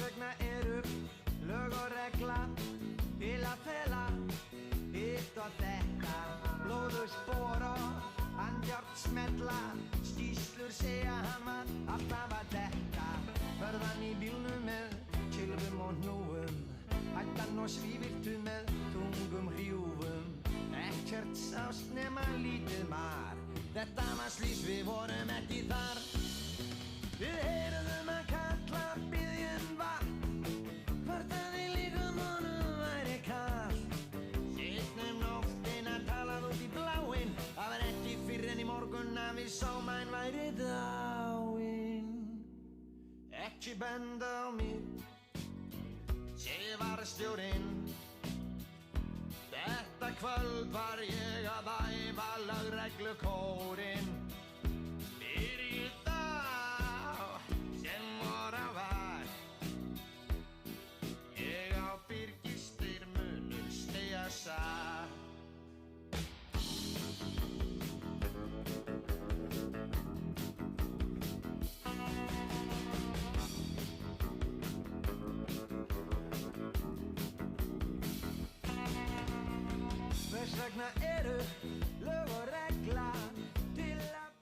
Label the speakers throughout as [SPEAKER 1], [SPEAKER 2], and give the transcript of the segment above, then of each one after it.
[SPEAKER 1] vegna eru lög og regla til að fela hitt og þetta. Blóðu spor og andjárt smetla, skýslur segja hann var alltaf að detta. Förðan í bílnum með kylfum og hnúum, hættan og svívirtu með þungum hrjúfum. Ekkert sást nema lítið mar, þetta var slys, við vorum ekki þar. Við heyrðum að kalla biðjum vatn, hvort að við líkum honum væri kalt. Seinna nóttina talað út í bláinn, það var ekki fyrr en í morgun að við sáum að hann væri dáinn. Ekki benda á mig, segir varðstjórinn, þetta kvöld var ég að æfa lögreglukórinn. Fyrir dag sem voru var, ég á Birgistir munum stegja satt. Hvers vegna eru lög og regla til að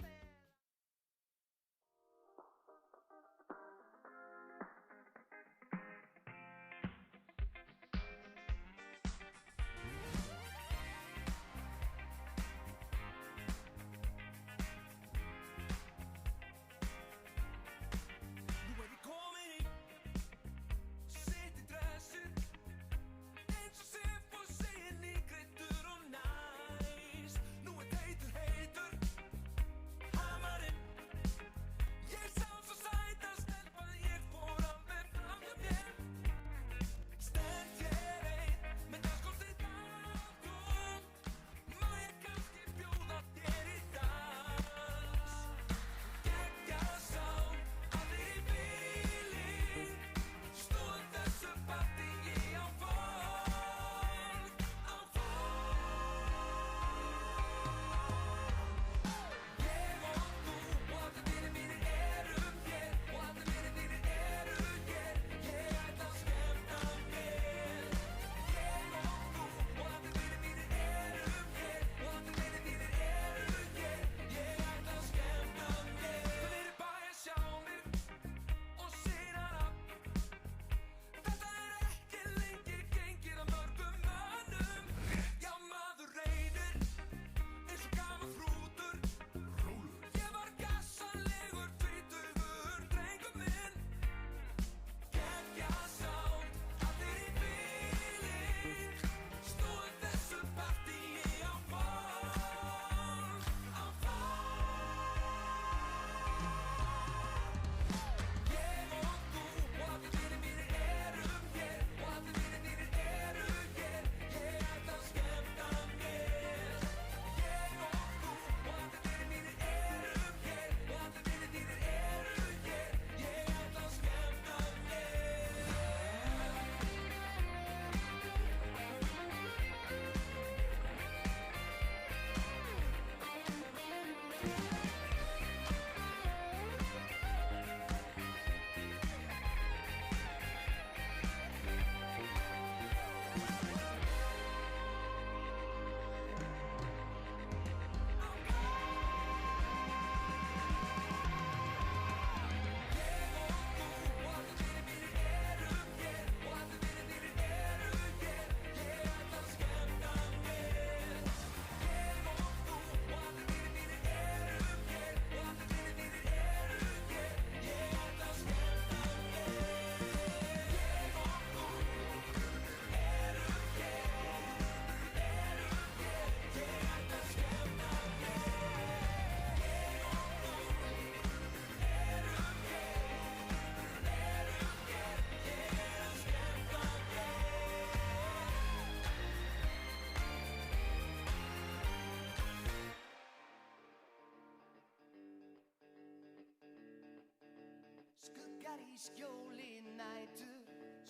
[SPEAKER 2] Skuggar í skjóli nætu,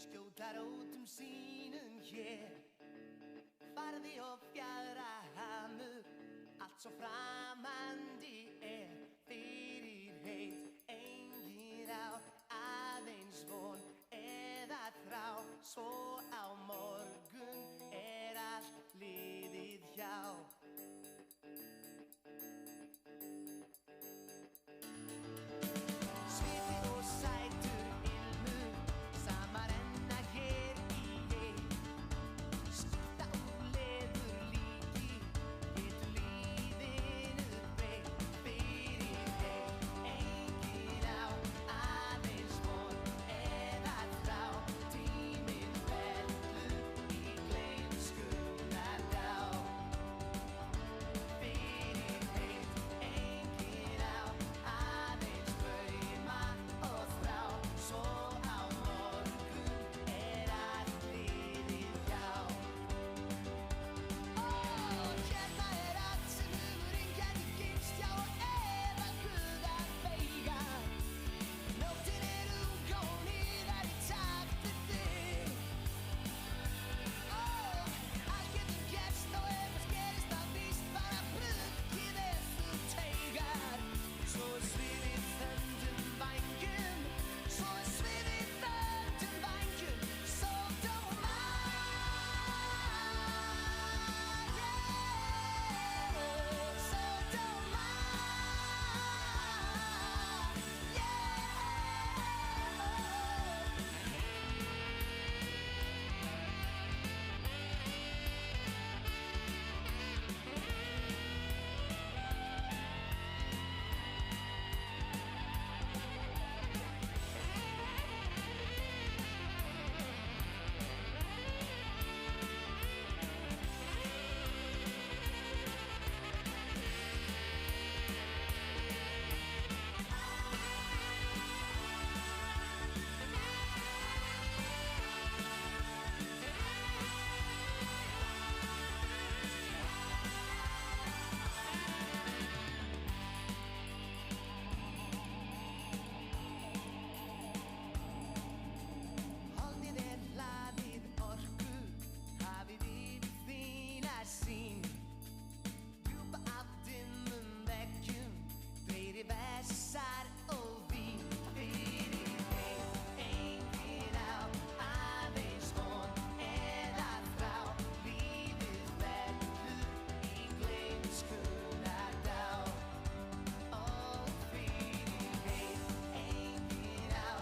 [SPEAKER 2] skjóta rótum sínum hér. Farði og fjara hamur, allt svo framandi fyrir heit. Engin á aðeins von svo á morgun allt liðið hjá. Sviti og sætur ilmur sama renna hér í eitt. Skipta úr leður líki getur lífinu breytt. Fyrir þig enginn á aðeins von eða þrá. Tíminn fellur í gleymskunnar dá. Fyrir þig enginn á aðeins drauma og þrá. Svo á morgun allt liðið hjá. Hérna allt sem hugurinn gæti gifst hjá og Guð að beyga. Nóttin ung og hún iðar í takt við þig. Allt getur gerst og ef gerist það víst bara bruggið þú teygar. Svo sviðið þöndum vængjum, svo sviðið þöndum vængjum. So don't mind, so don't mind, holdið hlaðið orku, hafið yfir þína sýn. Djúpa af dimmum veggjum, breiðir vessar og vín. Fyrir þig enginn á aðeins von eða þrá. Lífið fellur í gleymskunnar dá. Fyrir þig enginn á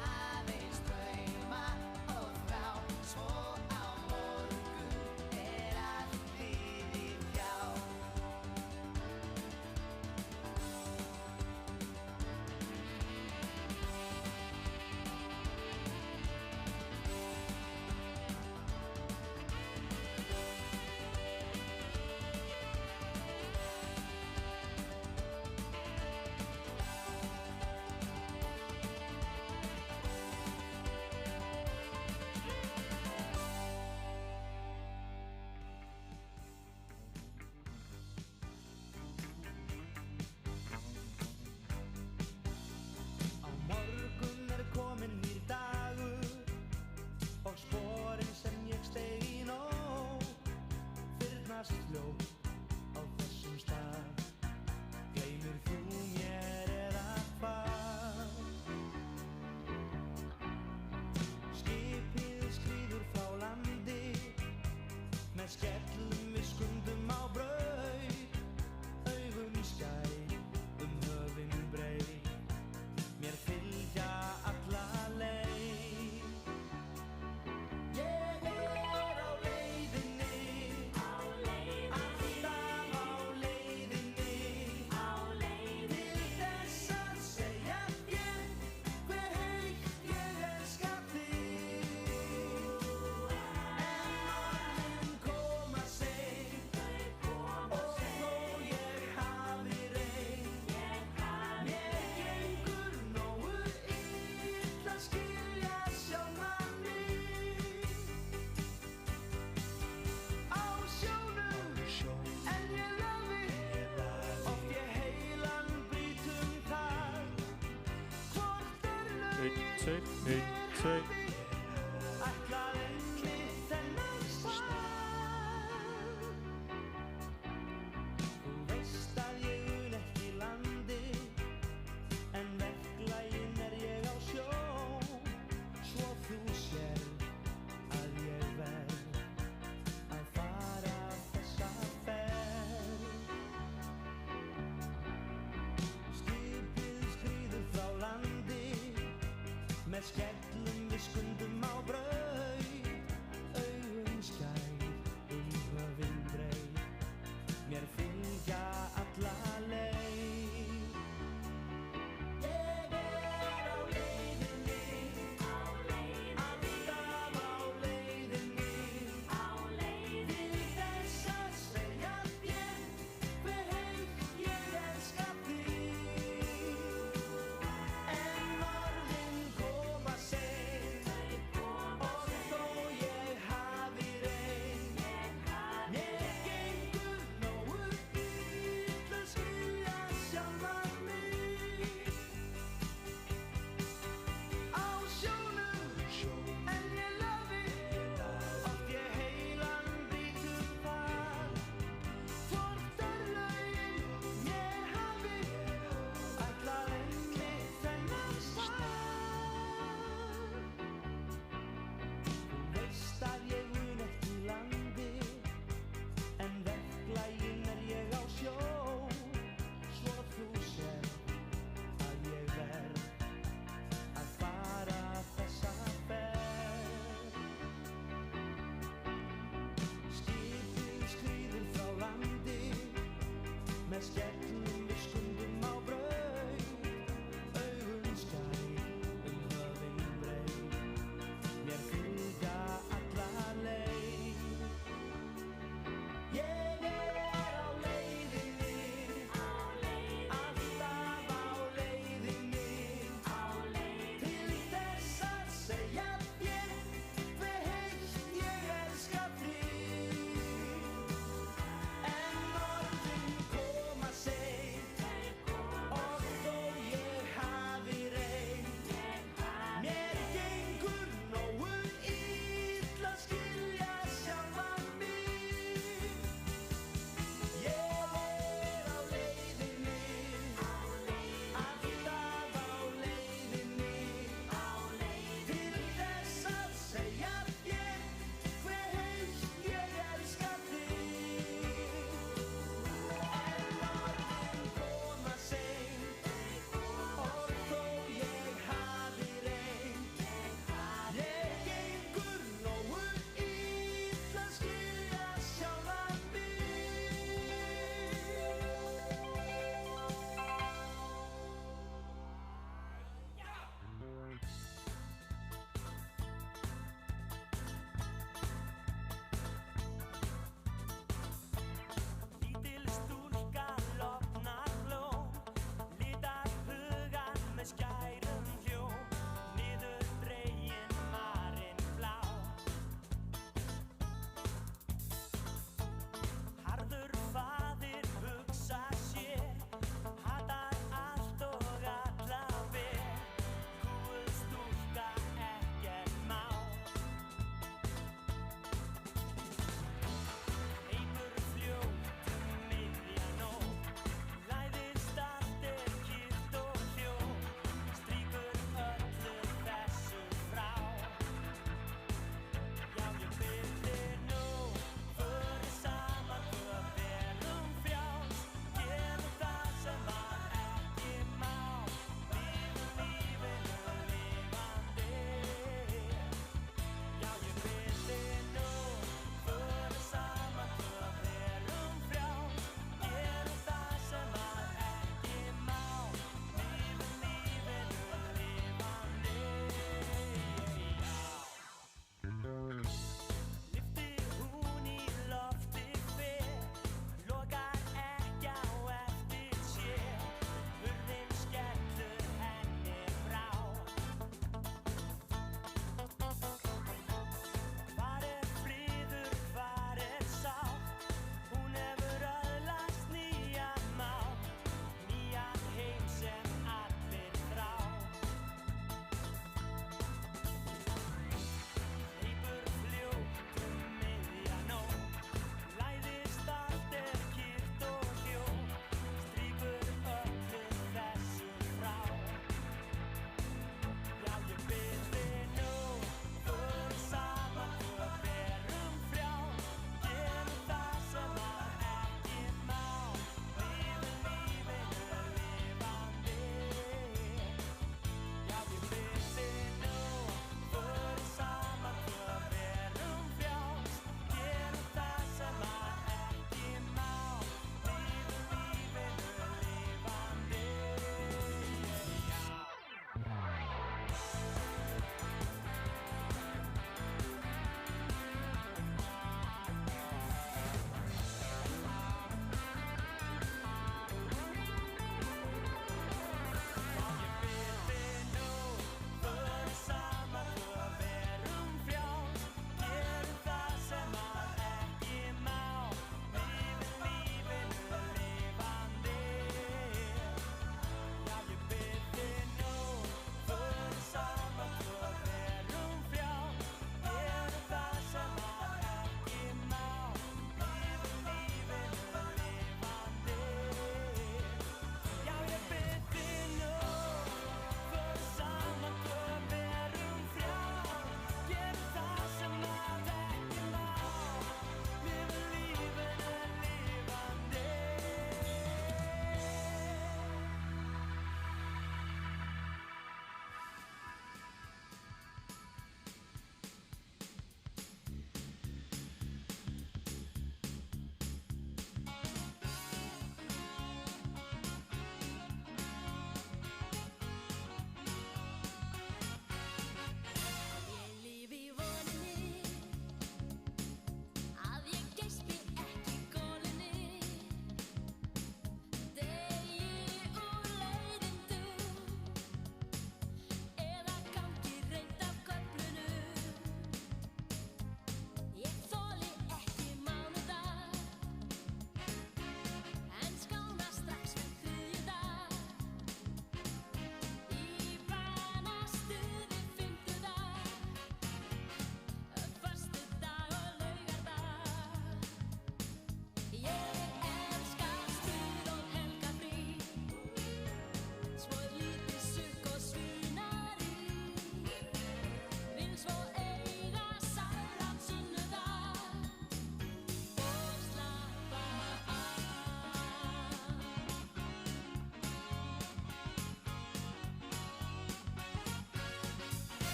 [SPEAKER 2] aðeins drauma og þrá. Svo á morgun allt liðið hjá. Á morgun kominn nýr dagur og sporin sem ég steig í nótt fyrnast fljótt á þessum stað. Gleymir þú mér eða hvað? Skipið skríður frá landi með skellum við skundum á braut. Augun skær höfin breið. Mér fylgja alla leið. Ég á leiðinni, alltaf á leiðinni, til þess að segja þér hve heitt ég elska þig. En orðin koma seint og þó ég hafi reynt, mér gengur nógu illt að skilja sjálfa mig. Á sjónum en ég lofi oft ég heilan brýtum þar. Hvort
[SPEAKER 3] Einn, tveir, einn, tveir.
[SPEAKER 2] ætlað einmitt þennan stað. Þú veist að ég vil ekki landi, en verklaginn ég á sjó. Svo þú sérð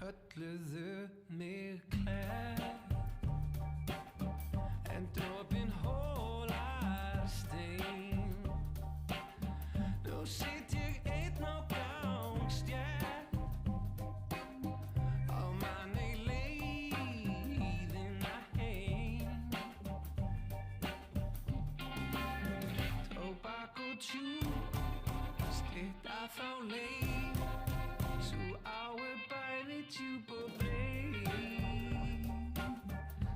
[SPEAKER 4] kölluðu mig klær en dropinn hólar stein. Nú sit ég einn á gangstétt á manni leiðina heim. Tóbak og tjú stytta þá leið, sú á bæði djúp og breið,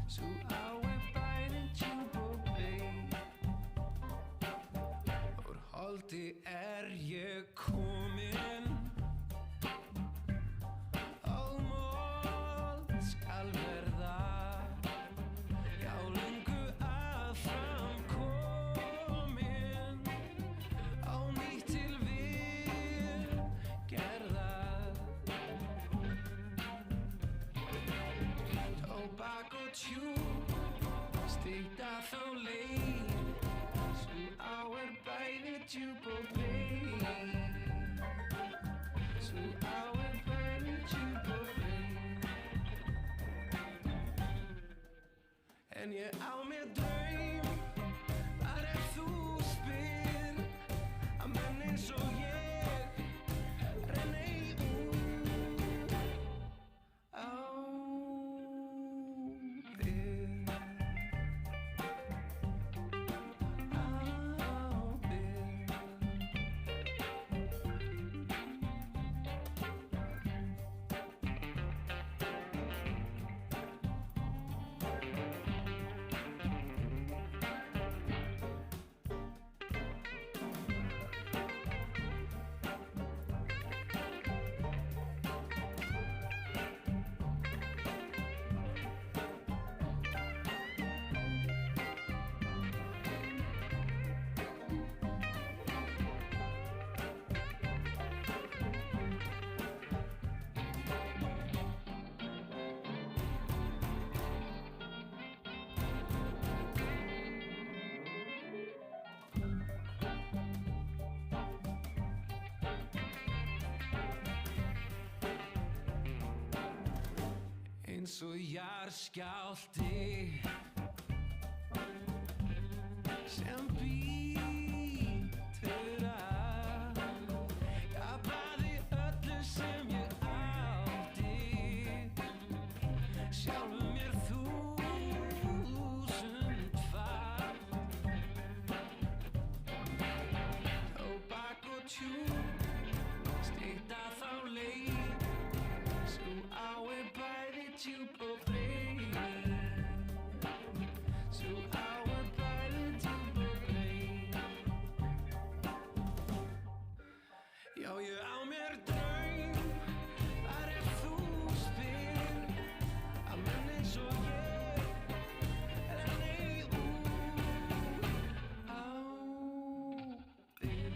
[SPEAKER 4] sú á bæði djúp og breið. Úr holdi ég kominn, og mold skal verða, já löngu að fram kominn, á nýtt til gerðar. Tóbak og tjú stytta þá leið, sú á bæði djúp og breið, sú á bæði djúp og breið. En ég á mér draum, þar þú spyr, að menn eins og ég renni út á þig, á þig. Eins og jarðskjálfti sem bítur að, kapaði öllu sem ég átti, sjálfum mér þúsundfalt. Tóbak og tjú stytta þá leið, sú á bæði djúp og breið, sú á bæði djúp og breið. Já, ég á mér draum, þar þú spyr, að menn eins og ég renni út á þig.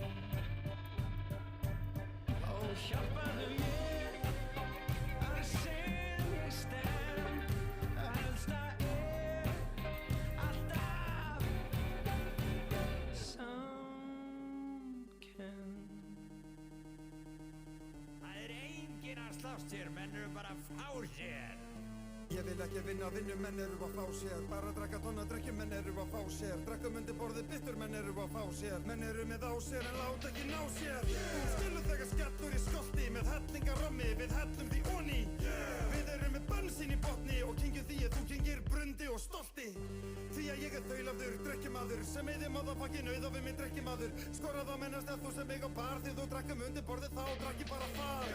[SPEAKER 4] Ó, hjálpaðu mér, þar sem ég stend, það helsta alltaf samkennd.
[SPEAKER 5] Það enginn að slást hér, menn eru bara að fá sér.
[SPEAKER 6] Ég vil ekki vinna, menn eru að fá sér. Bara drakka tonna drekki, menn eru að fá sér. Drakkum undir borðið bittur, menn eru að fá sér. Menn eru með á sér en láta ekki ná sér. Skilu þegar skellur í skolti, með hellingarommi, við hellum því onni. Við erum með bensín í botni og kyngjum því að þú kyngir brundi og stolti. Því að ég þaulafður, drekkimaður, sem eyði motherfucking auð og við minn drekkimaður. Skorað á mennast að þú sem mig á bar, því þú drakkum undir borðið þá drakk ég bara far.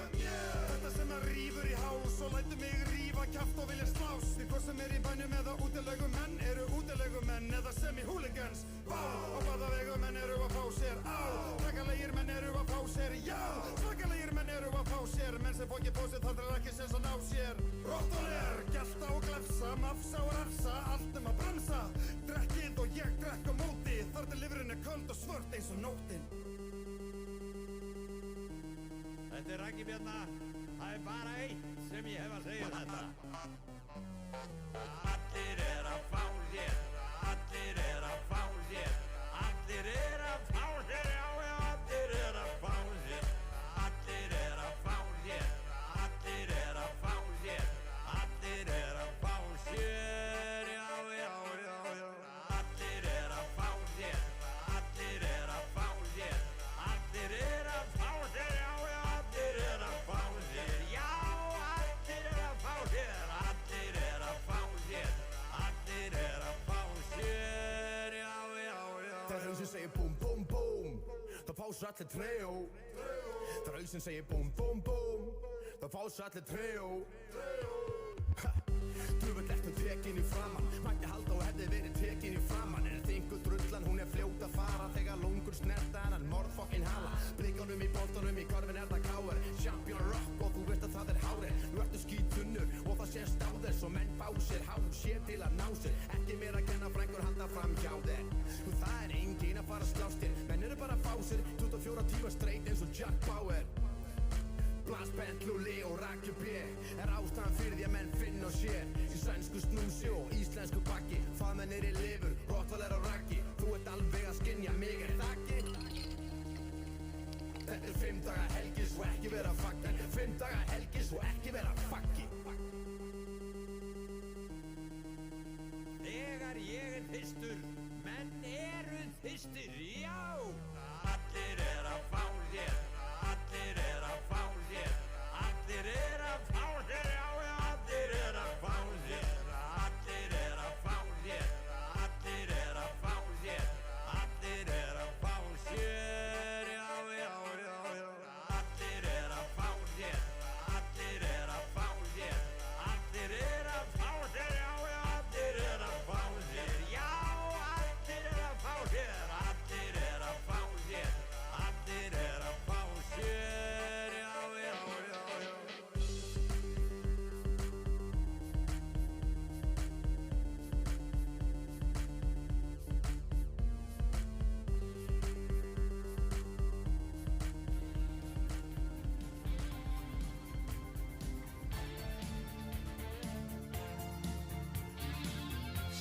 [SPEAKER 6] Þetta sem að rífur í hás og lætur mig rífa kjaft og vilja slás. Því hvað sem í bænum eða útilegum menn eru útilegum menn eða semi-hooligans. Vá, á hvaða vegum menn eru að fá sér á. Svakalegir menn eru að fá sér, já. Svakalegir menn eru að fá sér. Menn sem fókið fósið þarf ekki sens að ná sér. Róttóler, gelta og glefsa, mafsa og refsa, allt að bremsa. Drekkið og ég drekk á móti, þar til lifurinn köld og svört eins og nóttin.
[SPEAKER 5] Þetta Raggi Bjarna, það bara eitt sem ég hef að segja þetta. Allir að fá sér, allir að fá sér, allir að fá sér, já, allir að fá sér, allir að fá sér, allir að fá sér.
[SPEAKER 7] svo allir trejó. Þegar hausinn segir búm, búm, búm, þá fá svo allir trejó. Djöfull ertu tekin í framan, mætti halda og hefði verið tekin í framan. En þingu drullan, hún fljót að fara þegar lungur snerta hennan morðfokkin hala. Blikunum í boltanum, í korfin það káir. Champion rock og þú veist að það hárið. Nú ertu skítunnur og það sést á þér, svo menn fá sér há sér til að ná sér. Ekki mér að kenna frængur halda fram hjá þér. Það engin að fara að slást þér, menn eru bara að fá sér 24 tíma straight eins og Jack Bauer. Blast, Bentley og Rakju B ástæðan fyrir því að menn finn og sér. Í sænsku snúsi og íslensku bakki, faðmenn í lifur, rottvaler og raggi. Þú ert alveg að skynja mig það ekki. Þetta 5 daga helgi svo ekki vera fakki. 5 daga helgi svo ekki vera fakki.
[SPEAKER 5] Þegar ég fyrstur, menn eru fyrstir, já. Allir að fá sér, allir að fá sér, allir að fá sér, já, já, allir að fá sér, allir að fá sér, allir að fá sér, allir að fá sér, já, já, já, já, allir að fá sér, allir að fá sér, allir að fá sér, já, já, allir að fá sér, já, allir að fá sér, allir að fá sér, allir að fá sér, já, já, já, já.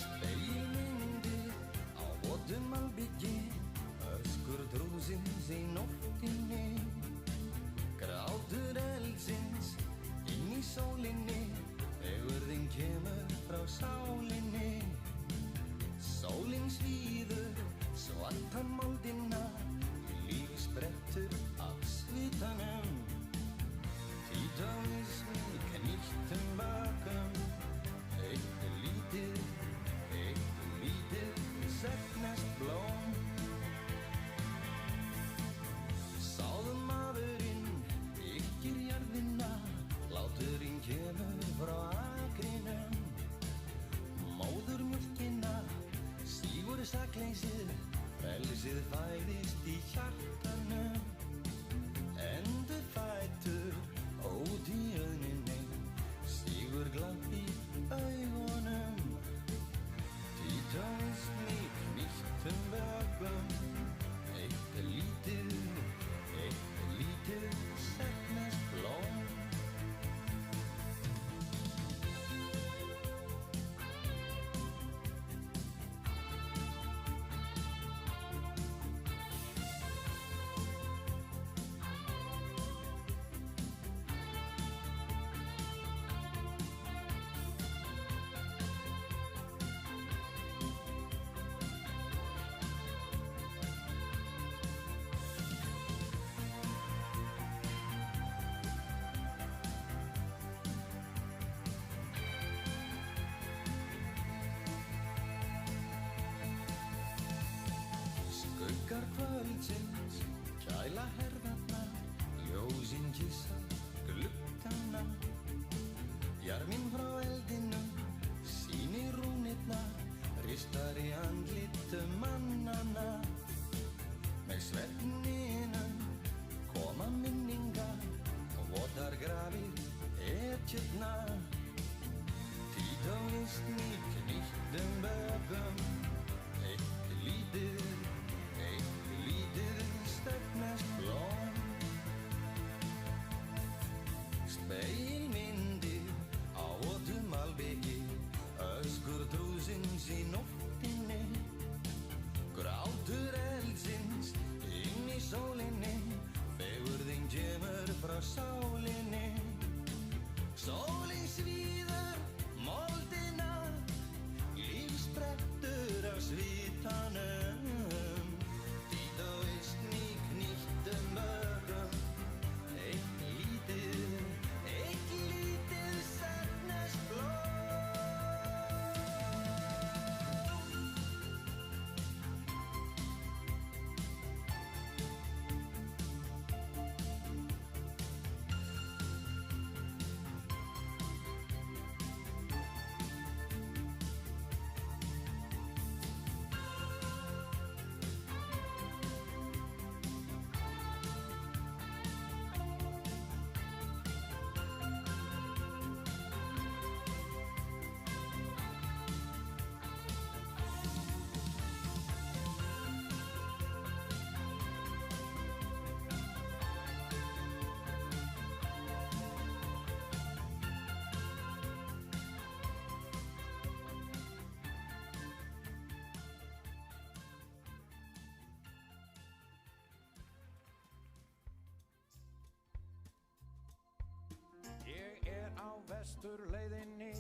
[SPEAKER 2] Spegilmyndir á votum malbyggi, öskur drúsins í nóttinni, grátur eldsins inn í sólinni, fegurðin kemur frá sálinni. Sólin svíður svartan moldina, líf sprettur af svitanum. Títavismi knýttum bakum, eitt lítið setnast blóm. Sáðu maðurinn ykkir jarðina, láturinn kemur frá akrinum. Móðurmjólkina sígur sakleysið, frelsið fæðist í hjartanum. Endurfæddur út í auðninni, sígur glamp í augunum. Títavismi knýttum bökum, eitt lítið setnast blóm. Skuggar kvöldsins kæla herðarnar, ljósin kyssa gluggana. Jarminn frá eldinum sýnir rúnirnar, ristar í andlitum mannanna. Með svefninum koma minningar og votar grafir hetjurnar. Títavismi knýttum bökum, eitt lítið stefnast blóm. Spegilmyndir á votum malbyggi, öskur drúsins í nóttinni, grátur eldsins inn í sólinni, fegurðin kemur frá sálinni. Sólin svíður moldina, líf sprettur af svitanum.
[SPEAKER 8] vesturleiðinni,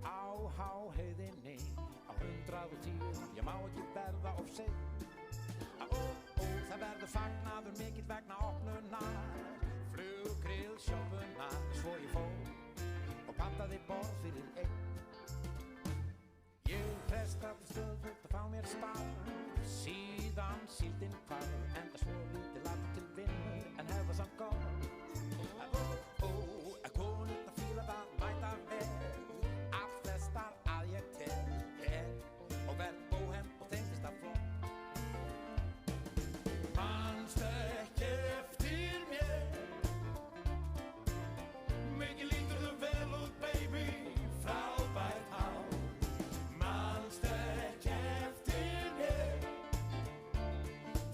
[SPEAKER 8] á háheiðinni, á 110, ég má ekki verða of seinn. Það verður fagnaður mikill vegna opnunar, fluggrill sjoppunar, svo ég fór og pantaði borð fyrir einn. Ég prestaði stöðugt að fá mér spað, síðan síldin hvarf, enda svo lítið land til vinnu en hefða samt gott. Konurnar fíla það mæta vel, allt flestar að ég tel, og verð bóhem og þengist að flott. Manstu ekki eftir mér, mikið lítur þú vel út, baby, frábært hár. Manstu ekki eftir mér,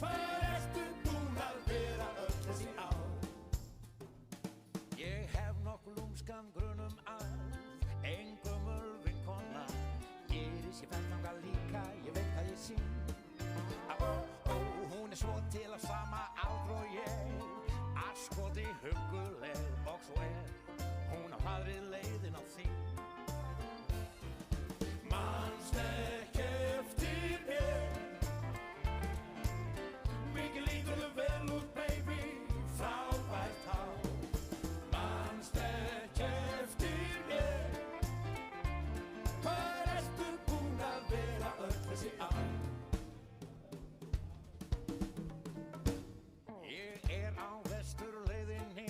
[SPEAKER 8] hvað ertu búin að vera öll þessi ár? Ég hef nokkuð lúmskan grunum að ein gömul vinkona gerist ég fer þangað líka, ég veit að ég sín. Hún er svo til á sama aldri og ég, askoti hugguleg og svo hún á hraðri leiðin á þín. Manstu ekki eftir mér, mikið lítur þú vel út, baby, frábært hár. Manstu ekki eftir mér, hvað ertu búin að vera öll þessi ár? Ég á vesturleiðinni,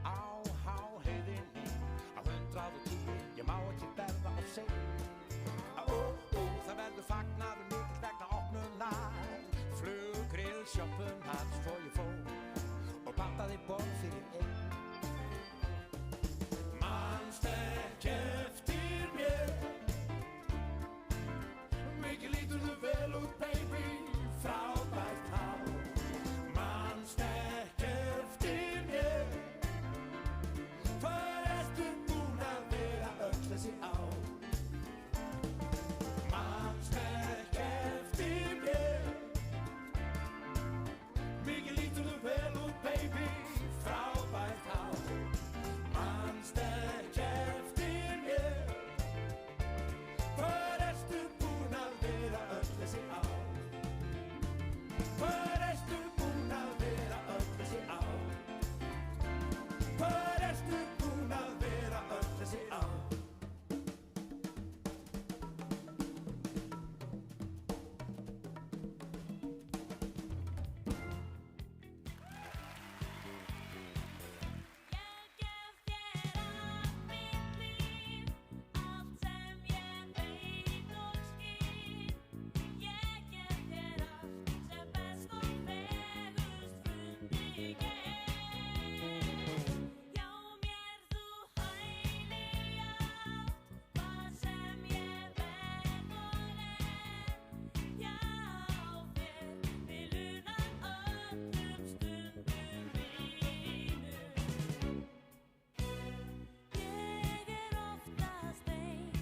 [SPEAKER 8] á háheiðinni, á 110, ég má ekki verða of seinn. Það verður fagnaður mikill vegna opnunar, fluggrill sjoppunar, svo ég fór og pantaði borð fyrir einn. Manstu ekki eftir mér, mikið lítur þú vel út, baby, frábært hár. Manstu ekki eftir mér, hvað ertu búin að vera öll þessi ár? Manstu ekki eftir mér, mikið lítur þú vel út, baby, frábært hár. Manstu ekki eftir mér, hvað ertu búin að vera öll þessi ár? Hvað ertu búin að vera öll þessi ár? Hvað ertu búin að vera öll þessi ár?
[SPEAKER 2] Ég gef þér allt mitt líf, allt sem ég veit og skil. Ég gef þér allt sem best og fegurst fundi ég. Já, mér þú hæli allt, hvað sem ég verð og Já, þér vil una öllum stundum mínum. Ég oftast ein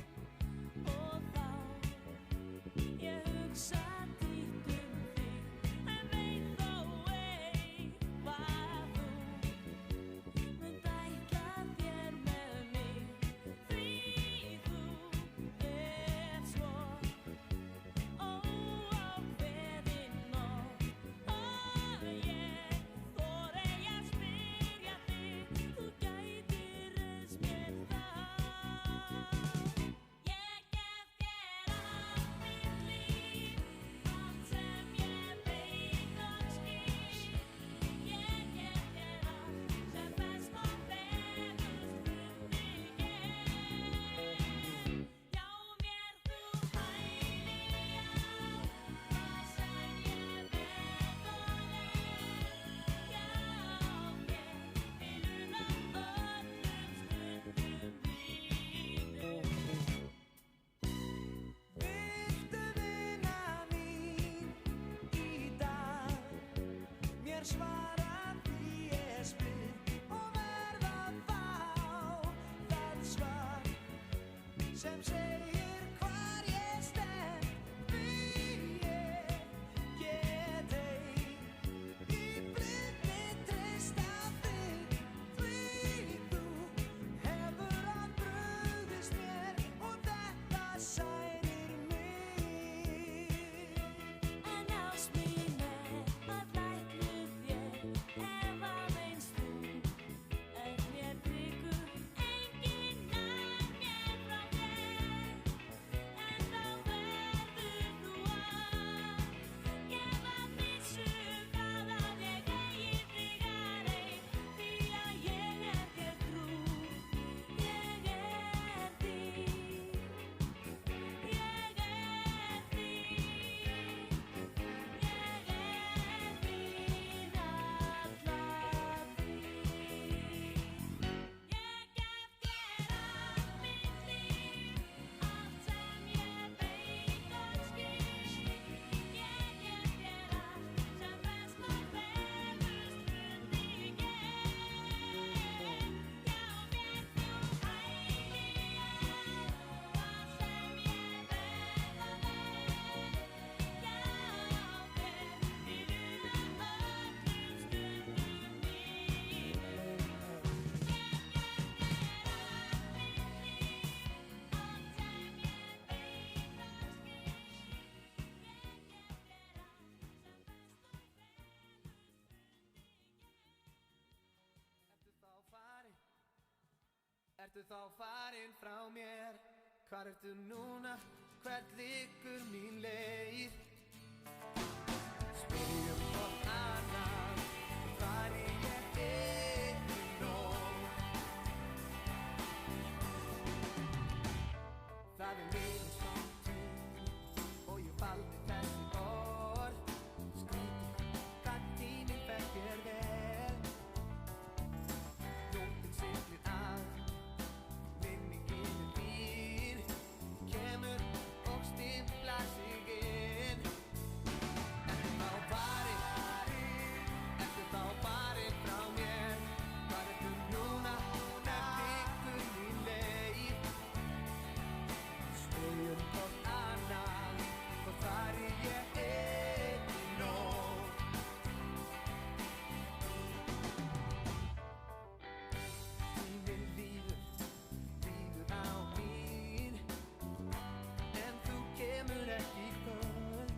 [SPEAKER 2] og þá ég hugsa dýrt þig, en veit þó ei hvað þú munt ætla þér með mig, því þú svo óákveðinn og ég þori að spyrja þig, þú gætir mér þá. Ég gef þér allt mitt líf, allt sem ég veit og skil. Ég gef þér allt sem best og fegurst fundi ég. Já, mér þú hæli allt, hvað sem ég verð og Já, þér vil una öllum stundum mínum.
[SPEAKER 1] Viltu vinna mín í dag? Mér svara því ég spyr og verð að fá það svar sem segir hvar ég stend. Því ég get ei í blindni treyst á þig, því þú hefur að Ertu þá farin frá mér? Hvar ertu núna? Hvert liggur mín leið? Spyrjum hvort annað, hvar ég einn í nótt. Það liðin samtíð og ég valdi þessi orð. Skrítið hvað tíminn fer þér vel. Nóttin siglir að, minningin þín kemur og stimplar sig inn. Ertu þá farin frá mér? Hvar ertu núna? Hvert liggur mín leið? Spyrjum hvort annað, hvort fari ég einn í nótt. Tíminn líður á mín, en þú kemur ekki í kvöld.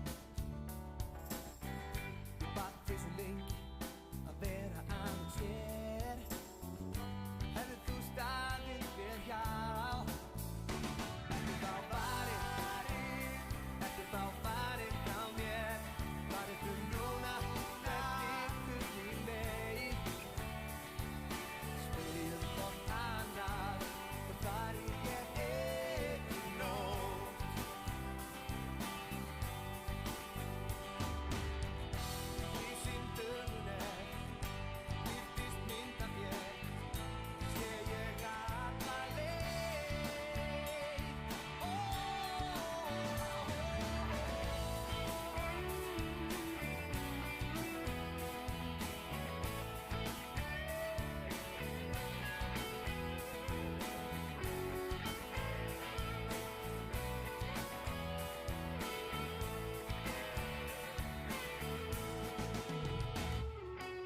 [SPEAKER 1] Ég bað þig svo lengi að vera aðeins hér. Hefðir þú staðið vel hjá? Ertu þá farin frá mér? Hvar ertu núna? Hvert liggur mín leið? Spyrjum hvort annað, hvort fari ég einn í nótt. Í símtölunni birtist mynd af þér, sé ég alla leið.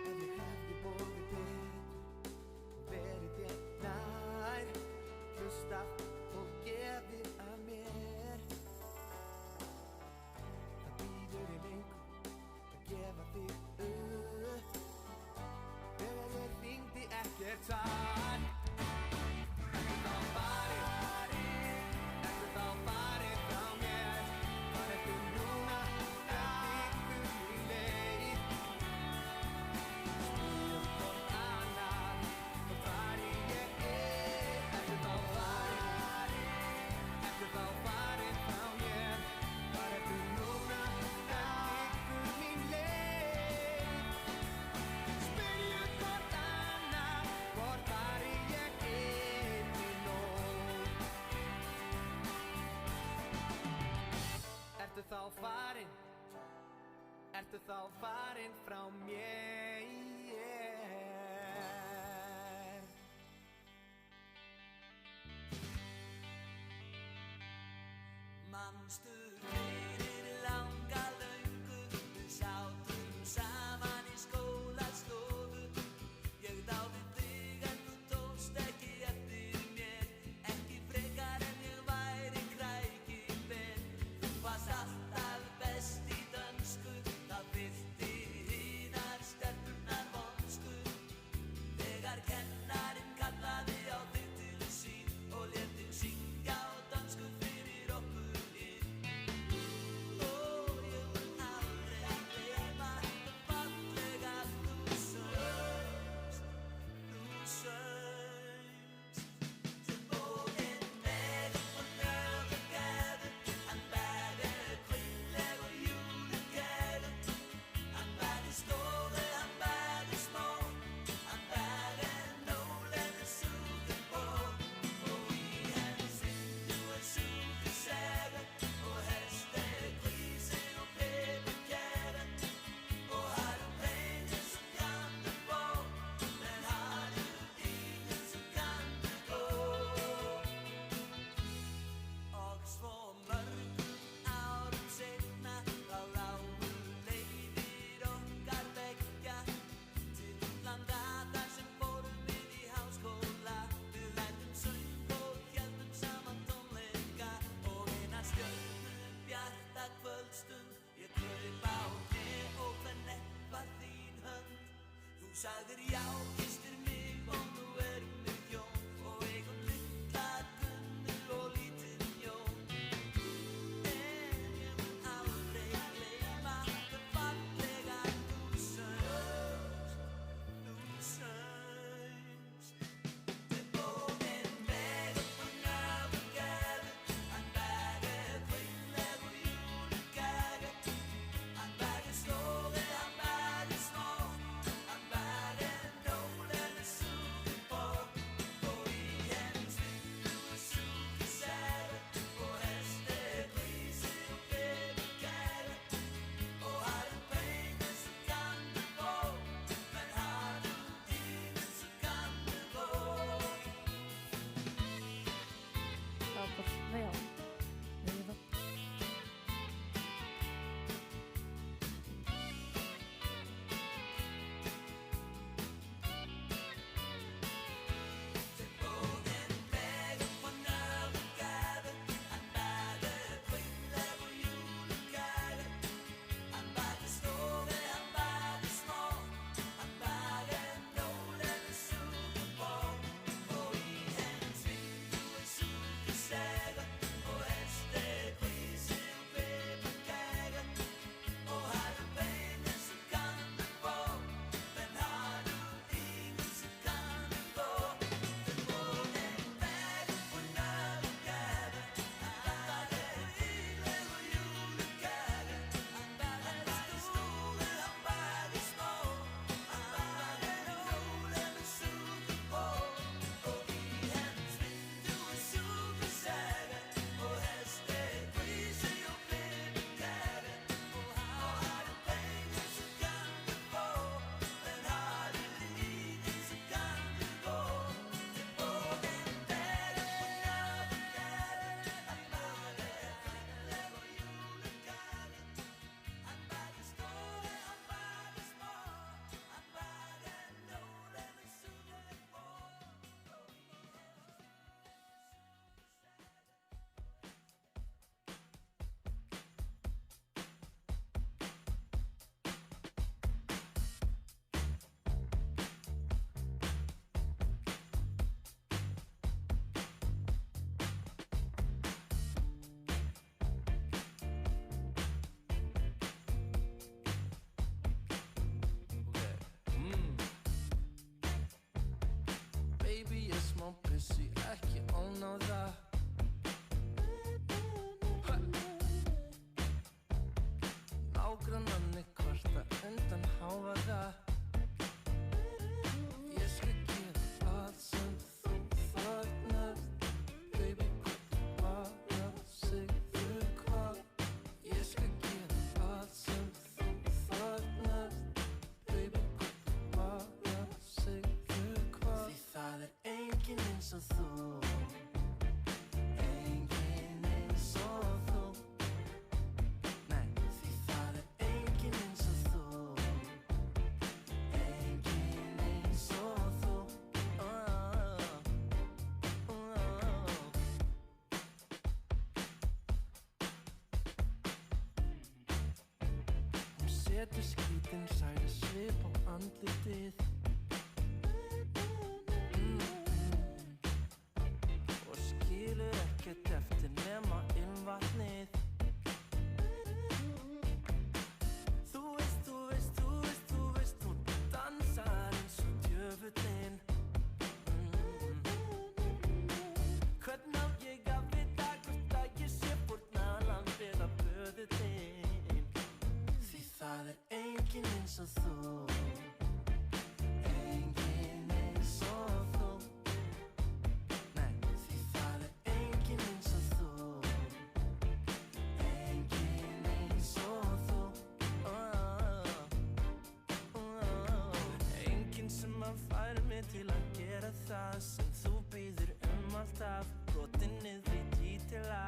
[SPEAKER 1] Ef ég hefði borið þig og verið þér nær, hlustað og gefið af mér. Það býður ég lengur að gefa þig upp. Þegar ég hringdi ekkert svar. Ertu þá farin frá mér? Hvar ertu núna? Hvert liggur mín leið? Spyrjum hvort annað, hvort fari ég einn? Ertu þá farin frá mér? Hvar ertu núna? Hvert liggur mín leið? Spyrjum hvort annað, hvort fari ég einn í nótt. Ertu þá farin? Ertu þá farin frá mér?
[SPEAKER 2] Manstu fyrir langa löngu, við sátum saman í skólastofu. Ég dáði þig en þú tókst ekki eftir mér, ekki frekar en ég væri krækiber. Þú varst alltaf best í dönsku, það fyllti hinar stelpurnar vonsku. Þegar kennarinn kallaði á þig til sín og lét þig syngja á dönsku fyrir okkur hin. Ó, ég mun aldrei gleyma það fallega þú söngst. To go in bed og never together, hann væri kvinleg og julegerð. Hann væri stóri, hann væri smá, hann væri nólega sugen på. Og í henni syndu sugesære og hestegrise og pepperkære. Og har du penge så kan du få, men har du ingen så kan du gå. Og svo mörgum árum seinna þá lágu leiðir okkar beggja til útlanda þar sem fórum við í háskóla. Við lærðum söng og héldum saman tónleika og eina stjörnubjarta kvöldstund ég kraup á þig og hvern var þín hönd. Þú sagðir já, kysstir mig og nú erum við hjón og eigum lykt
[SPEAKER 9] vissi ekki ónáða. Nágrannanni kvarta undan hávaða. Ég skal gera allt sem þú fagnar. Baby, bara segðu hvað. Ég skal gera allt sem þú fagnar. Baby, bara segðu hvað. Því það enginn eins og þú. Enginn eins og þú. Nei, því það enginn eins og þú. Enginn eins og þú. Hún setur skítinn særa svip á andlitið. Og skilur ekkert eftir nema ilmvatnið. Þú veist, hún dansar eins og djöfullinn. Hvern á ég að vita hvort að ég sé fórnarlamb eða böðullinn? Því það enginn eins og þú. Enginn eins og þú. Nei, því það enginn eins og þú. Enginn eins og þú. Enginn sem að færa mig til að gera það sem þú býður alltaf. Brotin niður í dítila.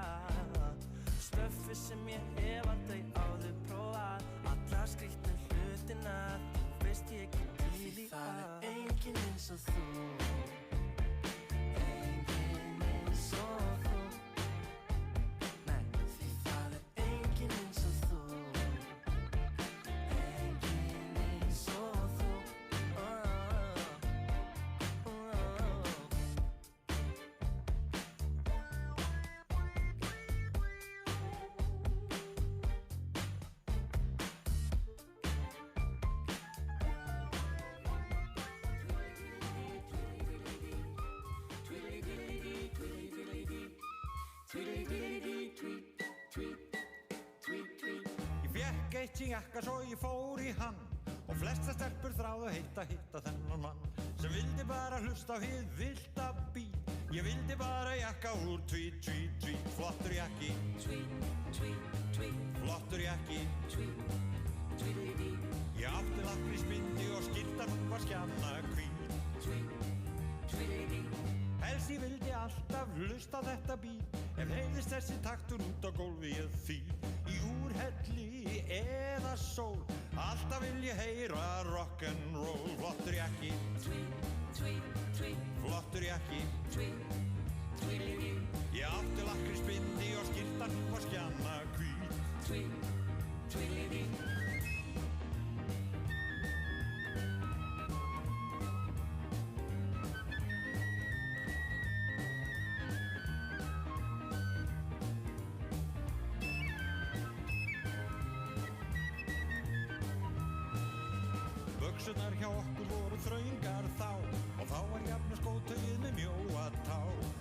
[SPEAKER 9] Stöffi sem ég hef aldrei áður prófað. Alla skrýtnu hlutina. Þú veist ég get til í það. Það enginn eins og þú. Enginn eins og þú. Nei, því það enginn eins og þú. Enginn eins og þú.
[SPEAKER 5] Ég fékk eitt í jakka svo ég fór í hann. Og flesta stelpur þráðu heitt að hitta þennan mann sem vildi bara hlusta á hið villta beat. Ég vildi bara jakka úr tweet, tweet, tweet. Flottur jakki, tweet, tweet, tweet. Flottur jakki, tweet, tweet, tweet. Ég átti lakkrísbindi og skyrtan hún var skjanna hvít, tweet, tweet, tweet. Helst ég vildi alltaf hlusta á þetta beat. Ef heyrðist þessi taktur út á gólfi ég því. Í úrhelli eða sól. Alltaf vil ég heyra rock'n'roll. Flottur jakki, tweet, tweet, tweet. Flottur jakki, tweet, tweet, tweet. Ég átti lakkrísbindi og skyrtan hún var skjanna hvít, tweet, tweet, tweet. Buxurnar hjá okkur voru þröngar þá. Og þá var jafna skótaugið með mjóa tá.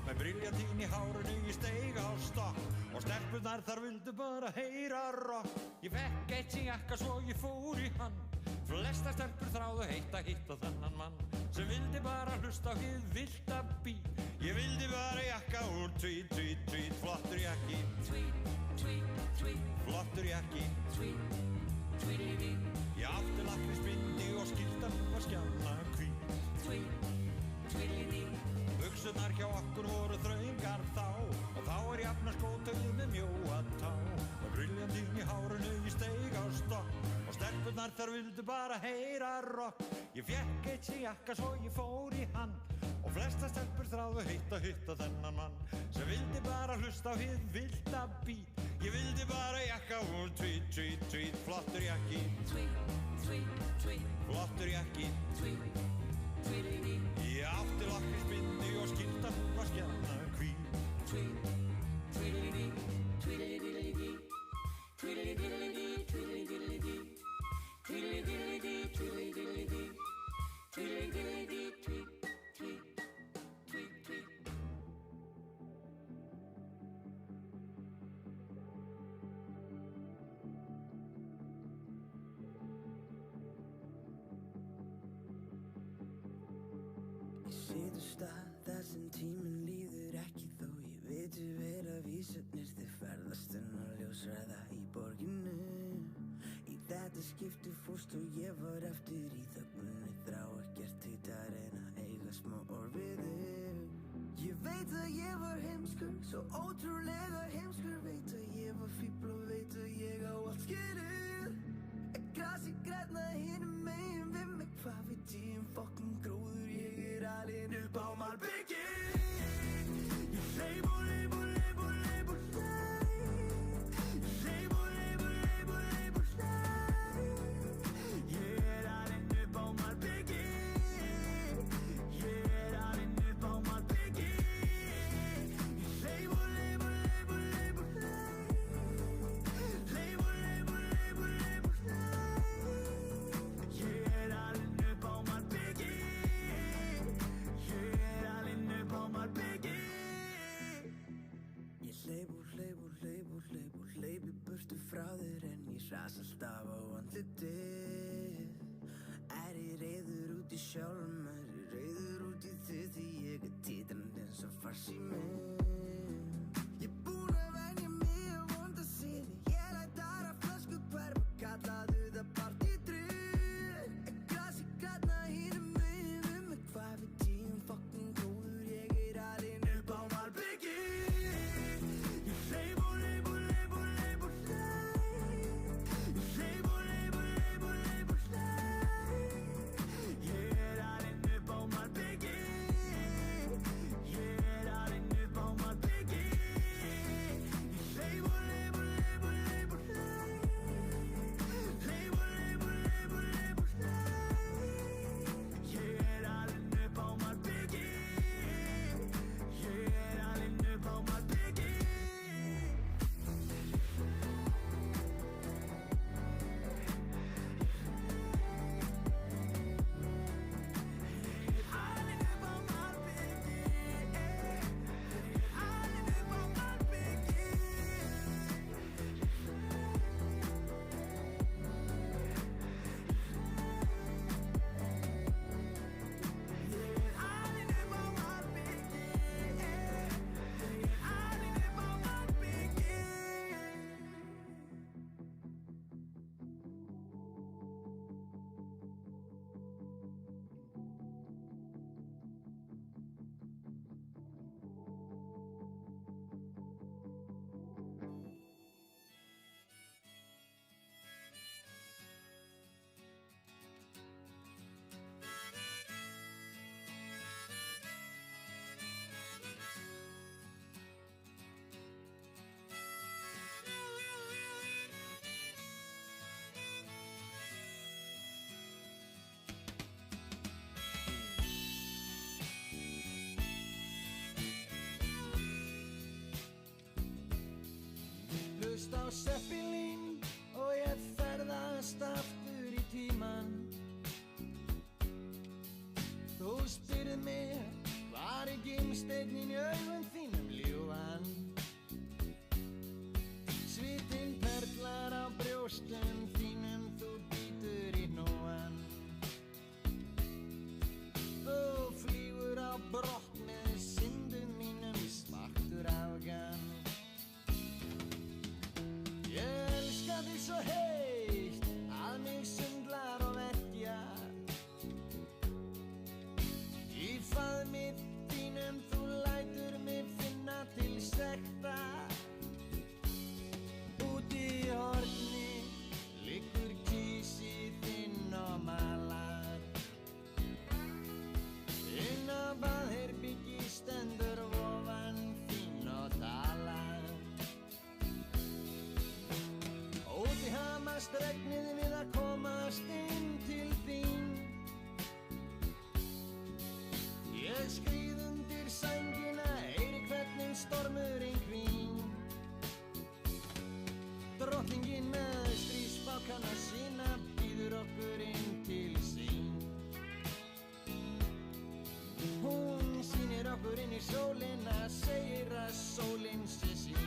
[SPEAKER 5] Með briljantín í hárinu ég steig á stokk. Og stelpurnar þar vildu bara heyra rock. Ég fekk eitt í jakka svo ég fór í hann. Flesta stelpur þráðu heitt að hitta þennan mann sem vildi bara hlusta á hið villta beat. Ég vildi bara jakka úr tweet, tweet, tweet. Flottur jakki, tweet, tweet, tweet. Flottur jakki, tweet, tweet, tweet. Ég átti lakkrísbindi og skyrtan hún var skjanna hvít, tweet, tweet, tweet. Buxurnar hjá okkur voru þröngar þá. Og þá jafna skótaugið með mjóa tá. Og briljantín í hárinu ég steig á stokk. Og stelpurnar þar vildu bara heyra rock. Ég fékk eitt í jakka svo ég fór í hann. Og flesta stelpur þráðu heitt að hitta þennan mann sem vildi bara hlusta á hið villta beat. Ég vildi bara jakka úr tweet, tweet, tweet. Flottur jakki, tweet, tweet, tweet. Flottur jakki, tweet, tweet, tweet. Ég átti lakkrísbindi og skyrtan hún var skjanna hvít, tweet, tweet, tweet. Tweedledee, tweedledee, tweedledee, tweedledee, tweedledee, tweedledee, tweedledee, tweet, tweet, tweet, tweet.
[SPEAKER 9] réttu stað þar sem tíminn líður ekki þó ég veitu vel að vísarnir þið ferðast á ljósræða í borginu. Í þetta skipti fórst og ég var eftir í þögninni, þrá ekkert heitar en að eiga smá orð við þig. Ég veit að ég var heimskur, svo ótrúlega heimskur, veit að ég var fíbl og veit að ég á allt skilið. Grasið grænna hinum megin við mig, hvað veit ég fucking gróður, ég alinn upp á malbyggi. Ég hleyp og hleyp og hleyp og hleyp og hleyp. Ég hleyp og hleyp og hleyp og hleyp og hleyp. Ég alinn upp á malbyggi. Ég alinn upp á malbyggi. Ég hleyp og hleyp og hleyp og hleyp og hleyp. Hleyp og hleyp og hleyp og hleyp og hleyp. Hleyp í burtu frá þér en ég hrasa alltaf á andlitið. Er ég reiður út í sjálfum, er ég reiður út í þig, því ég titrandi eins og farsími. Ég búinn að venja mig á vonda síni, ég læt aðra flösku hverfa, kallaðu það partydrykk. Grasið grænna hinum megin við mig, hvað veit ég fucking góður, ég alinn upp á malbyggi. Ég hleyp og hleyp og hleyp og hleyp og hleyp. Ég hleyp og hleyp og hleyp og hleyp og hleyp. Ég alinn upp á malbyggi. Ég alinn upp á malbyggi. Ég hleyp og hleyp og hleyp og hleyp og hleyp. Hleyp og hleyp og hleyp og hleyp og hleyp. Ég alinn upp á malbyggi. Ég alinn upp á malbyggi. Hlust á Zeppelin og ég ferðast aftur í tíman. Þú spyrð mig, var er gimsteinninn í augum þínum ljúfan? Svitinn perlar á brjóstum þínum, þú bítur í hnúan. Þú flýgur á brott með syndum mínum, svartur afgan. Ég elska þig svo heitt að mig sundlar og verkjar. Í faðmi þínum þú lætur mig finna til sekta. Úti í horni liggur kísi þinn og malar. Inn á baðherbyggi stendur vofan þín og talar. Úti hamast regnið við að komast inn til þín. Ég skríð undir sængina, heyri hvernig stormurinn hvín. Drottningin með stríðsbákana sína býður okkur inn til sín. Hún sýnir okkur inn í sólina, segir að sólin sé sín.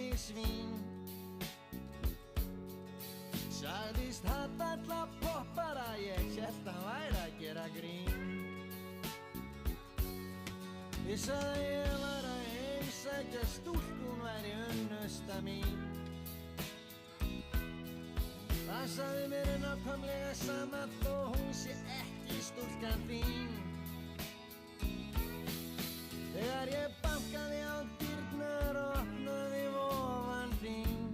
[SPEAKER 1] mig svín. Sagðist hatt alla poppara, ég hélt hann væri að gera grín. Ég sagði ég var að heimsækja stúlku, hún væri unnusta mín. Það sagði mér nákvæmlega sama þó hún sé ekki stúlkan þín. Þegar ég bankaði á dyrnar og opnaði ofan þín.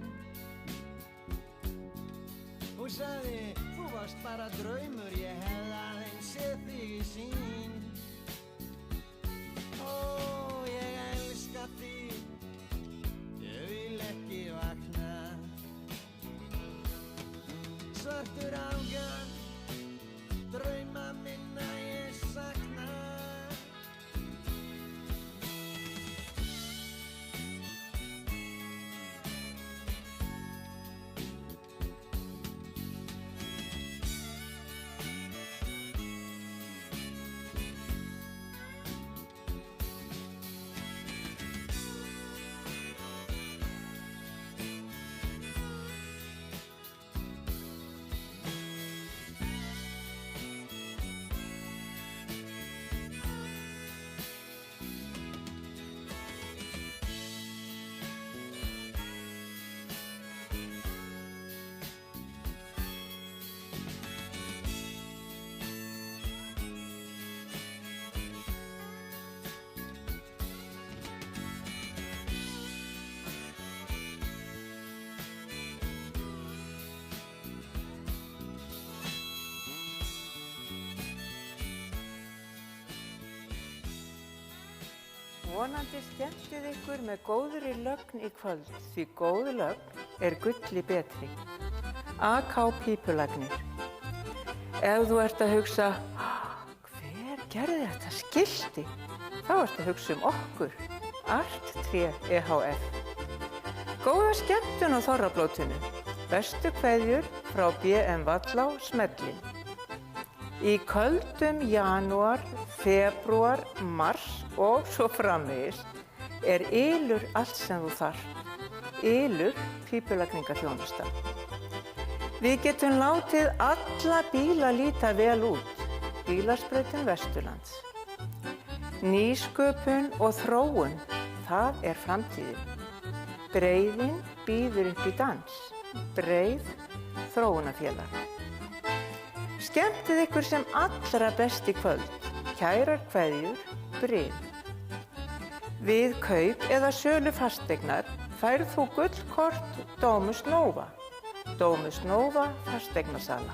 [SPEAKER 1] Hún sagði, þú varst bara draumur, ég hef aðeins séð þig í sín. Ó, ég elska þig, ég vil ekki vakna. Svartur ágar, drauma minna ég sakna.
[SPEAKER 10] Vonandi skemmtið ykkur með góðri lögn í kvöld, því góð lögn er gulli betri. AK Pípulagnir. Ef þú ert að hugsa, hver gerði þetta skilti? Þá ert að hugsa okkur, Art 3 EHF. Góða skemmtun á þorrablótinu. Bestu kveðjur frá BM Vallá Smellin. Í köldum janúar, febrúar, mars og svo framvegis er ylur allt sem þú þarft. Ylur pípulagningaþjónusta. Við getum látið alla bíla líta vel út. Bílasprautin Vesturlands. Nýsköpun og þróun, það er framtíðin. Breiðin býður upp í dans. Breið þróunarfélag. Skemmtið ykkur sem allra best í kvöld. Kærar kveðjur, Brið. Við kaup eða sölu fasteignar færð þú gullkort Domus Nova. Domus Nova fasteignasala.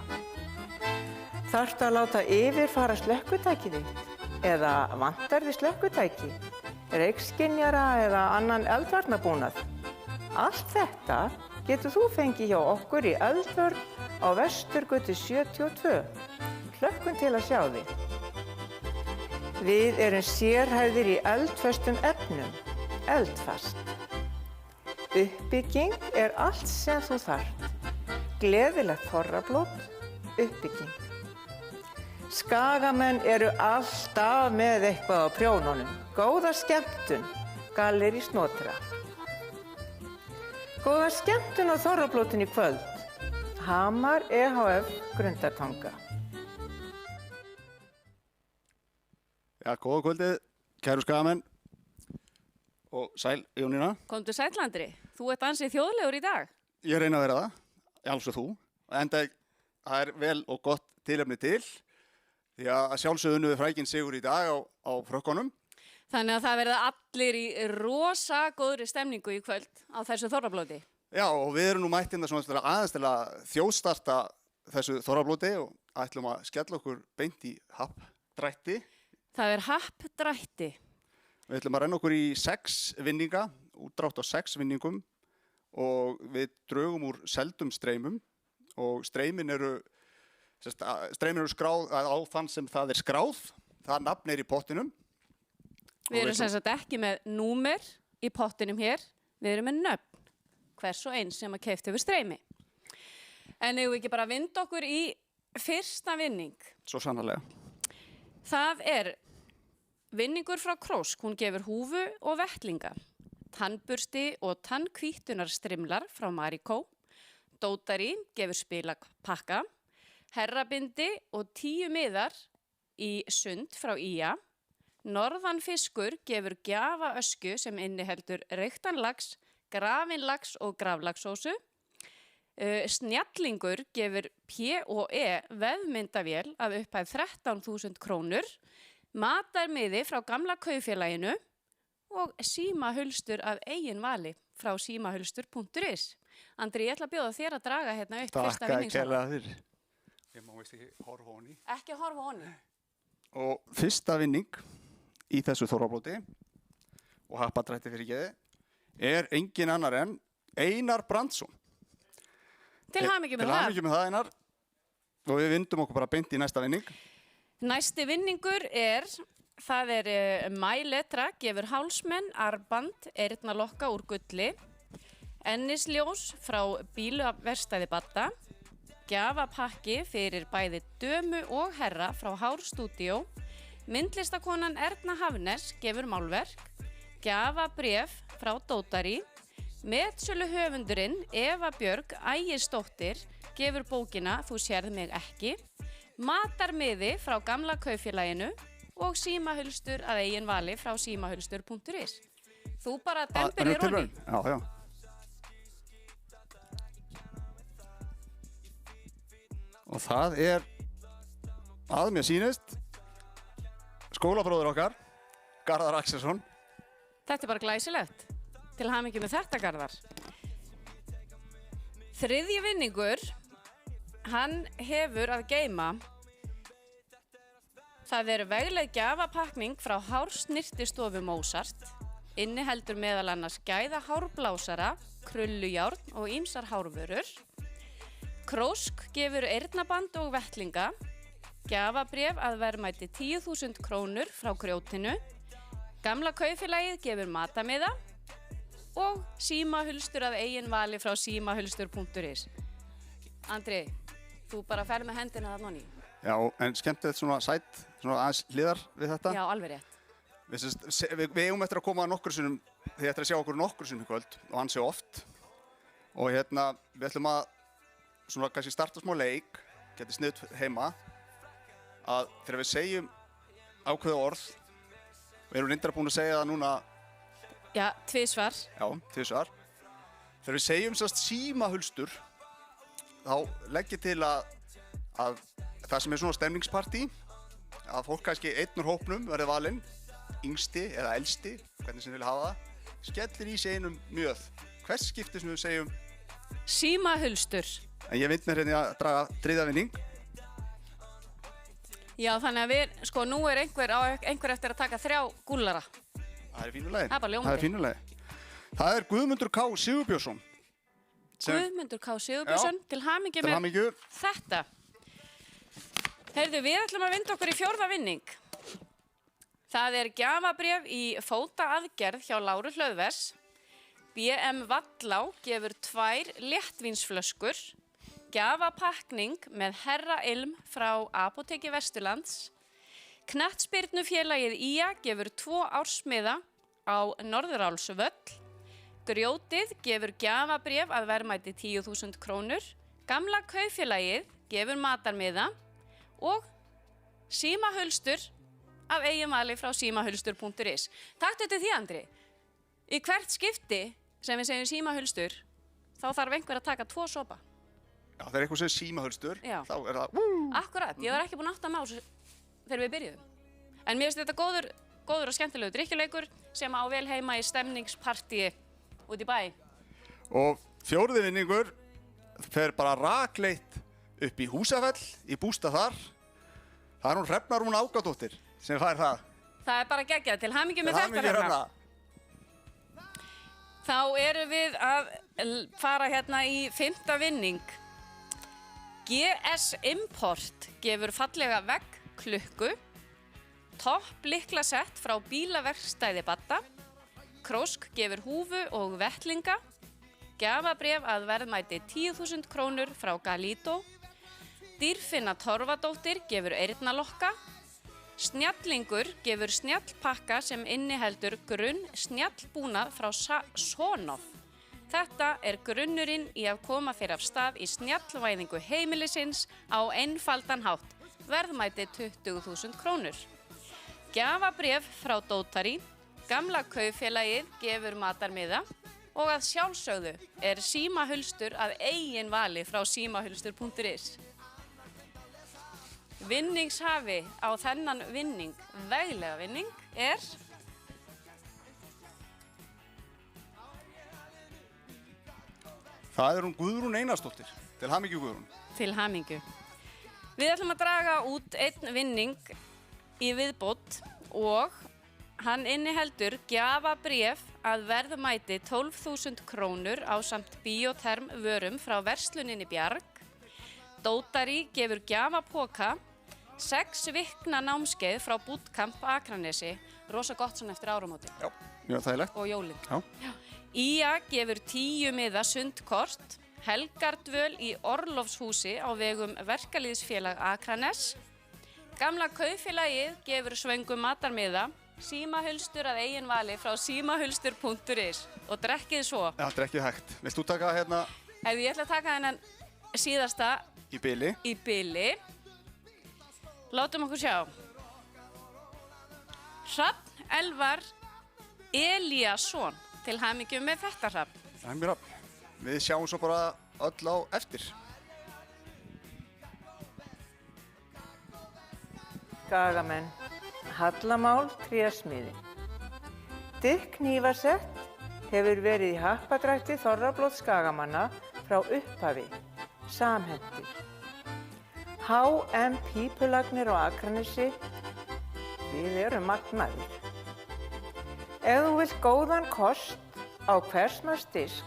[SPEAKER 10] Þarftu að láta yfirfara slökkvitækið þitt eða vantar þig slökkvitæki, reykskynjara eða annan eldvarnarbúnað. Allt þetta getur þú fengið hjá okkur í Eldvörn á Vesturgötu 72. Hlökkum til að sjá þig. Við erum sérhæfðir í eldföstum efnum, eldfast. Uppbygging er allt sem þú þarft. Gleðilegt þorrablót, uppbygging. Skagamenn eru alltaf með eitthvað á prjónunum. Góða skemmtun, Gallerí Snotra. Góða skemmtun á þorrablótinu í kvöld. Hamar EHF Grundartanga.
[SPEAKER 11] Já, góða kvöldið, kæru skagamenn og sæl Jónína.
[SPEAKER 12] Komdu sæll Andri, þú ert ansið þjóðlegur í dag.
[SPEAKER 11] Ég reyna að vera það, alls og þú. Enda það er vel og gott tilefni til, því að sjálfsögðu unnum við frækinn sigur í dag á frökkunum.
[SPEAKER 12] Þannig að það verða allir í rosa góðri stemningu í kvöld á þessu þorrablóti.
[SPEAKER 11] Já, og við erum nú mætt hérna svona aðeins til að þjóðstarta þessu þorrablóti og ætlum að skella okkur beint í happdrætti.
[SPEAKER 12] Það er happdrætti.
[SPEAKER 11] Við ætlum að renna okkur í 6 vinninga, útdrátt á 6 vinningum og við drögum úr seldum streymum og streymin eru skráð á þann sem það er skráð. Það nafn er í pottinum.
[SPEAKER 12] Við erum sem sagt ekki með númer í pottinum hér, við erum með nöfn, hvers og eins sem að keypt hefur streymi. En eigum við ekki bara að vinda okkur í fyrsta vinning?
[SPEAKER 11] Svo sannarlega.
[SPEAKER 12] Það er vinningur frá Krósk, hún gefur húfu og vettlinga. tannbursti og tannhvítunarstrimlar frá Marikó. Dótari gefur spilapakka. Herrabindi og 10 miðar í sund frá Ía. Norðan fiskur gefur gjafaösku sem inniheldur reyktan lax, grafinn lax og graflaxsósu. Snjallingur gefur P&E veðmyndavél að upphæð 13.000 krónur, matarmiði frá gamla kaupfélaginu og símahulstur af eigin vali frá símahulstur.is. Andri, ég ætla að bjóða þér að draga hérna upp fyrsta vinningshafa.
[SPEAKER 11] Takk kærlega fyrir. Ég má veist ekki horfa honni.
[SPEAKER 12] Ekki horfa honni.
[SPEAKER 11] Og fyrsta vinning í þessu þorrablóti og happadrætti fyrir geði engin annar en Einar Brandsson.
[SPEAKER 12] Til hamingju með það.
[SPEAKER 11] Til hamingju með það, Einar. Og við vindum okkur bara beint í næsta vinning.
[SPEAKER 12] Næsti vinningur það Mæletra gefur hálsmenn, arband, eyrnalokka úr gulli, ennisljós frá bílaverkstæði Badda, gjafapakki fyrir bæði dömu og herra frá Hárstúdíó, myndlistakonan Erna Hafnes gefur málverk, gjafabréf frá Dótari, metsölu höfundurinn Eva Björg Ægisdóttir gefur bókina Þú sérð mig ekki, matarmiði frá gamla kaupfélaginu og símahulstur að eigin vali frá símahulstur.is. Þú bara dembir í róni.
[SPEAKER 11] Já. Og það að mér sýnist skólabróður okkar, Garðar Axelsson.
[SPEAKER 12] Þetta bara glæsilegt. Til hamingju með þetta, Garðar. Þriðji vinningur, hann hefur að geyma. Það vegleg gjafapakning frá Hársnyrtistofu Mozart. Inniheldur meðal annars gæða hárblásara, krullujárn og ýmsar hárvörur. Krósk gefur eyrnaband og vettlinga, gjafabréf að verðmæti 10.000 krónur frá Grjótinu, gamla kaupfélagið gefur matamiða og símahulstur að eigin vali frá símahulstur.is. Andri, þú bara ferð með hendina þarna onni.
[SPEAKER 11] Já, en skemmtilegt svona sætt, svona aðeins hliðar við þetta.
[SPEAKER 12] Já, alveg rétt.
[SPEAKER 11] Við eigum eftir að koma nokkur sinnum, þið eftir að sjá okkur nokkur sinnum í kvöld og ansi oft. Og við ætlum að svona kannski starta smá leik, geti sniðt heima, að þegar við segjum ákveðu orð, við erum reyndar búin að segja það núna.
[SPEAKER 12] Já, tvisvar.
[SPEAKER 11] Já, tvisvar. Þegar við segjum símahulstur, þá legg ég til að það sem svona stemningspartí, að fólk kannski einn úr hópnum verði valinn, yngsti eða elsti, hvernig sem vilja hafa það, skellir í sig einum mjöð. Hvers skipti sem við segjum
[SPEAKER 12] símahulstur.
[SPEAKER 11] En ég vind mér hérna að draga þriðja vinning.
[SPEAKER 12] Já, þannig að nú einhver eftir að taka 3 gúllara.
[SPEAKER 11] Það fínu lagi.
[SPEAKER 12] Það bara ljómandi.
[SPEAKER 11] Það Guðmundur K. Sigurbjörnsson.
[SPEAKER 12] Guðmundur K. Sigurbjörnsson, til hamingju með þetta. Heyrðu, við ætlum að vinda okkur í 4. vinning. Það gjafabréf í fótaaðgerð hjá Láru Hlöðvers. BM Vallá gefur 2 léttvínsflöskur, gjafapakning með Herra Ilm frá Apóteki Vesturlands, knattspyrnufélagið Ía gefur 2 ársmiða á Norðurálsvöll, Grjótið gefur gjafabréf að verðmæti 10.000 krónur, gamla kaupfélagið gefur matarmiða og símahulstur af eigin vali frá símahulstur.is. Takk til því, Andri. Í hvert skipti sem við segjum símahulstur, þá þarf einhver að taka 2 sopa.
[SPEAKER 11] Já, þegar eitthvað segir símahulstur, þá það
[SPEAKER 12] Akkurat, ég var ekki búin að átta mig á þegar við byrjuðum. En mér finnst þetta góður og skemmtilegu drykkjuleikur sem á vel heima í stemningspartíi út í bæ.
[SPEAKER 11] Og 4. vinningur fer bara rakleitt upp í Húsafell, í bústað þar. Það hún Hrefna Rún Ágadóttir sem fær það.
[SPEAKER 12] Það bara geggjað, til hamingju með þetta, Hrefna. Þá erum við að fara hérna í 5. vinning. GS Import gefur fallega veggklukku, topp lyklasett frá bílaverkstæði Badda, Krósk gefur húfu og vettlinga, gjafabréf að verðmæti 10.000 krónur frá Galító, Dýrfinna Torfadóttir gefur eyrnalokka, Snjallingur gefur snjallpakka sem inniheldur grunn snjallbúnað frá Sonoff. Þetta er grunnurinn í að koma þér af stað í snjallvæðingu heimilisins á einfaldan hátt. Verðmæti 20.000 krónur. Gjafabréf frá Dótari, Gamla kaupfélagið gefur matarmiða og að sjálfsögðu er símahulstur að eigin vali frá símahulstur.is. Vinningshafi á þennan vinning, veglega vinning, er
[SPEAKER 11] Það er hún Guðrún Einarsdóttir. Til hamingju Guðrún.
[SPEAKER 12] Til hamingju. Við ætlum að draga út einn vinning í viðbót og hann inniheldur gjafabréf að verðmæti 12.000 krónur ásamt Bíóterm vörum frá versluninni Bjarg. Dótari gefur gjafapoka, 6 vikna námskeið frá Bootcamp Akranesi. Rosa gott svona eftir áramótin.
[SPEAKER 11] Já, mjög þægilegt.
[SPEAKER 12] Og jólin.
[SPEAKER 11] Já.
[SPEAKER 12] Ía gefur 10 miða sundkort, helgardvöl í Orlofshúsi á vegum Verkalýðsfélag Akranes. Gamla kaupfélagið gefur svöngum matarmiða, símahulstur að eigin vali frá símahulstur.is og drekkið svo.
[SPEAKER 11] Já, drekkið hægt. Vilt þú taka hérna?
[SPEAKER 12] Ég ætla að taka hennan síðasta
[SPEAKER 11] Í bili.
[SPEAKER 12] Í bili. Látum okkur sjá. Hrafn Elvar Elíasson. Til hamingju með þetta, Hrafn.
[SPEAKER 11] Það er mjög rafn. Við sjáum svo bara öll á eftir.
[SPEAKER 10] Skagamenn. Hallamál trésmiði. Dick Hnífasett hefur verið í happadrætti þorrablót skagamanna frá upphafi. Samhentir. HM Pípulagnir á Akranesi. Við erum magnaðir. Ef þú vilt góðan kost á hversmanns disk,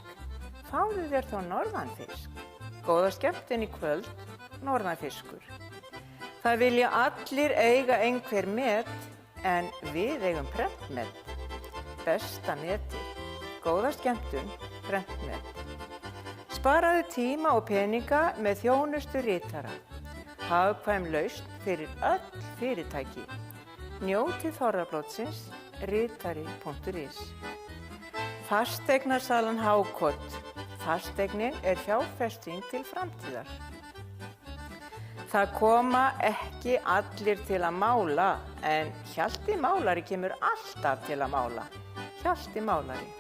[SPEAKER 10] fáðu þér þá norðanfisk. Góða skemmtun í kvöld, norðanfiskur. Það vilja allir eiga einhver met, en við eigum prentmet. Besta metið. Góða skemmtun, prentmet. Sparaðu tíma og peninga með þjónustu ritara. Hagkvæm lausn fyrir öll fyrirtæki. Njótið þorrablótsins, ritari.is. Fasteignasalan Hákot. Fasteignin er fjárfesting til framtíðar. Það koma ekki allir til að mála, en Hjalti málari kemur alltaf til að mála. Hjalti málari.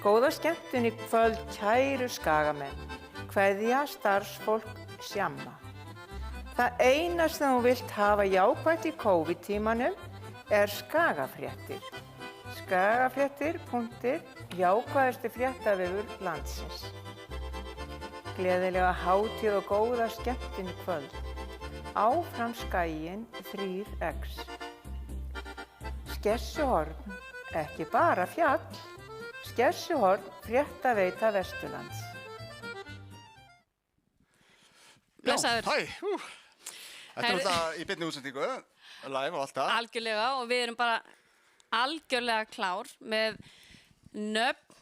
[SPEAKER 10] Góða skemmtun í kvöld, kæru skagamenn. Kveðja starfsfólk Sjamma. Það eina sem þú vilt hafa jákvætt í COVID-tímanum er skagafréttir. Skagafréttir. Jákvæðasti fréttavefur landsins. Gleðilega hátíð og góða skemmtun í kvöld. Áfram Skaginn 3X. Skessuhorn, ekki bara fjall. Skessuhorn, fréttaveita Vesturlands.
[SPEAKER 12] Blessaður.
[SPEAKER 11] Hæ, Þetta er þetta í beinni útsendingu, live og allt það.
[SPEAKER 12] Algjörlega, og við erum bara algjörlega klár með nöfn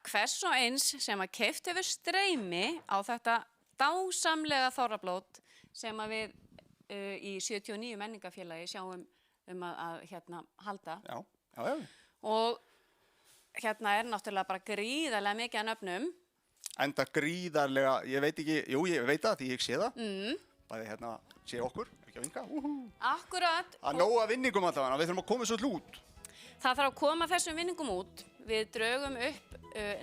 [SPEAKER 12] hvers og eins sem að keypt hefur streymi á þetta dásamlega þorrablót sem að við í 79 menningafélagi sjáum að halda.
[SPEAKER 11] Já.
[SPEAKER 12] Og hérna er náttúrulega bara gríðarlega mikið af nöfnum.
[SPEAKER 11] Enda gríðarlega, ég veit ekki, jú ég veit það því ég sé það. Bæði hérna sé okkur, ekki að vinka.
[SPEAKER 12] Akkurat.
[SPEAKER 11] Það er nóg að vinningum allavega, við þurfum að koma svo út.
[SPEAKER 12] Það þarf að koma þessum vinningum út. Við drögum upp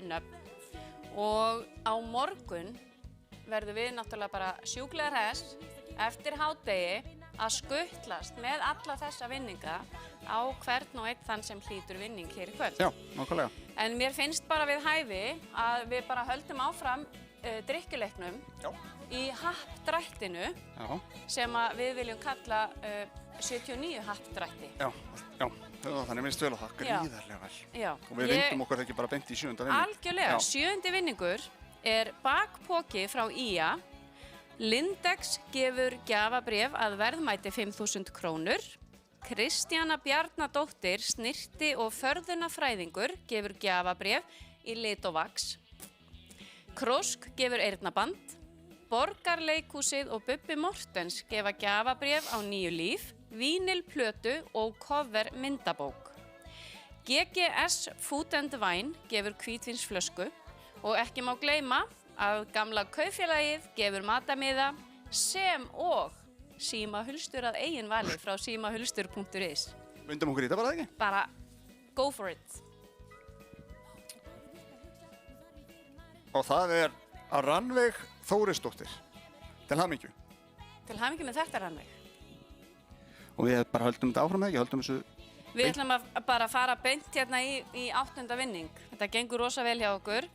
[SPEAKER 12] nöfn og á morgun verðum við náttúrulega bara sjúklega hress eftir hádegi að skuttlast með alla þessa vinninga á hvern og einn þann sem hlýtur vinning hér í kvöld.
[SPEAKER 11] Já, nákvæmlega.
[SPEAKER 12] En mér finnst bara við hæfi að við bara höldum áfram drykkjuleiknum í happdrættinu sem að við viljum kalla 79 happdrætti.
[SPEAKER 11] Já, þannig minnst vel á það, gríðarlega vel.
[SPEAKER 12] Já.
[SPEAKER 11] Og við vindum okkur ekki bara beint í 7. vinning.
[SPEAKER 12] Algjörlega, 7. vinningur er bakpoki frá Ía. Lindex gefur gjafabréf að verðmæti 5.000 krónur. Kristjana Bjarnadóttir, snirti og förðunafræðingur, gefur gjafabréf í lit og vax. Krosk gefur eyrnaband. Borgarleikhúsið og Bubbi Mortens gefa gjafabréf á Nýju Líf, vínilplötu og cover myndabók. GGS Food and Wine gefur hvítvínsflösku og ekki má gleyma að gamla kaupfélagið gefur matamiða sem og símahulstur að eigin vali frá símahulstur.is.
[SPEAKER 11] Myndum okkur í þetta bara ekki?
[SPEAKER 12] Bara go for it.
[SPEAKER 11] Og það að Rannveig Þórisdóttir. Til hamingju.
[SPEAKER 12] Til hamingju með þetta, Rannveig.
[SPEAKER 11] Og við bara höldum þetta áfram ekki, höldum þessu...
[SPEAKER 12] Við ætlum að bara fara beint hérna í 8. vinning. Þetta gengur rosa vel hjá okkur.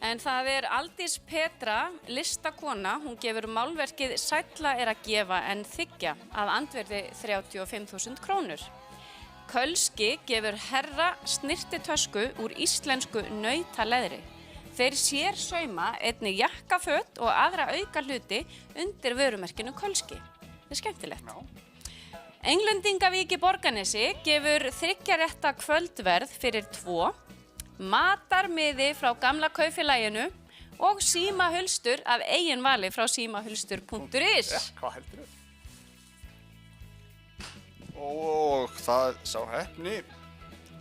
[SPEAKER 12] En það Aldís Petra, listakona, hún gefur málverkið Sælla að gefa en þiggja að andvirði 35.000 krónur. Kölski gefur herra snirtitösku úr íslensku nautaleðri. Þeir sér sauma einnig jakkaföt og aðra auka hluti undir vörumerkinu Kölski. Þetta skemmtilegt. Já. Englendingavík í Borgarnesi gefur 3 rétta kvöldverð fyrir 2, matarmiði frá gamla kaupfélaginu og símahulstur að eigin vali frá símahulstur.is.
[SPEAKER 11] Hvað heldur þau? Og það sá heppni,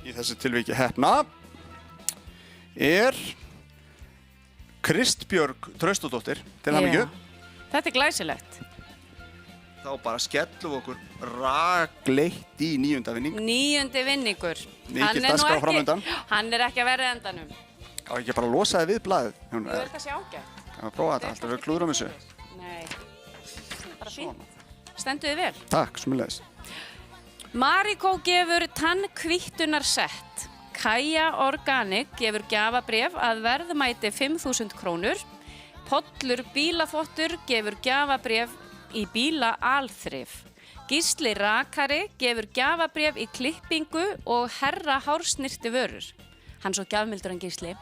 [SPEAKER 11] í þessu tilviki heppna, Kristbjörg Traustadóttir, til hamingju.
[SPEAKER 12] Þetta glæsilegt.
[SPEAKER 11] Þá bara skellum við okkur rakleitt í 9. vinning.
[SPEAKER 12] 9. vinningur.
[SPEAKER 11] Mikið dagskrá framöndan.
[SPEAKER 12] Hann ekki að verða endanum.
[SPEAKER 11] Á ekki bara að losa þig við blaðið.
[SPEAKER 12] Þú ert að sjá ágætt.
[SPEAKER 11] Já, prófa þetta, alltaf við klúðrum þessu.
[SPEAKER 12] Nei, bara fínt. Stendu þið vel.
[SPEAKER 11] Takk, sömuleiðis.
[SPEAKER 12] Marikó gefur tannkvíttunarsett. Kaja Organic gefur gjafabréf að verðmæti 5.000 krónur. Pollur bílaþvottur gefur gjafabréf í bíla alþrif. Gísli Rakari gefur gjafabréf í klippingu og herra hársnirti vörur. Hann svo gjafmildur en Gísli.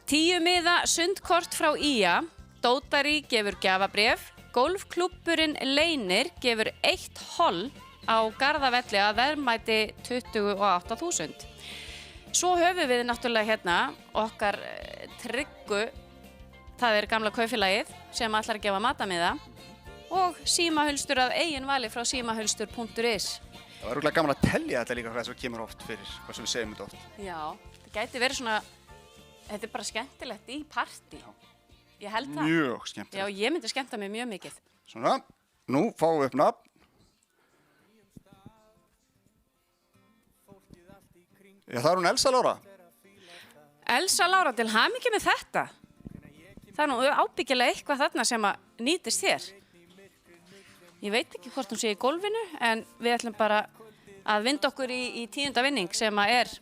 [SPEAKER 12] 10 miða sundkort frá IA. Dótari gefur gjafabréf. Golfklúbburinn Leynir gefur 1 holl á Garðavelli að verðmæti 28.000. Svo höfum við náttúrulega hérna okkar Tryggu, það gamla kaupfélagið sem ætlar að gefa matamiða. Og símahulstur að eigin vali frá símahulstur.is.
[SPEAKER 11] Það var gaman að telja þetta líka hvað sem kemur oft fyrir, hvað sem við segjum þetta oft.
[SPEAKER 12] Já, þetta gæti verið svona, þetta bara skemmtilegt í partí. Ég held það.
[SPEAKER 11] Mjög skemmtilegt.
[SPEAKER 12] Já, ég myndi skemmta mig mjög mikið.
[SPEAKER 11] Svona, nú fáum við upp nafn. Já, það hún Elsa Lára.
[SPEAKER 12] Elsa Lára, til hamingju með þetta. Það nú ábyggilega eitthvað þarna sem að nýtist þér. Ég veit ekki hvort hún sé í gólfinu, en við ætlum bara að vinda okkur í 10. vinning sem að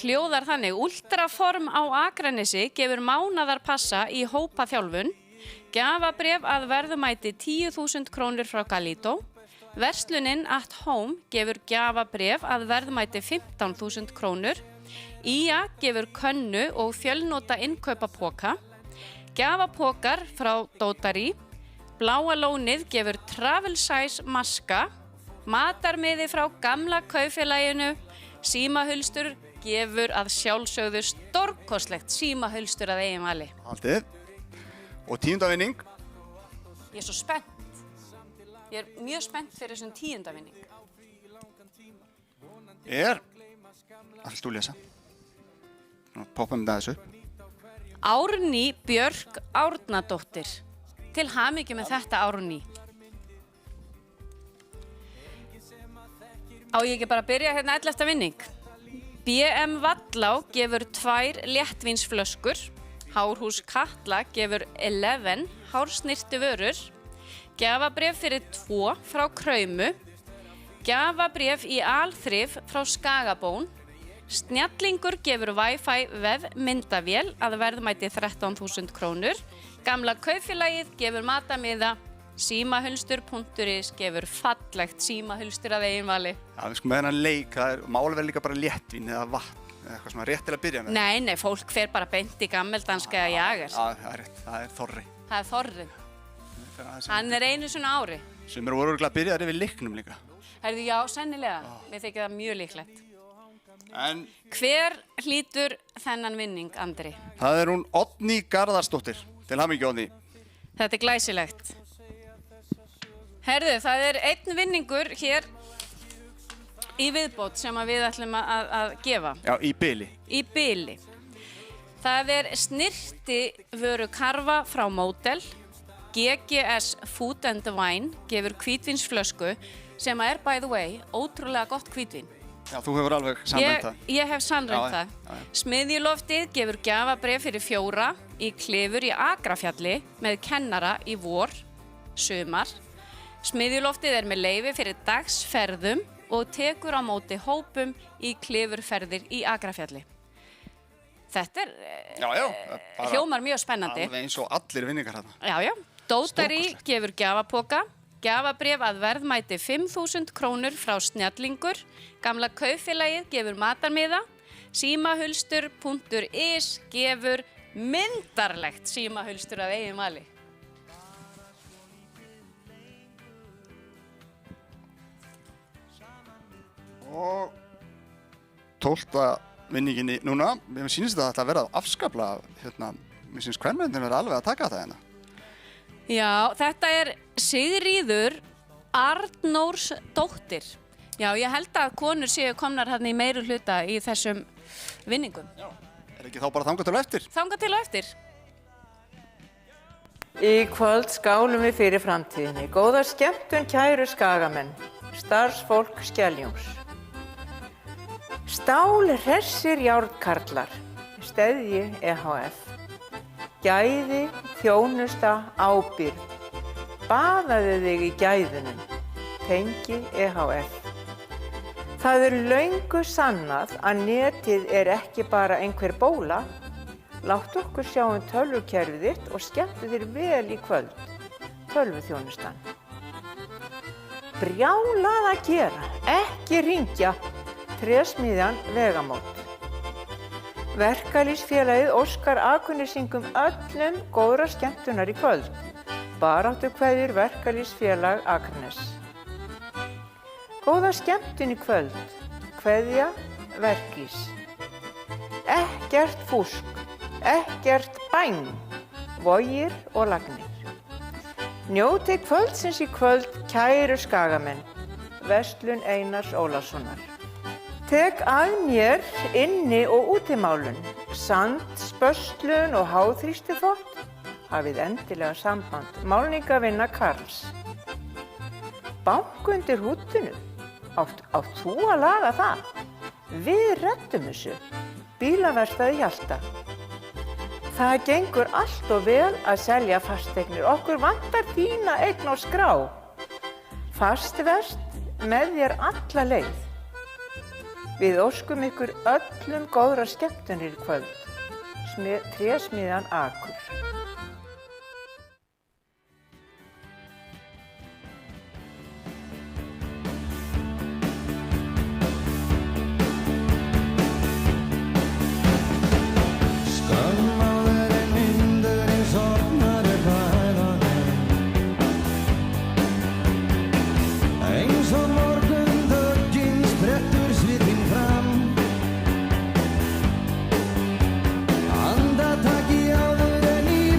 [SPEAKER 12] hljóðar þannig. Ultraform á Akranesi gefur mánaðarpassa í hópaþjálfun. Gjafabréf að verðmæti 10.000 krónur frá Galító. Verslunin at Home gefur gjafabréf að verðmæti 15.000 krónur. IA gefur könnu og fjölnota innkaupapoka. Gjafapokar frá Dótari. Bláa lónið gefur travel size maska. Matarmiði frá gamla kaupfélaginu. Símahulstur gefur að sjálfsögðu stórkostlegt símahulstur að eigin vali.
[SPEAKER 11] Haldið. Og 10. vinning.
[SPEAKER 12] Ég svo spennt. Ég mjög spennt fyrir þessum 10. vinning.
[SPEAKER 11] Að fylgst þú lesa? Nú poppum við þessu.
[SPEAKER 12] Árný Björk Árnadóttir. Til hamingju með þetta, Árný. Á ég ekki bara að byrja hérna 11. vinning. BM Vallá gefur 2 léttvínsflöskur. Hárhús Katla gefur 11 hársnirti vörur. Gjafabréf fyrir 2 frá Kraumu. Gjafabréf í alþrif frá Skagabón. Snjallingur gefur Wi-Fi vefmyndavél að verðmæti 13.000 krónur. Gamla kaupfélagið gefur matamiða. Símahulstur.is gefur fallegt símahulstur að eigin vali.
[SPEAKER 11] Já, við sko með hennan leik, það máli vel líka bara léttvín eða vatn, eða eitthvað svona rétt til að byrja með.
[SPEAKER 12] Nei, fólk fer bara beint í gammeldanska eða jager.
[SPEAKER 11] Já, það er rétt, það er Þorri.
[SPEAKER 12] Það er Þorri. Hann er einu svona ári.
[SPEAKER 11] Sumir voru örugglega byrjaðir yfir leiknum líka.
[SPEAKER 12] Heyrðu, já, sennilega. Mér þykir það mjög líklegt.
[SPEAKER 11] En
[SPEAKER 12] hver hlýtur þennan vinning, Andri?
[SPEAKER 11] það hún Oddný Garðarsdóttir. Til hamingju, Oddný.
[SPEAKER 12] Þetta er glæsilegt. Herðu, það er einn vinningur hér í viðbót sem að við ætlum að gefa.
[SPEAKER 11] Já, í bili.
[SPEAKER 12] Í bili. Það er snirtivöru karfa frá Model. GGS Food and Wine gefur hvítvínsflösku sem er, by the way, ótrúlega gott hvítvín.
[SPEAKER 11] Já, þú hefur alveg sannrænt það.
[SPEAKER 12] Ég hef sannrænt það. Smiðjuloftið gefur gjafabréf fyrir 4 í klifur í Akrafjalli með kennara í vor, sumar. Smiðjuloftið er með leyfi fyrir dagsferðum og tekur á móti hópum í klifurferðir í Akrafjalli. Þetta er hljómar mjög spennandi.
[SPEAKER 11] Alveg eins og allir vinningar hérna.
[SPEAKER 12] Já. Dótari gefur gjafapoka, gjafabréf að verðmæti 5.000 krónur frá Snjallingur, gamla kaupfélagið gefur matarmiða, símahulstur.is gefur myndarlegt símahulstur af eigin vali.
[SPEAKER 11] Og 12. vinningin núna, mér sýnist þetta að verða afskaplega, mér sýnist kvenmennir verða alveg að taka þetta hérna.
[SPEAKER 12] Já, þetta er Sigríður Arnórsdóttir. Já, ég held að konur séu komnar hérna í meiru hluta í þessum vinningum.
[SPEAKER 11] Já, er ekki þá bara þangað til á eftir?
[SPEAKER 12] Þangað til á eftir.
[SPEAKER 10] Í kvöld skálum við fyrir framtíðinni. Góða skemmtun kæru skagamenn, starfsfólk Skeljungs. Stál hressir járnkarlar, Steðji EHF. Gæði, þjónusta, ábyrgð. Baðaðu þig í gæðunum, Tengi EHF. Það er löngu sannað að netið er ekki bara einhver bóla. Láttu okkur sjá tölvukerfið þitt og skemmtu þér vel í kvöld, tölvuþjónustan. Brjálað að gera, ekki hringja, Trésmiðjan Vegamót. Verkalýðsfélagið óskar Akurnesingum öllum góðra skemmtunar í kvöld. Baráttukveðjur Verkalýðsfélag Akranes. Góða skemmtun í kvöld. Kveðja Verkís. Ekkert fúsk, ekkert bæn. Vogir og Lagnir. Njótið kvöldsins í kvöld, kæru skagamenn. Verslun Einars Ólafssonar. Tek að mér inni- og útimálun, sand, spörslun og háþrýstiþvott, hafið endilega samband. Málningavinna Karls. Bank undir húddinu, átt þú að laga það? Við reddum þessu. Bílaverkstæði Hjalta. Það gengur allt og vel að selja fasteignir. Okkur vantar þína eign á skrá. Fastverst með þér alla leið. Við óskum ykkur öllum góðra skemmtunir í kvöld. Trésmiðjan Akur.
[SPEAKER 2] Andartaki áður en í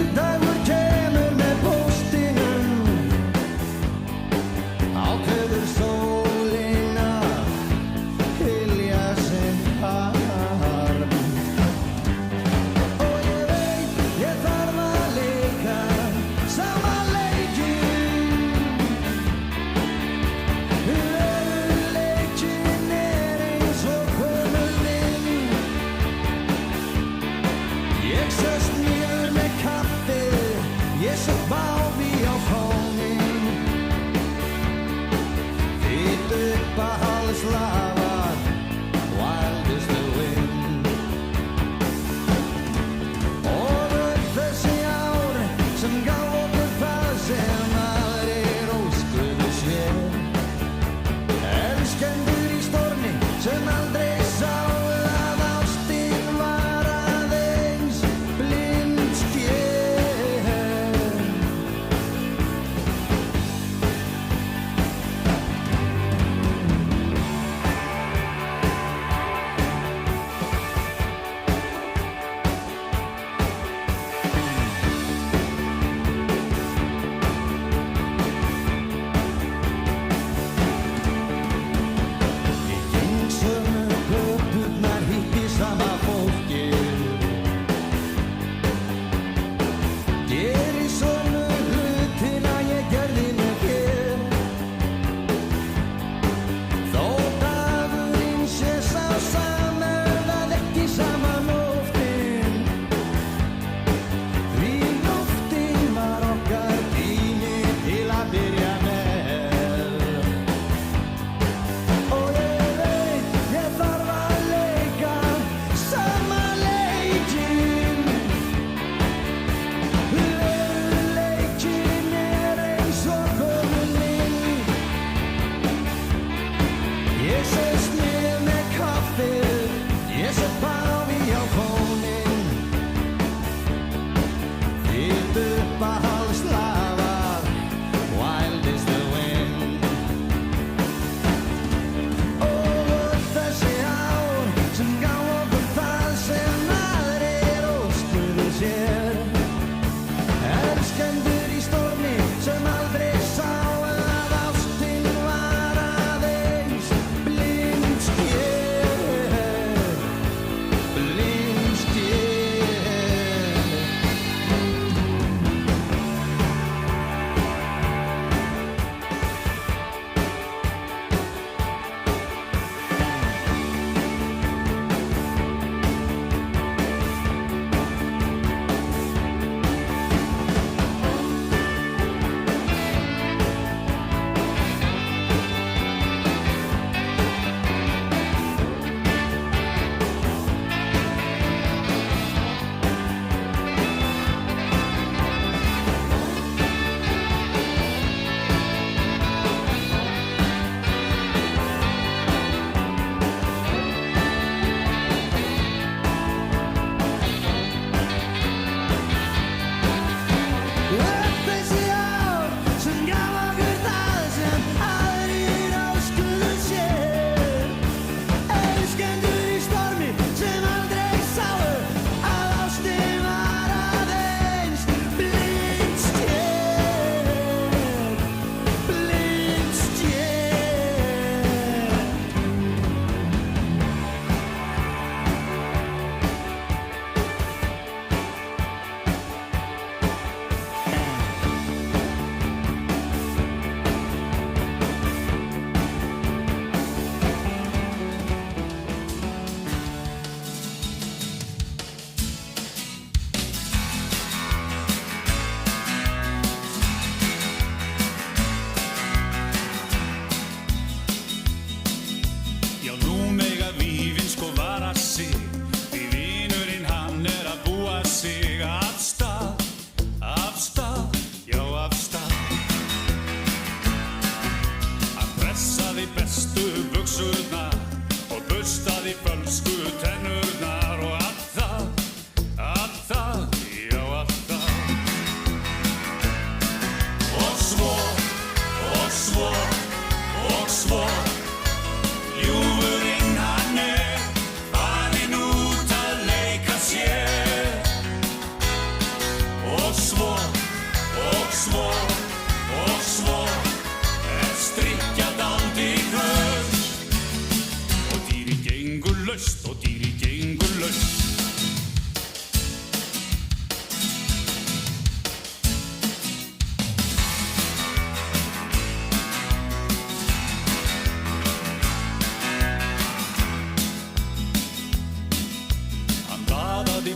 [SPEAKER 13] laust og dýri gengur laust.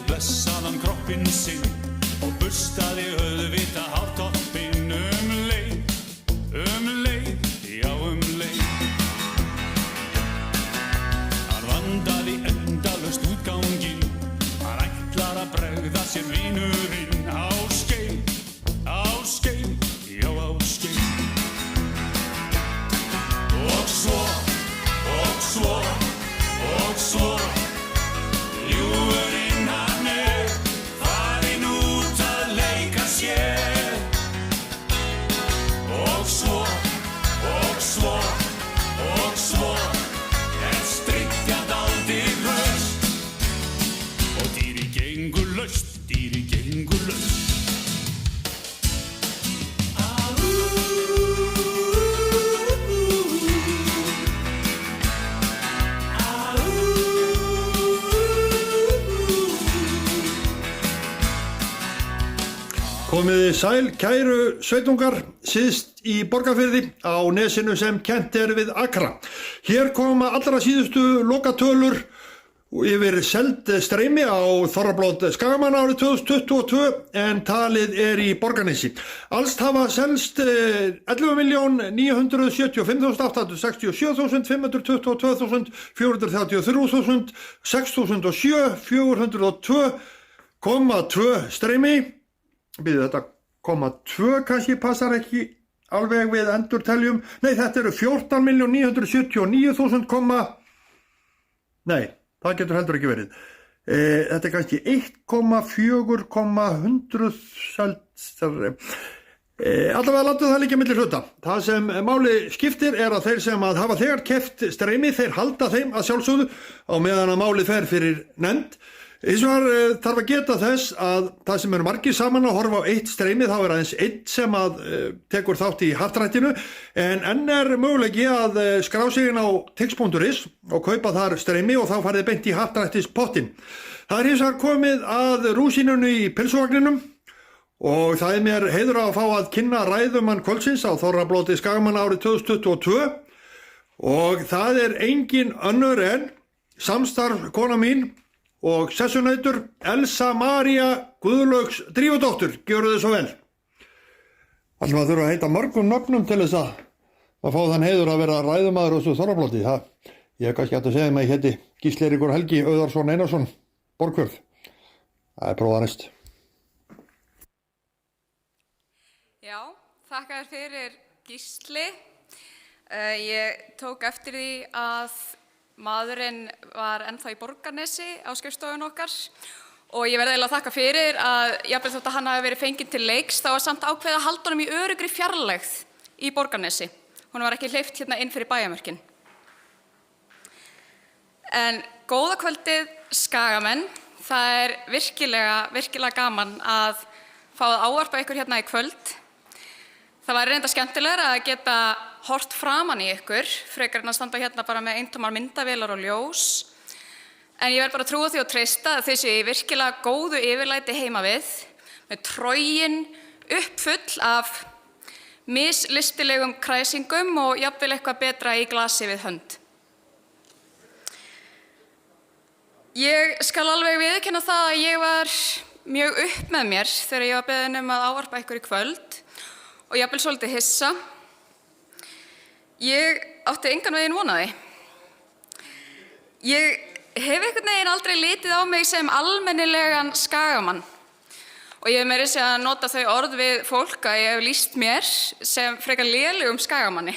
[SPEAKER 13] Blessaðan kroppinn sinn og burstaði auðvita hártoppinn leið, já leið. Hann vandaði endalaust útganginn, hann ætlar að bregða sér vinurinn á skeið, já á skeið. Og svo, ljúfurinn hann farinn út að leika sér. Og svo er strikkjað aldrei raust og dýri gengur laust.
[SPEAKER 14] Komiði sæl, kæru sveitungar, síðst í Borgarfirði á nesinu sem kennt við Akra. Hér koma allra síðustu lokatölur yfir seld streymi á Þorrablót Skagamann árið 2022 en talið í Borgarnesi. Alls hafa selst 11.975.867.522.433.000, 6.007, 402,2 streymi. Býðu þetta 0,2 kannski passar ekki alveg við endurteljum. Nei, þetta eru 14.979.000, nei, það getur heldur ekki verið. Þetta kannski 1,4,100 allavega látum það líka milli hluta. Það sem máli skiptir að þeir sem hafa þegar keypt streymi, þeir halda þeim að sjálfsögðu á meðan að málið fer fyrir nefnd. Hins vegar þarf að geta þess að það sem margir saman að horfa á eitt streymi, þá aðeins einn sem tekur þátt í happdrættinu, en enn möguleiki að skrá sig inn á tix.is og kaupa þar streymi og þá farið beint í happdrættispottin. Það hins vegar komið að rúsínunni í pylsuvagninum og það mér heiður að fá að kynna ræðumann kvöldsins á Þorrablóti Skagamann árið 2022 og það engin önnur en samstarf kona mín og sessunautur Elsa María Guðlaugs Drífudóttur, gjörðu þið svo vel. Alltaf að þurfa að heita mörgum nöfnum til þess að fá þann heiður að vera ræðumaður á þessu Þorrablóti. Ég hef kannski hægt að segja mig að ég heiti Gísli Eiríkur Helgi Auðarsson Einarsson, Borgfjörð. Það prófað næst.
[SPEAKER 15] Já, þakka þér fyrir Gísli. Ég tók eftir því að maðurinn var ennþá í Borgarnesi á skrifstofun okkar og ég verði eiginlega að þakka fyrir að jafnvel þótt að hann hafi verið fenginn til leiks þá var samt ákveðið að halda honum í öruggri fjarlægð í Borgarnesi. Honum var ekki hleypt hérna inn fyrir bæjarmörkin. En góða kvöldið Skagamenn, það virkilega gaman að fá að ávarpa ykkur hérna í kvöld. Það væri reynda skemmtilegra að geta hort framan í ykkur, frekar en að standa hérna bara með eintómar myndavélar og ljós. En ég verð bara að trúa því og treysta að þið séu í virkilega góðu yfirlæti heima við, með trogin uppfull af mislistilegum kræsingum og jafnvel eitthvað betra í glasi við hönd. Ég skal alveg viðurkenna það að ég var mjög upp með mér þegar ég var beðin að ávarpa ykkur í kvöld og jafnvel svolítið hissa. Ég átti engan veginn vonaði. Ég hef einhvern veginn aldrei litið á mig sem almennilegan Skagamann og ég hef meira segja að nota þau orð við fólk að ég hef lýst mér sem frekar lélegum Skagamanni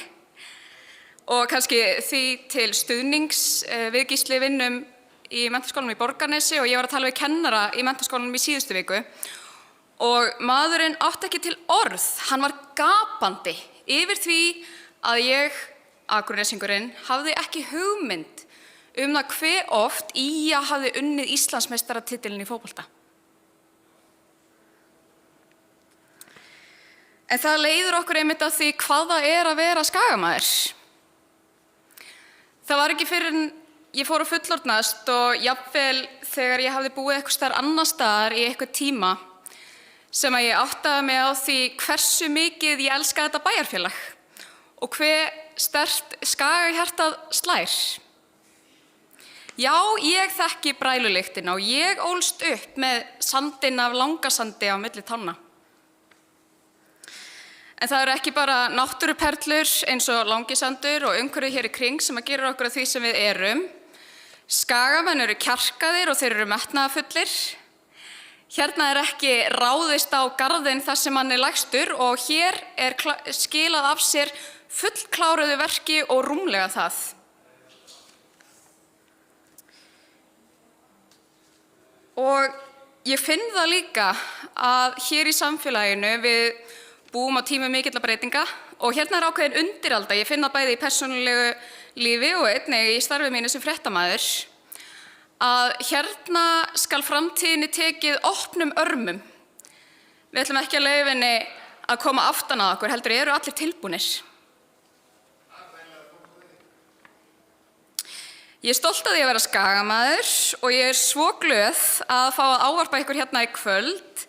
[SPEAKER 15] og kannski því til stuðnings við Gísli vinnum í menntaskólanum í Borgarnesi og ég var að tala við kennara í menntaskólanum í síðustu viku og maðurinn átti ekki til orð, hann var gapandi yfir því að ég, Akurnesingurinn, hafði ekki hugmynd það hve oft Ía hafði unnið Íslandsmeistaratitilinn í fótbolta. En það leiðir okkur einmitt að því hvað það að vera Skagamaður. Það var ekki fyrr en ég fór að fullorðnast og jafnvel þegar ég hafði búið eitthvað staðar annar staðar í eitthvað tíma sem að ég áttaði mig á því hversu mikið ég elska þetta bæjarfélag og hve sterkt Skagahjartað slær. Já, ég þekki brælulyktina og ég ólst upp með sandinn af Langasandi á milli tánna. En það eru ekki bara náttúruperlur eins og Langisandur og umhverfið hér í kring sem að gera okkur að því sem við erum. Skagamenn eru kjarkaðir og þeir eru metnaðarfullir. Hérna er ekki ráðist á garðinn þar sem hann er lægstur og hér er skilað af sér fullkláruðu verki og rúmlega það. Og ég finn það líka að hér í samfélaginu við búum á tímum mikilla breytinga og hérna er ákveðin undiralda. Ég finn það bæði í persónulegu lífi og einnig í starfi mínu sem fréttamaður að hérna skal framtíðinni tekið opnum örmum. Við ætlum ekki að leyfa henni að koma aftan að okkur, heldur eru allir tilbúnir. Ég er stolt af því að vera Skagamaður og ég er svo glöð að fá að ávarpa ykkur hérna í kvöld.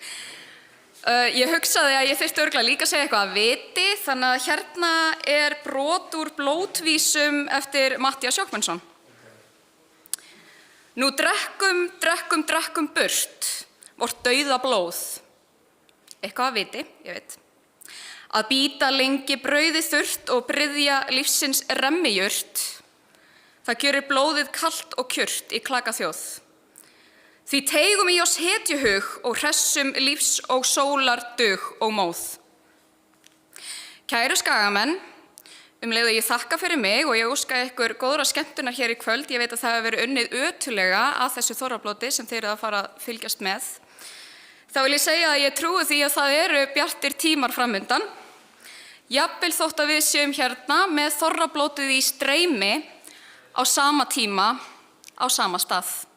[SPEAKER 15] Ég hugsaði að ég þyrfti örugglega líka að segja eitthvað að viti, þannig að hérna er brot úr blótvísum eftir Matthías Jochmennsson. Nú drekkum burt, vort dauða blóð. Eitthvað að viti, ég veit. Að bíta lengi brauði þurrt og bryðja lífsins remmijurt. Það gjörir blóðið kalt og kjurt í klaka þjóð. Því teigum í oss hetjuhug og hressum lífs og sólar dug og móð. Kæru Skagamenn, leið og ég þakka fyrir mig og ég óska ykkur góðra skemmtunar hér í kvöld. Ég veit að það hefur verið unnið ötulega að þessu þorrablóti sem þeir eru að fara að fylgjast með. Þá vil ég segja að ég trúi því að það eru bjartir tímar framundan. Jafnvel þótt að við séum hérna með þorrablótið í streymi á sama tíma, á sama stað.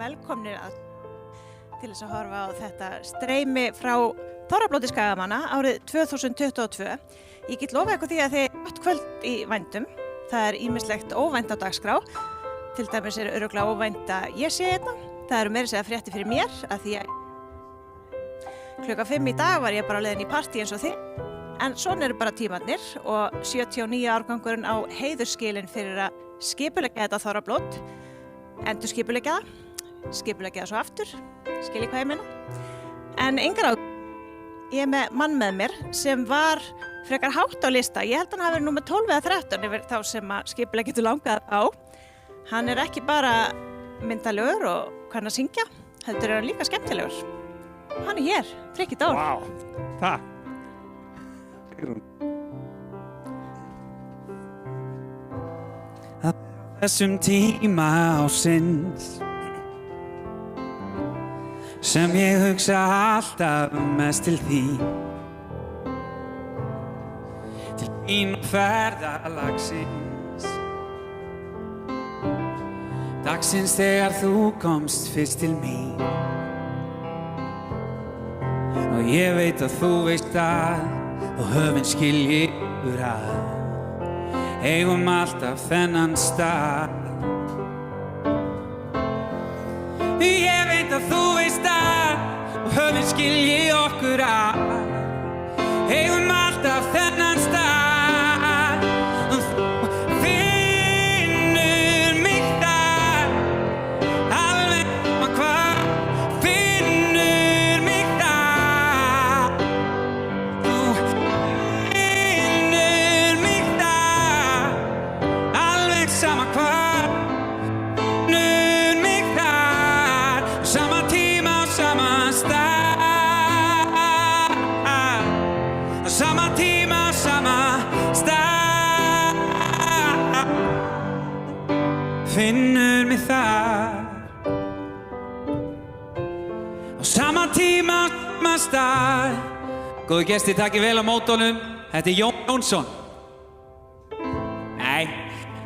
[SPEAKER 16] Velkomnir til þess að horfa á þetta streymi frá Þorrablóti Skagamanna árið 2022. Ég get lofað ykkur því að þið gott kvöld í vændum. Það er ýmislegt óvænt á dagskrá. Til dæmis er örugglega óvænt að ég sé þetta. Það eru meira að segja fréttir fyrir mér að því að klukkan 5 í dag var ég bara á leiðin í partí eins og þið. En svona eru bara tímarnir og 79 árgangurinn á heiðurskilin fyrir að skipuleggja þetta Þorrablót. Endurskipuleggja það. Skipuleggja það svo aftur, skilji hvað ég meina. En engar á, ég er með mann með mér sem var frekar hátt á lista. Ég held hann hafi verið númer 12 eða 13 yfir þá sem að skipuleggja getur langað á. Hann er ekki bara myndalegur og kann að syngja, heldur er hann líka skemmtilegur. Hann er hér, Frikki Dór.
[SPEAKER 3] Vá, takk.
[SPEAKER 17] Þessum tíma ársins sem ég hugsa alltaf mest til þín, til þín og ferðalagsins, dagsins þegar þú komst fyrst til mín. Og ég veit að þú veist að og höfin skilji ykkur að. Eigum alltaf þennan stað. Ég veit að þú veist að og höfin skilji okkur að. Eigum alltaf þennan stað. Finnur mig þar, alveg sama hvar. Finnur mig þar. Þú finnur mig þar, alveg sama hvar. Finnur mig þar, sama tíma og sama stað. Sama tíma og sama stað. Finnur mig þar á sama tíma og sama stað. Góðu gestir, takið vel á mótunum. Þetta Jón Jónsson. Nei,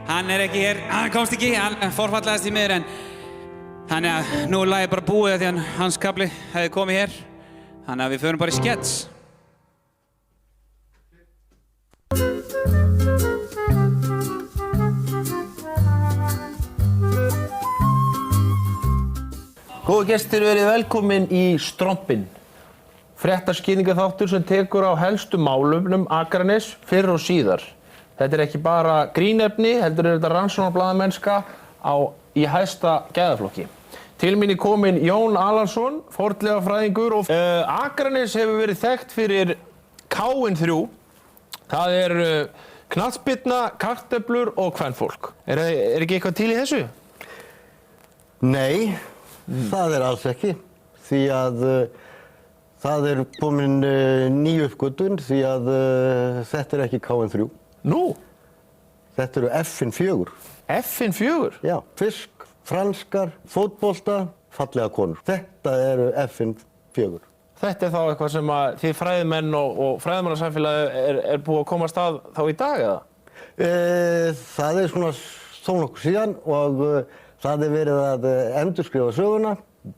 [SPEAKER 17] hann ekki hér, hann komst ekki, hann forfallaðist í miður en þannig að nú lagið bara búið því að hans kafli hefði komið hér. Þannig að við förum bara í skets.
[SPEAKER 18] Góðu gestir, verið velkomin í Strompinn. Fréttaskýringaþáttur sem tekur á helstu málefnum Akraness fyrr og síðar. Þetta ekki bara grínefni, heldur þetta rannsóknarblaðamennska í hæsta gæðaflokki. Til mín kominn Jón Alarsson, fornleifafræðingur og Akraness hefur verið þekkt fyrir K3. Það knattspyrna, kartöflur og kvenfólk. Ekki eitthvað til í þessu?
[SPEAKER 19] Nei, það alls ekki. Því að það komin ný uppgötvun því að þetta ekki K3.
[SPEAKER 18] Nú?
[SPEAKER 19] Þetta F-in 4.
[SPEAKER 18] F-in 4?
[SPEAKER 19] Já, fisk, franskar, fótbolta, fallega konur. Þetta F-in 4.
[SPEAKER 18] Þetta þá eitthvað sem að þið fræðimenn og fræðimannasamfélagið búið að komast að þá í dag, eða?
[SPEAKER 19] Það svona þó nokkuð síðan og það verið að endurskrifa söguna.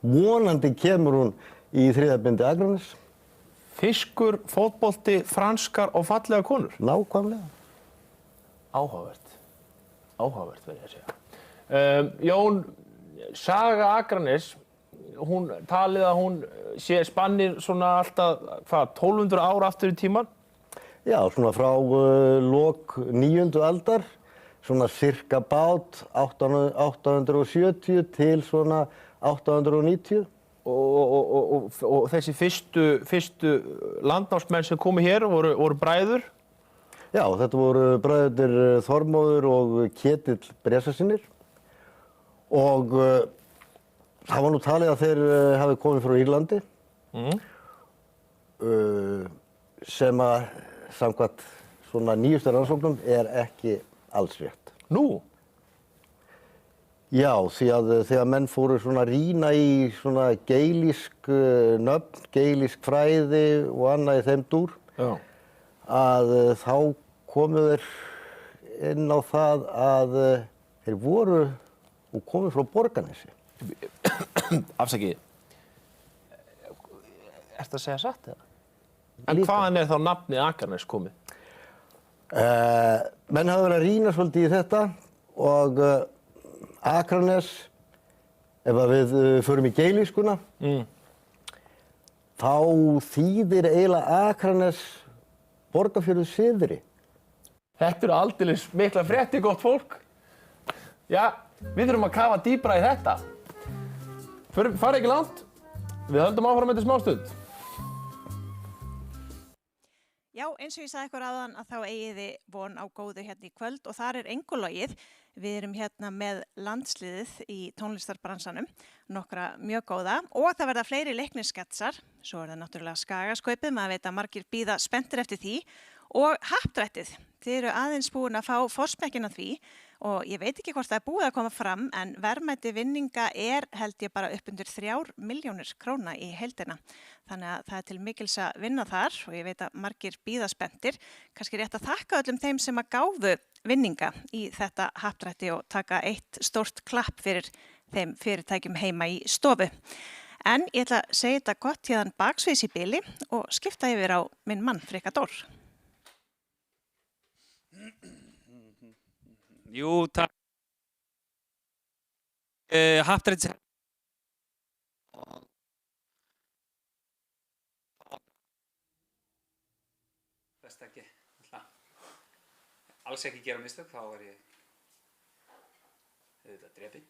[SPEAKER 19] Vonandi kemur hún í 3. bindi Akraness.
[SPEAKER 18] Fiskur, fótbolti, franskar og fallega konur?
[SPEAKER 19] Nákvæmlega.
[SPEAKER 18] Áhugavert. Áhugavert verð ég að segja. Jón, saga Akraness, hún talið að hún spannir svona alltaf, 1200 ár aftur í tíman?
[SPEAKER 19] Já, svona frá lok 9. aldar, svona cirka bát 870 til svona 890.
[SPEAKER 18] Og þessi fyrstu landnámsmenn sem komu hér voru bræður?
[SPEAKER 19] Já, þetta voru bræðurnir Þormóður og Ketill Bresasinir og það var nú talið að þeir hafi komið frá Írlandi sem að samkvæmt svona nýjustu rannsóknum ekki alls rétt.
[SPEAKER 18] Nú?
[SPEAKER 19] Já, því að þegar menn fóru svona að rýna í svona geilísk nöfn, geilísk fræði og annað í þeim dúr, að þá komu þeir inn á það að þeir voru og komu frá Borgarnesi.
[SPEAKER 18] Afsakið. Ertu að segja satt eða? En hvaðan þá nafnið Akraness komið?
[SPEAKER 19] Menn hafa verið að rýna svolítið í þetta og Akraness, ef við förum í geilískuna, þá þýðir eiginlega Akraness Borgarfjörður syðri.
[SPEAKER 18] Þetta aldeilis mikla fréttir, gott fólk. Já, við þurfum að kafa dýpra í þetta. Fara ekki langt, við höldum áfram eftir smástund.
[SPEAKER 16] Já, eins og ég sagði ykkur áðan að þá eigið þið von á góðu hérna í kvöld og þar engu logið. Við erum hérna með landsliðið í tónlistarbransanum, nokkra mjög góða og það verða fleiri leiknissketsar. Svo það náttúrulega Skagaskaupið, maður veit að margir bíða spenntir eftir því og happdrættið. Þið eru aðeins búin að fá forsmekkin af því og ég veit ekki hvort það búið að koma fram en verðmæti vinninga held ég bara upp undir 3 milljónir króna í heildina. Þannig að það til mikils að vinna þar og ég veit að margir bíða spenntir. Kannski rétt að þakka öllum þeim sem að gáfu vinninga í þetta happdrætti og taka eitt stórt klapp fyrir þeim fyrirtækjum heima í stofu. En ég ætla að segja þetta gott héðan baksviðs í bili og skipta yfir á minn mann Frikka Dór.
[SPEAKER 17] Jú, takk. Haftreits. Best ekki. Alls ekki gera mistök, þá ég auðvitað drepinn.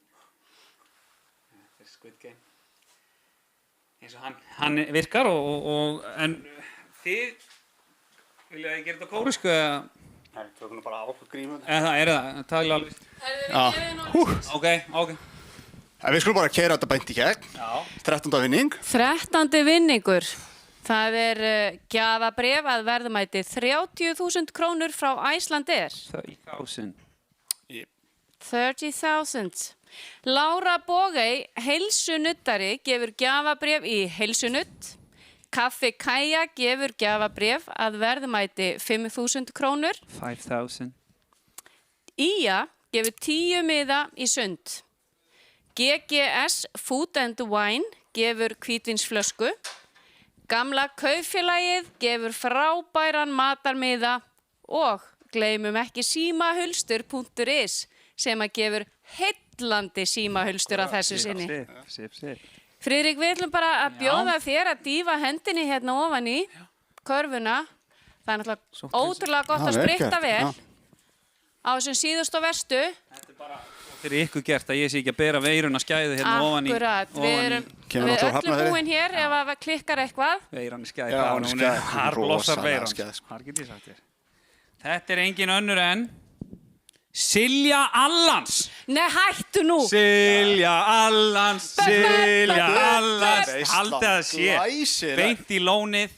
[SPEAKER 17] Þetta Squid Game. Eins og hann virkar en þið vilja að ég gera þetta á kóresku eða?
[SPEAKER 11] Nei, tökum bara á okkur grímum.
[SPEAKER 17] Það? Tala alveg.
[SPEAKER 11] Já.
[SPEAKER 17] Ok.
[SPEAKER 11] Við skulum bara keyra þetta beint í gegn.
[SPEAKER 17] Já.
[SPEAKER 11] 13. vinning.
[SPEAKER 12] 13. vinningur. Það gjafabréf að verðmæti 30.000 krónur frá Icelandair.
[SPEAKER 17] 30.000.
[SPEAKER 12] 30.000. Lára Bogey, heilsunuttari, gefur gjafabréf í heilsunutt. Kaffi Kaja gefur gjafabréf að verðmæti 5.000 krónur.
[SPEAKER 17] 5.000.
[SPEAKER 12] Ía gefur 10 miða í sund. GGS Food and Wine gefur hvítvínsflösku. Gamla kaupfélagið gefur frábæran matarmiða og gleymum ekki símahulstur.is sem að gefur heillandi símahulstur að þessu sinni.
[SPEAKER 17] Sip.
[SPEAKER 12] Friðrik, við ætlum bara að bjóða þér að dýfa hendinni hérna ofan í körfuna. Það náttúrulega ótrúlega gott að spritta vel á þessum síðust og verstu.
[SPEAKER 17] Þetta bara fyrir ykkur gert að ég sé ekki að bera veiruna skæðu hérna ofan í.
[SPEAKER 12] Akkurat, við erum öllum búin hér ef að klikkar eitthvað.
[SPEAKER 17] Veiran er skæð, hún er harblossar veiran. Har get ég sagt þér. Þetta er engin önnur en Silja Allans.
[SPEAKER 12] Nei, hættu nú.
[SPEAKER 17] Silja Allans. Haldið að sé. Beint í lónið.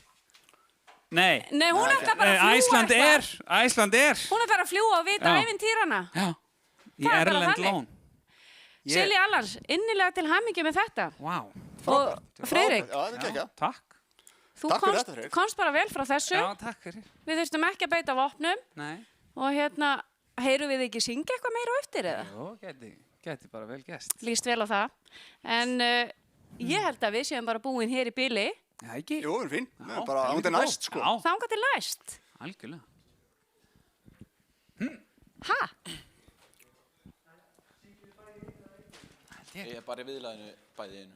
[SPEAKER 17] Nei,
[SPEAKER 12] hún ætla bara að fljúa
[SPEAKER 17] Icelandair.
[SPEAKER 12] Hún ætla að fljúa og vita ævintýrana.
[SPEAKER 17] Já, í erlend lón.
[SPEAKER 12] Silja Allans, innilega til hamingju með þetta.
[SPEAKER 17] Vá.
[SPEAKER 12] Og Friðrik.
[SPEAKER 17] Takk.
[SPEAKER 12] Þú komst bara vel frá þessu.
[SPEAKER 17] Já, takk fyrir.
[SPEAKER 12] Við þurftum ekki að beita vopnum.
[SPEAKER 17] Nei.
[SPEAKER 12] Og heyrum við ekki syngja eitthvað meira á eftir eða?
[SPEAKER 17] Jó, gæti bara vel gæst.
[SPEAKER 12] Líst vel á það. En ég held að við séum bara búin hér í bili.
[SPEAKER 17] Já, ekki?
[SPEAKER 11] Jú, við erum fín. Við erum bara ándir næst, sko.
[SPEAKER 12] Þangað til næst.
[SPEAKER 17] Algjörlega.
[SPEAKER 12] Ha?
[SPEAKER 20] Ég er bara í viðlaginu bæði einu.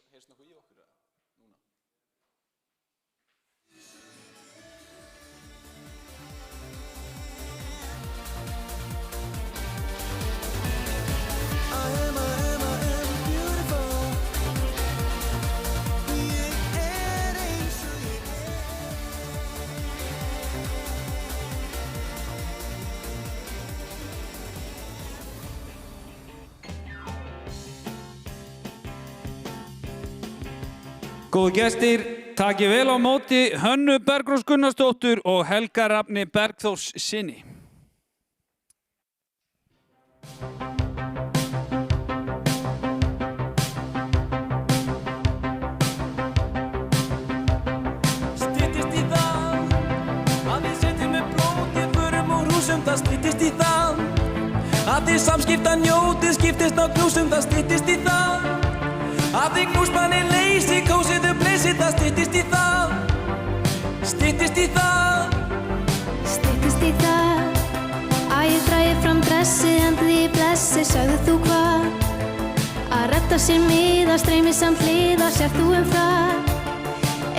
[SPEAKER 20] Heyrst nokkuð í okkur núna?
[SPEAKER 17] Góðu gestir, takið vel á móti Hönnu Bergrós Gunnarsdóttur og Helga Rafni Bergþórs syni.
[SPEAKER 21] Styttist í það að við setjum upp blótið, förum og hrúsum, það styttist í það að þið samskipta njótið, skiptist á knúsum, það styttist í það að þið knúsmanni leysi, kósiðu bleysi, það styttist í það. Styttist í það.
[SPEAKER 22] Styttist í það að ég dragi fram dressið, andið í blessi, sagðu þú hvað? Að redda sér miða, streymi samt hlýða, sér þú það?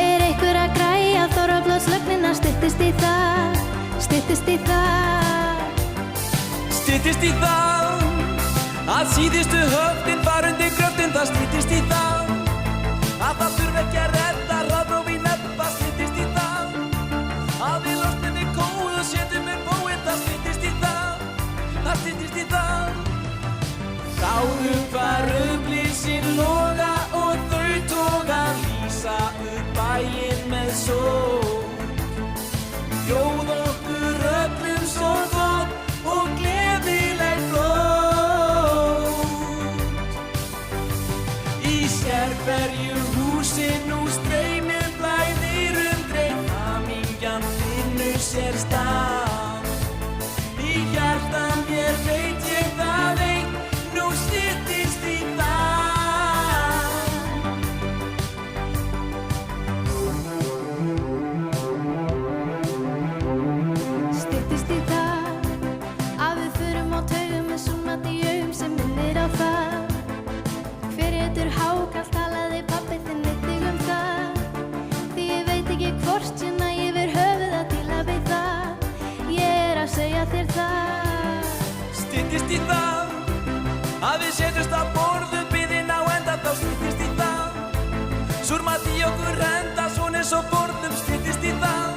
[SPEAKER 22] Er einhver að græja þorrablótslögnina, styttist í það. Styttist í það.
[SPEAKER 21] Styttist í það að síðustu höftin far undir gröftin, það styttist í það að það þurfi ekki að redda ráðróf í nefn, það styttist í það að við losnum við kóð og setjum upp bóinn, það styttist í það, það styttist í það. Sjáðu hvar rauðlýsin loga og þau toga lýsa upp bæinn með sól. Bjóð okkur öllum svo gott og gleðileg blót. Í sérhverju húsi nú streymir blæðir dreif, hamingjan finnur sér stað. Í hjarta mér veit ég það eitt, nú styttist í dag.
[SPEAKER 22] Styttist í dag að við förum á taugum með súlmat í augum sem minnir á það. Hver heitur hákall talaði pabbi þinn við þig það? Því ég veit ekki hvort ég næ yfir höfuð að díla við það. Ég að segja þér það.
[SPEAKER 21] Styttist í það að við setjumst að borðu biðin á enda, þá styttist í það. Súrmat í okkur enda, svona eins og borðum. Styttist í það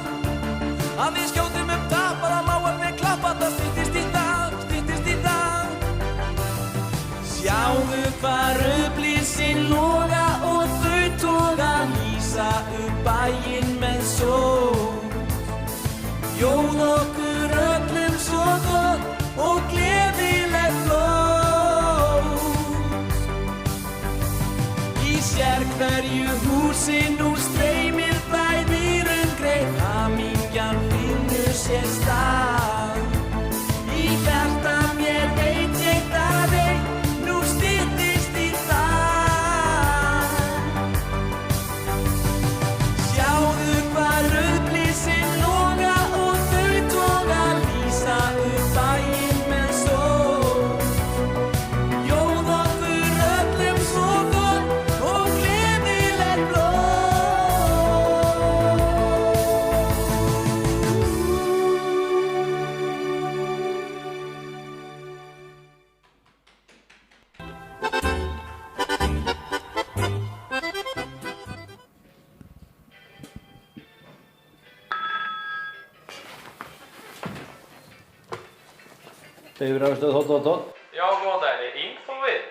[SPEAKER 21] að við skjótum upp tapar, það má alveg klappa, það styttist í það, styttist í það. Sjáðu hvar rauðlýsin loga og þau toga lýsa upp bæinn með sól. Bjóð okkur öllum svo gott og gleðileg blót. Í sérhverju húsi nú streymir blæðir greif, hamingjan finnur sér stað. Í hjarta mér veit ég það eitt, nú styttist í dag. Sjáðu hvar rauðlýsin loga og þau toga lýsa upp bæinn með sól. Bjóð okkur öllum svo gott og gleðileg
[SPEAKER 4] Bifröðstöð Þótt.
[SPEAKER 18] Já, góðan daginn, er Ingþór við?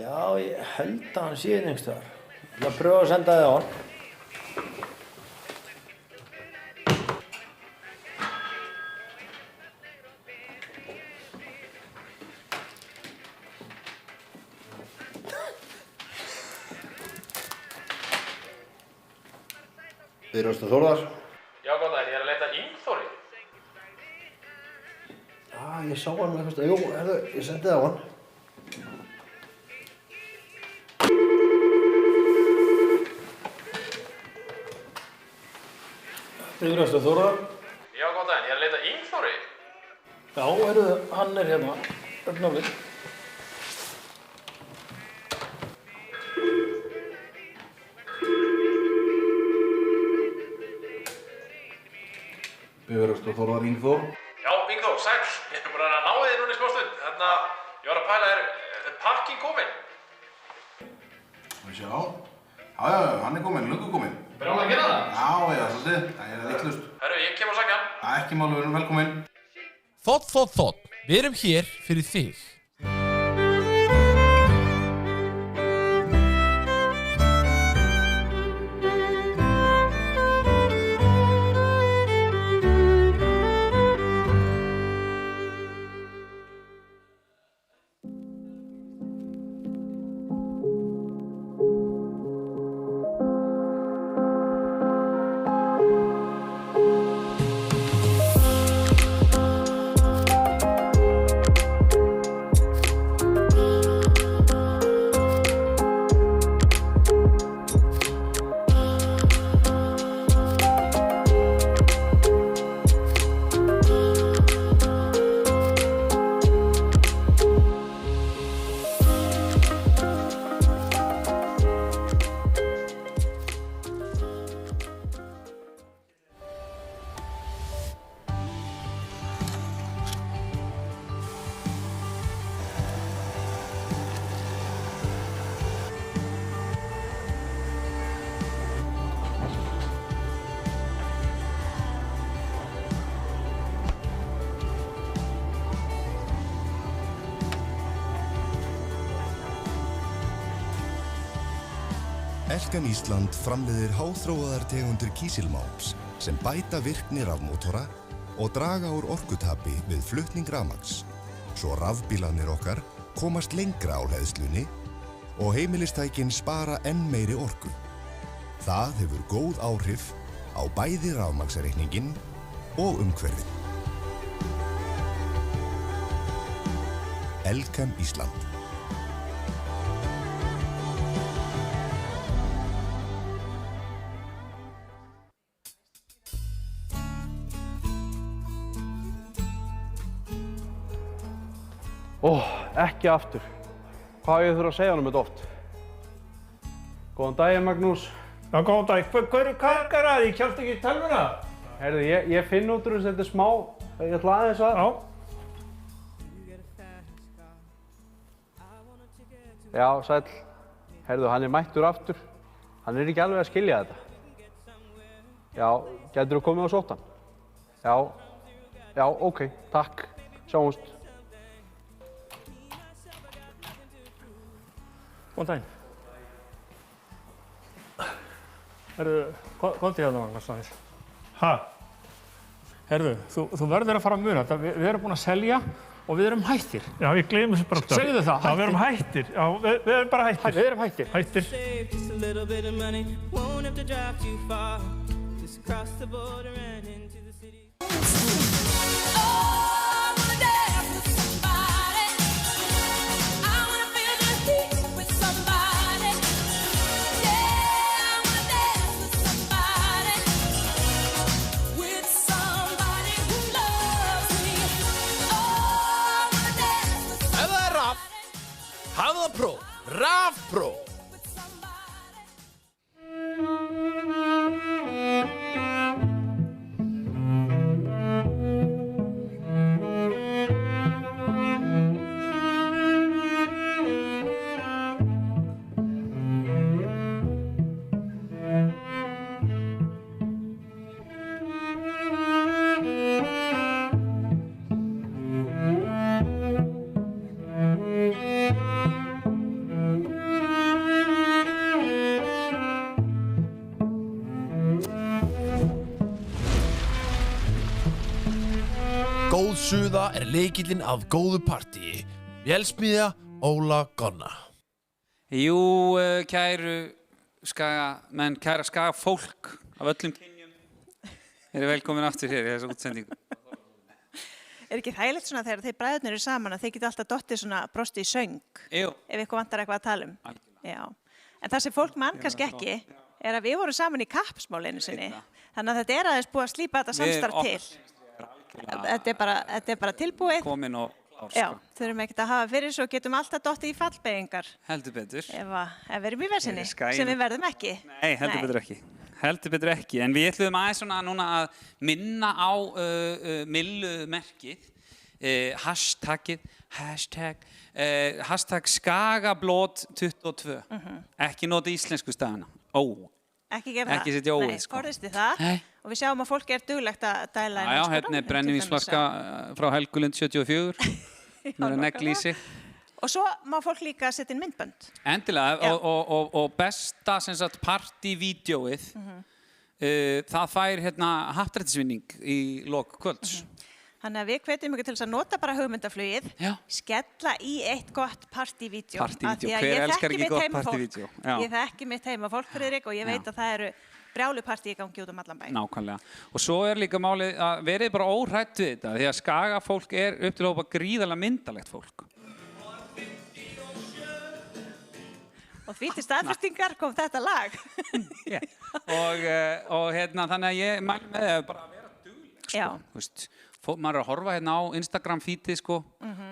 [SPEAKER 4] Já, ég held að hann sé einhvers staðar. Ég ætla að pröfa að senda þig á hann.
[SPEAKER 14] Bifröðstöð Þórðar.
[SPEAKER 18] Já, góðan daginn, ég er að leita að Ingþóri.
[SPEAKER 4] Ég sá hann með eitthvað stað. Jú, ég sendi það á hann. Bifröðstöð Þórðar.
[SPEAKER 18] Já, góðan daginn, ég er að leita að Ingþóri.
[SPEAKER 4] Já, hann er hérna. Öfnaflið.
[SPEAKER 14] Bifröðstöð Þórðar Ingþór.
[SPEAKER 18] Já, Ingþór, sæll. Ég er bara að ná þig núna í smá stund. Ég var að pæla þér, er parking kominn?
[SPEAKER 7] Sjá. Já, hann er kominn, löngu kominn.
[SPEAKER 18] Verður hann að gera það?
[SPEAKER 7] Já, svolítið. Það er vitlaust.
[SPEAKER 18] Herru, ég kem að sækja hann.
[SPEAKER 7] Ekki máli, við erum velkominn.
[SPEAKER 6] Þótt. Við erum hér fyrir þig.
[SPEAKER 5] Elkem Ísland framleiðir háþróaðar tegundir kísilmáls sem bæta virkni rafmótora og draga úr orkutapi við flutning rafmagns. Svo rafbílarnir okkar komast lengra á hleðslunni og heimilistækin spara enn meiri orku. Það hefur góð áhrif á bæði rafmagnsreikninginn og umhverfið. Elkem Ísland.
[SPEAKER 8] Ekki aftur. Hvað ég þurfa að segja honum þetta oft? Góðan daginn, Magnús.
[SPEAKER 3] Já, góðan dag. Hvað eru karkar að því? Kjálst ekki í tölvuna?
[SPEAKER 8] Heyrðu, ég finn út úr þess að þetta er smá. Ég ætla aðeins að... Já, sæll. Heyrðu, hann er mættur aftur. Hann er ekki alveg að skilja þetta. Já, gætirðu komið og sótt hann? Já, ok, takk. Sjáumst.
[SPEAKER 3] Góðan daginn. Herðu, komdu hérna Magnús aðeins. Ha? Herðu, þú verður að fara að muna þetta. Við erum búin að selja og við erum hættir. Já, ég gleymi þessu bara alltaf. Segðu það, hættir. Já, við erum hættir. Já, við erum bara hættir. Við erum hættir. Hættir.
[SPEAKER 21] Just a little bit of money, won't have to drive too far. Just cross the border and into the city.
[SPEAKER 6] Hafðapro, Rafpro. Góð suða er lykillinn af góðu partíi. Vélsmiðja Óla Gonna.
[SPEAKER 17] Jú, kæru skagamenn, kæra skagafólk af öllum kynjum. Eru velkomin aftur hér í þessu útsendingu.
[SPEAKER 16] Er ekki hræðilegt svona þegar þeir bræðurnir eru saman að þeir geta alltaf dottið svona brosti í söng?
[SPEAKER 17] Jú.
[SPEAKER 16] Ef eitthvað vantar eitthvað að tala um. Já. En það sem fólk mann kannski ekki er að við vorum saman í kappsmálinu sinni. Þannig að þetta er aðeins búið að slípa þetta samstarf til. Þetta er bara tilbúið.
[SPEAKER 17] Komin og klár.
[SPEAKER 16] Já, þurfum ekkert að hafa fyrir svo getum alltaf dottið í fallbeygingar.
[SPEAKER 17] Heldur betur.
[SPEAKER 16] Ef við erum í versinni, sem við verðum ekki.
[SPEAKER 17] Nei, heldur betur ekki. Heldur betur ekki. En við ætluðum aðeins svona núna að minna á myllumerkið, hashtag skagablót22. Ekki nota íslensku stafina.
[SPEAKER 16] Ekki gera það.
[SPEAKER 17] Ekki setja óið.
[SPEAKER 16] Nei, forðisti það. Og við sjáum að fólk er duglegt að dæla inn.
[SPEAKER 17] Já, hérna er brennivínsflaska frá Helgulind 74. Það er negli í sig.
[SPEAKER 16] Og svo má fólk líka setja inn myndbönd.
[SPEAKER 17] Endilega, og besta sem sagt partyvídeóið, það fær hérna happdrættisvinning í lok kvölds.
[SPEAKER 16] Þannig að við hvetjum ykkur til þess að nota bara hugmyndaflugið, skella í eitt gott partyvídeó.
[SPEAKER 17] Partyvídeó, hver elskar ekki gott partyvídeó?
[SPEAKER 16] Ég þekki mitt heima fólk, Friðrik, og ég veit að það eru brjálu partí í gangi út um allan bæ.
[SPEAKER 17] Nákvæmlega. Og svo er líka málið að verið bara óhrætt við þetta, því að skagafólk er upp til hópa gríðarlega myndalegt fólk.
[SPEAKER 16] Og því til staðfestingar kom þetta lag.
[SPEAKER 17] Og hérna, þannig að ég mæli með það bara að vera dugleg, sko. Veist, maður er að horfa hérna á Instagram-feedið, sko,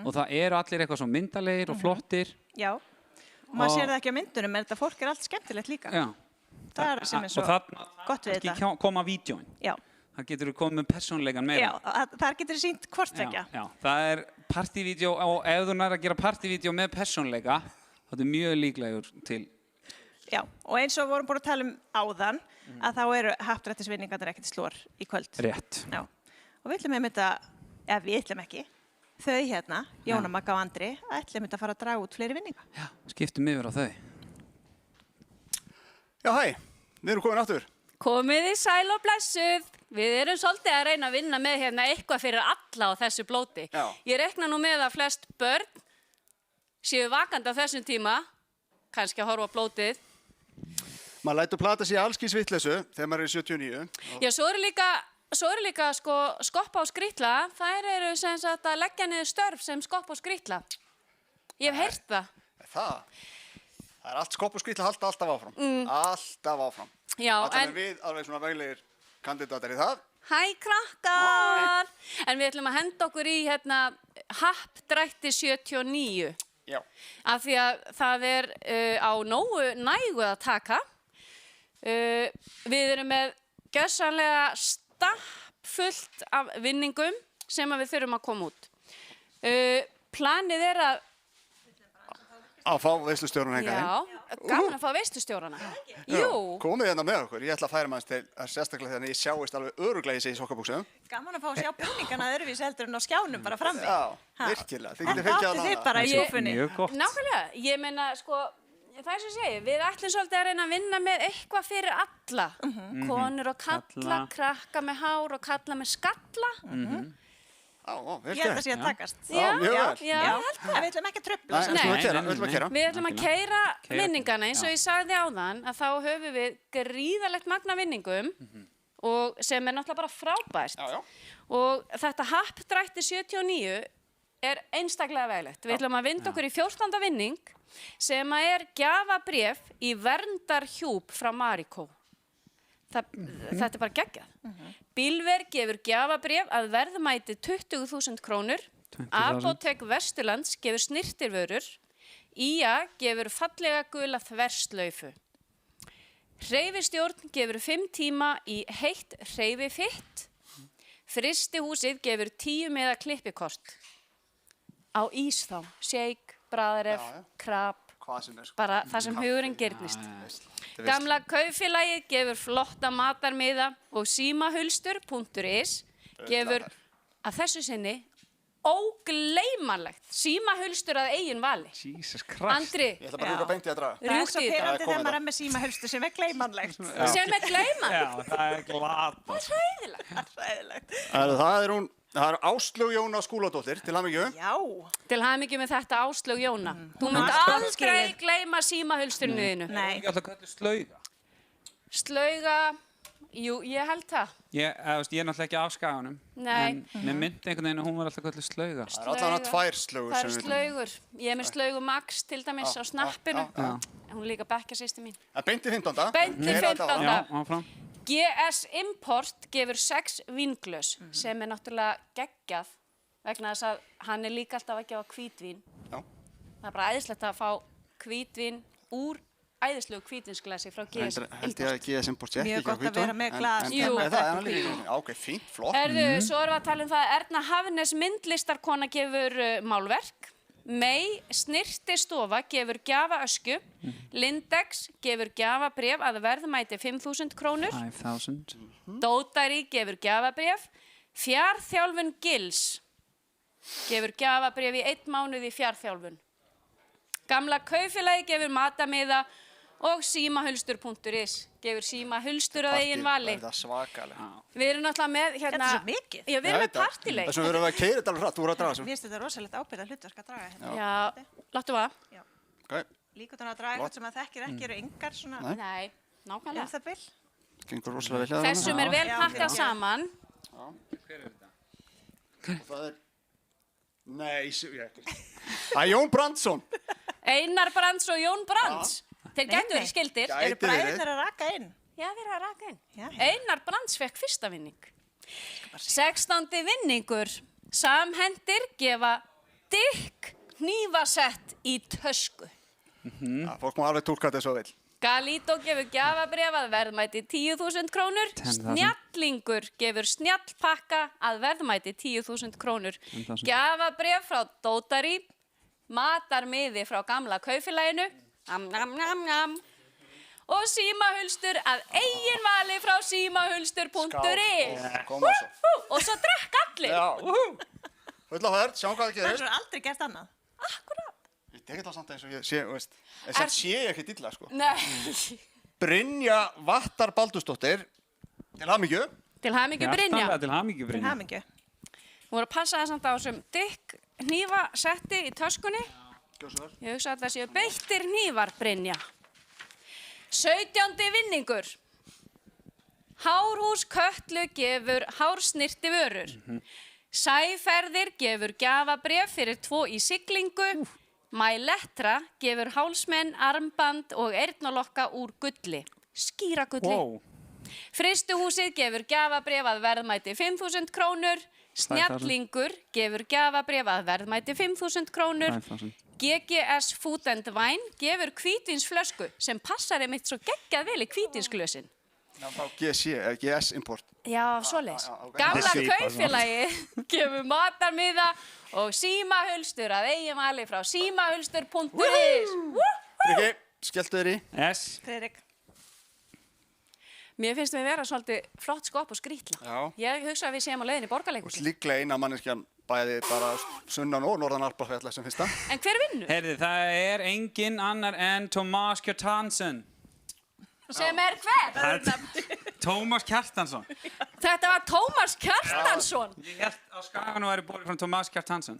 [SPEAKER 17] og það eru allir eitthvað svo myndalegir og flottir.
[SPEAKER 16] Já, og maður sér það ekki á myndunum, en þetta fólk er allt skemmtilegt líka.
[SPEAKER 17] Já.
[SPEAKER 16] Það er sem er svo gott við þetta.
[SPEAKER 17] Ekki koma vídeóin.
[SPEAKER 16] Já.
[SPEAKER 17] Það getur við komið með persónleikan meira.
[SPEAKER 16] Já, þar getur við sýnt hvort tvekja.
[SPEAKER 17] Já, það er partyvídeó og ef þú nær að gera partyvídeó með persónleika, það er mjög líklegur til.
[SPEAKER 16] Já, og eins og vorum búin að tala um áðan, að þá eru happdrættisvinningarnir ekkert slór í kvöld.
[SPEAKER 17] Rétt.
[SPEAKER 16] Já, og við ætlum einmitt að, eða við ætlum ekki, þau hérna, Jóna Magga og Andri, ætlum einmitt að fara að draga út fleiri vinninga.
[SPEAKER 17] Já, skiptum yfir á þau.
[SPEAKER 11] Já, hæ, við erum komin aftur.
[SPEAKER 12] Komið í sæl og blessuð. Við erum svolítið að reyna að vinna með hérna eitthvað fyrir alla á þessu blóti.
[SPEAKER 11] Já.
[SPEAKER 12] Ég rekna nú með að flest börn séu vakandi á þessum tíma, kannski að horfa á blótið.
[SPEAKER 11] Maður lætur plata sig í allskins vitleysu þegar maður er í 79.
[SPEAKER 12] Já, svo eru líka sko, skoppa og skrýtla. Þær eru sem sagt að leggja niður störf sem skoppa og skrýtla. Ég hef heyrt það.
[SPEAKER 11] Það er allt skopp og skrýtla halda alltaf áfram. Alltaf áfram.
[SPEAKER 12] Já,
[SPEAKER 11] en við alveg svona veglegir kandidatar í það.
[SPEAKER 12] Hæ krakkar! En við ætlum að henda okkur í hérna happdrætti 79.
[SPEAKER 11] Já.
[SPEAKER 12] Af því að það er á nógu nægu að taka. Við erum með gjörsamlega stappfullt af vinningum sem við þurfum að koma út. Planið er
[SPEAKER 11] að fá veislustjórana hingað inn.
[SPEAKER 12] Já, gaman að fá veislustjórana. Jú.
[SPEAKER 11] Komið hérna með okkur. Ég ætla að færa maður til sérstaklega þegar ég sjáist alveg örugglega í sig í sokkabúksum.
[SPEAKER 16] Gaman að fá að sjá búningana öðruvísi heldur en á skjánum bara frammi.
[SPEAKER 11] Já, virkilega. Þið
[SPEAKER 16] En áttu þið bara í skúfunni.
[SPEAKER 11] Mjög gott.
[SPEAKER 12] Nákvæmlega. Ég meina, sko, það er sem ég segi, við ætlum svolítið að reyna að vinna með eitthvað fyrir alla. Konur og kalla, krakka með hár og kalla með skalla.
[SPEAKER 16] Ég held að sé að takast.
[SPEAKER 12] Já,
[SPEAKER 11] mjög vel.
[SPEAKER 12] já, ég held það.
[SPEAKER 16] Við ætlum ekki að trufla.
[SPEAKER 11] Nei, við ætlum að keyra.
[SPEAKER 12] Við ætlum að keyra vinningana eins og ég sagði áðan að þá höfum við gríðarlegt magna vinningum og sem er náttúrulega bara frábært. Og þetta happdrætti 79 er einstaklega veglegt. Við ætlum að vinda okkur í 14. vinning sem er gjafabréf í verndarhjúp frá Marikó. Þetta er bara geggjað. Bílver gefur gjafabréf að verðmæti 20.000 krónur. Apótek Vesturlands gefur snirtirvörur. IA gefur fallega gula þverslaufu. Hreyfistjórn gefur 5 tíma í heitt hreyfifitt. Fristihúsið gefur 10 miða klippikost. Á ís þá. Shake, bræðref, krab. Bara það sem hugurinn girnist. Gamla kaupfélagið gefur flotta matarmiða og símahulstur.is gefur að þessu sinni ógleymanlegt símahulstur að eigin vali.
[SPEAKER 17] Jesus Christ.
[SPEAKER 12] Andri.
[SPEAKER 11] Ég ætla bara að rúka beint í að draga.
[SPEAKER 16] Það er svo pirrandi þegar maður er með símahulstur sem er gleymanlegt.
[SPEAKER 12] Sem er gleymanlegt?
[SPEAKER 17] Já, það er glata.
[SPEAKER 12] Það er hræðilegt.
[SPEAKER 11] Það er Áslaug Jóna Skúladóttir, til hamingju.
[SPEAKER 16] Já.
[SPEAKER 12] Til hamingju með þetta Áslaug Jóna. Þú munt aldrei gleyma símahulsturinu þínu.
[SPEAKER 17] Nei. Ég ætla að kalla slauga.
[SPEAKER 12] Slauga, jú, ég held það.
[SPEAKER 17] Ég er náttúrulega ekki af Skaganum.
[SPEAKER 12] Nei.
[SPEAKER 17] En mér myndi einhvern veginn að hún var alltaf kallið slauga.
[SPEAKER 11] Það er allavega 2 slaugur.
[SPEAKER 12] Það eru slaugur. Ég er með slaugu Max til dæmis á snappinu. Hún er líka bekkjasystir mín.
[SPEAKER 11] Beint í 15.
[SPEAKER 12] Beint í 15.
[SPEAKER 17] Já, áfram.
[SPEAKER 12] GS Import gefur 6 vínglös sem er náttúrulega geggjað vegna þess að hann er líka alltaf að gefa hvítvín.
[SPEAKER 11] Já.
[SPEAKER 12] Það er bara æðislegt að fá hvítvín úr æðislegu hvítvinsglasi frá GS Import.
[SPEAKER 11] Held ég að GS Import sé ekki
[SPEAKER 16] Mjög gott að vera með glas.
[SPEAKER 12] Jú.
[SPEAKER 11] Ok, fínt, flott.
[SPEAKER 12] Svo erum við að tala um það að Erna Hafnes myndlistarkona gefur málverk. May snirtistofa gefur gjafaöskju. Lindex gefur gjafabréf að verðmæti 5.000 krónur.
[SPEAKER 17] 5.000.
[SPEAKER 12] Dótari gefur gjafabréf. Fjarþjálfun Gils gefur gjafabréf í 1 mánuð í fjarþjálfun. Gamla kaupfélagi gefur matamiða og símahulstur.is gefur símahulstur að eigin vali.
[SPEAKER 11] Það er svakalega.
[SPEAKER 12] Við erum náttúrulega með hérna...
[SPEAKER 16] Þetta er svo mikið.
[SPEAKER 12] Já, við erum með partileik.
[SPEAKER 11] Þessum við erum að keyra þetta alveg hratt, þú voru að draga þessu.
[SPEAKER 16] Mér finnst þetta rosalegt ábyrgða hlutverk að draga hérna.
[SPEAKER 12] Já, láttu það.
[SPEAKER 11] Ok.
[SPEAKER 16] Líkutan að draga eitthvað sem að þekkir ekki eru engar svona...
[SPEAKER 12] Nei, nákvæmlega.
[SPEAKER 16] Það bil.
[SPEAKER 11] Gengur rosalega vel.
[SPEAKER 12] Þessum er vel pakkað saman.
[SPEAKER 17] Hver er þetta?
[SPEAKER 11] Það er... Nei, það er Jón Brandsson.
[SPEAKER 12] Einar Brands og Jón Brands. Þeir gætu verið skildir.
[SPEAKER 16] Eru bræðurnir að raka inn?
[SPEAKER 12] Já, þeir eru að raka inn. Einar Brands fekk fyrsta vinning. 16. vinningur. Samhendir gefa Dick hnífasett í tösku.
[SPEAKER 11] Fólk má alveg túlka þetta svo vel.
[SPEAKER 12] Galító gefur gjafabréf að verðmæti 10.000 krónur. Snjallingur gefur snjallpakka að verðmæti 10.000 krónur. Gjafabréf frá Dótari. Matarmiði frá gamla kaupfélaginu. Og símahulstur að eigin vali frá símahulstur.is. Og svo drekk allir.
[SPEAKER 11] Full á ferð, sjáum hvað það gerist.
[SPEAKER 16] Það er aldrei gert annað.
[SPEAKER 12] Akkurát.
[SPEAKER 11] Ég tek þetta samt eins og ég sé, veist. En samt sé ég ekkert illa, sko.
[SPEAKER 12] Nei.
[SPEAKER 11] Brynja Vattar Baldursdóttir, til hamingju.
[SPEAKER 12] Til hamingju, Brynja.
[SPEAKER 17] Hjartanlega til hamingju, Brynja.
[SPEAKER 16] Til hamingju.
[SPEAKER 12] Hún voru að passa það samt á þessum dykk hnífasetti í töskunni. Ég hugsa að það séu beittir hnífar, Brynja. 17. vinningur. Hárhús Kötlu gefur hársnirti vörur. Sæferðir gefur gjafabréf fyrir 2 í siglingu. Mælettra gefur hálsmenn, armband og eyrnalokka úr gulli. Skýra gulli.
[SPEAKER 17] Wow.
[SPEAKER 12] Fristuhúsið gefur gjafabréf að verðmæti 5.000 krónur. Snjallingur gefur gjafabréf að verðmæti 5.000 krónur. GGS Food and Wine gefur hvítvínsflösku sem passar einmitt svo geggjað vel í hvítvínsglösin.
[SPEAKER 11] Já, þá GS Import.
[SPEAKER 12] Já, svoleiðis. Gamla kaupfélagi gefur matarmiða og símahulstur að eigin vali frá símahulstur.is.
[SPEAKER 11] Friki, skelltu þér í.
[SPEAKER 17] Yes.
[SPEAKER 16] Friðrik.
[SPEAKER 12] Mér finnst við vera svolítið flott skopp og skrítla.
[SPEAKER 11] Já.
[SPEAKER 12] Ég hugsa að við séum á leiðinni í Borgarleikhúsið.
[SPEAKER 11] Líklega eina manneskjan bæði bara sunnan og norðan Alpafjalla sem fyrsta.
[SPEAKER 12] En hver vinnur?
[SPEAKER 17] Heyrðu, það engin annar en Tómas Kjartansson.
[SPEAKER 12] Sem hver?
[SPEAKER 17] Tómas Kjartansson.
[SPEAKER 12] Þetta var Tómas Kjartansson.
[SPEAKER 17] Ég held á Skaganum væri borið frá Tómas Kjartansson.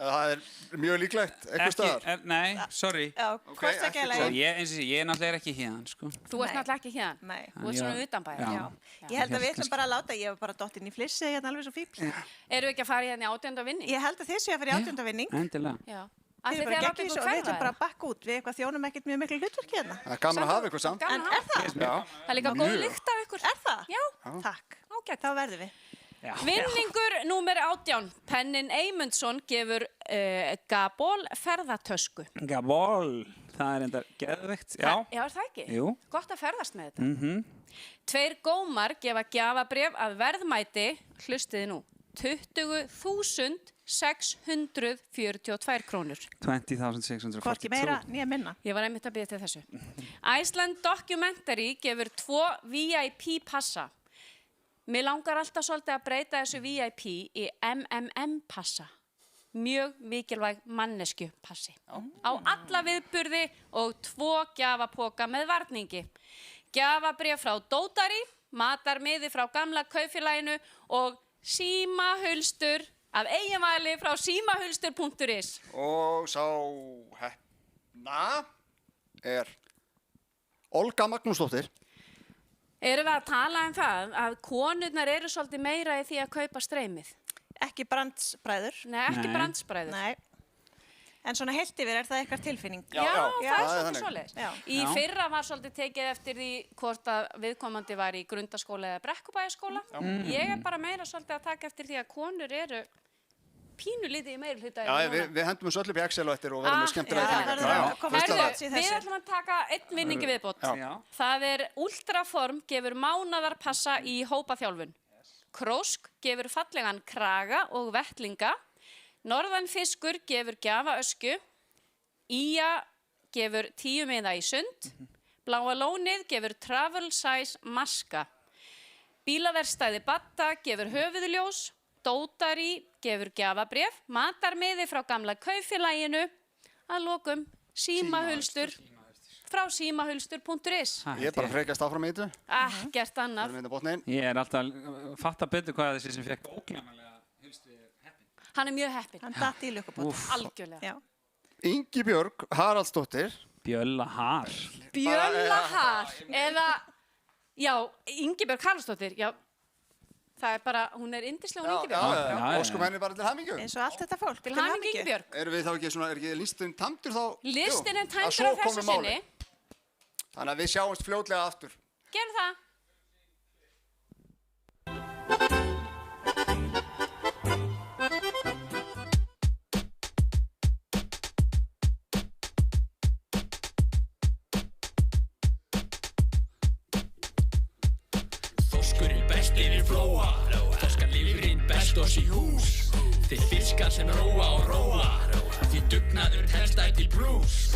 [SPEAKER 11] Það mjög líklegt, eitthvað staðar.
[SPEAKER 17] Nei, sorry.
[SPEAKER 16] Já, hvort ekki að leiða.
[SPEAKER 17] Ég náttúrulega ekki hérna, sko.
[SPEAKER 12] Þú ert náttúrulega ekki hérna?
[SPEAKER 16] Nei.
[SPEAKER 12] Þú ert svona utanbæðar?
[SPEAKER 16] Já. Ég held að við ætlum bara að láta, ég var bara dottinn í flissi hérna alveg svo fíbl.
[SPEAKER 12] Eru við ekki að fara hérna í 18. vinning?
[SPEAKER 16] Ég held að þið séu að fara í 18. vinning.
[SPEAKER 17] Endilega.
[SPEAKER 12] Já.
[SPEAKER 16] Þið bara geggir þessu og við ætlum bara að bakka út. Við eitthvað þjónum ekkert mjög miklu hlutverki hérna.
[SPEAKER 11] Það er gaman að hafa ykkur samt.
[SPEAKER 16] En er það?
[SPEAKER 11] Já.
[SPEAKER 12] Það er líka góð lykt af ykkur.
[SPEAKER 16] Er það?
[SPEAKER 12] Já.
[SPEAKER 16] Takk. Ágætt, þá verðum við.
[SPEAKER 12] Vinningur númer 18. Pennin Eymundsson gefur Gabol ferðatösku.
[SPEAKER 17] Gabol, það er enda geðveikt. Já.
[SPEAKER 12] Já, er það ekki?
[SPEAKER 17] Jú.
[SPEAKER 12] Gott að ferðast með þetta. 2 gómar gefa gjafabréf að verðmæti, hlustiði nú, 20.642 krónur.
[SPEAKER 17] 20.642.
[SPEAKER 16] Hvorki meira, nýja minna.
[SPEAKER 12] Ég var einmitt að bíða til þessu. Iceland Documentary gefur 2 VIP passa. Mér langar alltaf svolítið að breyta þessu VIP í MMM passa. Mjög mikilvæg mannesku passi. Á alla viðburði og 2 gjafapoka með varningi. Gjafabréf frá Dótari, matarmiði frá gamla kaupfélaginu og símahulstur af eigin vali frá símahulstur.is.
[SPEAKER 11] Og sá heppna er Olga Magnúsdóttir.
[SPEAKER 12] Erum við að tala um það að konurnar eru svolítið meira í því að kaupa streymið?
[SPEAKER 16] Ekki brandsbræður.
[SPEAKER 12] Nei, ekki brandsbræður.
[SPEAKER 16] Nei. En svona heilt yfir, er það eitthvað tilfinning?
[SPEAKER 12] Já, það er svolítið svoleiðis.
[SPEAKER 16] Já.
[SPEAKER 12] Í fyrra var svolítið tekið eftir því hvort að viðkomandi var í grundaskóla eða brekkubæjaskóla. Ég er bara meira svolítið að taka eftir því að konur eru pínulítið í meiri hluta.
[SPEAKER 11] Já, við hendum þessu öll upp í Excel og eftir og verðum með skemmtilega
[SPEAKER 12] Herðu, við ætlum að taka einn vinningi viðbót. Það er Ultraform gefur mánaðarpassa í hópaþjálfun. Krósk gefur fallegan kraga og vettlinga. Norðanfiskur gefur gjafaösku. Ía gefur 10 miða í sund. Bláa lónið gefur travel size maska. Bílaverkstæði Batta gefur höfuðljós. Dótari gefur gjafabréf. Matarmiði frá gamla kaupfélaginu. Að lokum símahulstur frá símahulstur.is.
[SPEAKER 11] Ég er bara frekast áfram í þetta.
[SPEAKER 12] Ekkert annað.
[SPEAKER 17] Ég er alltaf að fatta betur hvað þessi sem fekk óglemalega hulstu heppin.
[SPEAKER 12] Hann er mjög heppin.
[SPEAKER 16] Hann datt í lukkubót.
[SPEAKER 12] Algjörlega.
[SPEAKER 11] Ingibjörg Haraldsdóttir.
[SPEAKER 17] Bjölla Har.
[SPEAKER 12] Bjölla Har. Eða, já, Ingibjörg Haraldsdóttir. Já, það er bara, hún er yndisleg, hún Ingibjörg.
[SPEAKER 11] Já, óskum henni bara til hamingju.
[SPEAKER 16] Eins og allt þetta fólk.
[SPEAKER 12] Til hamingju, Ingibjörg.
[SPEAKER 11] Erum við þá ekki svona, er ekki listin tæmdur þá?
[SPEAKER 12] Listin er tæmdur af þessu sinni.
[SPEAKER 11] Þannig að við sjáumst fljótlega aftur.
[SPEAKER 12] Gerum það.
[SPEAKER 1] Þorskurinn best yfir flóa, þorskarlifurinn best oss í hús. Þeir fiskar sem róa og róa, því dugnaður telst ættil brús.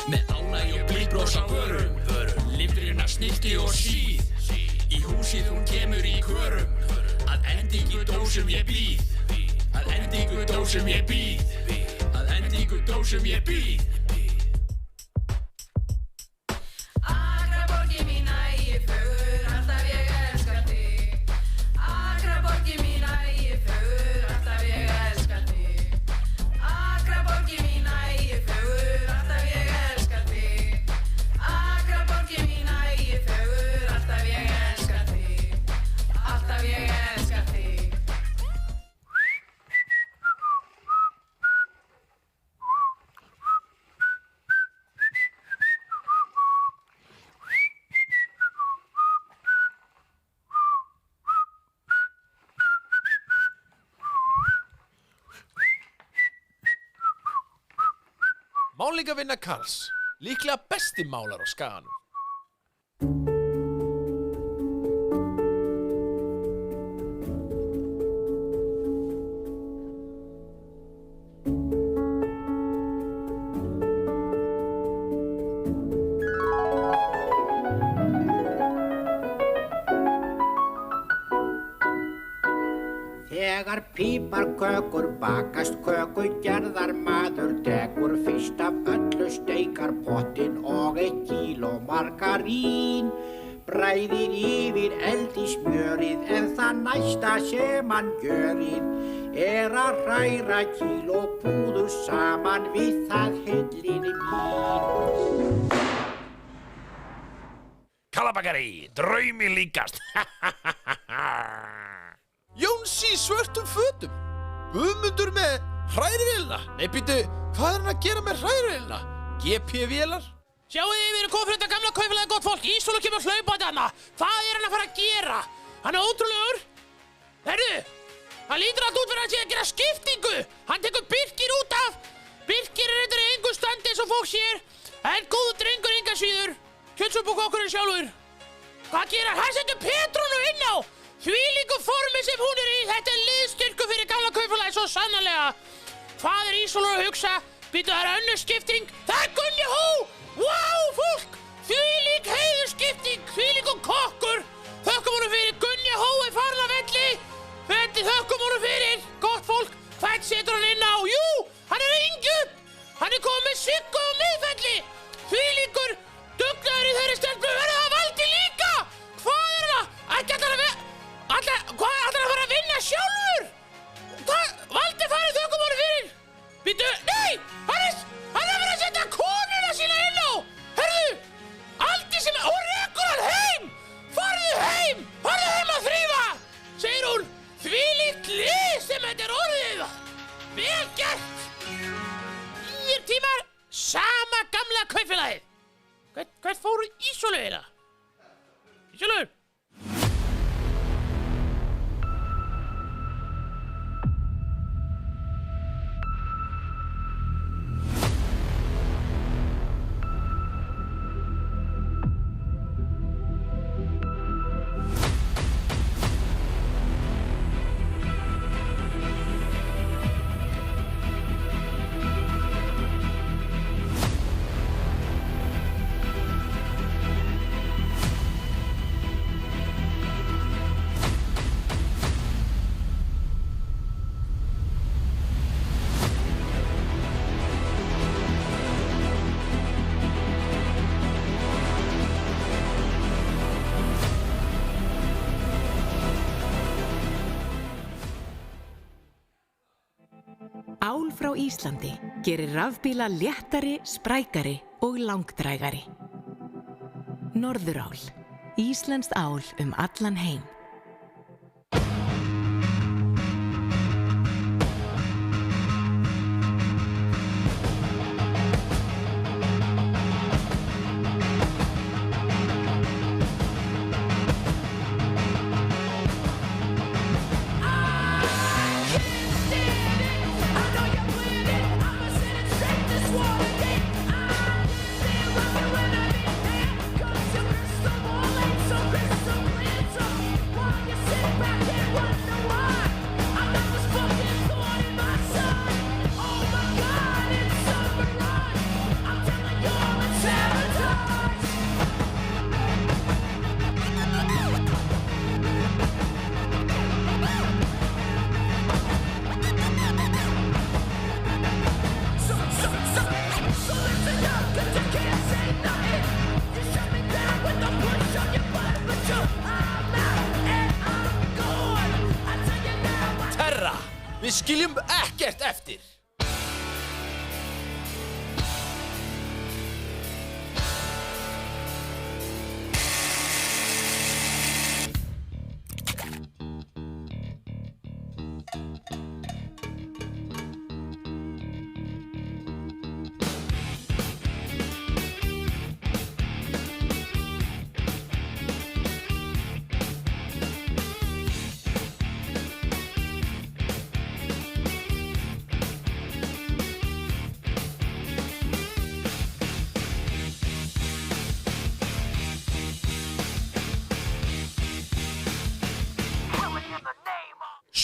[SPEAKER 1] Með ánægju og blíbrós á vörum, lifrina snilti og síð. Í húsið hún kemur í körum, að endingu dósum ég býð. Að endingu dósum ég býð. Að endingu slíku dósum ég býð.
[SPEAKER 2] Akraborgin mín, æ, fögur, alltaf ég elskar þig. Akraborgin mín, æ, fögur, alltaf ég elskar þig. Akraborgin mín, æ, fögur, alltaf ég elskar þig. Akraborgin mín, æ, fögur, alltaf ég elskar þig. Alltaf ég elskar þig.
[SPEAKER 6] Málningavinna Karls, líklega besti málar á Skaganum.
[SPEAKER 9] Þegar píparkökur bakast kökugerðar maður tekur fyrst af öllu steikarpottinn og 1 kíló margarín. Bræðir yfir eld í smjörið en það næsta sem hann gjörir að hræra kíló púður saman við það heillin mín.
[SPEAKER 6] Kalabakari, draumi líkast. Jónsi í svörtum fötum. Guðmundur með hrærivelina. Nei, býttu, hvað hann að gera með hrærivelina? GP-vélar?
[SPEAKER 10] Sjáu þið, við erum komið fyrir þetta gamla kaupfélagið gott fólk. Ísólu kemur hlaupandi hana. Hvað hann að fara að gera? Hann ótrúlegur. Herru, hann lítur allt út fyrir að sé að gera skiptingu. Hann tekur Birkir út af. Birkir reyndar í engu standi eins og fólk sér. En góður drengur enga síður. Kjötsupukokkurinn sjálfur. Hvað gerir? Hann setur Petrúnu inn á. Þvílíku formi sem hún í, þetta liðstyrku fyrir gamla kaupfélagið svo sannarlega. Hvað Ísólur að hugsa? Býtu, það önnur skipting. Það Gunni Hó! Vá, fólk! Þvílík heiðurskipting, þvílíkur kokkur. Þökkum honum fyrir, Gunni Hó farin af velli. Þökkum honum fyrir, gott fólk. Hvað setur hann inn á? Jú, hann ringi upp. Hann komið með Siggu á miðfelli. Þvílíkur dugnaður í þeirri stelpu. Verður það Valdi líka? Hvað það? Ekki ætlar að hvað ætlar að fara að vinna sjálfur? Hvað? Valdi farið þökkum honum fyrir. Býtu, nei! Hann er að fara að setja konuna sína inn á. Herðu, Aldi sem hún rekur hann heim. Farðu heim að þrífa, segir hún. Þvílíkt lið sem þetta er orðið. Vel gert. 4 tímar, sama gamla kaupfélagið. Hvert fóru Ísólu eina? Ísólu?
[SPEAKER 23] Ál frá Íslandi gerir rafbíla léttari, sprækari og langdrægari. Norðurál. Íslenskt ál allan heim.
[SPEAKER 6] Við skiljum ekkert eftir.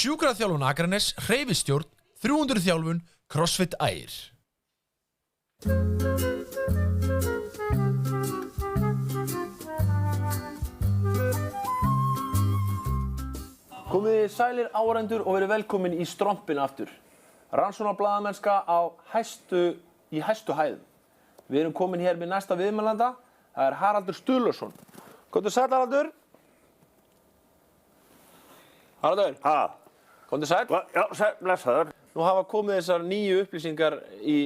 [SPEAKER 6] Sjúkraþjálfun Akranes, hreyfistjórn, 300 þjálfun, CrossFit Ægir.
[SPEAKER 18] Komið þið sælir áhorfendur og verið velkomin í Strompinn aftur. Rannsóknarblaðamennska í hæstu hæðum. Við erum komin hér með næsta viðmælanda, það Haraldur Sturluson. Komdu sæll Haraldur. Haraldur. Komdu sæll.
[SPEAKER 13] Já, blessaður.
[SPEAKER 18] Nú hafa komið þessar nýju upplýsingar í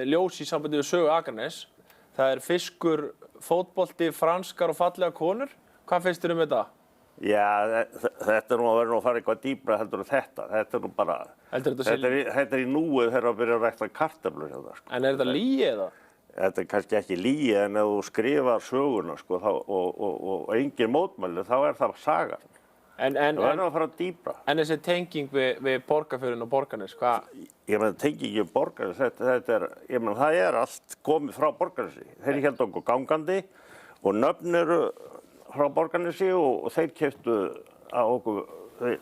[SPEAKER 18] ljós í sambandi við sögu Akranes. Það fiskur, fótbolti, franskar og fallega konur. Hvað finnst þér þetta?
[SPEAKER 13] Já, þetta nú að vera að fara eitthvað dýpra heldur en þetta. Þetta nú bara... Þetta í núið þegar að byrja að rækta kartöflur hérna, sko.
[SPEAKER 18] En þetta lygi eða?
[SPEAKER 13] Þetta kannski ekki lygi en ef þú skrifar söguna, sko, og engin mótmæli, þá það sagan. Það verður að fara dýpra.
[SPEAKER 18] En þessi tenging við Borgarfjörðinn og Borgarnes, hvað?
[SPEAKER 13] Ég meina, tenging við Borgarnes, það allt komið frá Borgarnesi. Þeir héldu okkur gangandi og nöfn eru frá Borgarnesi og þeir keyptu á okkur,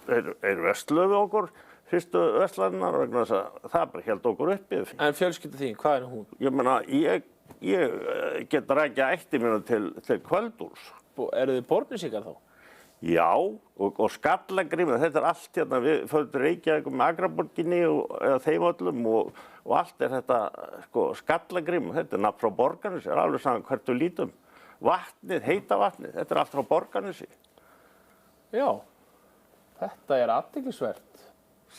[SPEAKER 13] þeir versluðu við okkur, fyrstu verslanirnar vegna þess að það bara héldu okkur uppið.
[SPEAKER 18] En fjölskylda þín, hvað hún?
[SPEAKER 13] Ég meina, ég get rækja ætti mínu til Kvöldúls.
[SPEAKER 18] Eru þið Borgnesingar þá?
[SPEAKER 13] Já, og Skallagrímur, þetta allt hérna, við förum Reykjavík með Akraborginni eða þeim öllum og allt þetta, sko, Skallagrímur, þetta nafn frá Borgarnesi, alveg saman hvert við lítum. Vatnið, heita vatnið, þetta allt frá Borgarnesi.
[SPEAKER 18] Já, þetta athyglisvert.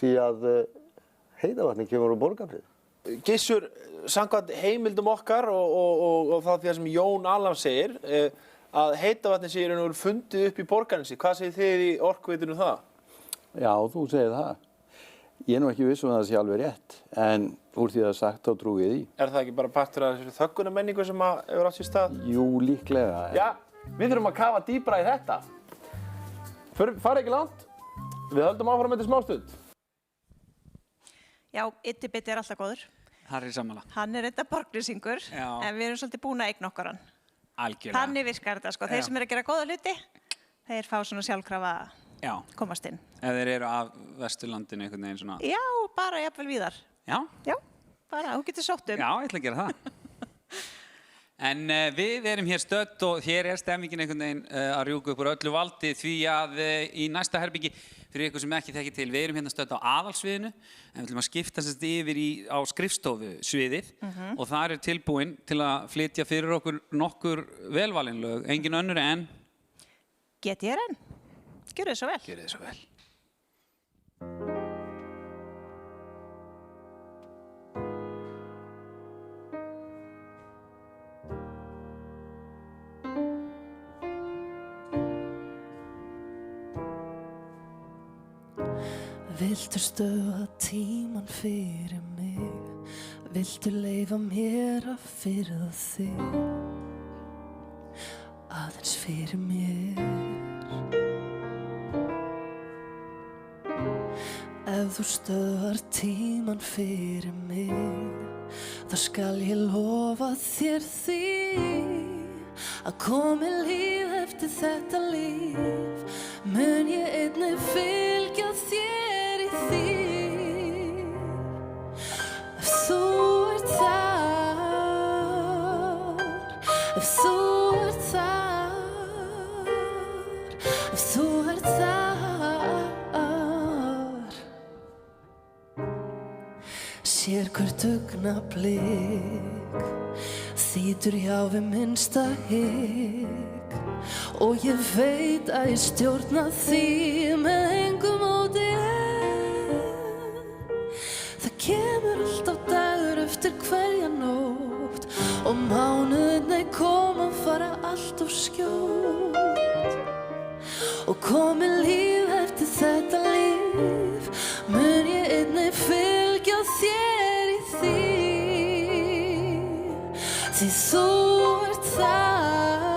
[SPEAKER 13] Síðan heita vatnið kemur úr Borgarnesi.
[SPEAKER 18] Gissur, samkvæmt heimildum okkar og það því sem Jón Allan segir, að heita vatnið sé fundið upp í Borgarnesi. Hvað segir þið í Orkuveitinu það?
[SPEAKER 15] Já, þú segir það. Ég nú ekki viss það sé alveg rétt, en úr því það sagt þá trúi ég því.
[SPEAKER 18] Það ekki bara partur af þessu þöggunarmenningu sem hefur átt sér stað?
[SPEAKER 15] Jú, líklega.
[SPEAKER 18] Já, við þurfum að kafa dýpra í þetta. Farið ekki langt. Við höldum áfram með þetta smástund.
[SPEAKER 16] Já, Iddi-Bitti alltaf góður.
[SPEAKER 17] Harry sammála.
[SPEAKER 16] Hann þetta Borgnesingur, en við erum svolítið búin að eigna okkar hann.
[SPEAKER 17] Algjörlega.
[SPEAKER 16] Þannig virkar þetta, sko. Þeir sem að gera góða hluti, þeir fá svona sjálfkrafa komast inn.
[SPEAKER 17] Ef þeir eru af Vesturlandinu einhvern veginn svona?
[SPEAKER 16] Já, bara jafnvel víðar.
[SPEAKER 17] Já?
[SPEAKER 16] Já, bara, þú getur sótt
[SPEAKER 17] Já, ég ætla að gera það. En við erum hér stödd og hér stemmingin einhvern veginn að rjúka upp úr öllu valdi því að í næsta herbyggi, fyrir ykkur sem ekki þekkir til, við erum hérna stödd á aðalsviðinu en við ætlum að skipta yfir á skrifstofu sviðið og þar tilbúin til að flytja fyrir okkur nokkur velvalin lög, engin önnur en
[SPEAKER 16] GTRN. Gjörðu þið svo vel.
[SPEAKER 17] Gjörðu þið svo vel.
[SPEAKER 21] Viltu stöðva tímann fyrir mig? Viltu leyfa mér að firra þig? Aðeins fyrir mér. Ef þú stöðvar tímann fyrir mig, þá skal ég lofa þér því að komi líf eftir þetta líf, mun ég einnig fylgja þér í því. Ef þú ert þar, ef þú ert þar, ef þú ert þar, sér hvert augnablik þýtur hjá við minnsta hik og ég veit að ég stjórna því með engu móti
[SPEAKER 19] hverja nótt og mánuðirnir koma og fara allt of skjótt og komi líf eftir þetta líf mun ég einnig fylgja þér í því því þú ert þar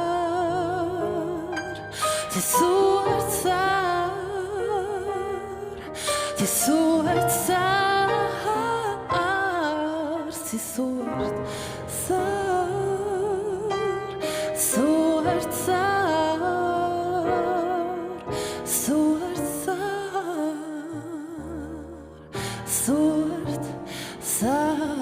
[SPEAKER 19] því þú ert þar því þú ert þar því þú ert þar þú ert þar þú ert þar þú ert þar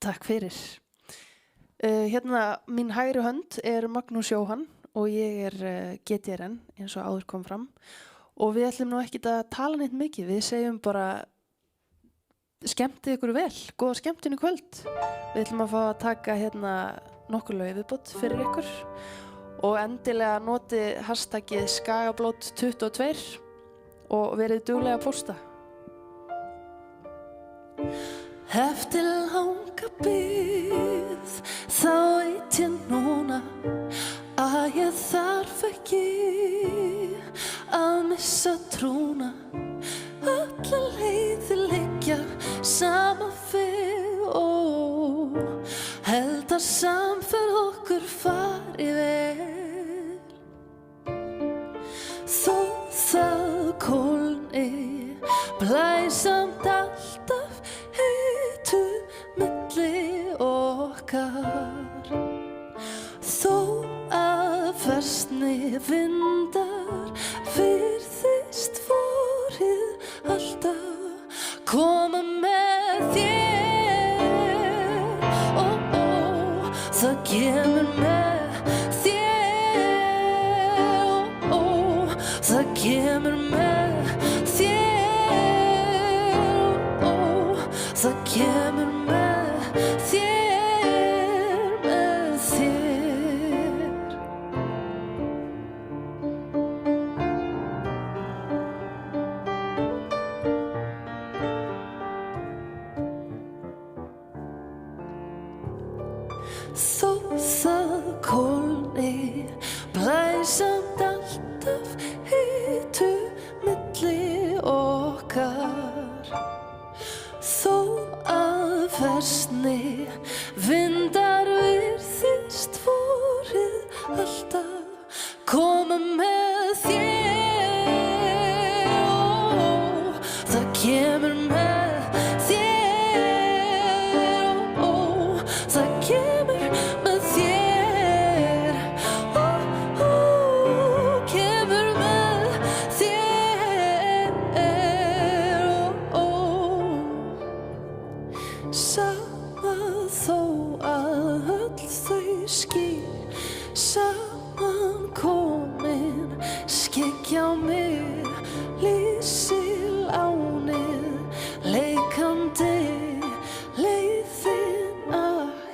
[SPEAKER 20] Takk fyrir. Hérna, mín hægri hönd Magnús Jóhann og ég GTRN eins og áður kom fram og við ætlum nú ekkert að tala neitt mikið, við segjum bara skemmtið ykkur vel, góða skemmtun í kvöld. Við ætlum að fá að taka hérna nokkur lög viðbót fyrir ykkur og endilega noti hashtagið skagablót22 og verið duglega að pósta.
[SPEAKER 19] Eftir langa bið þá veit ég núna að ég þarf ekki að missa trúna alla leiðir liggja sama við og held að samferð okkur fari vel þó það kólni blæsamt alltaf heitu milli okkar þó að versni vindar virðist vorið alltaf koma með þér það kemur með þér það kemur með þér það kemur með þér, með þér. Þó það kólni blæsamt alltaf heitu milli okkar þó að versni vindar virðist vorið alltaf koma með þér það kemur með þér það kemur með þér kemur með þér sama þó að öll þau skil saman komin skeggja á mig lísil ánið leikandi leiðina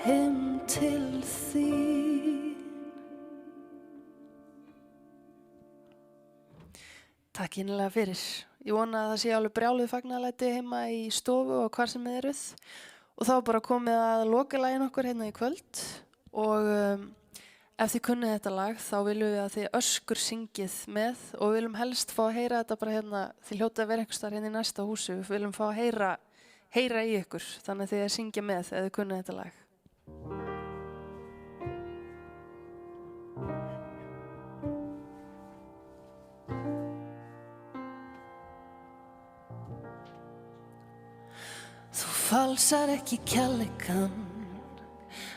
[SPEAKER 19] heim til þín.
[SPEAKER 20] Takk innilega fyrir. Ég vona að það sé alveg brjáluð fagnaðarlæti heima í stofu og hvar sem þið eruð. Og þá er bara komið að lokalaginu okkur hérna í kvöld og ef þið kunnið þetta lag þá viljum við að þið öskur syngið með og við viljum helst fá að heyra þetta bara hérna, þið hljóta að vera einhvers staðar hérna í næsta húsi, við viljum fá að heyra í ykkur þannig að þið að syngja með ef þið kunnið þetta lag.
[SPEAKER 19] Þú falsar ekki kærleikann,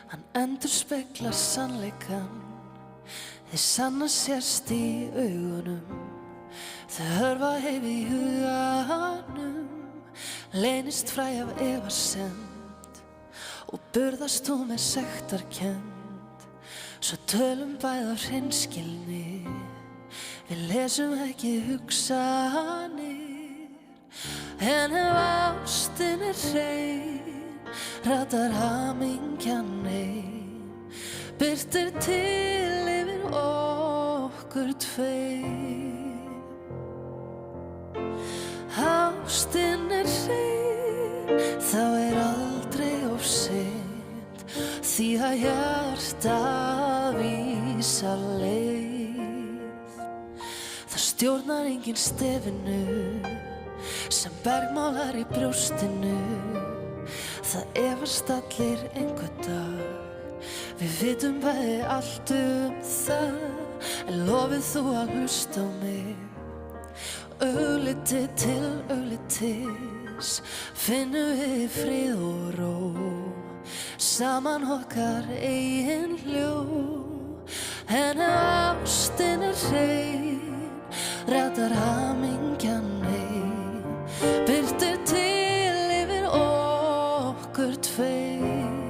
[SPEAKER 19] hann endurspeglar sannleikann. Þið sanna sérst í augunum, þau hörfa heim í huganum. Leynist fræ af efasemd og burðast þú með sektarkennd. Svo tölum bæði á hreinskilni, Við lesum ekki hugsanir, en ef ástin hrein, ratar hamingjan ein, birtir til yfir okkur tveim. Ástin hrein, þá aldrei of seint, því að hjartað vísar leið. Það stjórnar enginn stefinu sem bergmálar í brjóstinu. Það efast allir einhvern dag, við vitum bæði allt það, en lofið þú að hlusta á mig. Augliti til auglitis finnum við frið og ró, saman okkar eigin hljó. En ástin hrein, ratar hamingjan ein, birtir til yfir okkur tveim.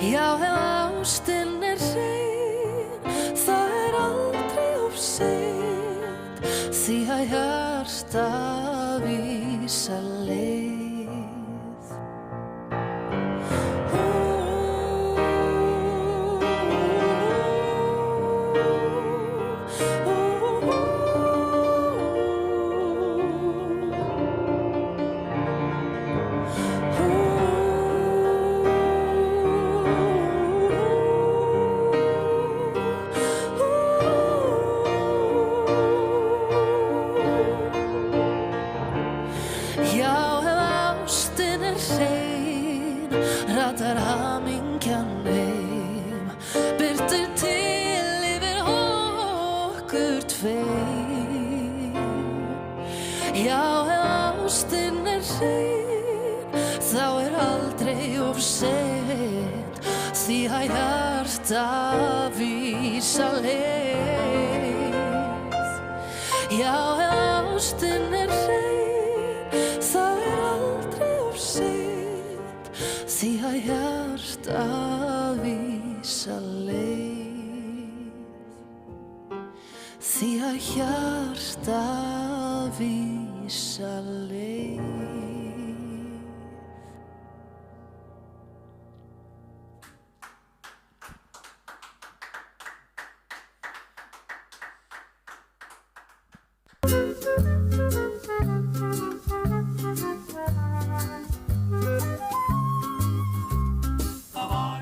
[SPEAKER 19] Já, ef ástin hrein, það aldrei of seint, því að hjartað vísar leið. Ratar hamingjan heim, birtir til yfir okkur tveim. Já, ef ástin hrein, þá aldrei of seint, því að hjartað vísar leið. Já, ef ástin hrein, þá aldrei of seint, því að hjartað vísar leið. Því að hjartað vísar leið.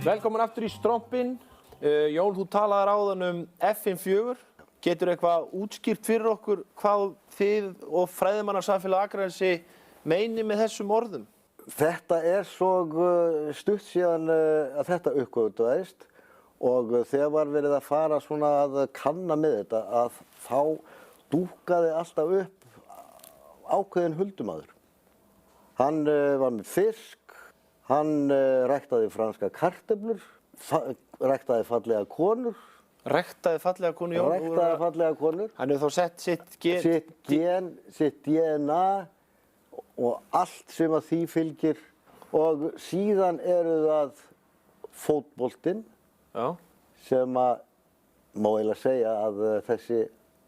[SPEAKER 18] Velkomin aftur í Strompinn. Jón, þú talaðir áðan FM4. Getur eitthvað útskýrt fyrir okkur hvað þið og fræðimannarsamfélag Akranesi meini með þessum orðum?
[SPEAKER 4] Þetta svo stutt síðan að þetta uppgötvaðist og þegar var verið að fara svona að kanna með þetta að þá dúkkaði alltaf upp ákveðinn huldumaður. Hann var með fisk, hann ræktaði franska kartöflur, ræktaði fallega konur.
[SPEAKER 18] Ræktaði fallega konur, Jón?
[SPEAKER 4] Ræktaði fallega konur.
[SPEAKER 18] Hann hefur þá sett
[SPEAKER 4] sitt DNA og allt sem að því fylgir. Og síðan það fótboltinn sem að má eiginlega segja að þessi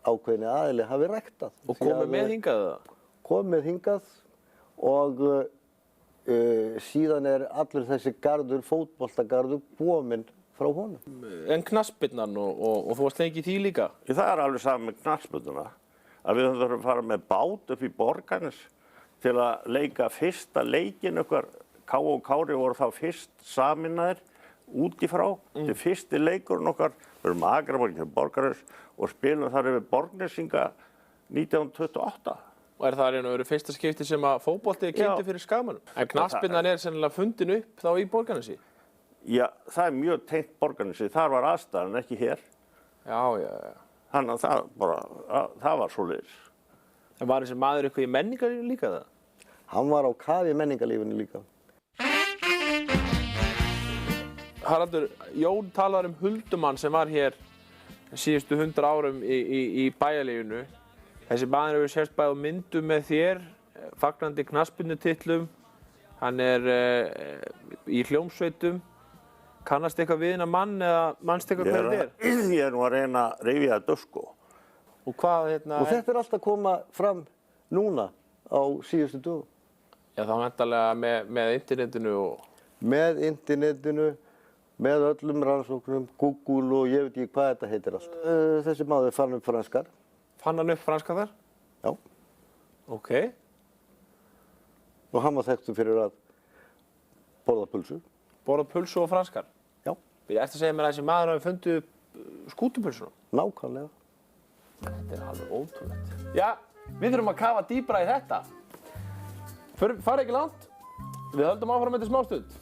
[SPEAKER 4] ákveðni aðili hafi ræktað.
[SPEAKER 18] Og komið með hingað það?
[SPEAKER 4] Komið hingað og síðan allur þessi garður, fótboltagarður, kominn frá honum.
[SPEAKER 18] En knattspyrnan og þú varst lengi í því líka?
[SPEAKER 13] Það alveg saman með knattspyrnuna. Að við þurfum að fara með bát upp í Borgarnes til að leika fyrsta leikinn okkar. K og Kári voru þá fyrst saminaðir út í frá. Þetta fyrsti leikurinn okkar. Við erum Akraborg til Borgarnes og spilum þar yfir Borgnesinga 1928.
[SPEAKER 18] Og það raun og veru fyrsta skipti sem að fótbolti kynnti fyrir skamanum. En knattspyrnan sennilega fundin upp þá í Borgarnesi?
[SPEAKER 13] Já, það mjög tengt Borgarnesi. Þar var aðstæðan, ekki hér.
[SPEAKER 18] Já.
[SPEAKER 13] Þannig að það var svoleiðis.
[SPEAKER 18] En var þessi maður eitthvað í menningarlífinu líka það?
[SPEAKER 4] Hann var á kafi í menningarlífinu líka.
[SPEAKER 18] Haraldur, Jón talar huldumann sem var hér síðustu 100 árum í bæjarlífinu. Þessi maður hefur sést bæði á myndum með þér, fagnandi knattspyrnutitlum. Hann í hljómsveitum. Kannast eitthvað við hennar mann eða mannst eitthvað hver þetta er?
[SPEAKER 13] Ég er nú að reyna að rifja þetta upp, sko.
[SPEAKER 18] Og hvað,
[SPEAKER 4] Og þetta allt að koma fram núna á síðustu dögum.
[SPEAKER 18] Já, þá væntanlega með internetinu og...
[SPEAKER 4] Með internetinu, með öllum rannsóknum, Google og ég veit ekki hvað þetta heitir allt. Þessi maður fann upp franskar.
[SPEAKER 18] Fann hann upp franskar þar?
[SPEAKER 4] Já.
[SPEAKER 18] Ok.
[SPEAKER 4] Og hann var þekktur fyrir að borða pulsu.
[SPEAKER 18] Borða pulsu og franskar?
[SPEAKER 4] Já.
[SPEAKER 18] Ég eftir að segja mér að þessi maður hafi fundið skútupulsuna?
[SPEAKER 4] Nákvæmlega.
[SPEAKER 18] Þetta er alveg ótrúlegt. Já, við þurfum að kafa dýpra í þetta. Farið ekki langt. Við höldum áfram eftir smástund.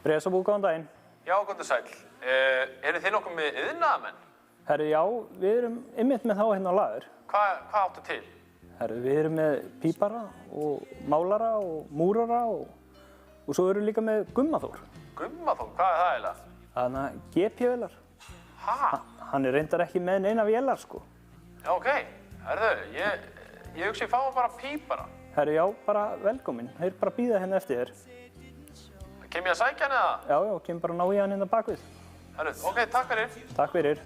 [SPEAKER 7] Bresabú, góðan daginn.
[SPEAKER 18] Já, góðan sæl. Eru þið nokkuð með iðnaðarmenn?
[SPEAKER 7] Herru, já, við erum einmitt með þá hérna á lagur.
[SPEAKER 18] Hvað áttu til?
[SPEAKER 7] Herru, við erum með pípara og málara og múrara og svo erum við líka með Gummaþór.
[SPEAKER 18] Gummaþór? Hvað er það eiginlega?
[SPEAKER 7] Þannig að GP-vélar.
[SPEAKER 18] Hæ?
[SPEAKER 7] Hann er reyndar ekki með neina vélar, sko.
[SPEAKER 18] Já, ok. Herðu, ég hugsi fáum bara pípara.
[SPEAKER 7] Herru, já, bara velkomin. Þeir bara bíða hérna eftir þér.
[SPEAKER 18] Kem ég að sækja hann eða?
[SPEAKER 7] Já, kem bara að ná í hann hérna bakvið.
[SPEAKER 18] Herru, ok, takk fyrir.
[SPEAKER 7] Takk fyrir.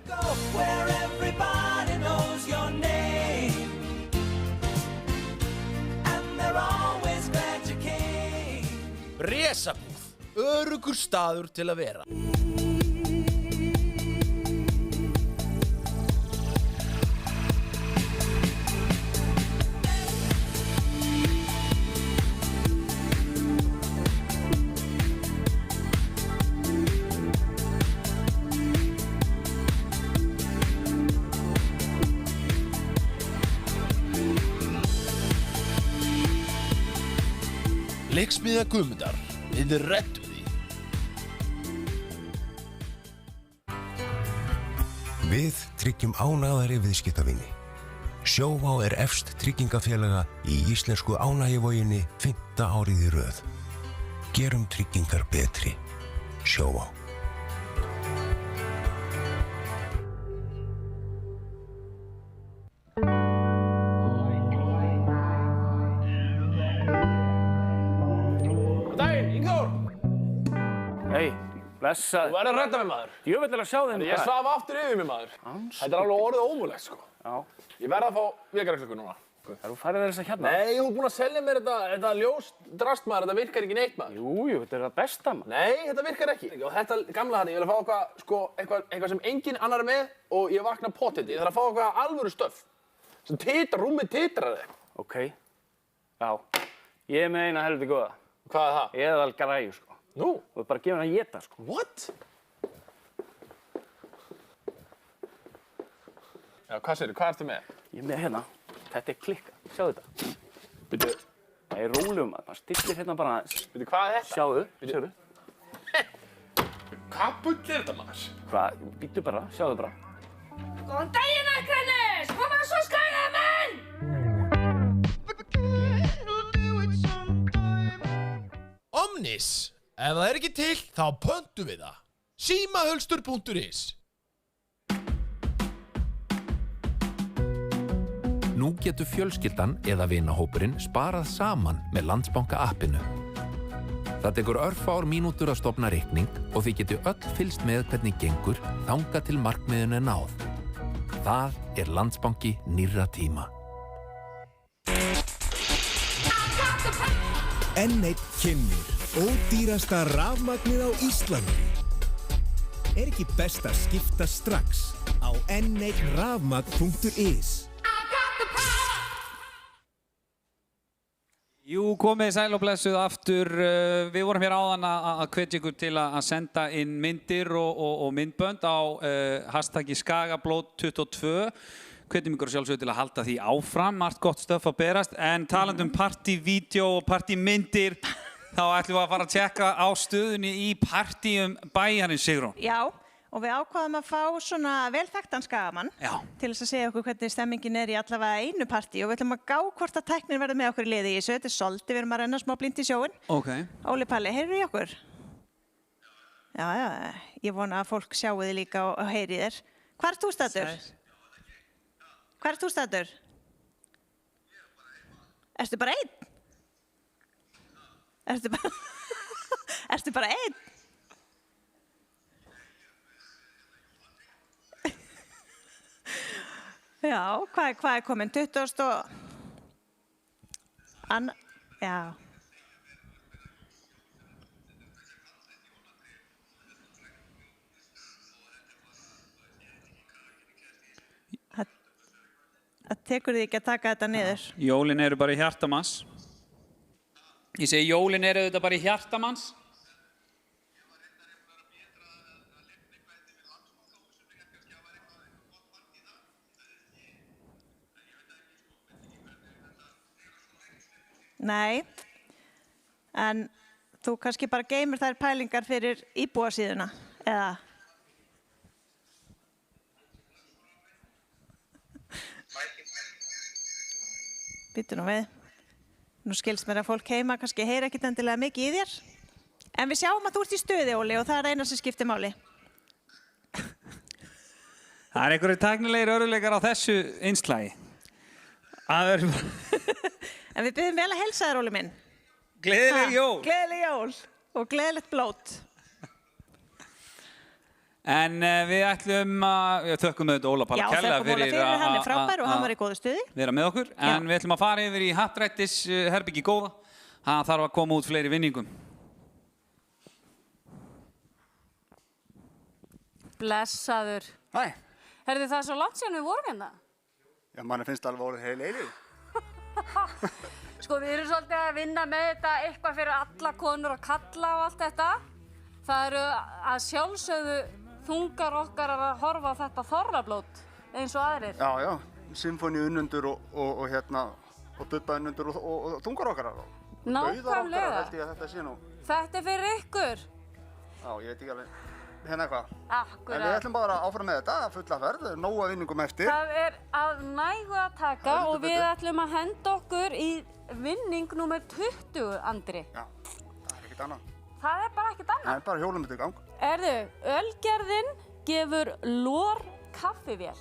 [SPEAKER 6] Bresabúð, öruggur staður til að vera. Leiksmiðja Guðmundar, við rettum því.
[SPEAKER 5] Við tryggjum ánægðari viðskiptavini. Sjóvá er efst tryggingafélaga í íslensku ánægjuvoginni 5. árið í röð. Gerum tryggingar betri. Sjóvá.
[SPEAKER 8] Hey, blessa.
[SPEAKER 18] Þú verður að redda mig, maður.
[SPEAKER 8] Djöfull að sjá þeim.
[SPEAKER 18] Ég svaf aftur yfir mig, maður. Þetta alveg orðið ómögulegt, sko.
[SPEAKER 8] Já.
[SPEAKER 18] Ég verð að fá vekjarklukku núna.
[SPEAKER 8] Þú færið þess að hérna?
[SPEAKER 18] Nei, þú ert búinn að selja mér þetta ljós drast, maður. Þetta virkar ekki neitt, maður.
[SPEAKER 8] Jú, þetta er það besta, maður.
[SPEAKER 18] Nei, þetta virkar ekki. Og þetta gamla hann, ég vil að fá eitthvað sem enginn annar er með og ég vakna pottet. Ég þarf að fá eitthvað alvöru stöf. Sem rúmið titrar þig.
[SPEAKER 8] Ok. Já. Ég er með eina helviti góða.
[SPEAKER 18] Hvað er það?
[SPEAKER 8] Eðal græju, sko.
[SPEAKER 18] Nú?
[SPEAKER 8] Þú ert bara að gefa hann að éta, sko.
[SPEAKER 18] What? Já, hvað segirðu? Hvað ertu með?
[SPEAKER 8] Ég er með hérna. Þetta er klikka. Sjáðu þetta. Byrju. Nei, rólegum maður. Stillir hérna bara aðeins.
[SPEAKER 18] Byrju, hvað er þetta?
[SPEAKER 8] Sjáðu. Sjáðu.
[SPEAKER 18] Hvað bull er þetta, maður?
[SPEAKER 8] Hvað? Býttu bara. Sjáðu bara.
[SPEAKER 2] Góðan daginn, Akranes! Koma svo skagaði menn!
[SPEAKER 6] Omnis. Ef það er ekki til, þá pöntum við það. Símahölstur.is.
[SPEAKER 14] Nú getur fjölskyldan eða vinahópurinn sparað saman með Landsbanka appinu. Það tekur örfár mínútur að stofna reikning og þið getur öll fylgst með hvernig gengur þangað til markmiðinu er náð. Það er Landsbanki nýrra tíma.
[SPEAKER 22] N1 kynnir ódýrasta rafmagnið á Íslandi. Er ekki best að skipta strax á n1rafmagn.is?
[SPEAKER 17] Jú, komið sæl og blessuð aftur. Við vorum hér áðan að hvetja ykkur til að senda inn myndir og myndbönd á hashtaggi skagablót22. Hvetjum ykkur sjálfsögðu til að halda því áfram. Margt gott stöf að berast. En talandi um partívídeó og partímyndir, þá ætlum við að fara að tjekka á stöðunni í partíum bæjarins, Sigrún.
[SPEAKER 16] Já, og við ákváðum að fá svona vel þekktan skagamann til þess að segja okkur hvernig stemmingin er í allavega einu partí og við ætlum að gá hvort að tæknin verður með okkur í liði í þessu. Þetta er Solti, við erum að renna smá blint í sjóinn.
[SPEAKER 17] Ok.
[SPEAKER 16] Óli Palli, heyrðu í okkur? Já, ég vona að fólk sjáu þið líka og heyri þér. Hvar ert þú staddur? Hvar ert þú staddur? Ertu bara einn? Ertu bara einn? Já, hvað er komin? 20 og... Já. Það tekur þig ekki að taka þetta niður.
[SPEAKER 17] Jólin eru bara í hjartamanns. Ég segi jólin eru þetta bara í hjartamanns.
[SPEAKER 16] Nei, en þú kannski bara geymir þær pælingar fyrir íbúasíðuna, eða? Býttu nú við. Nú skilst mér að fólk heima kannski heyra ekkert endilega mikið í þér. En við sjáum að þú ert í stuði, Óli, og það er eina sem skiptir máli.
[SPEAKER 17] Það er einhverju tæknilegir örðuleikar á þessu innslagi.
[SPEAKER 16] En við byrjum vel að heilsa þér, Óli minn.
[SPEAKER 17] Gleðileg jól.
[SPEAKER 16] Gleðileg jól og gleðilegt blót.
[SPEAKER 17] En við ætlum að, við þökkum auðvitað Óla Palla kærlega fyrir
[SPEAKER 16] hann er frábær og hann var í góðu stuði.
[SPEAKER 17] Vera með okkur. En við ætlum að fara yfir í happdrættis herbyggi góða. Það þarf að koma út fleiri vinningum.
[SPEAKER 12] Blessaður.
[SPEAKER 11] Hæ.
[SPEAKER 12] Herðu, það er svo langt síðan við vorum hérna.
[SPEAKER 11] Já, manni finnst alveg orðið heil eilíð.
[SPEAKER 12] Sko, við erum svolítið að vinna með þetta eitthvað fyrir alla konur og kalla og allt þetta. Það eru að sjálfsögðu þungar okkar að horfa á þetta þorrablót eins og aðrir.
[SPEAKER 11] Já, já. Symfóni unnundur og hérna, og bubba unnundur og þungar okkar.
[SPEAKER 12] Nákvæmlega.
[SPEAKER 11] Held ég að þetta sé nú.
[SPEAKER 12] Þetta er fyrir ykkur.
[SPEAKER 11] Já, ég veit ekki alveg. Hérna eitthvað.
[SPEAKER 12] Akkurat.
[SPEAKER 11] En við ætlum bara áfram með þetta, fulla ferð, nóga vinningum eftir.
[SPEAKER 12] Það er að nægu að taka og við ætlum að henda okkur í vinning númer 20, Andri.
[SPEAKER 11] Já, það er ekkert annað.
[SPEAKER 12] Það er bara ekkert annað.
[SPEAKER 11] Það er bara hjólum þetta í gang.
[SPEAKER 12] Erðu, Ölgerðin gefur Lór kaffivél.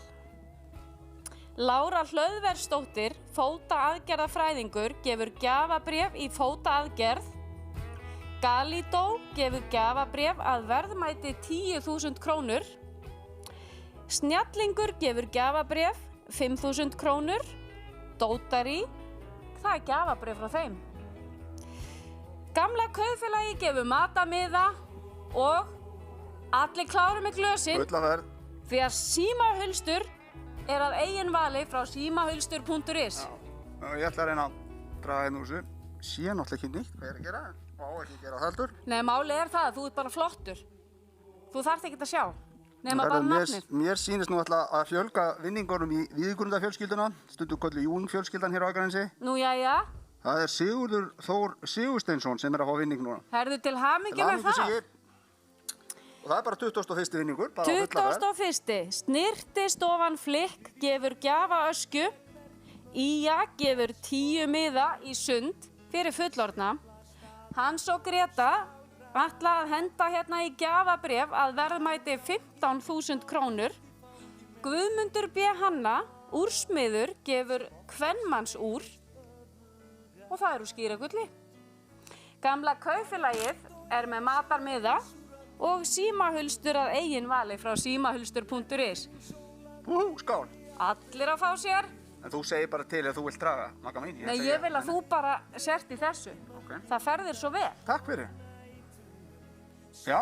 [SPEAKER 12] Lára Hlöðversdóttir, fótaaðgerðafræðingur, gefur gjafabréf í fótaaðgerð. Galító gefur gjafabréf að verðmæti 10.000 krónur. Snjallingur gefur gjafabréf 5.000 krónur. Dótari, það er gjafabréf frá þeim. Gamla kaupfélagi gefur matamiða og allir kláru með glösin.
[SPEAKER 11] Gullaverð.
[SPEAKER 12] Því að símahulstur er að eigin vali frá símahulstur.is.
[SPEAKER 11] Ég ætla að reyna að draga hérna úr þessu. Sé náttúrulega ekki nýtt hvað ég er að gera. Má ekki gera það heldur.
[SPEAKER 12] Nei, málið er það að þú ert bara flottur. Þú þarft ekki að sjá. Nema bara nafnið.
[SPEAKER 11] Mér sýnist nú alltaf að fjölga vinningunum í Víðigrundafjölskylduna, stundum kölluð Jún-fjölskyldan hér á Akranesi.
[SPEAKER 12] Nú, jæja.
[SPEAKER 11] Það er Sigurður Þór Sigursteinsson sem er að fá vinning núna.
[SPEAKER 12] Herðu til hamingju með það.
[SPEAKER 11] Og það er bara 21. vinningur.
[SPEAKER 12] 21. Snirtistofan Flikk gefur gjafaöskju. Ía gefur 10 miða í sund fyrir fullorðna. Hans og Greta ætla að henda hérna í gjafabréf að verðmæti 15.000 krónur. Guðmundur B. Hanna, úrsmiður, gefur kvenmannsúr og það eru skýragulli. Gamla kaupfélagið er með matarmiða og símahulstur að eigin vali frá símahulstur.is.
[SPEAKER 11] Skál.
[SPEAKER 12] Allir að fá sér.
[SPEAKER 11] En þú segir bara til ef þú vilt draga, Magga mín.
[SPEAKER 12] Nei, ég vil að þú bara sért í þessu. Það ferðir svo vel.
[SPEAKER 11] Takk fyrir. Já,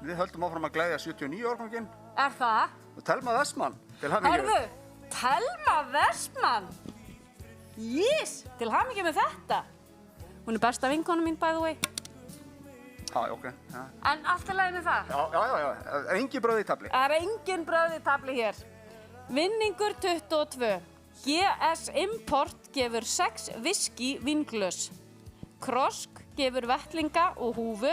[SPEAKER 11] við höldum áfram að gleðja 79 árganginn.
[SPEAKER 12] Er það?
[SPEAKER 11] Og Telma Vestmann, til hamingju.
[SPEAKER 12] Herðu, Telma Vestmann. Jís, til hamingju með þetta. Hún er besta vinkona mín, by the way.
[SPEAKER 11] Ok. Ja.
[SPEAKER 12] En allt er lagi með það?
[SPEAKER 11] Já. Engin brauð í tabli.
[SPEAKER 12] Það er engin brauð í tabli hér. Vinningur 22. GS Import gefur 6 whisky vinglös. Krosk gefur vettlinga og húfu.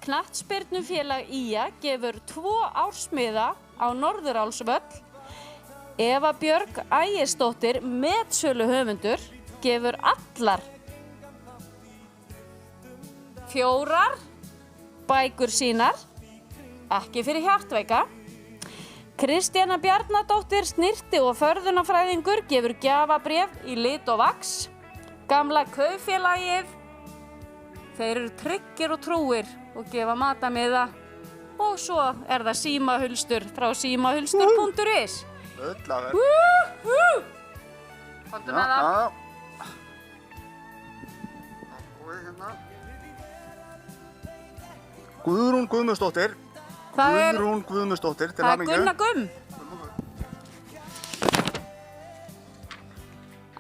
[SPEAKER 12] Knattspyrnufélag Ía gefur 2 ársmiða á Norðurálsvöll. Eva Björg Ægisdóttir, metsölu höfundur, gefur allar 4 bækur sínar, ekki fyrir hjartveika. Kristjana Bjarnadóttir, snirti- og förðunarfræðingur, gefur gjafabréf í lit og vax. Gamla kaupfélagið, þeir eru tryggir og trúir og gefa matamiða. Og svo er það símahulstur frá símahulstur.is.
[SPEAKER 11] Gullaverð.
[SPEAKER 12] Komdu með það.
[SPEAKER 11] Guðrún Guðmundsdóttir. Guðrún Guðmundsdóttir, til hamingju.
[SPEAKER 12] Það er Gunna Gumm.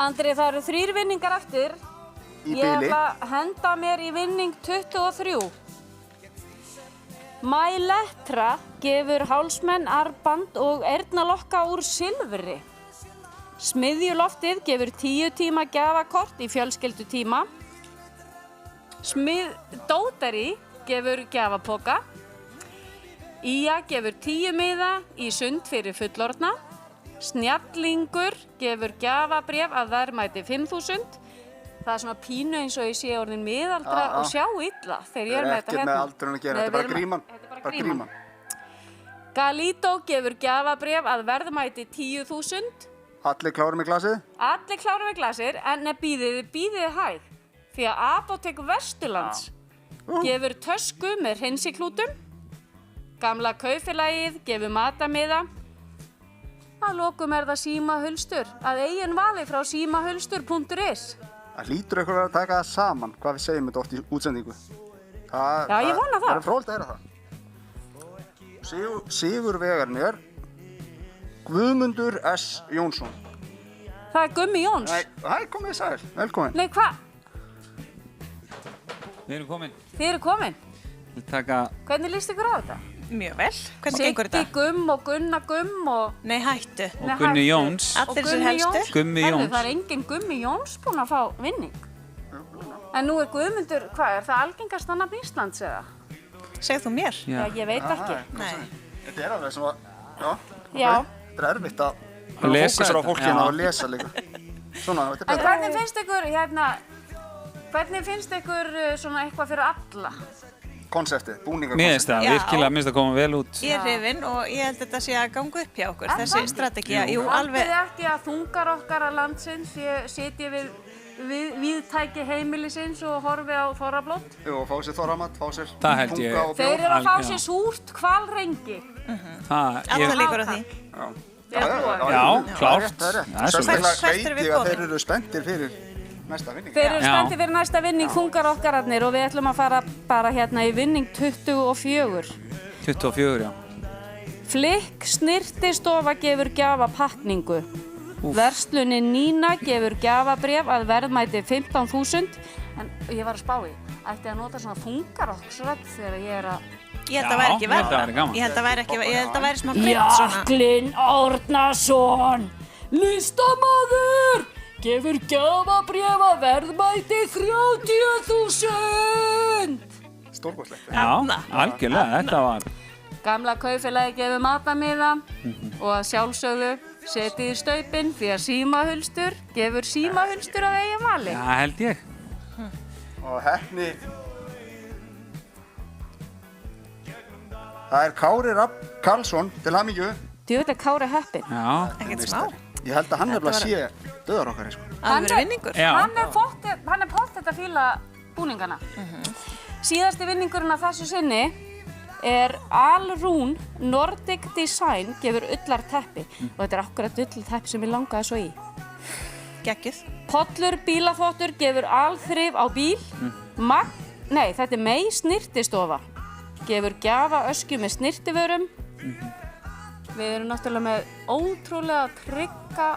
[SPEAKER 12] Andri, það eru 3 vinningar eftir.
[SPEAKER 11] Í bili.
[SPEAKER 12] Ég ætla að henda mér í vinning 23. Mælettra gefur hálsmenn, arband og eyrnalokka úr silfri. Smiðjuloftið gefur 10 tíma gjafakort í fjölskyldutíma. Dótari gefur gjafapoka. Ía gefur 10 miða í sund fyrir fullorðna. Snjallingur gefur gjafabréf að verðmæti 5.000. Það er svona pínu eins og ég sé orðin miðaldra og sjá illa þegar ég er með þetta hérna.
[SPEAKER 11] Ekkert með aldurinn að gera, þetta er bara gríman.
[SPEAKER 12] Þetta er bara gríman. Galító gefur gjafabréf að verðmæti 10.000.
[SPEAKER 11] Allir klárir með glasið?
[SPEAKER 12] Allir klárir með glasir, en bíðið hæg. Því að Apótek Vesturlands gefur tösku með hreinsiklútum. Gamla kaupfélagið gefur matamiða. Að lokum er það símahulstur, að eigin vali frá símahulstur.is.
[SPEAKER 11] Það hlýtur eitthvað að taka það saman, hvað við segjum þetta oft í útsendingu.
[SPEAKER 12] Já, ég vona það.
[SPEAKER 11] Það er fróðlegt að heyra það. Sigurvegarnir, Guðmundur S. Jónsson.
[SPEAKER 12] Það er Gummi Jóns.
[SPEAKER 11] Hæ, komið sæl, velkomin.
[SPEAKER 12] Nei, hvað?
[SPEAKER 17] Við erum komin.
[SPEAKER 12] Þið eru komin. Hvernig líst ykkur á þetta?
[SPEAKER 16] Mjög vel. Hvernig gengur þetta?
[SPEAKER 12] Siggi Gumm og Gunna Gumm og...
[SPEAKER 16] Nei, hættu.
[SPEAKER 17] Og Gunni Jóns.
[SPEAKER 16] Allir þessir helstu.
[SPEAKER 17] Gummi Jóns.
[SPEAKER 12] Það er engin Gummi Jóns búinn að fá vinning. En nú er Guðmundur, hvað er það algengasta nafn Íslands eða?
[SPEAKER 16] Segð þú mér?
[SPEAKER 12] Já, ég veit ekki.
[SPEAKER 11] Nei. Þetta er alveg svona,
[SPEAKER 12] Já.
[SPEAKER 11] Þetta er erfitt að
[SPEAKER 17] lesa
[SPEAKER 11] fókusra á fólkinu og lesa líka. Svona, þetta er
[SPEAKER 12] En hvernig finnst ykkur svona eitthvað fyrir alla?
[SPEAKER 11] Konseptið, búningarkonseptið.
[SPEAKER 17] Mér finnst það virkilega, mér finnst það koma vel út.
[SPEAKER 16] Ég er hrifin og ég held þetta sé að ganga upp hjá okkur, þessi strategía. Jú, alveg.
[SPEAKER 12] Haldið ekki að þungar okkar að landsins sitji við víðtæki heimilisins og horfi á þorrablót.
[SPEAKER 11] Jú, fá sér þorramat, fá sér
[SPEAKER 17] Það held ég.
[SPEAKER 11] tunga og
[SPEAKER 12] Þeir
[SPEAKER 11] bjór.
[SPEAKER 12] eru að fá sér súrt hvalrengi.
[SPEAKER 16] Allar líkur á því.
[SPEAKER 17] Já, klárt.
[SPEAKER 11] Sérstaklega veit ég að þeir eru spenntir fyrir næsta vinning.
[SPEAKER 12] Þeir eru spenntir fyrir næsta vinning, þungar okkararnir, og við ætlum að fara bara hérna í vinning 24.
[SPEAKER 17] 24, já.
[SPEAKER 12] Flikk snirtistofa gefur gjafapakningu. Verslunin Nína gefur gjafabréf að verðmæti 15.000. En ég var að spá í, ætti að nota svona þungarokksrödd þegar ég er að...
[SPEAKER 16] Ég held að það væri ekki verða. Ég held að það væri smá krydd svona.
[SPEAKER 12] Jaklinn Árnason, listamaður, gefur gjafabréf að verðmæti 30.000.
[SPEAKER 11] Stórkostlegt.
[SPEAKER 17] Já, algjörlega, þetta var...
[SPEAKER 12] Gamla kaupfélagi gefur matamiða og að sjálfsögðu setið í staupin því að símahulstur gefur símahulstur að eigin vali.
[SPEAKER 17] Já, held ég.
[SPEAKER 11] Og heppni. Það er Kári Rapp Karlsson til hamingju.
[SPEAKER 12] Djöfull er Kári heppinn.
[SPEAKER 17] Já.
[SPEAKER 16] Ekkert smá.
[SPEAKER 11] Ég held að hann nefnilega sé döðarokkari, sko.
[SPEAKER 16] Alveg vinningur.
[SPEAKER 12] Hann er pottet að fíla búningana. Síðasti vinningurinn af þessu sinni er Alrún Nordic Design gefur ullarteppi og þetta er akkurat ullarteppi sem ég langaði svo í.
[SPEAKER 16] Geggjuð.
[SPEAKER 12] Pollur bílaþvottur gefur alþrif á bíl. Þetta er Mey snirtistofa. Gefur gjafa öskju með snirtivörum. Við erum náttúrulega með ótrúlega trygga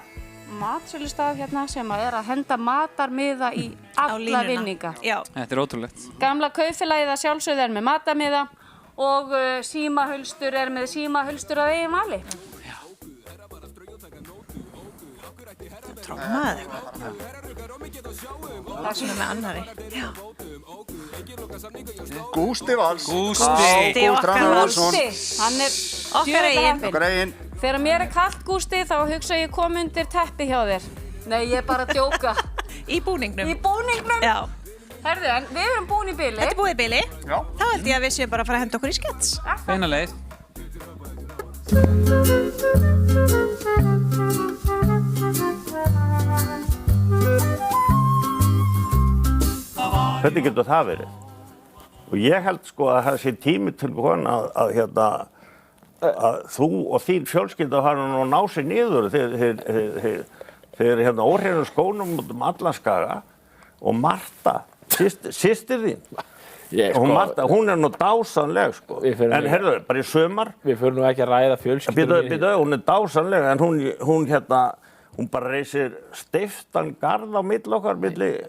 [SPEAKER 12] matsölustaf hérna sem er að henda matarmiða í alla vinninga.
[SPEAKER 16] Já.
[SPEAKER 17] Þetta er ótrúlegt.
[SPEAKER 12] Gamla kaupfélagið að sjálfsögðu er með matarmiða og símahulstur er með símahulstur að eigin vali.
[SPEAKER 16] Trómaði eitthvað. Það er svona með annari. Já.
[SPEAKER 11] Gústi Valls.
[SPEAKER 17] Gústi
[SPEAKER 12] okkar Valsson. Hann er
[SPEAKER 16] Okkar eigin.
[SPEAKER 11] Okkar eigin.
[SPEAKER 12] Þegar mér er kalt, Gústi, þá hugsa ég kom undir teppi hjá þér. Nei, ég er bara að djóka.
[SPEAKER 16] Í búningnum.
[SPEAKER 12] Í búningnum?
[SPEAKER 16] Já.
[SPEAKER 12] Herðu, en við erum búin í bili.
[SPEAKER 16] Þetta er búið í bili.
[SPEAKER 11] Já.
[SPEAKER 16] Þá held ég að við séum bara að fara að henda okkur í skets.
[SPEAKER 17] Beina leið.
[SPEAKER 13] Hvernig getur það verið? Og ég held sko að það sé tími til kona að þú og þín fjölskylda fara nú að ná sér niður þeir hérna óhreinum skónum út allan Skaga og Marta, systir þín. Og Marta, hún er nú dásamleg sko. En heyrðu, bara í sumar.
[SPEAKER 18] Við förum nú ekki að ræða fjölskyldunni.
[SPEAKER 13] Býtu, hún er dásamleg en hún bara reisir steiftan garð á milli okkar, milli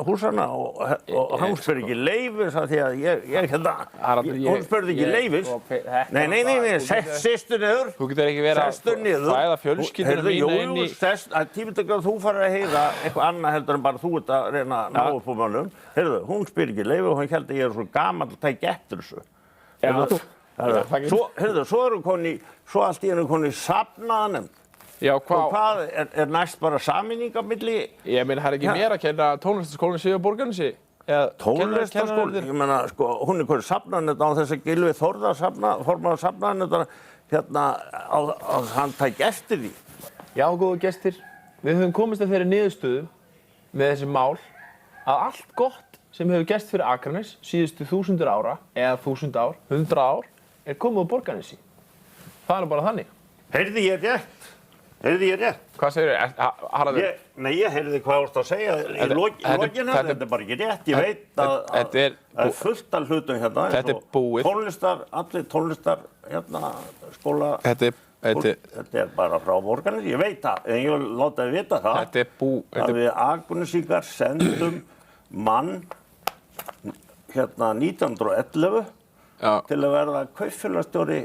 [SPEAKER 13] húsana og hann spurði ekki leyfis af því að hún spurði ekki leyfis. Nei, sestur niður.
[SPEAKER 18] Þú getur ekki verið að ræða fjölskyldunni mína inn í...
[SPEAKER 13] Tímitalega þú farið að heyra eitthvað annað heldur en bara þú ert að reyna að ná upp á mannum. Heyrðu, hún spurði ekki leyfi og hún held að ég er svo gamall að tækja eftir þessu. Svo erum koni, svo allt í hennu koni safnaðanemnd.
[SPEAKER 18] Já,
[SPEAKER 13] hvað er næst bara sameining á milli?
[SPEAKER 18] Ég meina, það er ekki mér að kenna tónlistarskólanum sig á Borgarnesi.
[SPEAKER 13] Tónlistarskólanum? Ég meina, sko, hún er hverju safnaðanett á þess að Gylfi Þórðar formaður safnaðanett hérna á hann tæk eftir því.
[SPEAKER 18] Já, góðu gestir, við höfum komist að þeirri niðurstöðu með þessi mál að allt gott sem hefur gerst fyrir Akranes síðustu 1000 ára, eða 1000 ár, 100 ár, er komið á Borgarnesi. Það er bara þannig.
[SPEAKER 13] Heyrði ég rétt?
[SPEAKER 18] Hvað segir þið? Haraldur?
[SPEAKER 13] Nei, ég heyrði hvað þú ert að segja í lokinu, þetta er bara ekki rétt. Ég veit að það er fullt af hlutum hérna.
[SPEAKER 18] Þetta er búið.
[SPEAKER 13] Allir tónlistar skóla. Þetta er bara frá Borgarnesi, ég veit það, en ég vil láta þið vita það.
[SPEAKER 18] Þetta er búið.
[SPEAKER 13] Að við Akurnesíkar sendum mann 1911 til að verða kaupfélagsstjóri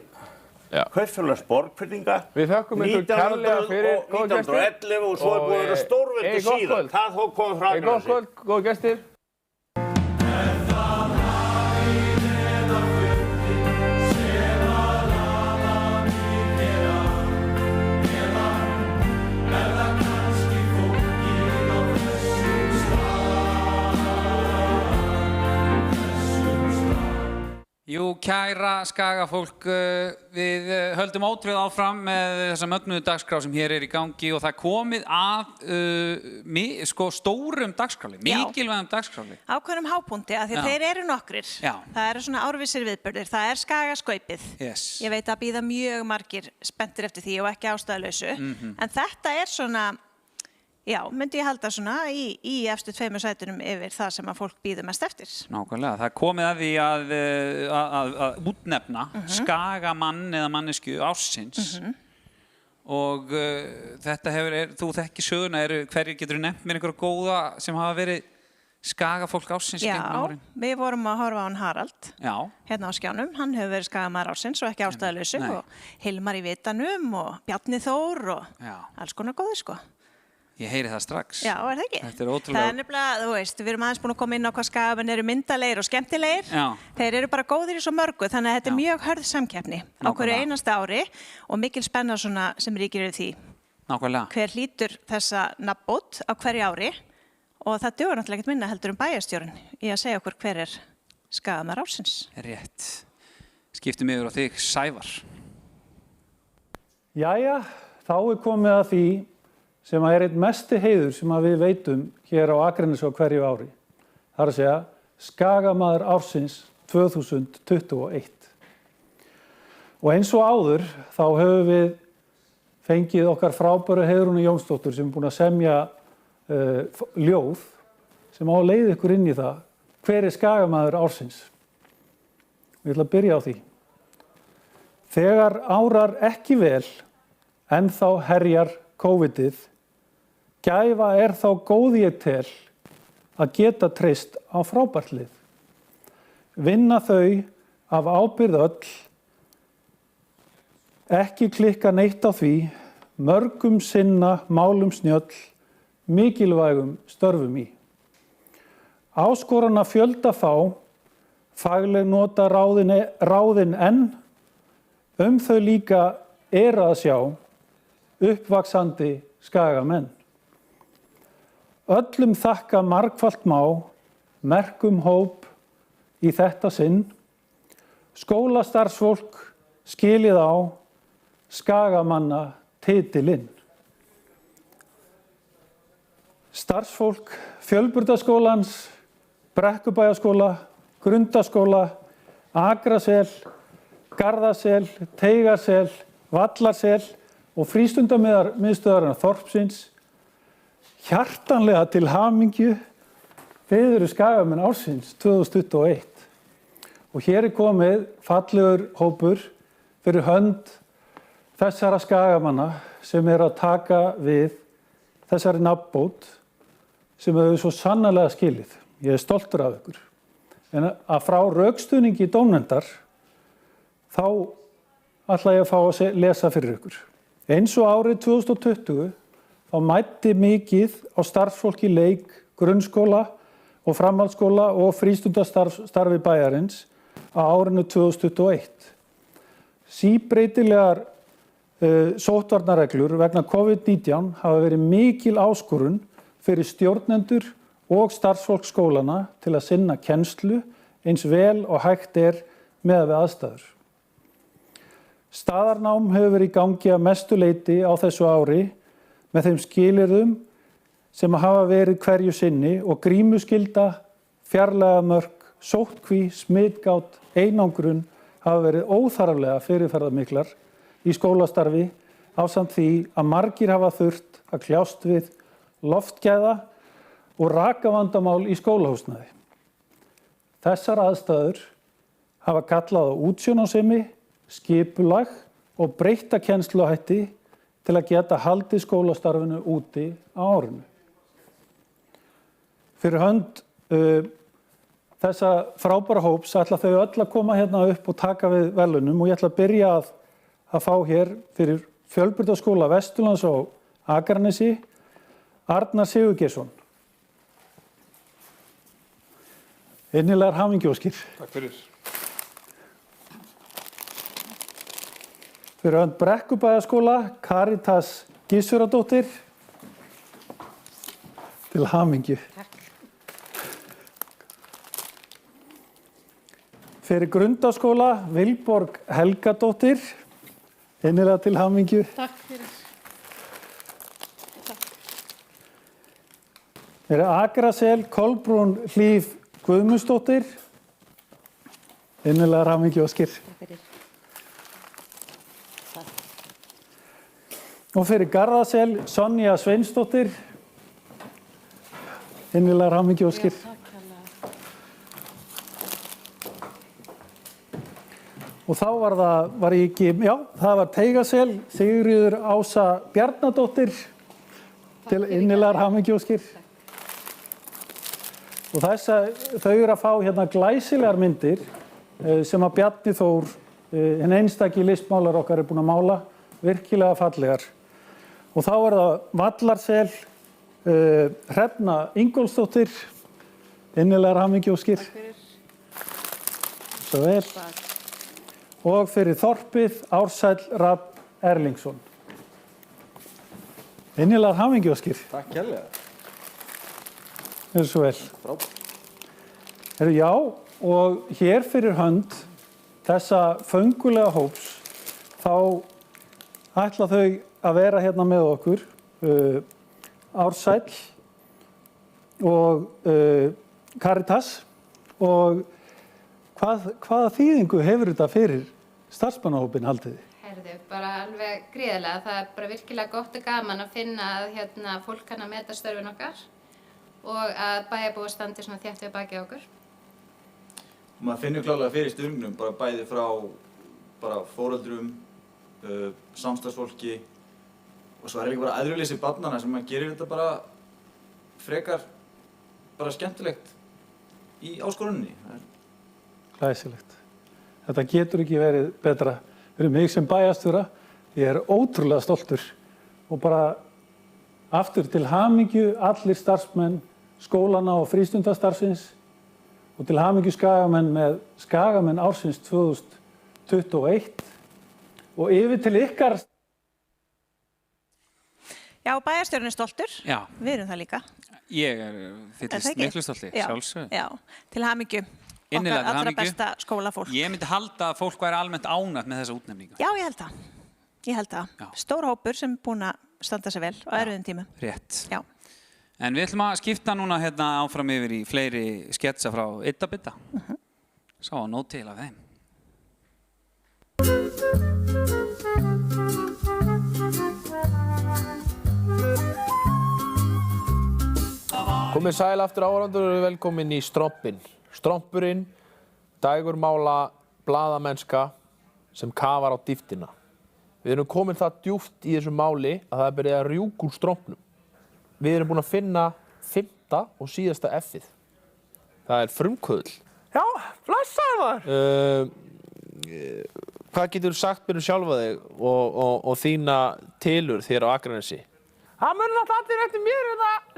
[SPEAKER 13] Kaupfélags Borgfirðinga.
[SPEAKER 18] Við þökkum ykkur kærlega fyrir góða gestir.
[SPEAKER 13] 1911 og svo er búið að vera stórveldi síðan. Það þó kom frá Akranesi.
[SPEAKER 18] Gott kvöld, góða gestir.
[SPEAKER 17] Jú, kæra skagafólk, við höldum ótrúið áfram með þessa mögnuðu dagskrá sem hér í gangi og það komið að stórum dagskráli, mikilvægum dagskráli.
[SPEAKER 16] Ákveðnum hápunkti, af því að þeir eru nokkrir.
[SPEAKER 17] Já.
[SPEAKER 16] Það eru svona árvissir viðburðir, það Skagaskaupið.
[SPEAKER 17] Yes.
[SPEAKER 16] Ég veit að bíða mjög margir spenntir eftir því og ekki ástæðulausu. En þetta svona, já, myndi ég halda svona í efstu 2 sætunum yfir það sem að fólk bíður mest eftir.
[SPEAKER 17] Nákvæmlega, það er komið að því að útnefna skagamann eða mannesku ársins og þetta þú þekkir söguna, hverjir getur nefnt mér einhverja góða sem hafa verið skagafólk ársins í gegnum árin?
[SPEAKER 16] Já, við vorum að horfa á hann Harald, hérna á skjánum, hann hefur verið skagamaður ársins og ekki ástæðulausu og Hilmar í Vitanum og Bjarni Þór og alls konar góði sko.
[SPEAKER 17] Ég heyri það strax.
[SPEAKER 16] Já, það ekki?
[SPEAKER 17] Þetta er ótrúlega.
[SPEAKER 16] Það nefnilega, þú veist, við erum aðeins búin að koma inn á hvað skagamenn eru myndalegir og skemmtilegir.
[SPEAKER 17] Já.
[SPEAKER 16] Þeir eru bara góðir í svo mörgu, þannig að þetta er mjög hörð samkeppni á hverju einasta ári og mikil spenna svona sem ríkir yfir því.
[SPEAKER 17] Nákvæmlega.
[SPEAKER 16] Hver hlýtur þessa nafnbót á hverju ári og það dugar náttúrulega ekkert minna heldur bæjarstjórinn í að segja okkur hver skagamaður ársins.
[SPEAKER 17] Rétt. Skiptum yfir á þig, Sævar.
[SPEAKER 1] Jæja, þá komið að því sem er einn mesti heiður sem við veitum hér á Akranesi á hverju ári. Það er að segja Skagamaður ársins 2021. Og eins og áður þá höfum við fengið okkar frábæru Heiðrúnu Jónsdóttur sem er búin að semja ljóð sem á að leiða ykkur inn í það hver Skagamaður ársins. Við ætlum að byrja á því. Þegar árar ekki vel en þá herjar COVID-ið, gæfa þá góð ég tel að geta treyst á frábært lið. Vinna þau af ábyrgð öll, ekki klikka neitt á því, mörgum sinna málum snjöll, mikilvægum störfum í. Áskorana fjölda fá, fagleg nota ráðin enn, þau líka að sjá, uppvaxandi skagamenn. Öllum þakka margfalt má, merkum hóp í þetta sinn, skólastarfsfólk skilið á, skagamanna titilinn. Starfsfólk Fjölbrautaskólans, Brekkubæjarskóla, Grundaskóla, Akrasel, Garðasel, Teigarsel, Vallarsel og frístundamiðstöðarinnar Þorpsins, hjartanlega til hamingju, þið eru skagamenn ársins 2021. Og hér komið fallegur hópur fyrir hönd þessara skagamanna sem að taka við þessari nafnbót sem þau svo sannarlega skilið. Ég stoltur af ykkur. En að frá rökstuðningi dómnefndar þá ætla ég að fá að lesa fyrir ykkur. Eins og árið 2020 þá mætti mikið á starfsfólki leik, grunnskóla og framhaldsskóla og frístundastarfi bæjarins á árinu 2021. Síbreytilegar sóttvarnareglur vegna COVID-19 hafa verið mikil áskorun fyrir stjórnendur og starfsfólk skólana til að sinna kennslu eins vel og hægt miðað við aðstæður. Staðarnám hefur verið í gangi að mestu leyti á þessu ári með þeim skilyrðum sem hafa verið hverju sinni og grímuskylda, fjarlægðarmörk, sóttkví, smitgát, einangrun hafa verið óþarflega fyrirferðarmiklar í skólastarfi ásamt því að margir hafa þurft að kljást við loftgæða og rakavandamál í skólahúsnæði. Þessar aðstæður hafa kallað á útsjónarsemi, skipulag og breytta kennsluhætti til að geta haldið skólastarfinu úti á árinu. Fyrir hönd þessa frábæra hóps ætla þau öll að koma hérna upp og taka við verðlaunum og ég ætla að byrja að fá hér fyrir Fjölbrautaskóla Vesturlands á Akranesi, Arnar Sigurgeirsson. Innilegar hamingjóskir.
[SPEAKER 3] Takk fyrir.
[SPEAKER 1] Fyrir hönd Brekkubæjarskóla, Karítas Gissuradóttir. Til hamingju. Fyrir Grundaskóla, Vilborg Helgadóttir, innilega til hamingju.
[SPEAKER 3] Takk fyrir.
[SPEAKER 1] Fyrir Akrasel, Kolbrún Hlíf Guðmundsdóttir, innilega hamingju Óskir. Og fyrir Garðasel, Sonja Sveinsdóttir, innilega hamingju Óskir. Og þá var ég ekki, já, það var Teigasel, Sigríður Ása Bjarnadóttir, til innilegar hamingjóskir. Og þau eru að fá hérna glæsilegar myndir sem að Bjarni Þór, hinn einstaki listmálar okkar, er búinn að mála, virkilega fallegar. Og þá er það Vallarsel, Hrefna Ingólfsdóttir, innilegar hamingjóskir. Svo vel. Og fyrir Þorpið, Ársæll Rafn Erlingsson. Innilegar hamingjóskir.
[SPEAKER 15] Takk kærlega.
[SPEAKER 1] Það er svo vel. Frábært. Já, og hér fyrir hönd þessa föngulega hóps, þá ætla þau að vera hérna með okkur, Ársæll og Caritas, og hvaða þýðingu hefur þetta fyrir starfsmannahópinn haldið þið?
[SPEAKER 3] Herðu, bara alveg gríðarlega. Það er bara virkilega gott og gaman að finna að fólk kann að meta störfin okkar og að bæjarbúar standi svona þétt við bakið okkur.
[SPEAKER 9] Maður finnur klálega fyrir stuðningnum, bara bæði frá foreldrum, samstarfsfólki og svo er líka bara æðruleysi barnanna sem maður gerir þetta bara frekar skemmtilegt í áskoruninni.
[SPEAKER 1] Glæsilegt. Þetta getur ekki verið betra. Fyrir mig sem bæjarstjóra, ég er ótrúlega stoltur og bara aftur til hamingju allir starfsmenn skólana og frístundastarfsins og til hamingju Skagamenn með Skagamenn ársins 2021 og yfir til ykkar.
[SPEAKER 16] Já, bæjarstjórinn er stoltur.
[SPEAKER 17] Já.
[SPEAKER 16] Við erum það líka.
[SPEAKER 17] Ég fyllist miklu stolti,
[SPEAKER 16] Já.
[SPEAKER 17] sjálfsögðu.
[SPEAKER 16] Já, til hamingju.
[SPEAKER 17] Innilega
[SPEAKER 16] Okkar
[SPEAKER 17] til
[SPEAKER 16] allra
[SPEAKER 17] hamingju.
[SPEAKER 16] besta skólafólk.
[SPEAKER 17] Ég myndi halda að fólk væri almennt ánægt með þessa útnefningu.
[SPEAKER 16] Já, ég held það. Ég held það. Stór hópur sem er búinn að standa sig vel á erfiðum tímum.
[SPEAKER 17] Rétt.
[SPEAKER 16] Já.
[SPEAKER 17] En við ætlum að skipta núna hérna áfram yfir í fleiri sketsa frá Idda Bidda. Sá að nóg til af þeim.
[SPEAKER 18] Komið sæl aftur áhorfendur og velkomin í Strompinn. Strompurinn, dægurmála blaðamennska sem kafar á dýptina. Við erum komin það djúpt í þessu máli að það er byrjað að rjúka úr strompnum. Við erum búin að finna 5. og síðasta F-ið. Það er frumkvöðl.
[SPEAKER 10] Já, blessaður maður.
[SPEAKER 18] Hvað getur þú sagt mér um sjálfa þig og þína tilurð þér á Akranesi?
[SPEAKER 10] Það munir náttúrulega allir eftir mér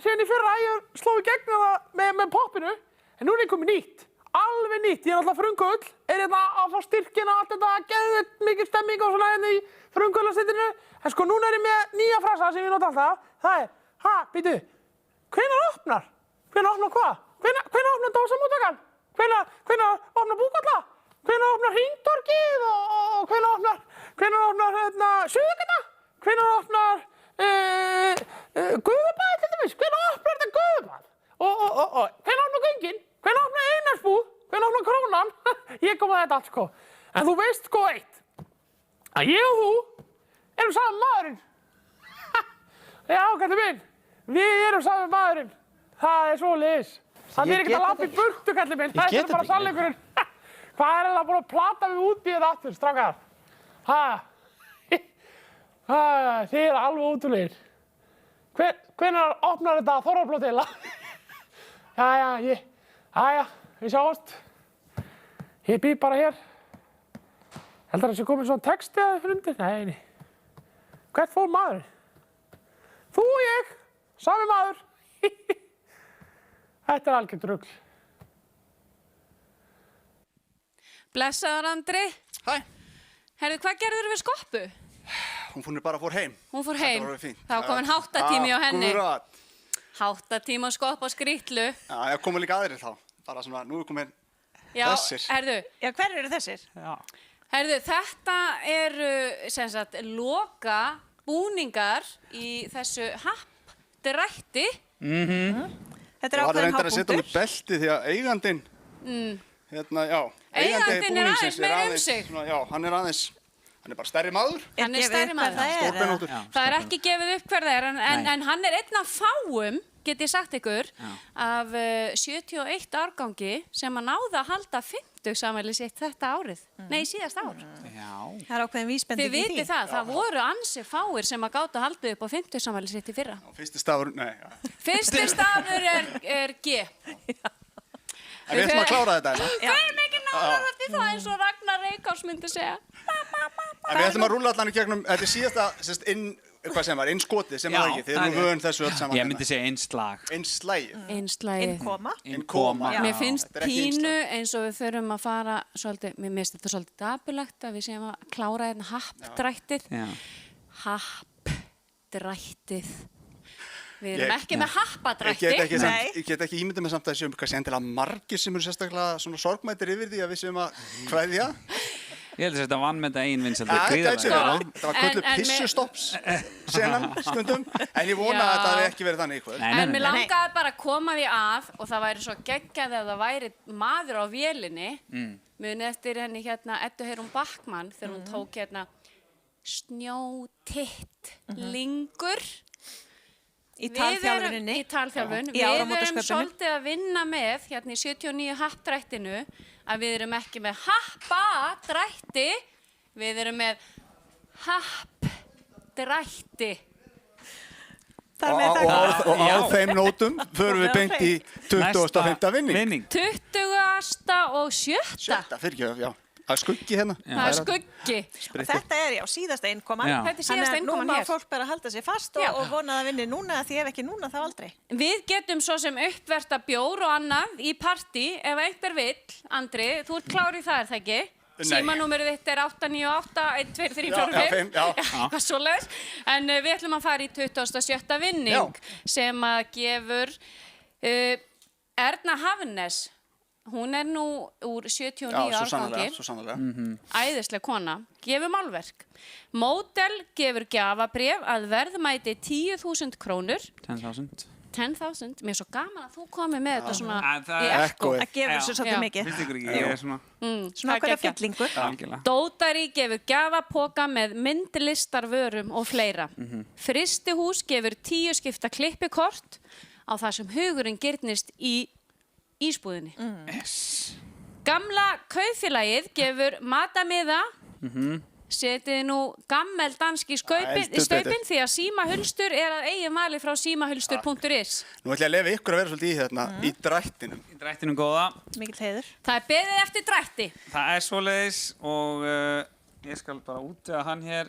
[SPEAKER 10] síðan í fyrra að ég sló í gegn með poppinu, en nú er ég komið nýtt. Alveg nýtt. Ég er náttúrulega frumkvöðl, er að fá styrkina og allt þetta, geðveikt mikil stemming og svona hérna í frumkvöðlastittinu. En sko, núna er ég með nýja frasa sem ég nota alltaf. Það er, býtu, hvenær opnar? Hvenær opnar hvað? Hvenær opnar dósamóttakan? Hvenær opnar Búkolla? Hvenær opnar Hringtorgið og hvenær opnar Suðurgata? Hvenær opnar Guðabæði til dæmis? Hvenær opnar þetta Guðabæð? Og hvenær opnar Göngin? Hvenær opnar Einarsbúð? Hvenær opnar Krónan? Ég kom að þetta allt sko. En þú veist sko eitt, að ég og þú erum saman maðurinn. Já, kallinn minn, við erum saman maðurinn. Það er svoleiðis. Það er ekkert að lappa í burtu, kallinn minn. Það er bara sannleikurinn. Hvað er það búin að plata mig út í þetta aftur, strákar? Þið eru alveg ótrúlegir. Hvenær opnar þetta Þórðarblótela? Jæja, við sjáumst. Ég bý bara hér. Heldur það sé komið svona texti eða fyrir undir? Nei. Hvert fór maðurinn? Þú og ég, sami maður. Þetta er algjört rugl.
[SPEAKER 12] Blessaður Andri.
[SPEAKER 11] Hæ.
[SPEAKER 12] Herðu, hvað gerður við Skoppu?
[SPEAKER 11] Hún bara fór heim.
[SPEAKER 12] Hún fór heim.
[SPEAKER 11] Þetta var alveg fínt.
[SPEAKER 12] Það var komin háttatími á henni.
[SPEAKER 11] Akkurat.
[SPEAKER 12] Háttatími á Skoppu á Skrýtlu.
[SPEAKER 11] Já, ég komu líka aðrir þá. Bara svona, nú er komin
[SPEAKER 12] Já,
[SPEAKER 11] þessir.
[SPEAKER 12] herðu.
[SPEAKER 16] Já, hver eru þessir?
[SPEAKER 11] Já.
[SPEAKER 12] Herðu, þetta eru, sem sagt, loka búningar í þessu happdrætti.
[SPEAKER 16] Þetta
[SPEAKER 11] er ákveðin reyndar að setja með belti því að eigandinn, hérna, já,
[SPEAKER 12] Eigandinn er aðeins meira sig.
[SPEAKER 11] Svona, já, hann er bara stærri maður.
[SPEAKER 12] Hann er stærri maður.
[SPEAKER 11] Stórbeinóttur.
[SPEAKER 12] Það er ekki gefið upp hver það er, en hann er einn af fáum, get ég sagt ykkur, af 71 árgangi sem að náða að halda 50 samvæli sitt þetta árið. Nei, síðast ár.
[SPEAKER 16] Það er ákveðin vísbending í því.
[SPEAKER 12] Þið vitið það voru ansi fáir sem að gáta að halda upp á 50 samvæli sitt í fyrra.
[SPEAKER 11] Fyrsti stafur, nei.
[SPEAKER 12] Fyrsti stafur er G.
[SPEAKER 11] En við ætlum að klára þetta hérna.
[SPEAKER 12] Við erum ekki náður þetta í það eins og Ragnar Reykjáls myndi segja.
[SPEAKER 11] En við ætlum að rúlla allan í gegnum, þetta er síðasta hvað sem var, skotið sem var ekki, þið erum vön þessu öll saman.
[SPEAKER 17] Ég myndi segja slag.
[SPEAKER 11] Slagið.
[SPEAKER 12] Slagið.
[SPEAKER 11] Koma.
[SPEAKER 12] Mér finnst pínu eins og við þurfum að fara svolítið, mér finnst þetta svolítið dapurlegt að við séum að klára hérna happdrættið. Happdrættið. Við erum ekki með happadrætti.
[SPEAKER 11] Ég get ekki ímyndið með samt að það séum kannski endilega margir sem eru sérstaklega svona sorgmættir yfir því að við séum að kveðja.
[SPEAKER 17] Ég held að þetta vann með þetta einvinsældi
[SPEAKER 11] gríðarlega. Það var kvöldu pissustopps senan stundum, en ég vona að þetta hefði ekki verið þannig í kvöld.
[SPEAKER 12] En mér langaði bara að koma því að, og það væri svo geggjað ef það væri maður á vélinni, munið eftir henni hérna Eddu Heyrún Backmann þegar hún tók hérna snjótitt lingur.
[SPEAKER 16] Í talþjálfuninni.
[SPEAKER 12] Í talþjálfun.
[SPEAKER 16] Í áramótasköpunum.
[SPEAKER 12] Við erum svolítið að vinna með, hérna í 79 happdrættinu, að við erum ekki með happadrætti, við erum með happdrætti.
[SPEAKER 11] Og á þeim nótum förum við beint í 25. vinning.
[SPEAKER 12] 20. og 7.
[SPEAKER 11] Fyrirgjöf, já. Það er skuggi hérna.
[SPEAKER 12] Það er skuggi.
[SPEAKER 16] Þetta er síðasta innkoman.
[SPEAKER 12] Þetta er síðasta innkoman
[SPEAKER 16] Nú
[SPEAKER 12] hér.
[SPEAKER 16] má fólk bara halda sér fast og vona að það vinni núna, því ef ekki núna þá aldrei.
[SPEAKER 12] Við getum svo sem uppverta bjór og annað í partí ef einhver vill. Andri, þú ert klár í það, er það ekki? Símanúmerið þitt er 898 1 2 3 4 5. Eitthvað svoleiðis. En við ætlum að fara í 27. vinning sem að gefur Erna Hafnes. Hún er nú úr 79 árgangi.
[SPEAKER 11] Svo sannarlega.
[SPEAKER 12] Æðisleg kona. Gefur málverk. Módel gefur gjafabréf að verðmæti 10.000 krónur.
[SPEAKER 17] 10.000.
[SPEAKER 12] 10.000. Mér er svo gaman að þú komið með þetta svona
[SPEAKER 17] í
[SPEAKER 12] ekko.
[SPEAKER 16] Það gefur svo svolítið mikið.
[SPEAKER 17] Finnst ykkur ekki? Ég er svona...
[SPEAKER 16] Svona ákveðna fyllingu.
[SPEAKER 12] Dótari gefur gjafapoka með myndlistarvörum og fleira. Fristihús gefur 10 skipta klippikort á það sem hugurinn girnist í ísbúðinni. Gamla kaupfélagið gefur matamiða. Setið nú gammel danski staupin því að símahulstur er að eigin vali frá símahulstur.is.
[SPEAKER 11] Nú ætlum ég að lefa ykkur að vera svolítið í hérna í drættinum.
[SPEAKER 17] Í drættinum góða.
[SPEAKER 16] Mikill heiður.
[SPEAKER 12] Það er beðið eftir drætti.
[SPEAKER 17] Það er svoleiðis og ég skal bara útvega hann hér.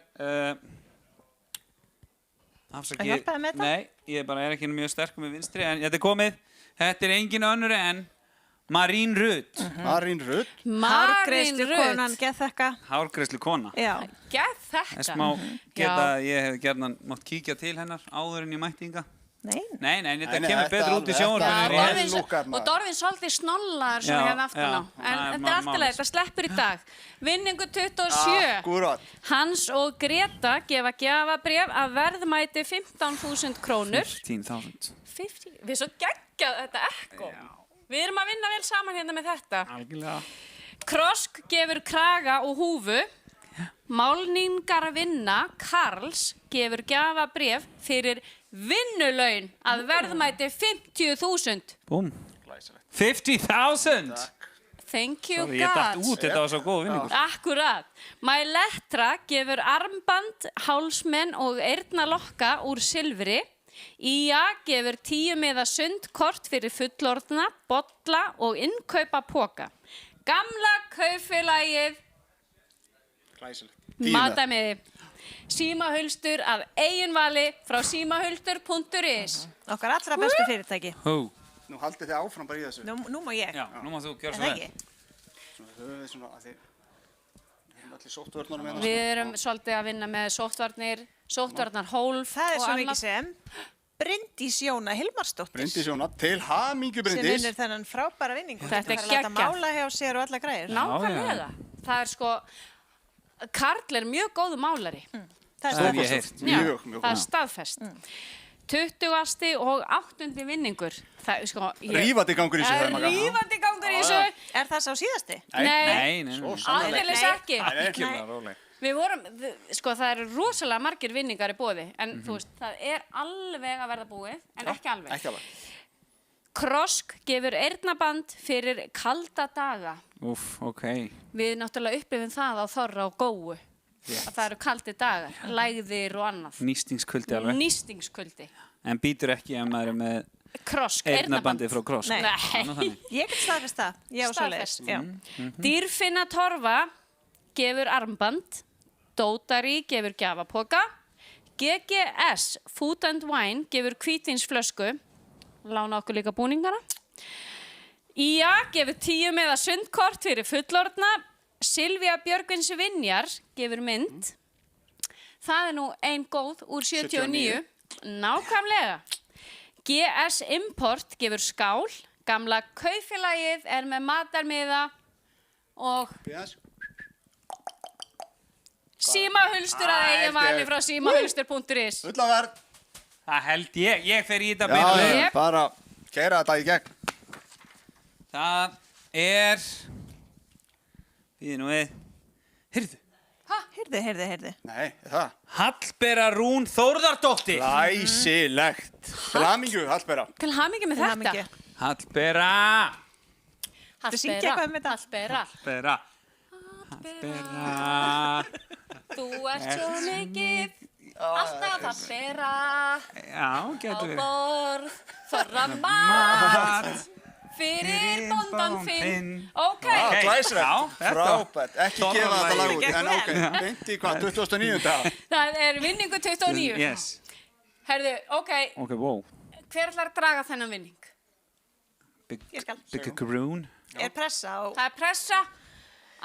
[SPEAKER 17] Afsakið.
[SPEAKER 16] Hjálpaði með þetta?
[SPEAKER 17] Nei, ég bara er ekki mjög sterkur með vinstri en þetta er komið. Þetta er engin önnur en Marín Rutt.
[SPEAKER 11] Marín Rutt.
[SPEAKER 16] Hárgreiðslukonan, geðþekka.
[SPEAKER 17] Hárgreiðslukona.
[SPEAKER 16] Já.
[SPEAKER 12] Geðþekka.
[SPEAKER 17] Það er smá geta að ég hef gerðan mátt kíkja til hennar áður en ég mætti hinga.
[SPEAKER 16] Nei.
[SPEAKER 17] Nei, þetta kemur betur út í sjónvarpinu.
[SPEAKER 12] Og Dorfinn svolítið snollar svona hérna aftan á. En þetta er alltaf leið, þetta sleppur í dag. Vinningu 27.
[SPEAKER 11] Akkúrat.
[SPEAKER 12] Hans og Greta gefa gjafabréf að verðmæti 15.000 krónur.
[SPEAKER 17] 15.000.
[SPEAKER 12] Við erum svo geggjað þetta ekko. Við erum að vinna vel saman hérna með þetta.
[SPEAKER 17] Algjörlega.
[SPEAKER 12] Krosk gefur kraga og húfu. Málningarvinna Karls gefur gjafabréf fyrir vinnulaun að verðmæti 50.000.
[SPEAKER 17] Búm. 50.000!
[SPEAKER 12] Thank you,
[SPEAKER 17] Sorry, ég datt út, þetta var svo góð vinningur.
[SPEAKER 12] Akkurat. Mælettra gefur armband, hálsmenn og eyrnalokka úr silfri. Ía gefur 10 miða sundkort fyrir fullorðna, bolla og innkaupa póka. Gamla kaupfélagið matamiði. Símahulstur af eigin vali frá símahulstur.is.
[SPEAKER 16] Okkar allra bestu fyrirtæki.
[SPEAKER 11] Nú haldið þið áfram bara í þessu.
[SPEAKER 16] Nú má ég.
[SPEAKER 17] Já, nú má þú gera svo vel.
[SPEAKER 11] Svona höfum við svona að þið allir sóttvörnunum hérna.
[SPEAKER 12] Við erum svolítið að vinna með sóttvarnir, sóttvarnarhólf og annað.
[SPEAKER 16] Það er svo mikið sem. Bryndís Jóna Hilmarsdóttir.
[SPEAKER 11] Bryndís Jóna, til hamingju
[SPEAKER 16] Sem
[SPEAKER 11] Bryndís.
[SPEAKER 16] vinnur þennan frábæra vinning.
[SPEAKER 12] Þetta er
[SPEAKER 16] Láta
[SPEAKER 12] geggjað.
[SPEAKER 16] mála hjá sér og alla græður.
[SPEAKER 12] Nákvæmlega. Það er sko, Karl er mjög góðu málari.
[SPEAKER 16] Það
[SPEAKER 11] Það hef ég heyrt.
[SPEAKER 12] Já,
[SPEAKER 11] Mjög
[SPEAKER 12] það er
[SPEAKER 11] góð.
[SPEAKER 12] staðfest. 20. og 8. vinningur. Það er sko...
[SPEAKER 11] Rífandi gangur í þessu, það er maga.
[SPEAKER 12] Rífandi gangur í þessu.
[SPEAKER 16] Er það sá síðasti?
[SPEAKER 12] Nei,
[SPEAKER 11] Svo sannarlega.
[SPEAKER 12] aldeilis ekki.
[SPEAKER 11] Ekki róleg.
[SPEAKER 12] Við vorum, sko það eru rosalega margir vinningar í boði, en þú veist, það er alveg að verða búið, en ekki alveg.
[SPEAKER 11] Ekki alveg.
[SPEAKER 12] Krosk gefur eyrnaband fyrir kalda daga.
[SPEAKER 17] Úff, ok.
[SPEAKER 12] Við náttúrulega upplifum það á Þorra og Góu, að það eru kaldi dagar, lægðir og annað.
[SPEAKER 17] Nístingskvöldi alveg.
[SPEAKER 12] Nístingskvöldi.
[SPEAKER 17] En býtur ekki ef maður er með
[SPEAKER 12] Krosk,
[SPEAKER 17] eyrnabandi frá Krosk.
[SPEAKER 16] Nei.
[SPEAKER 17] Nú þannig.
[SPEAKER 16] Ég get staðfest það. Ég á svoleiðis. Já.
[SPEAKER 12] Dýrfinna Torfa gefur armband, Dótari gefur gjafapoka, GGS Food and Wine gefur hvítvínsflösku, lána okkur líka búningana. IA gefur 10 meða sundkort fyrir fullorðna, Silvía Björgvins Vinjar gefur mynd. Það er nú ein góð úr 79. Nákvæmlega. GS Import gefur skál, gamla kaupfélagið er með matarmiða og símahulstur að eigin vali frá símahulstur.is.
[SPEAKER 11] Ullaverð.
[SPEAKER 17] Það held ég. Ég fer í þetta
[SPEAKER 11] Já,
[SPEAKER 17] beina.
[SPEAKER 11] bara keyra þetta í gegn.
[SPEAKER 17] Það er... Býðu nú við. Heyrðu.
[SPEAKER 16] Heyrðu.
[SPEAKER 11] Nei, það.
[SPEAKER 17] Hallbera Rún Þórðardóttir.
[SPEAKER 11] Glæsilegt. Til hamingju, Hallbera.
[SPEAKER 12] Til hamingju með þetta.
[SPEAKER 17] Hallbera.
[SPEAKER 16] syngja eitthvað um þetta.
[SPEAKER 17] Hallbera.
[SPEAKER 12] Þú ert svo mikið alltaf að bera
[SPEAKER 17] Já,
[SPEAKER 12] á
[SPEAKER 17] getur við.
[SPEAKER 12] borð þorra mat fyrir bondan þinn. Ok.
[SPEAKER 11] Glæsilegt, frábært, ekki
[SPEAKER 17] Þorra
[SPEAKER 11] gefa þetta lag
[SPEAKER 17] lagið.
[SPEAKER 11] út, en ok, beint í hvað, 29. dag?
[SPEAKER 12] Það er vinningu 29.
[SPEAKER 17] Yes.
[SPEAKER 12] Herðu, ok,
[SPEAKER 17] Ok, wow.
[SPEAKER 12] hver ætlar að draga þennan vinning?
[SPEAKER 17] Big Groon.
[SPEAKER 16] Er pressa á...
[SPEAKER 12] Það er pressa,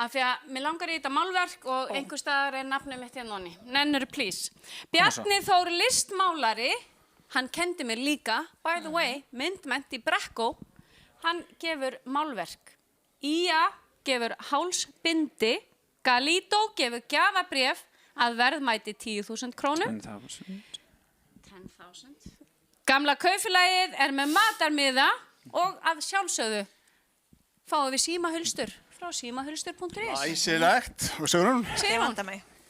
[SPEAKER 12] af því að mér langar í þetta málverk og einhver staðar er nafnum mitt hérna onni. Nennur, please. Bjarni Þór listmálari, hann kendi mér líka, by the way, myndmennt í Brekko, hann gefur málverk. Ía gefur hálsbindi, Galító gefur gjafabréf að verðmæti 10.000 krónum. 10.000. Gamla kaupfélagið er með matarmiða og að sjálfsögðu fáum við símahulstur frá símahulstur.is.
[SPEAKER 11] Æsilegt, og Sigrún?
[SPEAKER 12] Sigrún.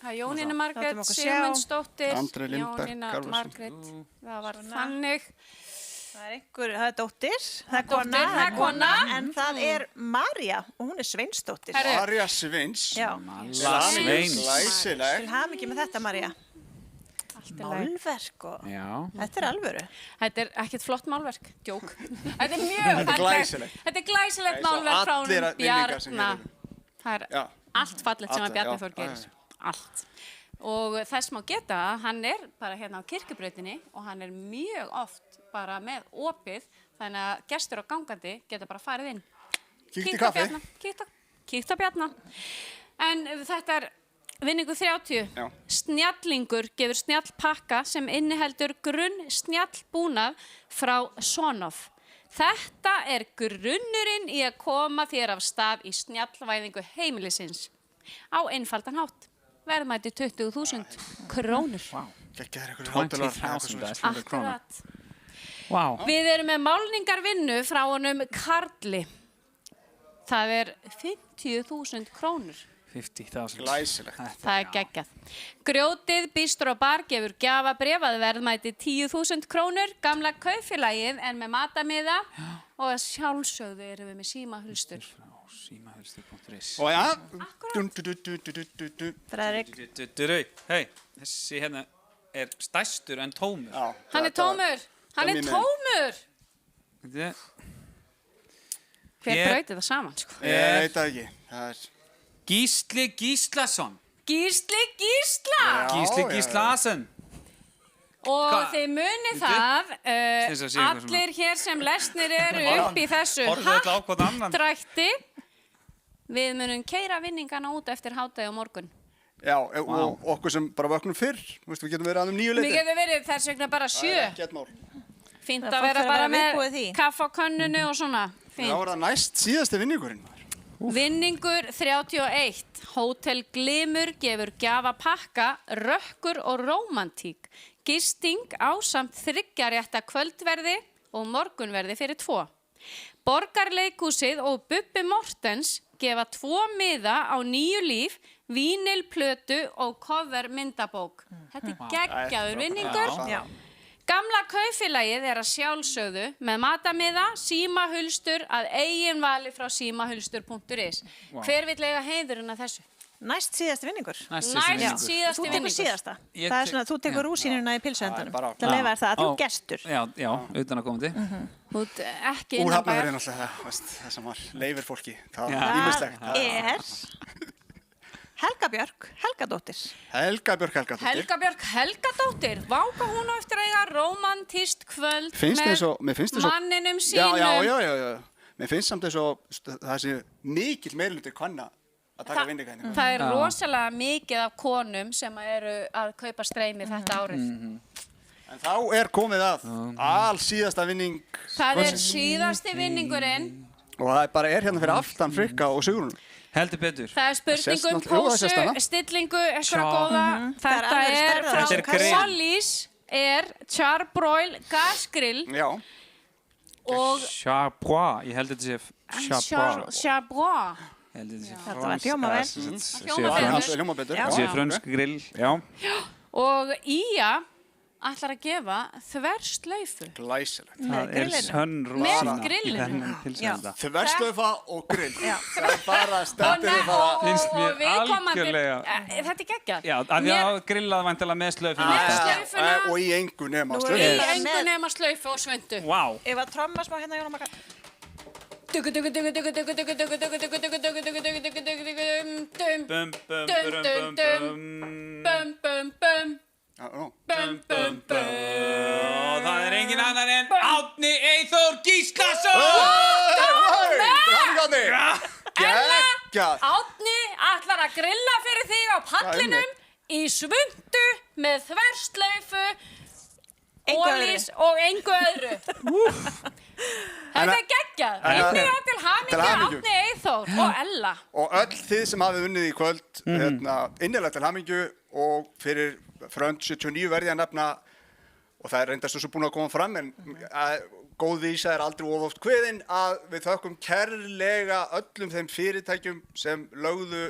[SPEAKER 12] Það er Jónína Margrét, Sigmundsdóttir,
[SPEAKER 11] Andri Lindberg,
[SPEAKER 12] Jónína
[SPEAKER 11] Karlsson.
[SPEAKER 12] Margrét, það var þannig.
[SPEAKER 16] Það er einhver, það er dóttir, það er
[SPEAKER 12] dóttir,
[SPEAKER 16] kona,
[SPEAKER 12] það er kona.
[SPEAKER 16] en það er Marja og hún er Sveinsdóttir.
[SPEAKER 11] Marja Sveins.
[SPEAKER 16] Já.
[SPEAKER 11] Sveins. Glæsilegt.
[SPEAKER 16] Til hamingju með þetta, Marja. Málverk og...
[SPEAKER 17] Já.
[SPEAKER 16] Þetta er alvöru.
[SPEAKER 12] Þetta er ekkert flott málverk, djók. Þetta er mjög
[SPEAKER 11] Þetta er glæsilegt.
[SPEAKER 12] Þetta er glæsilegt
[SPEAKER 11] Eins og
[SPEAKER 12] málverk frá
[SPEAKER 11] allir
[SPEAKER 12] honum
[SPEAKER 11] vinningar sem
[SPEAKER 12] Bjarna.
[SPEAKER 11] hér
[SPEAKER 12] Það er
[SPEAKER 11] Já.
[SPEAKER 12] allt fallegt sem að
[SPEAKER 11] Allir,
[SPEAKER 12] Bjarni
[SPEAKER 11] já.
[SPEAKER 12] Þór gerir. Allt. Og þess má geta að hann er bara hérna á kirkjubrautinni og hann er mjög oft bara með opið, þannig að gestur og gangandi geta bara farið inn.
[SPEAKER 11] Kíkt í
[SPEAKER 12] Kíkt á
[SPEAKER 11] kaffi.
[SPEAKER 12] Bjarna, kíkt á Bjarna. En þetta er vinningu 30.
[SPEAKER 11] Já.
[SPEAKER 12] Snjallingur gefur snjallpakka sem inniheldur grunn snjallbúnað frá Sonoff. Þetta er grunnurinn í að koma þér af stað í snjallvæðingu heimilisins á einfaldan hátt. Verðmæti 20.000 krónur.
[SPEAKER 11] Gekkjaður ykkur hátalar.
[SPEAKER 17] 20.000
[SPEAKER 12] Akkurat.
[SPEAKER 17] Wow.
[SPEAKER 12] Við erum með málningarvinnu frá honum Karli. Það er 50.000 krónur.
[SPEAKER 17] 50.000.
[SPEAKER 11] Glæsilegt.
[SPEAKER 12] Það er geggjað. Grjótið Bistro Bar gefur gjafabréf að verðmæti 10.000 krónur. Gamla kaupfélagið er með matamiða og að sjálfsögðu erum við með símahulstur.
[SPEAKER 17] Símahulstur.is.
[SPEAKER 11] Og ja.
[SPEAKER 16] Fredrik.
[SPEAKER 17] Hei, þessi hérna er stærstur en tómur.
[SPEAKER 11] Já.
[SPEAKER 12] Hann er tómur. Hann er tómur. Hver braut þetta saman, sko?
[SPEAKER 11] Ég veit það ekki. Það er...
[SPEAKER 17] Gísli Gíslason.
[SPEAKER 12] Gísli Gísla.
[SPEAKER 17] Gísli Gíslason.
[SPEAKER 12] Og þið munið það,
[SPEAKER 17] Þess að sé eitthvað
[SPEAKER 12] allir hér sem lesnir eru upp í þessu
[SPEAKER 17] Horfðu öll á hvort annan.
[SPEAKER 12] hattrætti, við munum keyra vinningana út eftir hádegi á morgun.
[SPEAKER 11] Já, og okkur sem bara vöknum fyrr, við getum verið aðeins 9 leiti.
[SPEAKER 12] Við getum verið þess vegna bara 7.
[SPEAKER 11] Það er ekkert mál.
[SPEAKER 12] Fínt
[SPEAKER 16] Það
[SPEAKER 12] að
[SPEAKER 16] fólk
[SPEAKER 12] vera
[SPEAKER 16] þarf að
[SPEAKER 12] bara
[SPEAKER 16] vera viðbúið því.
[SPEAKER 12] með kaffa á könnunu og svona.
[SPEAKER 11] Þá
[SPEAKER 12] Fínt.
[SPEAKER 11] er það næst síðasti vinningurinn.
[SPEAKER 12] Vinningur 31. Hótel Glimur gefur gjafapakka, rökkur og rómantík. Gisting ásamt 3 rétta kvöldverði og morgunverði fyrir 2. Borgarleikhúsið og Bubbi Mortens gefa 2 miða á 9 líf, vínilplötu og cover myndabók. Þetta er geggjaður vinningur.
[SPEAKER 16] Já.
[SPEAKER 12] Gamla kaupfélagið er að sjálfsögðu með matamiða, símahulstur að eigin vali frá símahulstur.is.
[SPEAKER 17] Vá.
[SPEAKER 12] Hver vill eiga heiðurinn að þessu?
[SPEAKER 16] Næst síðasti vinningur.
[SPEAKER 12] Næst síðasti
[SPEAKER 16] Þú tekur
[SPEAKER 12] vinningur.
[SPEAKER 16] síðasta.
[SPEAKER 17] Ég
[SPEAKER 16] Það er
[SPEAKER 17] tek-
[SPEAKER 16] svona, þú tekur
[SPEAKER 17] Já.
[SPEAKER 16] rúsínuna í pilsuendanum.
[SPEAKER 17] bara-
[SPEAKER 16] Það leifa þér það að þú
[SPEAKER 17] Já.
[SPEAKER 16] ert gestur.
[SPEAKER 17] Já, utan að komandi.
[SPEAKER 12] Þú ert ekki
[SPEAKER 11] Úr
[SPEAKER 12] innan
[SPEAKER 11] Hafnarfirði
[SPEAKER 12] bæjar.
[SPEAKER 11] náttúrulega, það sem var leifir fólki. Það
[SPEAKER 17] Já.
[SPEAKER 11] var ímislegt.
[SPEAKER 16] er Helga Björk Helgadóttir.
[SPEAKER 11] Helga Björk Helgadóttir.
[SPEAKER 12] Helga Björk Helgadóttir. Váka hún á eftir að eiga rómantískt kvöld
[SPEAKER 11] Mér finnst þess
[SPEAKER 12] manninum sínum.
[SPEAKER 11] Já. Mér finnst samt þess að það sé mikill meirlutur kvanna að taka vinninga henni.
[SPEAKER 12] Það er rosalega mikið af konum sem eru að kaupa streymi þetta árið.
[SPEAKER 11] En þá er komið að all síðasta vinning
[SPEAKER 12] Það er
[SPEAKER 11] kvöldsins.
[SPEAKER 12] síðasti vinningurinn.
[SPEAKER 11] Og það bara er hérna fyrir aftan Frikka og Sigrún.
[SPEAKER 17] Heldur betur.
[SPEAKER 12] Það er spurning
[SPEAKER 11] sést
[SPEAKER 12] um
[SPEAKER 11] náttúrulega- Jú, það sést
[SPEAKER 12] pósu,
[SPEAKER 11] hana.
[SPEAKER 12] stillingu, eitthvað
[SPEAKER 17] Sjá.
[SPEAKER 12] góða.
[SPEAKER 16] Það er
[SPEAKER 12] Þetta
[SPEAKER 16] alveg
[SPEAKER 12] er
[SPEAKER 16] stærðar.
[SPEAKER 17] Þetta er
[SPEAKER 12] frá
[SPEAKER 17] grill.
[SPEAKER 12] Solis, er Charbroil gasgrill
[SPEAKER 11] Já.
[SPEAKER 12] og
[SPEAKER 17] Chabrois, ég held að þetta sé Chabrois.
[SPEAKER 12] Charbrois.
[SPEAKER 17] Ég held að þetta sé
[SPEAKER 16] Þetta var hljóma vel.
[SPEAKER 12] hljóma
[SPEAKER 11] betur.
[SPEAKER 16] Já.
[SPEAKER 17] Það sé frönsk grill, já.
[SPEAKER 12] Og Ía ætlar að gefa þverslaufu.
[SPEAKER 11] Glæsilegt.
[SPEAKER 17] Það er
[SPEAKER 16] grillinu.
[SPEAKER 17] sönn
[SPEAKER 12] Með
[SPEAKER 17] rúsína í
[SPEAKER 12] grillinu.
[SPEAKER 17] þennan pilsenda.
[SPEAKER 11] Þverslaufa og grill.
[SPEAKER 16] Já.
[SPEAKER 11] Það er bara
[SPEAKER 12] Og,
[SPEAKER 11] stendur við það.
[SPEAKER 17] Finnst mér
[SPEAKER 12] viðkomandi,
[SPEAKER 17] algjörlega.
[SPEAKER 12] þetta er geggjað.
[SPEAKER 17] Já, af því að grillað væntalega með slöfinu.
[SPEAKER 12] Með slaufuna.
[SPEAKER 11] Og í engu nema
[SPEAKER 16] Nú
[SPEAKER 11] slöfu.
[SPEAKER 16] er-
[SPEAKER 12] Í engu nema slaufu og svöndu.
[SPEAKER 17] Vá.
[SPEAKER 16] Ef að tromma smá hérna Jón og Magga.
[SPEAKER 17] Bum, bum, bum, bum, bum.
[SPEAKER 12] Bum, bum, bum.
[SPEAKER 17] Bum, bum, bum. Og það er engin annar en Árni Eyþór Gíslason!
[SPEAKER 11] Geggjað.
[SPEAKER 12] Árni ætlar að grilla fyrir þig á pallinum í svundu með þverslaufu, ólís og engu öðru. Þetta er geggjað. Innilega til hamingju Árni Eyþór og Ella.
[SPEAKER 11] Og öll þið sem hafið unnið í kvöld, innilega til hamingju og fyrir Frönd 79 verði að nefna, og það er reyndast þessu búin að koma fram, en góð vísa er aldrei of oft kveðin, að við þökkum kærlega öllum þeim fyrirtækjum sem lögðu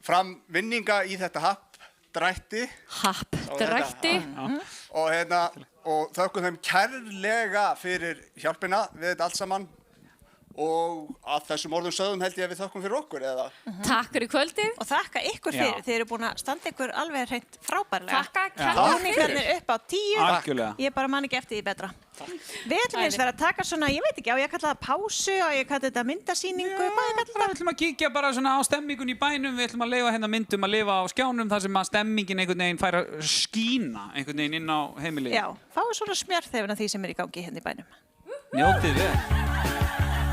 [SPEAKER 11] fram vinninga í þetta happdrætti.
[SPEAKER 12] Happdrætti.
[SPEAKER 11] Og þökkum þeim kærlega fyrir hjálpina við þetta allt saman. Og að þessum orðum sögðum held ég að við þökkum fyrir okkur, eða?
[SPEAKER 12] Takk fyrir kvöldið.
[SPEAKER 16] Og þakka ykkur fyrir.
[SPEAKER 11] Já.
[SPEAKER 16] Þið eru búin að standa ykkur alveg hreint frábærlega.
[SPEAKER 12] Þakka kærlega
[SPEAKER 16] Búningarnir upp á 10.
[SPEAKER 17] Algjörlega.
[SPEAKER 16] Ég bara man ekki eftir því betra. Við ætlum eins vera að taka svona, ég veit ekki, á ég að kalla það pásu, á ég að kalla þetta myndasýningu, hvað ég kalla
[SPEAKER 17] Við ætlum að kíkja bara svona á stemmingun í bænum, við ætlum að leifa hérna myndum að lifa á skjánum þar sem að stemmingin einhvern veginn fær að skína einhvern veginn inn á heimilið.
[SPEAKER 16] Já, fáið svona smjörþefuna því sem er í gangi hérna í bænum.
[SPEAKER 17] Njótið vel.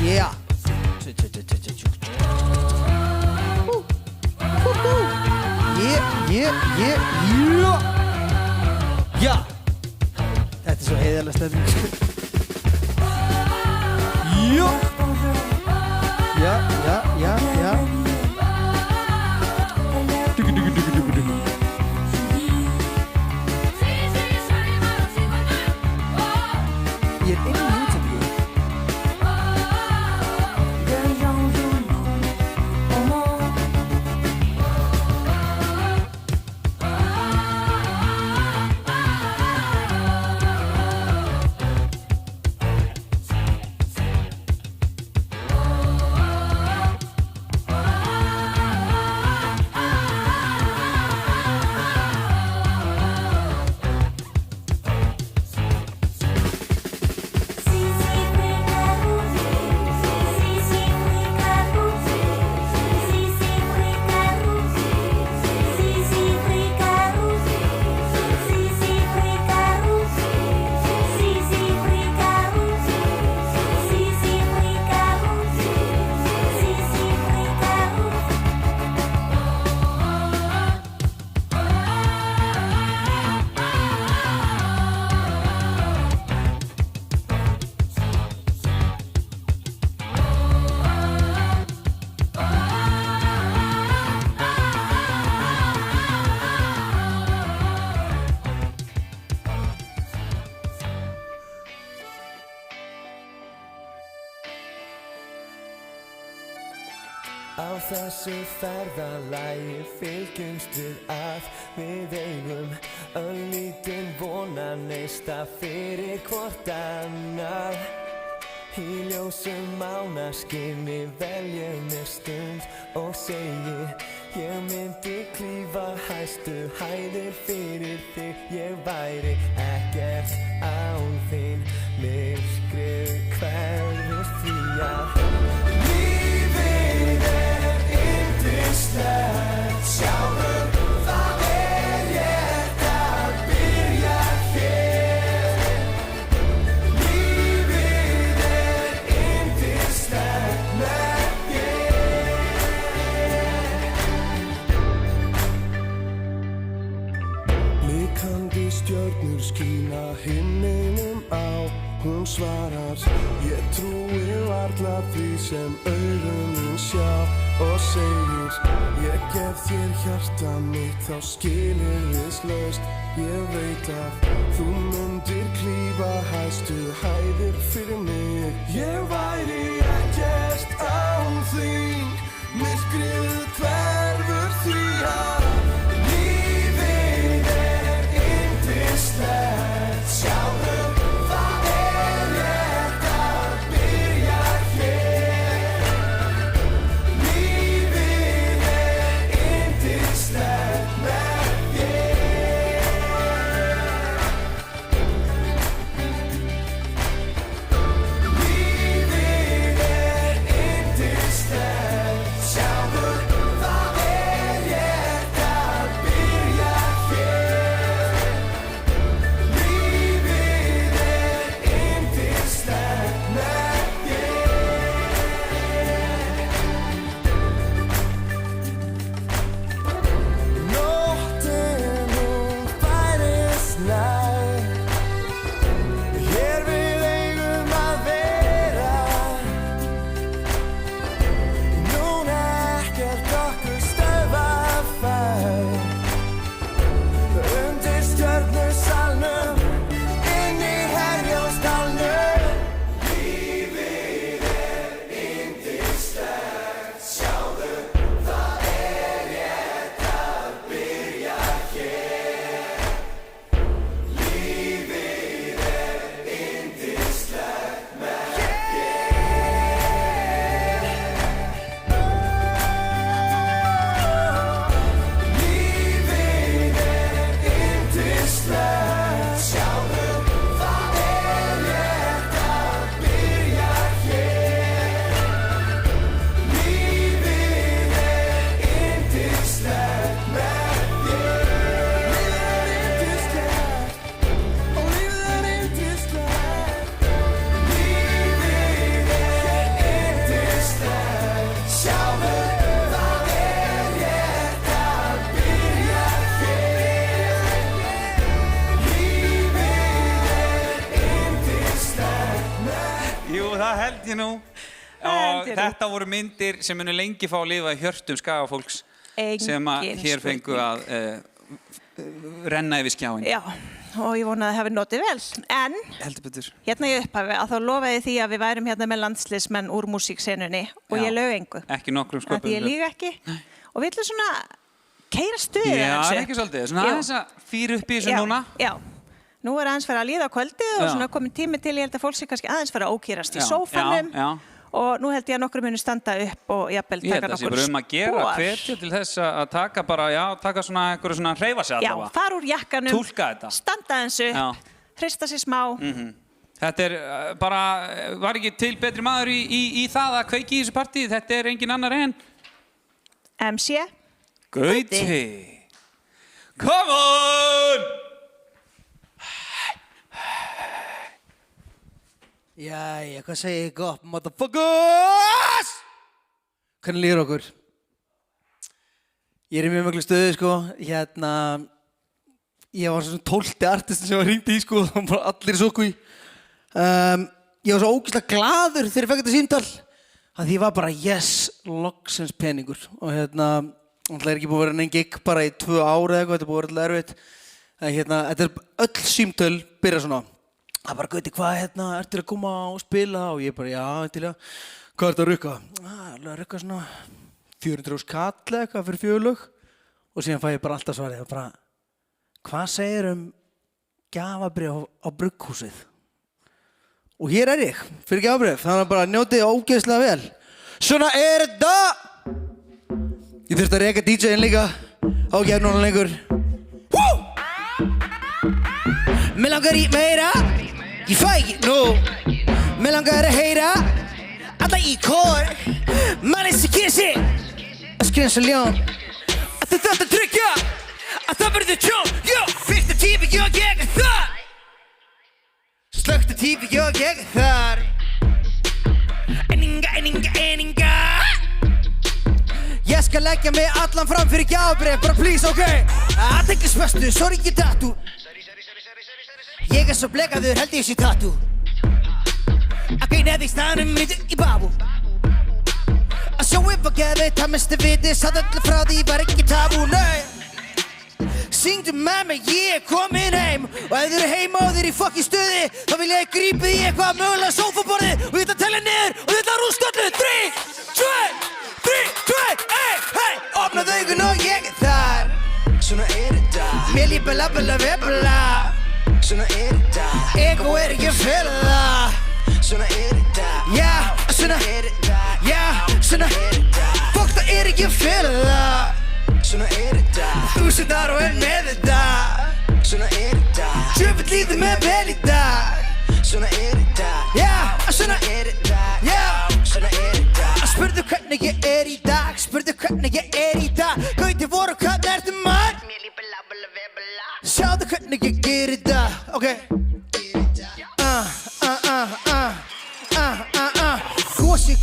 [SPEAKER 10] Yeah. Já. Þetta er svo heiðarlega stefning. Já. Já. Ég er inn í útsendingu.
[SPEAKER 20] Á þessu ferðalagi fylgjumst við að við eigum örlítinn vonaneista fyrir hvort annað. Í ljósum mánaskinni veljum mér stund og segi ég myndi klífa hæstu hæðir fyrir þig. Ég væri ekkert án þín, myrkrið hverfur því að lífið yndislegt, sjáðu það rétt að byrja hér. Lífið yndislegt með þér. Blikandi stjörnur skína himninum á. Hún svarar, ég trúi varla því sem augun mín sjá og segir, ég gef þér hjarta mitt þá skilyrðislaust. Ég veit að þú mundir klífa hæstu hæðir fyrir mig. Ég væri ekkert án þín, myrkrið hverfur því að lífið yndislegt, sjáðu
[SPEAKER 17] held ég nú. Og þetta voru myndir sem munu lengi fá að lifa í hjörtum Skagafólks sem að hér fengu að renna yfir skjáin.
[SPEAKER 16] Já, og ég vona að það hafi notið vel. En hérna í upphafi að þá lofaði því að við værum hérna með landsliðsmenn úr músíksenunni og ég laug engu.
[SPEAKER 17] Ekki nokkrum sköpum.
[SPEAKER 16] Því ég líg ekki. Og við ætlum svona keyra stuðið
[SPEAKER 17] þessu. Já, það er ekki svolítið. Svona aðeins að fýra upp í þessu núna.
[SPEAKER 16] Já. Nú er aðeins fyrir að líða á kvöldið og svona komin tími til, ég held að fólk sé kannski aðeins fyrir að ókýrast í sófanum og nú held ég að nokkur munu standa upp og jafnvel taka nokkur spor. Ég held að það sé bara um að gera hvetja til þess að taka bara, taka svona einhverju svona hreyfa sig allavega. Já, fara úr jakkanum,
[SPEAKER 17] túlka þetta.
[SPEAKER 16] Standa aðeins upp, hrista sig smá.
[SPEAKER 17] Þetta er bara, var ekki til betri maður í það að kveiki í þessu partíi, þetta er engin annar en
[SPEAKER 16] MC
[SPEAKER 17] Gauti. Come on!
[SPEAKER 21] Jæja, hvað segir ég gott, motherfuckers? Hvernig líður okkur? Ég er í mjög miklu stöðu, sko. Hérna, ég var svona 12. artistin sem var hringt í, sko. Það var allir í sókví. Ég var svo ógeðslega glaður þegar ég fekk þetta símtal. Því ég var bara, yes, loksins peningur. Og hérna, það er ekki búið að vera neinn gig bara í 2 ára eða eitthvað. Þetta er búið að vera alltaf erfitt. Hérna, þetta er öll símtöl byrja svona. Það bara, Gauti, hvað, hérna, ertu að koma og spila? Og ég bara, já, til að, hvað ertu að rukka? Að rukka svona 400.000 kall eða eitthvað fyrir 4 lög og síðan fæ ég bara alltaf svarið bara, hvað segir gjafabréf á brugghúsið? Og hér ég fyrir gjafabréf, þannig að bara njótið ógeðslega vel. Svona þetta! Ég þurfti að reka DJ-in líka, ekki núna lengur. Mér langar í meira, ég fæ ekki nú. Mér langar að heyra, alla í kór. Mann eins og kissi, að skrifa eins og ljón. Að þetta tryggja, að það verður tjón. Jó, fyrsta típi, ég er þar. Slökta típi, ég er þar. Eininga. Ég skal leggja mig allan fram fyrir gjafabréf, bara please, ok? Athyglisverstu, sorry ég tattoo. Ég er svo blekaður, held ég sé tattoo. Að greina því staðnum myndi í babu. Að sjóið var geðveitt, það mesti viti, satt öllu frá því var ekki tabú, nei. Syngdu með mig, ég er komin heim. Og ef þið eru heima og þið eru í fucking stuði, þá vil ég grípa í eitthvað mögulega sófaborðið. Og ég ætla að tella niður og ég ætla að rústa öllu. 3, 2, 1, opnaðu augun og ég er þar. Svona þetta. Mér lípa labla vebla. Svona þetta. Ego ekki að fela það. Svona þetta. Já, svona þetta. Já, svona þetta. Fokk það ekki að fela það. Svona þetta. 1000 ára og með þetta. Svona þetta. Tjöfull líður með vel í dag. Svona þetta. Já, svona þetta. Já, svona þetta. Spurðu hvernig ég í dag. Spurðu hvernig ég í dag. Gauti voru hvað ertu maður? Mér lípa labla vebla. Sjáðu hvernig ég í dag. Ok.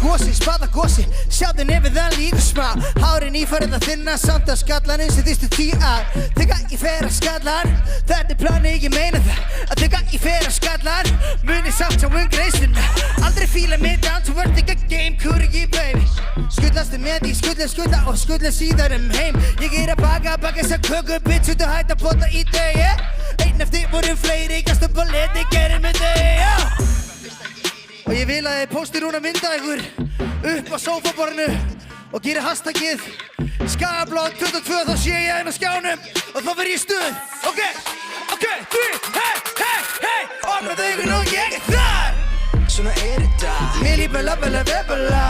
[SPEAKER 21] Gósi, spadagósi, sjáðu nefið það líka smá. Hárin ífarið að þinna samt að skallan eins og þýstu 10 ár. Þegar ég fer að skallan, þetta plani ég meina það. Að þegar ég fer að skallan, muni samt á greiðsluna. Aldrei fíla mig down to earth, ekki game, kurgi baby. Skuldlastu með því, skulda og skulda síðar heim. Ég að baka þessa köku, bitch, út að hætta pota í deg, Einn eftir voru fleiri, gasta balletti, gerir með deg, Og ég vil að þið póstir núna mynda ykkur upp á sófaborðinu og gerir hashtagið Skagablóð 22, þá sé ég á skjánum og þá verð ég stuð. Ok, 3, hey, opnaðu augun og ég er þar. Svona þetta. Mér lípa labla vebla.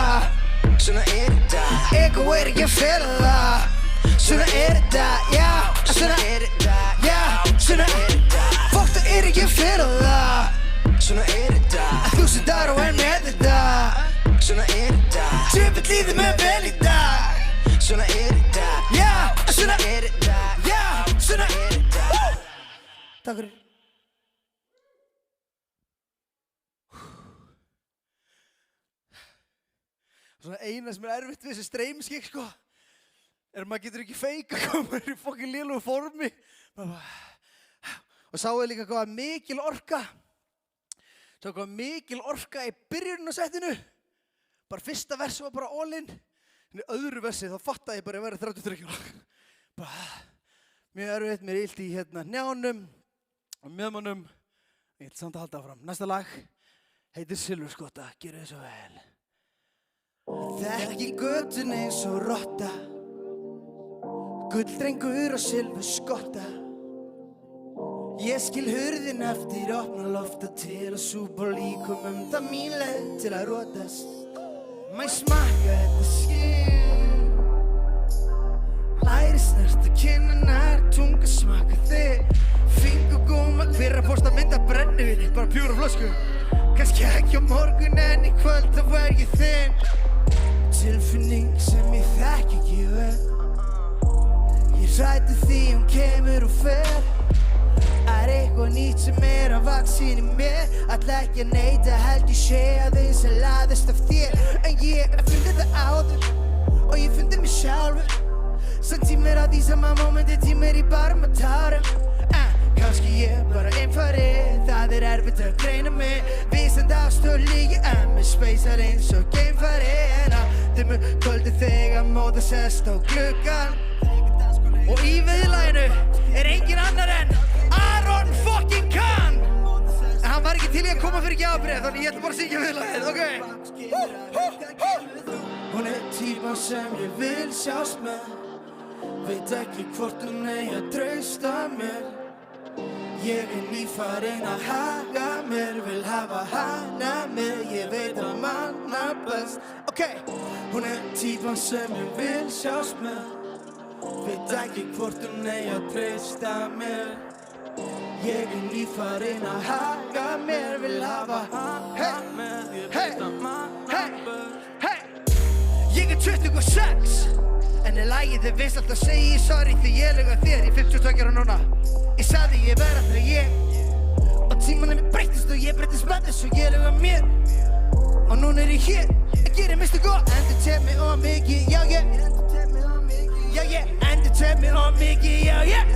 [SPEAKER 21] Svona þetta. Ego ekki að fela það. Svona þetta, já, svona þetta. Já, svona þetta. Fokk það ekki að fela það. Svona þetta. 1000 ára og með þetta. Svona þetta. Tjöfull líður með vel í dag. Svona þetta. Já, svona þetta. Já, svona þetta. Takk fyrir. Svona eina sem erfitt við þessi streymiskik, sko, maður getur ekki feika hvað maður í fokkin lélegu formi. Og sáu líka hvað mikil orka. Svo kom mikil orka í byrjunum á settinu. Bara fyrsta versi var bara all in. En í öðru versi þá fattaði ég bara að vera 33 kg. Mjög erfitt, mér illt í njánum og mjöðmannum. Ég ætla samt að halda áfram. Næsta lag heitir Silfurskotta, gjörðu þið svo vel. Þekki götun eins og rotta. Gulldrengur og silfurskotta. Ég skil hurðin eftir opna lofta til að súpa líkumum það mín leið til að rótast. Má ég smakka þetta skinn. Læri snerta kinnanar, tunga smakka þig. Fingurgóma, hver að posta mynd af brennivíni, bara pjúra flösku. Kannski ekki á morgun en í kvöld þá var ég þinn. Tilfinning sem ég þekki ekki vel. Ég hræddi því hún kemur og fer. Eitthvað nýtt sem að vaksin í mér. Ætla ekki að neita, held ég sé að þeim sem laðist af þér. En ég fundi það áður og ég fundi mig sjálfur. Sann tímir á því sama momenti, tímir í barm og tárum. Kannski ég bara einfari, það erfitt að greina mig. Vísandi ástöðli, ég með speysar eins og geimfari. En á dimmu kvöldi þegar móða sest á gluggan. Og í viðlaginu engin annar en Aron fucking Khan. En hann var ekki til í að koma fyrir gjafabréf, þannig ég ætla bara að syngja viðlagið, ok?
[SPEAKER 20] Hún típan sem ég vil sjást með. Veit ekki hvort hún eigi að treysta mér. Ég nýfarinn að haga mér, vil hafa hana með. Ég veit að manna best. Ok, hún típan sem ég vil sjást með. Veit ekki hvort hún eigi að treysta mér. Ég nýfarinn að haga mér, vil hafa hana með. Ég veit að manna best. Ég 26, en lagið þið veist alltaf segi sorry því ég lög að þér í 52 ára núna. Ég sagði ég verð aldrei ég, og tímanum breyttist og ég breyttist með þess og ég lög að mér. Og núna ég hér, að gera mistu góð, endur mig og mikið, já ég. Já ég, endur mig og mikið, já ég.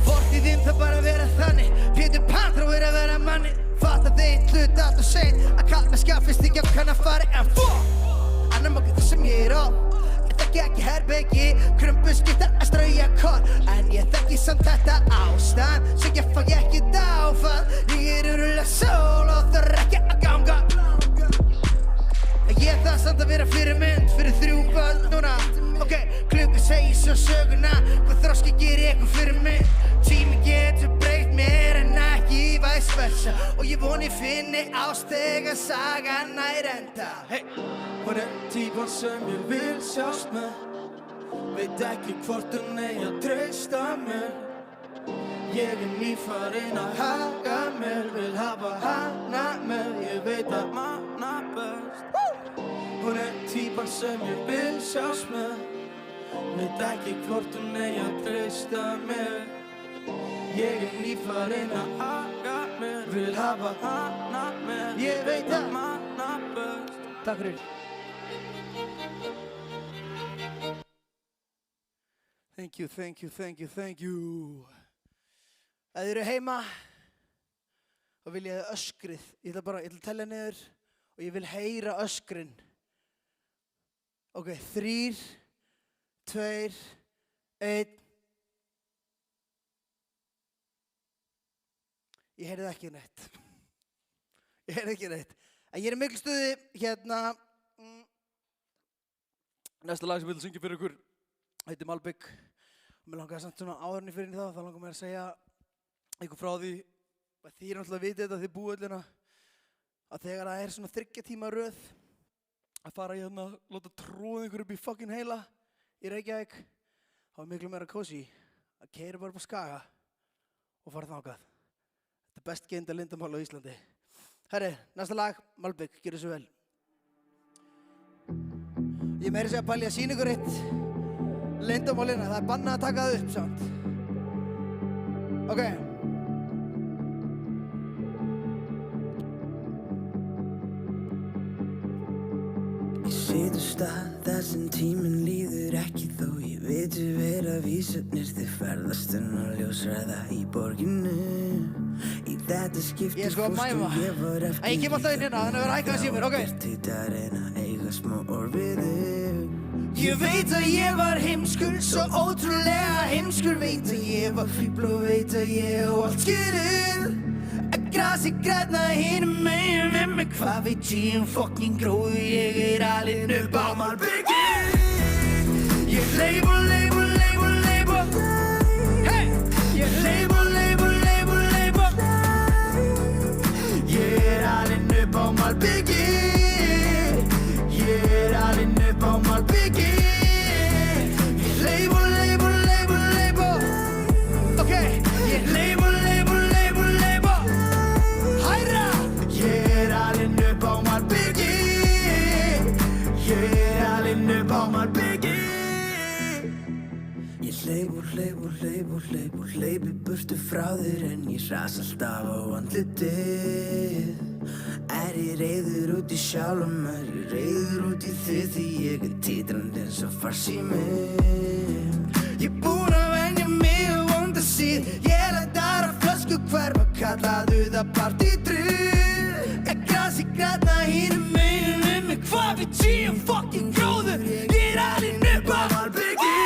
[SPEAKER 20] Fortíðin það bara vera þannig, Pétur Pan þráir að vera manni. Fatta þeir hlut allt og sein, að kalla skafist ekki af kann að fara en annar mokk það sem ég á. Ég þekki ekki herbyggi, krumpu skiptar að strauja kor. En ég þekki samt þetta ástand, svo ég fá ekki dáfall. Ég örugglega sól og þarf ekki að ganga. En ég það samt að vera fyrirmynd fyrir 3 börn núna. Ok, klukkan segir svo söguna, hvað þroski gerir eitthvað fyrir mig. Tími getur breytt mér en ekki vice versa. Og ég voni finni ást þegar sagan nær enda. Hey. Hún típan sem ég vil sjást með. Veit ekki hvort hún eigi að treysta mér. Ég nýfarinn að haga mér, vil hafa hana með. Ég veit að manna best. Hún típan sem ég vil sjást með. Veit ekki hvort hún eigi að treysta mér. Ég nýfarinn að haga mér, vil hafa hana með. Ég veit að manna best. Takk fyrir. Thank you, thank you, thank you, thank you. Ef þið eru heima og vil ég öskrið, ég ætla að tella niður og ég vil heyra öskrin. Ok, 3, 2, 1. Ég heyrði ekki neitt. Ég heyrði ekki neitt. En ég er í miklu stuði hérna. Næsta lag sem ég vil syngja fyrir ykkur heitir Malbygg. Og mér langaði samt svona áðurinn fyrir það, þá langar mér að segja ykkur frá því að þið náttúrulega vitið þetta, þið búið öllina, að þegar það er svona 3 tíma röð að fara í hérna, láta tróða ykkur upp í fucking heila í Reykjavík, þá er miklu meira kósí að keyra bara upp á Skaga og fara þangað. Þetta er best geymda leyndarmál á Íslandi. Herri, næsta lag, Malbygg, gjörðu svo vel. Ég meiri segja að pæli að sýna ykkur eitt leyndarmálina, það er bannað að taka það upp samt. Ok.
[SPEAKER 4] Ég sit á stað þar sem tíminn líður ekki þó ég viti vera vísarnir þið ferðast á ljósræða í borginu. Í þetta skipti
[SPEAKER 21] Ég sko að mæma.
[SPEAKER 4] ég var eftir
[SPEAKER 21] Ég kem alltaf inn hérna, þannig að vera hækkað að sé mér, ok?
[SPEAKER 4] Til að reyna að eiga smá orð við þig.
[SPEAKER 20] Ég veit að ég var heimskur, svo ótrúlega heimskur. Veit að ég var fíbl og veit að ég á allt skilið. Að grasi græna hinum megin við mig. Hvað veit ég fucking gróðu, ég er alinn upp á Malbyggi. Ég leif og leif og leif og leif og hey! Ég leif og leif og leif og leif og ég er alinn upp á Malbyggi. Ég er alinn upp á Malbyggi. Ég leif og leif og leif og leif og ok, ég leif og leif og leif og leif og hæra. Ég er alinn upp á Malbyggi. Ég er alinn upp á Malbyggi.
[SPEAKER 4] Ég hleyp og hleyp og hleyp og hleyp og hleyp í burtu frá þér en ég ras alltaf á andlitið. Er ég reiður út í sjálfum, er ég reiður út í þig því ég er titrandi eins og farsími.
[SPEAKER 20] Ég búinn að venja mig á vonda síð. Ég lætar að flösku hverfa, kallaðu það partydrykk. Er grasi græna hinum megin við mig. Hvað veit ég fucking gróður, ég er alinn upp á Malbyggi.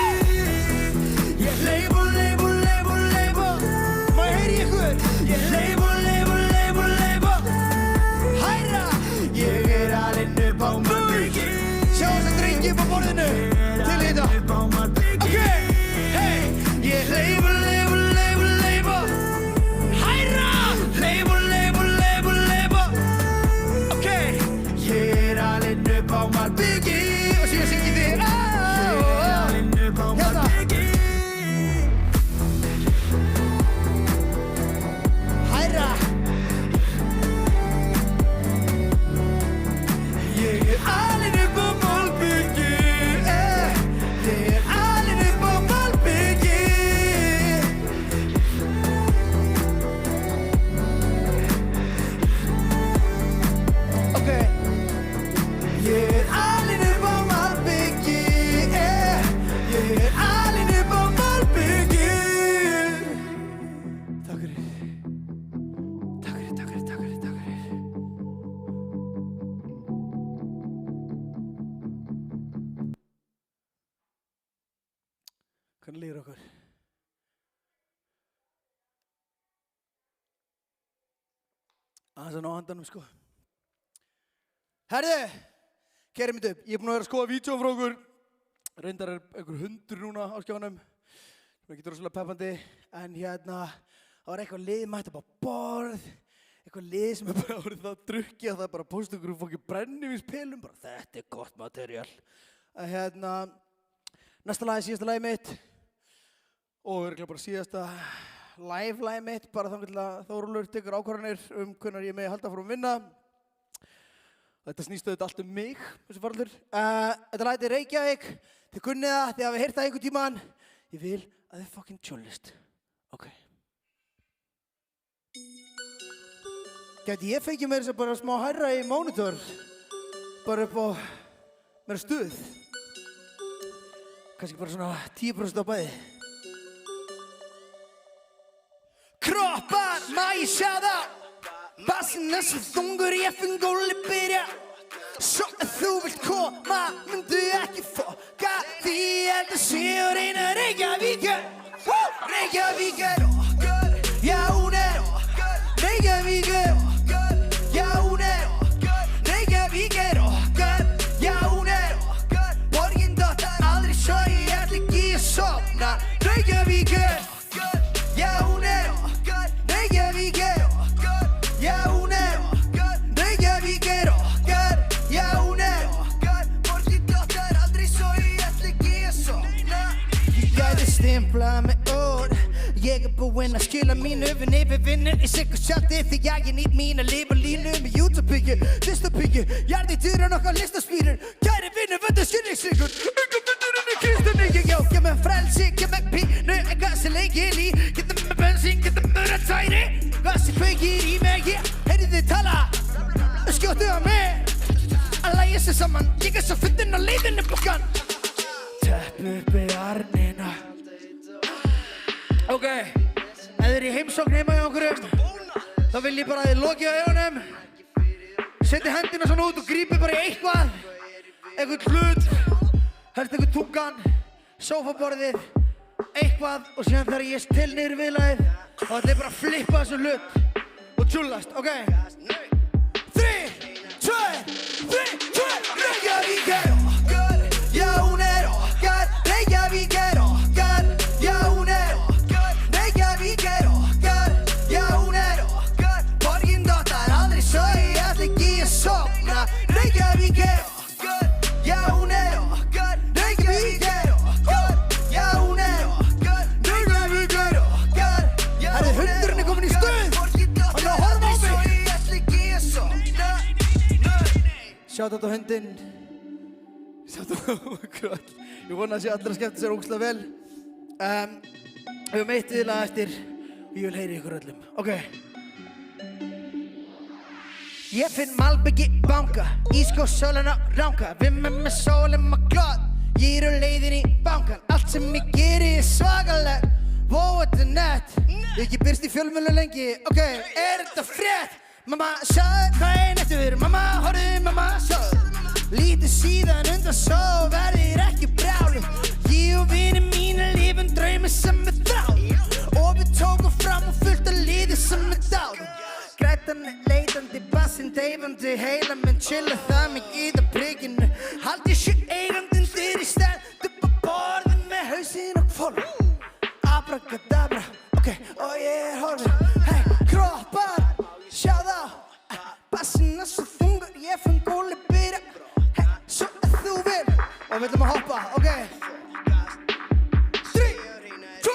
[SPEAKER 20] Ég leif og leif og leif og leif og má ég heyri ykkur? Ég leif og leif og leif og leif og hæra. Ég er alinn upp á Malbyggi.
[SPEAKER 21] Hvernig líður okkur? Aðeins að ná handanum, sko. Herðu, kæri mitt upp, ég er búinn að vera að skoða vídeóum frá okkur. Reyndar einhver hundur núna á skjánum. Það getur rosalega peppandi. En það var eitthvað lið mætt upp á borð. Eitthvað lið sem bara orðið það drukki að það bara posta ykkur fokki brennivínspilum. Bara þetta gott material. Næsta lagi, síðasta lagi mitt. Og örugglega bara síðasta live-lagi mitt. Bara þannig til að Þórólfur tekur ákvarðanir hvenær ég megi halda frá að vinna. Þetta snýst auðvitað allt mig, þessi faraldur. Þetta lagið er Reykjavík. Þið kunnið það, þið hafið heyrt það einhvern tímann. Ég vil að þið fucking tjólist. Ok. Gæti ég fengið mér þess að bara smá hærra í monitor? Bara upp á meira stuð? Kannski bara svona 10% á bæði. Kroppar, má ég sjá það? Bassinn er svo þungur, ég finn gólið byrja. Svo ef þú vilt koma, myndu ekki fokka. Því ég held að sé og reyna Reykjavík er Reykjavík er okkar. Já, hún er okkar. Reykjavík er okkar. Já, hún er okkar. Reykjavík er okkar. Já, hún er okkar. Borgin dottar aldrei svo ég ætla ekki að sofna. Reykjavík er okkar. Já, hún er okkar. Reykjavík er okkar. Já, hún er okkar. Reykjavík er okkar. Já, hún er okkar. Borgin dottar aldrei svo ég ætla ekki að sofna. Ég gæti stimplað með orð. Ég er búinn að skila mínu yfir vinnur í sig og sjálfti því ég nýtt mín að lifa línu með YouTube-byggju, dystopíkju, jarðýtur og nokkar listaspýrur. Kæri vinnur, þetta skilningsleikur, yngur myndur en kristinni. Ég gef með frelsi, gef með pínu, en gassi leikir í. Getum með bensín, getum með rættæri. Gassi kveikir í mig, ég heyri þið tala, skjóttu á mig. Að lægja sig saman, ég er svo fyndinn á leiðinu bókan. Tepp uppi arnina. Ok, ef þið er í heimsókn heima hjá okkur, þá vil ég bara að þið lokið á augunum, setja hendina svona út og grípi bara í eitthvað, einhvern hlut, helst einhvern tungan, sófaborðið, eitthvað og síðan þegar ég til niður viðlagið, þá ætla ég bara að flippa þessum hlut og tjúllast, ok? 3, 2, 2, Reykjavík er okkar, já hún er okkar, Reykjavík er okkar, já hún er okkar. Reykjavík er okkar, já hún er okkar. Borgin dottar aldrei svo ég ætla ekki að sofna. Reykjavík er okkar, já hún er okkar. Reykjavík er okkar, já hún er okkar. Reykjavík er okkar, já hún er okkar. Hundurinn er komin í stuð. Hann er að horfa á mig. Ég ætla ekki að sofna. Shoutout á hundinn. Shoutout á okkur all. Ég vona að sé allir að skemmta sér ógeðslega vel. Við höfum eitt viðlag eftir og ég vil heyri ykkur öllum. Ok. Ég finn malbyggi banka, ískósólan á ránka. Vimmi með sólum og glóð, ég er á leiðin í bankan. Allt sem ég geri er svakalegt, wow þetta er nett. Ég hef ekki byrst í fjölmiðlum lengi, ok, er þetta frétt? Mamma sjáðu hvað er nettu við erum, mamma horfðu, mamma sjáðu. Lítið síðan undan svo verðir ekki brjálum. Ég og vinir mínu lifum draumi sem við þráðum. Og við tókum fram og fullt af liði sem við dáðum. Grætan leitandi, bassinn deyfandi, heila minn chilla það mig í það prigginu. Haldi sér eigandinn þér í stend upp á borðin með hausinn og kvolf. Abracadabra, ok, og ég er horfinn. Hey, kroppar, sjá þá. Bassinn er svo þungur, ég fann góli byrja. Hey, svo ef þú vil. Og við ætlum að hoppa, ok. 3, 2,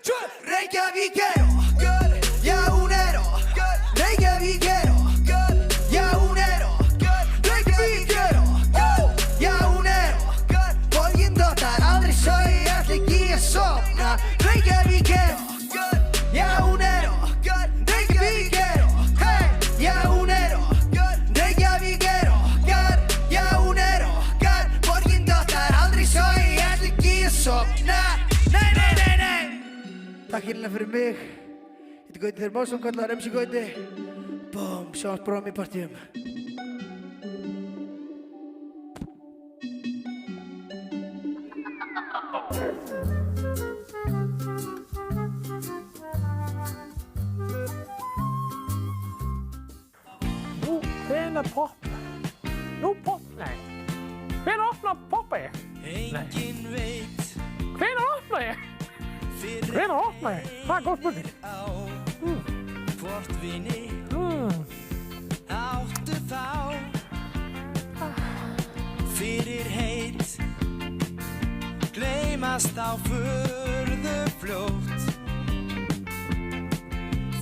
[SPEAKER 21] 2, Reykjavík er okkar, já hún er okkar. Reykjavík er okkar, já hún er okkar. Reykjavík er okkar, já hún er okkar. Borgin dottar aldrei svo ég ætla ekki að sofna. Reykjavík er okkar, já hún er okkar. Reykjavík er okkar, já hún er okkar. Reykjavík er okkar, já hún er okkar. Borgin dottar aldrei svo ég ætla ekki að sofna. Nei, nei, nei, nei. Takk hérna fyrir mig. Þetta er Gauti Þeyr Másson, kallar MC Gauti. Búm, sjáumst bráðum í partíum.
[SPEAKER 10] með popp? Nú popp, nei. Hvenær opna poppa ég?
[SPEAKER 2] Enginn veit.
[SPEAKER 10] Hvenær opna ég? Hvenær opna ég? Það góð spurning.
[SPEAKER 2] Hvort vini áttu þá fyrir heit gleymast á furðu fljótt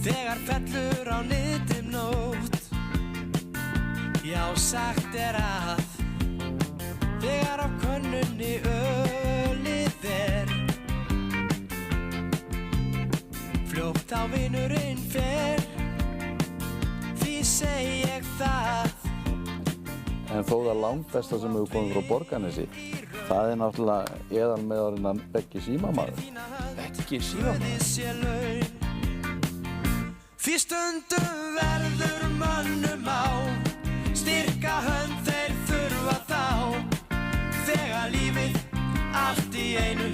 [SPEAKER 2] þegar fellur á niðdim nótt. Já, sagt að þegar á könnunni ölið fljótt á vinurinn fer, því segi ég það.
[SPEAKER 15] En þó það langbesta sem hefur komið frá Borgarnesi, það náttúrulega eðalmeðarinnan Beggi símamaður.
[SPEAKER 10] Beggi símamaður?
[SPEAKER 2] Því stundum verður mönnum á, styrka hönd þeir þurfa þá. Þegar lífið allt í einu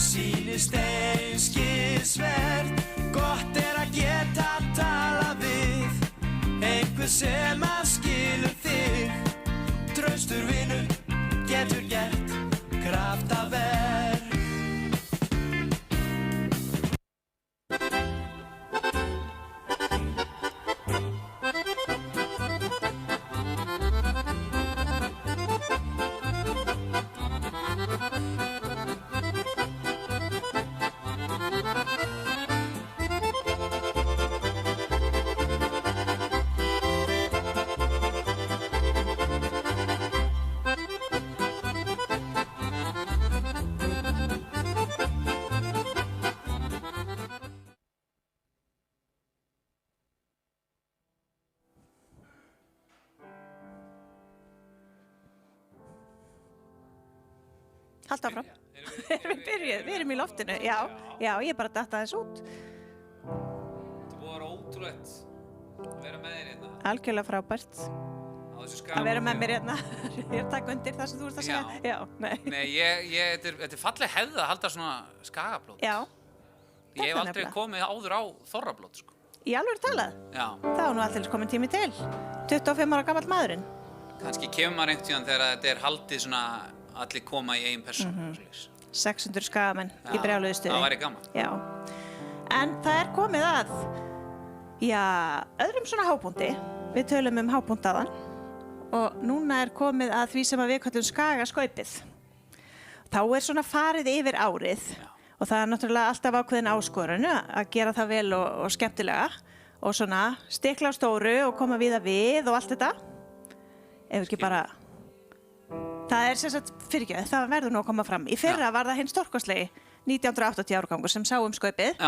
[SPEAKER 2] sýnist einskisvert, gott að geta talað við einhver sem skilur þig. Traustur vinur getur gert kraftaverk.
[SPEAKER 16] Haltu áfram. Við erum í loftinu. Já, ég bara datta þess út.
[SPEAKER 17] Þetta búið að vera ótrúlegt að vera með þér hérna.
[SPEAKER 16] Algjörlega frábært.
[SPEAKER 17] Á þessu skapa.
[SPEAKER 16] Að vera með mér hérna. Ég er takk undir það sem þú ert að segja. Já, nei.
[SPEAKER 17] Nei, þetta er falleg hefð að halda svona skagablót.
[SPEAKER 16] Já.
[SPEAKER 17] Ég hef aldrei komið áður á þorrablót, sko.
[SPEAKER 16] Í alveg talað?
[SPEAKER 17] Já.
[SPEAKER 16] Það var nú alltaf komin tími til. 25 ára gamall maðurinn.
[SPEAKER 17] Kannski kemur maður einhvern tíðan þegar þetta er haldið svona allir koma í ein persónu.
[SPEAKER 16] 600 skagamenn í brjáluðu stuði.
[SPEAKER 17] Það væri gaman.
[SPEAKER 16] Já. En það er komið að, öðrum svona hápunkti. Við tölum hápuntaðan og núna er komið að því sem við köllum skagaskaupið. Þá er svona farið yfir árið og það er náttúrulega alltaf ákveðin áskorun að gera það vel og skemmtilega og svona stikla á stóru og koma víða við og allt þetta. Ef ekki bara... Það er sem sagt fyrirgjöð, það verður nú að koma fram. Í fyrra var það hinn stórkostlegi 1980 árgangur sem sá skaupið.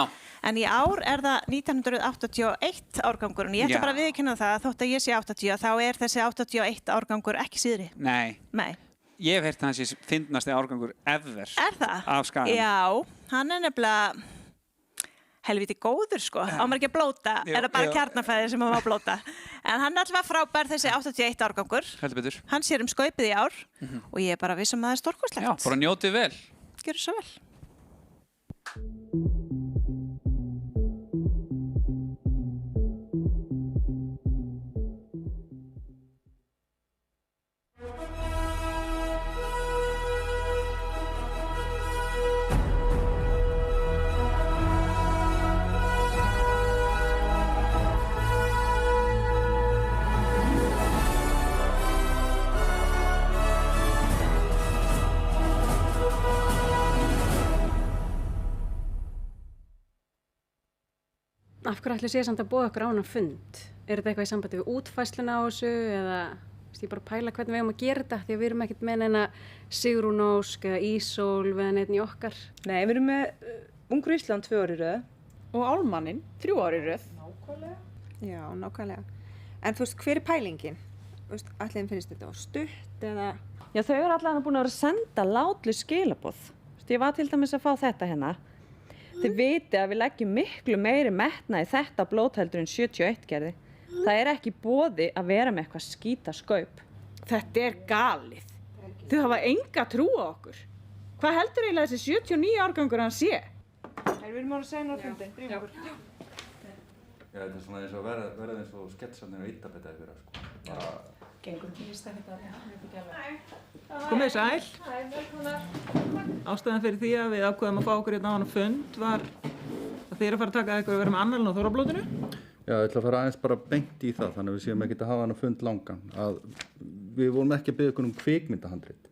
[SPEAKER 16] En í ár er það 1981 árgangur. En ég ætla bara að viðurkenna það, þótt að ég sé 80, þá er þessi 81 árgangur ekki síðri.
[SPEAKER 17] Nei. Ég hef heyrt að hans fyndnasti árgangur ever.
[SPEAKER 16] Er það?
[SPEAKER 17] Af Skaganum.
[SPEAKER 16] Já, hann er nefnilega helviti góður, sko. Á maður ekki að blóta, er það bara kjarnafæði sem maður má blóta. En hann er alltaf frábær þessi 81 árgangur.
[SPEAKER 17] Heldur betur.
[SPEAKER 16] Hann sér skaupið í ár og ég er bara viss að það er stórkostlegt.
[SPEAKER 17] Já, bara njótið vel.
[SPEAKER 16] Gjörðu svo vel.
[SPEAKER 7] Af hverju ætli sé samt að boða okkur á hana fund? Er þetta eitthvað í sambandi við útfærsluna á þessu eða ég bara pæla hvernig við eigum að gera þetta því að við erum ekkert með neina Sigrún Ósk eða Ísól eða neitt í okkar.
[SPEAKER 19] Nei, við erum með Ungur Ísland 2 ári röð og Álmanninn 3 ári röð. Nákvæmlega. Já, nákvæmlega. En þú veist, hver er pælingin? Þú veist, ætliðin finnst þetta á stutt eða?
[SPEAKER 23] Já, þau eru allavega búin að vera að senda látlaus skilaboð. Þú veist, ég var til dæmis að fá þetta hérna. Þið viti að við leggjum miklu meiri metna í þetta blótheldur en 71 gerði. Það er ekki boði að vera með eitthvað skítaskaup.
[SPEAKER 19] Þetta er galið. Þau hafa enga trú á okkur. Hvað heldur eiginlega þessi 79 árgangur hann sé? Við erum að segja náttúrulega fundin.
[SPEAKER 15] Já, þetta svona eins og verða eins og sketsarnir á Ítabetta yfir það, sko. Bara...
[SPEAKER 5] Gengur ekki víst ekkert að það, ég veit ekki alveg.
[SPEAKER 19] Komið sæl.
[SPEAKER 5] Hæ, velkonar.
[SPEAKER 19] Ástæðan fyrir því að við ákveðum að fá okkur hérna á hana fund var að þið eru að fara að taka eitthvað að vera með annarinn á Þorrablótinu.
[SPEAKER 15] Já, ég ætla að fara aðeins bara beint í það, þannig að við séum ekkert að hafa hana fund langan. Að við vorum ekki að biðja ykkur kvikmyndahandrit.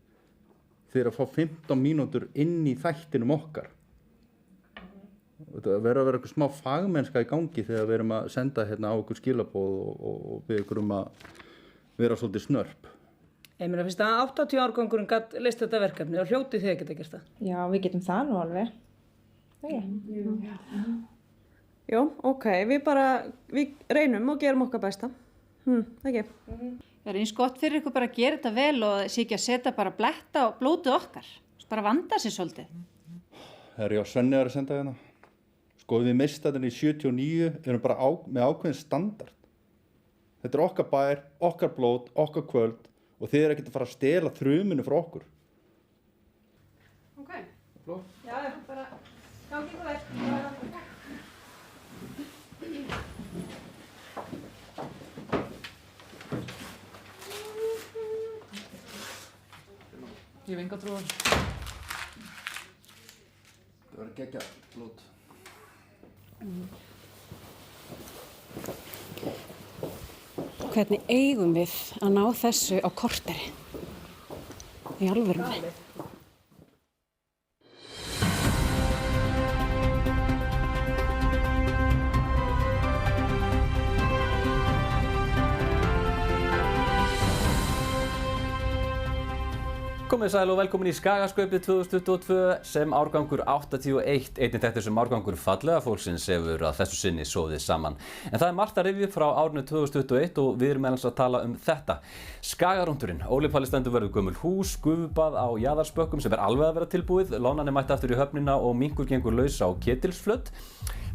[SPEAKER 15] Þið eru að fá 15 mínútur inn í þættinum okkar. Það verður að vera eitthvað smá fagmennska í gangi þegar við erum að senda hérna á ykkur skilaboð og biðja ykkur að vera svolítið snörp.
[SPEAKER 5] Ég meina, finnst að 80 árgangurinn gat list þetta verkefni og hljótið þið ekkert að gera það?
[SPEAKER 19] Já, við getum það nú alveg. Jú, ok, við reynum og gerum okkar besta. Ekki.
[SPEAKER 6] Það er eins gott fyrir ykkur bara að gera þetta vel og sé ekki að setja bara bletta á blótið okkar. Bara vanda sér svolítið.
[SPEAKER 15] Herri, já, Svenni er að senda hérna. Sko, við meistarnir í 79 erum bara með ákveðin standard. Þetta er okkar bær, okkar blót, okkar kvöld og þið er ekkert að fara að stela þruminu frá okkur.
[SPEAKER 6] Ok. Flott. Já, bara gangi ykkur vel.
[SPEAKER 5] Ég hef enga trú á þessu.
[SPEAKER 15] Það verður geggjað blót.
[SPEAKER 6] Hvernig eigum við að ná þessu á korteri? Í alvörunni.
[SPEAKER 8] Komið sæl og velkomin í Skagaskaupið 2022 sem árgangur 81, einnig þetta sem árgangur fallega fólksins hefur að þessu sinni sofið saman. En það er margt að rifja frá árinu 2021 og við erum meðal að tala um þetta. Skagarúndurinn, Óli Palli stendur verður gömul hús, gufubað á jaðarspökkum sem er alveg að vera tilbúið, Lónan er mætt aftur í höfnina og minkur gengur laus á Ketilsflöt.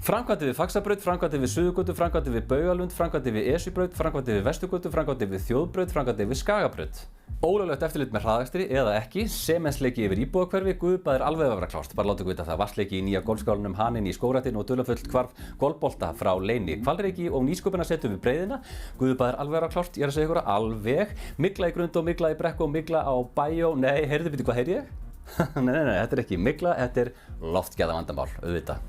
[SPEAKER 8] Framkvæmdi við Faxabraut, framkvæmdi við Suðurgötu, framkvæmdi við Baugalund, framkvæmdi við Esjubraut, framkvæmdi við Vesturgötu, framkvæmdi við Þjóðbraut, framkvæmdi við Skagabraut. Ólöglegt eftirlit með hraðakstri eða ekki, sementsleiki yfir íbúðahverfi, gufubað er alveg að vera klárt. Bara láta ykkur vita það, vatnsleiki í nýja golfskálanum Haninn í Skógræktin og dularfullt hvarf golfbolta frá Leyni Hvalreyki og nýsköpunarsetur við Breiðina. Gufubað er alveg að vera klárt, ég er að segja ykkur alveg. Mygla í Grund og mygla í Brekku og mygla á Bæjó, nei, heyrðu, veitu hvað heyri ég? Nei, þetta er ekki mygla, þetta er loftgæðavandamál, auðvitað.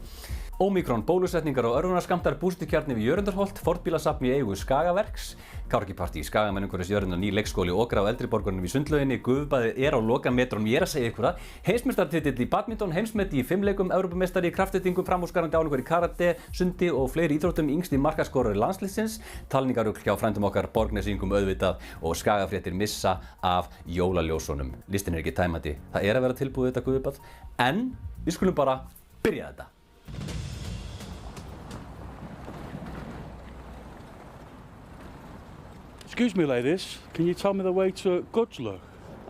[SPEAKER 8] Ómikron, bólusetningar og örvunarskammtar, bústukjarni við Jörundarholt, fornbílasafn í eigu Skagaverks, Kárkipartí í Skagamenningur Jörundar, ný leikskóli Okra á eldriborgarnum í Sundlauginni, gufubæðið er á lokametrónum, ég er að segja ykkur það, heimsmeistaratitil í badminton, heimsmet í 5 leikum, Evrópumeistari í kraftlyftingum, framúrskarandi árangur í karate, sundi og fleiri íþróttum, yngsti markaskorari landsliðsins, talningarugl hjá frændum okkar Borgnesingum auðvitað og Skagafréttir missa af jólaljósunum. Listin er ekki tæmandi, það er að vera tilbúið þetta gufubað, en við skulum bara byrja þetta.
[SPEAKER 24] Excuse me, ladies. Can you tell me the way to Goodloe?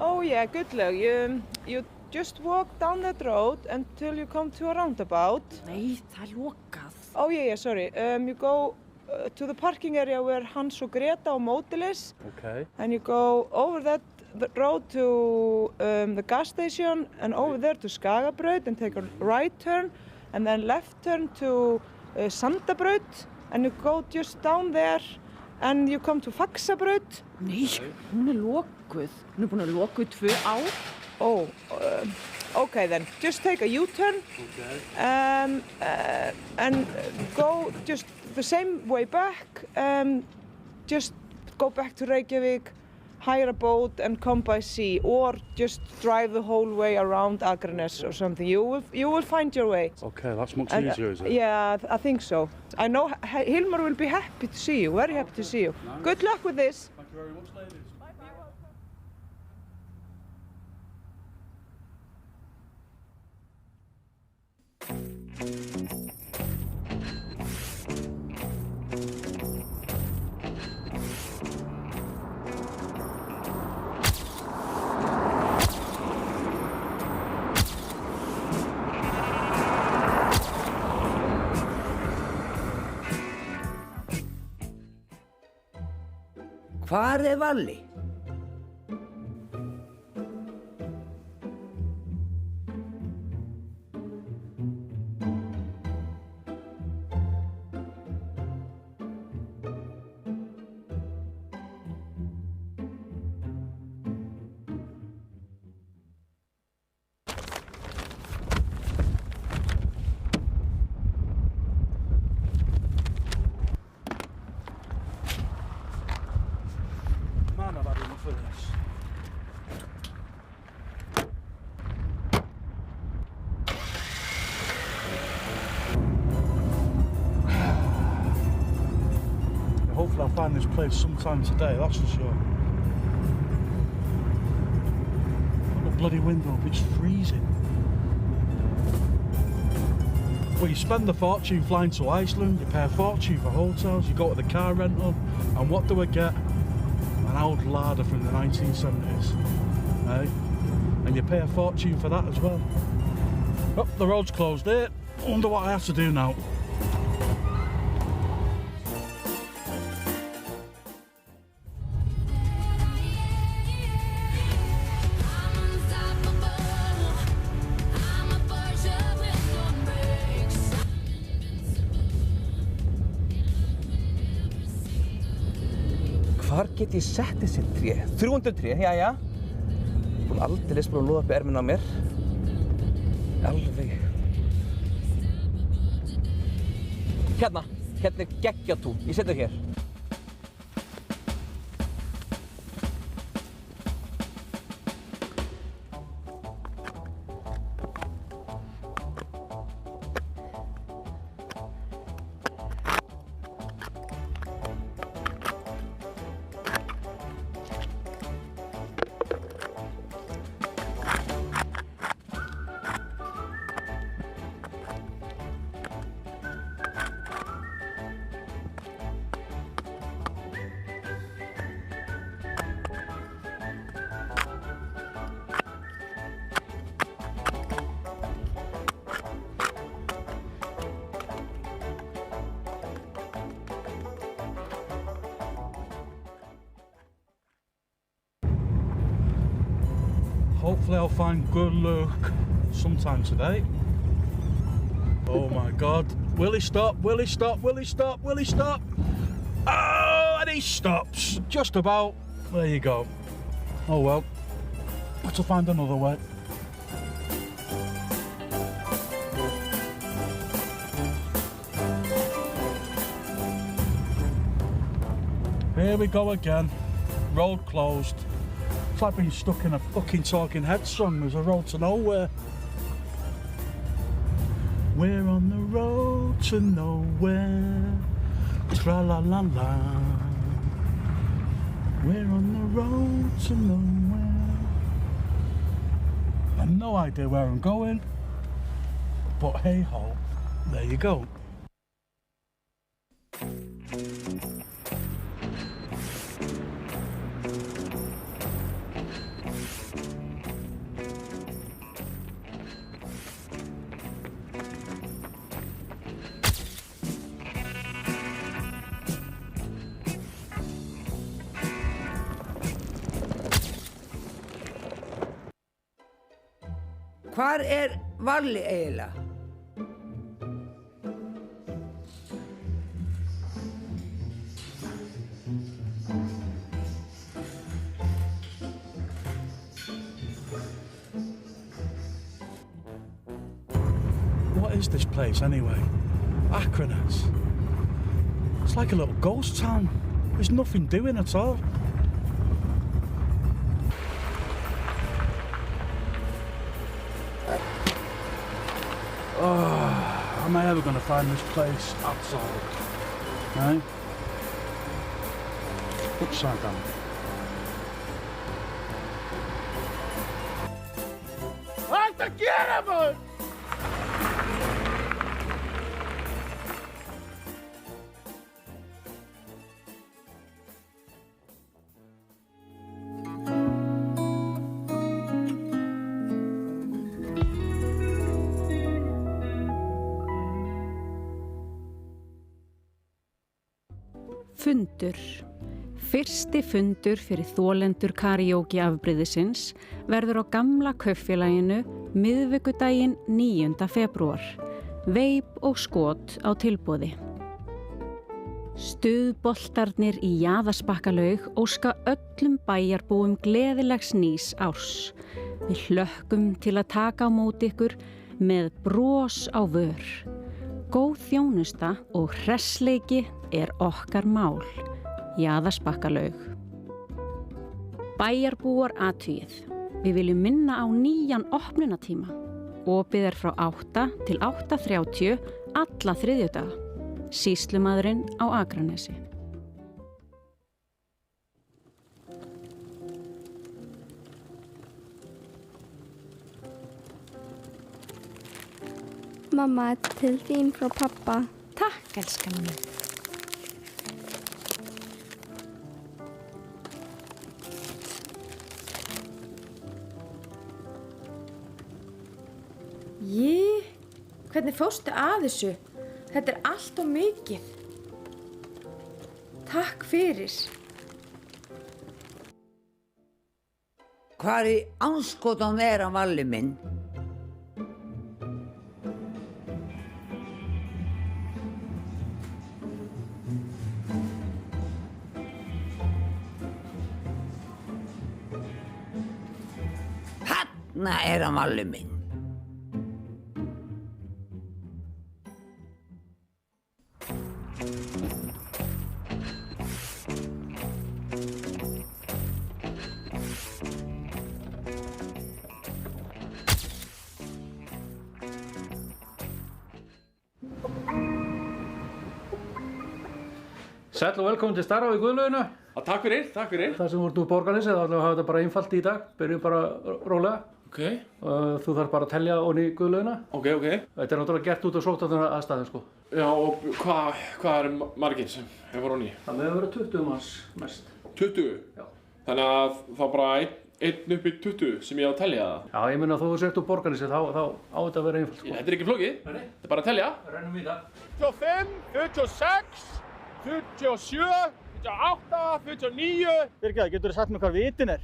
[SPEAKER 19] Oh yeah, Goodloe. You just walk down that road until you come to a roundabout.
[SPEAKER 6] Nei, það er lokað.
[SPEAKER 19] Oh yeah, sorry. You go to the parking area where Hans og Greta og Mótil is.
[SPEAKER 24] Okay.
[SPEAKER 19] And you go over that road to the gas station and over there to Skagabraut and take a right turn and then left turn to Sandabraut and you go just down there and you come to Faxabraut.
[SPEAKER 6] Nei, hún er lokuð. Hún er búin að lokuð 2 ár.
[SPEAKER 19] Oh, okay then. Just take a U-turn.
[SPEAKER 24] Okay.
[SPEAKER 19] And go just the same way back. Just go back to Reykjavík, hire a boat and come by sea, or just drive the whole way around Akranes or something. You will find your way.
[SPEAKER 24] Okay, that's much easier, is it?
[SPEAKER 19] Yeah, I think so. I know Hilmar will be happy to see you, very happy to see you.
[SPEAKER 24] Nice.
[SPEAKER 19] Good luck with this.
[SPEAKER 24] Thank you very much, ladies.
[SPEAKER 25] Hvar er Valli?
[SPEAKER 24] find this place sometime today, that's for sure. Look at the bloody window, it's freezing. Well, you spend a fortune flying to Iceland, you pay a fortune for hotels, you go to the car rental, and what do I get? An old larder from the 1970s, eh? And you pay a fortune for that as well. Oh, the road's closed there. I wonder what I have to do now.
[SPEAKER 3] Hvar get ég sett þessi tré? 300 tré, jæja. Búin aldeilis búin að loða upp erminn á mér. Alveg. Hérna er geggjatún. Ég set þau hér.
[SPEAKER 24] Hopefully I'll find good luck sometime today. Oh my God. Will he stop? Will he stop? Will he stop? Will he stop? Oh, and he stops. Just about. There you go. Oh well. Have to find another way. Here we go again. Road closed. It's like being stuck in a fucking Talking Heads song. There's a road to nowhere. We're on the road to nowhere. Tra-la-la-la. We're on the road to nowhere. I've no idea where I'm going. But hey ho, there you go.
[SPEAKER 25] Hvar Valli eiginlega?
[SPEAKER 24] What is this place anyway? Akranes. It's like a little ghost town. There's nothing doing at all. Oh, am I ever going to find this place outside? Eh? Upside down.
[SPEAKER 10] Hægt að gera, maður!
[SPEAKER 7] Fundur. Fyrsti fundur fyrir þolendur karaoke afbrigðisins verður á gamla kaupfélaginu miðvikudaginn 9. febrúar. Veip og skot á tilboði. Stuðboltarnir í Jaðarsbakkalaug óska öllum bæjarbúum gleðilegs nýs árs. Við hlökkum til að taka á móti ykkur með bros á vör. Góð þjónusta og hressleiki okkar mál. Jaðarsbakkalaug. Bæjarbúar athugið. Við viljum minna á nýjan opnunartíma. Opið frá 8 til 8:30 alla þriðjudaga. Sýslumaðurinn á Akranesi.
[SPEAKER 1] Mamma, til þín frá pappa.
[SPEAKER 9] Takk, elskan mín. Hvernig fórstu að þessu? Þetta allt of mikið. Takk fyrir.
[SPEAKER 25] Hvar í andskotan hann Valli minn? Þarna hann Valli minn.
[SPEAKER 13] Sæll og velkomin til starfa í Guðlauginu.
[SPEAKER 14] Takk fyrir.
[SPEAKER 13] Það sem voru borgarins, eða allavega hafa þetta bara einfalt í dag. Byrjum bara rólega.
[SPEAKER 14] Ok.
[SPEAKER 13] Þú þarf bara að telja onni í Guðlaugina.
[SPEAKER 14] Ok.
[SPEAKER 13] Þetta náttúrulega gert út á sóttvarna aðstæðum, sko.
[SPEAKER 14] Já, og hvað margir sem hefur onni?
[SPEAKER 13] Það með að vera 20 manns mest.
[SPEAKER 14] 20? Já. Þannig að þá bara einn upp í 20 sem ég á að telja það?
[SPEAKER 13] Já, ég meina að þú sért úr borgarins, þá á þetta að vera einfalt, sko.
[SPEAKER 14] Þetta ekki flókið.
[SPEAKER 13] Nei.
[SPEAKER 14] Þetta bara að telja.
[SPEAKER 13] Rennum í það.
[SPEAKER 10] 45, 46, 47, 48, 49.
[SPEAKER 22] Birgir, getur þú sagt mér hvað vitin er?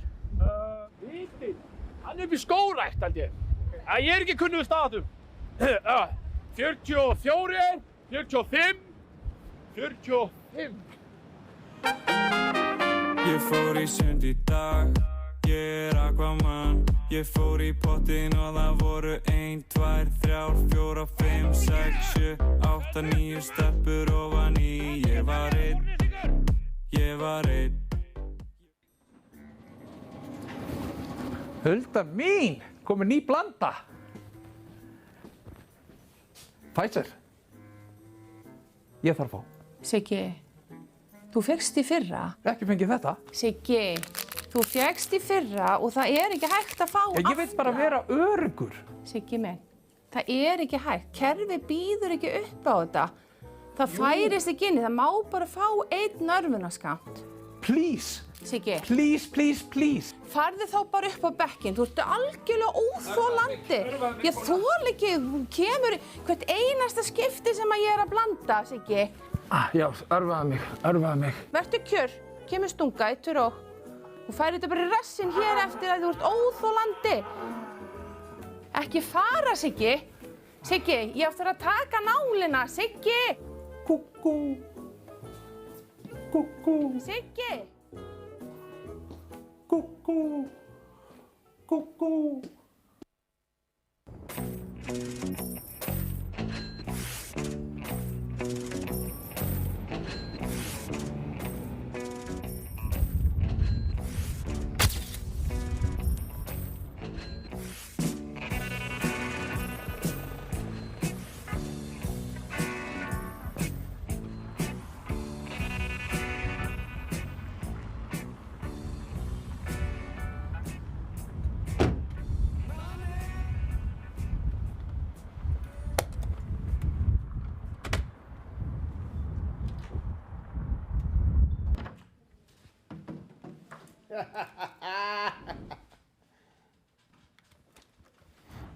[SPEAKER 10] Vitin? Hann upp í skógrækt, held ég. Ég ekki kunnugur staðatum. 44, 45, 45.
[SPEAKER 26] Ég fór í sund í dag, ég Aquaman. Ég fór í pottinn og það voru 1, 2, 3, 4, 5, 6, 7, 8, 9 steppur ofan í. Ég var einn.
[SPEAKER 3] Hulda mín, komin ný blanda. Pfizer. Ég þarf á.
[SPEAKER 12] Siggi, þú fékkst í fyrra.
[SPEAKER 3] Ekki fengið þetta.
[SPEAKER 12] Siggi, þú fékkst í fyrra og það ekki hægt að fá aftur.
[SPEAKER 3] Ég vil bara vera öruggur.
[SPEAKER 12] Siggi minn, það ekki hægt. Kerfið býður ekki upp á þetta. Það færist ekki inni, það má bara fá einn örvunarskammt.
[SPEAKER 3] Please.
[SPEAKER 12] Siggi.
[SPEAKER 3] Please.
[SPEAKER 12] Farðu þá bara upp á bekkinn, þú ert algjörlega óþolandi. Ég þoli ekki, þú kemur hvert einasta skipti sem að ég að blanda, Siggi.
[SPEAKER 3] Já, örfaðu mig.
[SPEAKER 12] Vertu kjör, kemur stunga, eittur og þú færir þetta bara í rassinn hér eftir að þú ert óþolandi. Ekki fara, Siggi. Siggi, ég aftur að taka nálina, Siggi.
[SPEAKER 3] Kúkú.
[SPEAKER 12] Siggi.
[SPEAKER 3] Kúkú.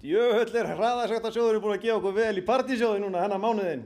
[SPEAKER 22] Djöfull hraðasöktarsjóðurinn búinn að gefa okkur vel í partysjóði núna þennan mánuðinn.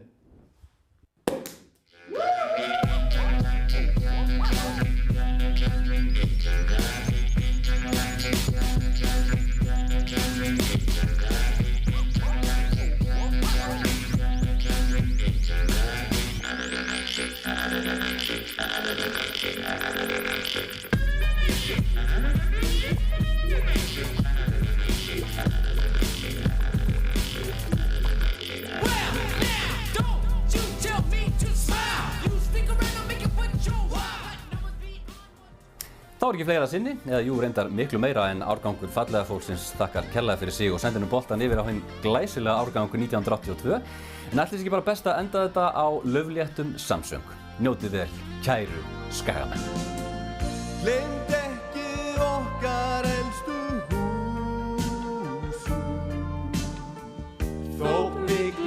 [SPEAKER 8] Þá ekki fleira sinni, eða jú reyndar miklu meira en árgangur fallega fólksins þakkar kærlega fyrir sig og sendir nú boltan yfir á hinn glæsilega árgangur 1982. En ætli ekki bara best að enda þetta á laufléttum samsöng. Njótið vel, kæru skagamenn.
[SPEAKER 20] Gleymd ekki okkar elstu húsum. Þótt mig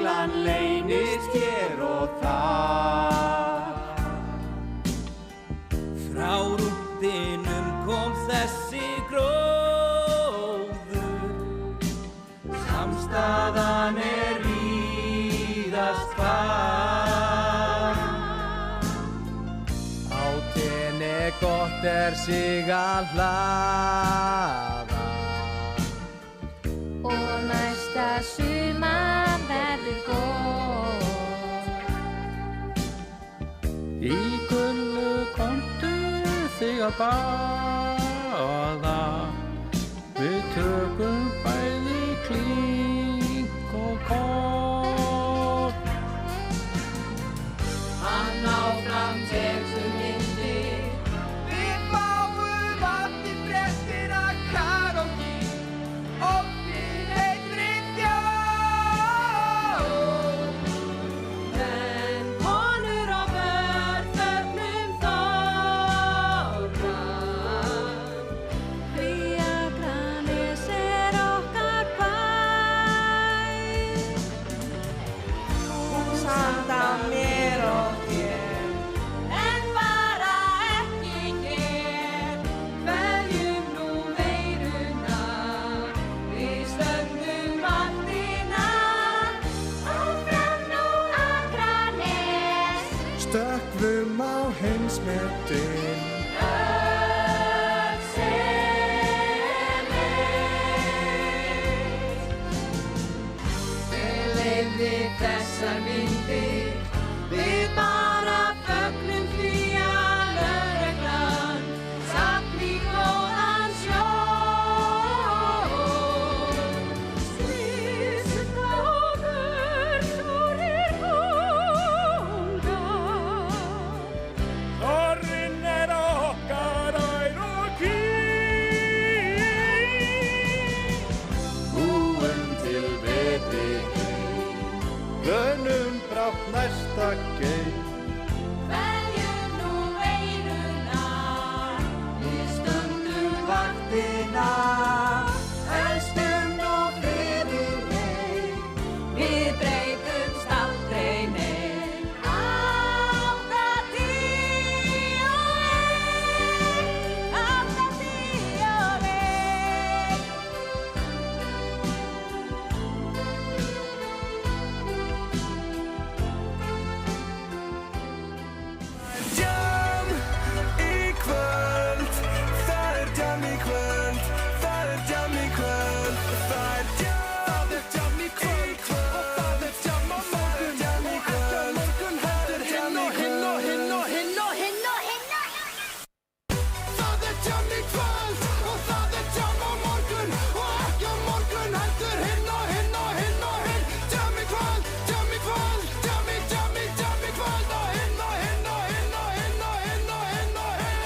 [SPEAKER 26] staðan víðast hvar.
[SPEAKER 2] Á tenni gott sig að hlaða
[SPEAKER 4] og næsta sumar verður gott.
[SPEAKER 26] Í kullu komdu þig að baða, við tökum bæði klink og kort.
[SPEAKER 4] Hann áfram tekur myndir, við fáum allir fréttir að karóki og við heitri þjóð. En konur og börn fögnum þorran, því Akranes okkar bær. Hún sanda mér og þér, en bara ekki hér. Kveðjum nú veiruna, við stöndum vaktina. Áfram nú Akranes,
[SPEAKER 20] Stökkvum á heimsmetin,
[SPEAKER 4] öll sem eitt. Við lifði þessar myndir, við bara fögnum því að lögreglan safni góðan sjóð. Slysbróður þorir hóngar,
[SPEAKER 26] Þorrinn okkar ær og kýr.
[SPEAKER 20] búum til betri heim, vönum brátt næsta geim.
[SPEAKER 4] Veljum nú veiruna, við stöndum vaktina. Elskum nú friðinn heim, við breytumst aldrei neitt. 80
[SPEAKER 20] Jam í kvöld, það er jam í kvöld, það er jam í kvöld, það er jam í kvöld og það er jam á morgun, jam í kvöld, það er hinn og hinn og hinn og hinn og hinn og hinn. Það er jam í kvöld og það er jam á morgun og ekki á morgun heldur hinn og hinn og hinn og hinn. Jam í kvöld, jam í kvöld, jam í kvöld og hinn og hinn og hinn og hinn og hinn og hinn og hinn.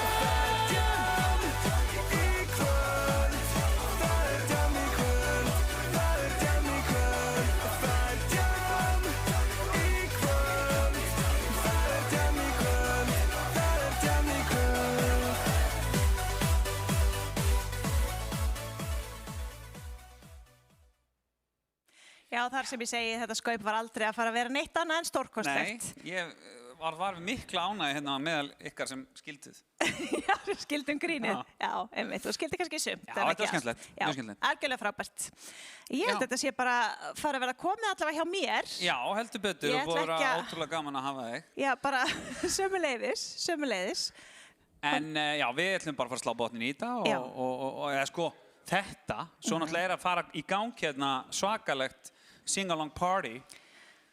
[SPEAKER 20] Það er jam í kvöld, það er jam í kvöld, það er jam í kvöld, það er jam í kvöld, það er jam í kvöld.
[SPEAKER 16] Já, þar sem ég segi þetta skaup var aldrei að fara að vera neitt annað en stórkostlegt.
[SPEAKER 11] Nei, ég var mikla ánægja hérna meðal ykkar sem skilduð.
[SPEAKER 16] Já, skildum grínið. Já, einmitt, og skildi kannski sumt.
[SPEAKER 11] Já, þetta var skemmtilegt, mjög skemmtilegt.
[SPEAKER 16] Já, algjörlega frábært. Ég held að þetta sé bara fara að vera komið allavega hjá mér.
[SPEAKER 11] Já, heldur betur,
[SPEAKER 16] Ég
[SPEAKER 11] og búið að
[SPEAKER 16] ætla
[SPEAKER 11] vera
[SPEAKER 16] ekki að-
[SPEAKER 11] ótrúlega gaman að hafa þig.
[SPEAKER 16] Já, bara sömuleiðis.
[SPEAKER 11] En já, við ætlum bara að fara að slá botnin í þetta
[SPEAKER 16] Já.
[SPEAKER 11] og eða sko, þetta, svo náttúrulega er að fara í gang hérna svakalegt sing-along party.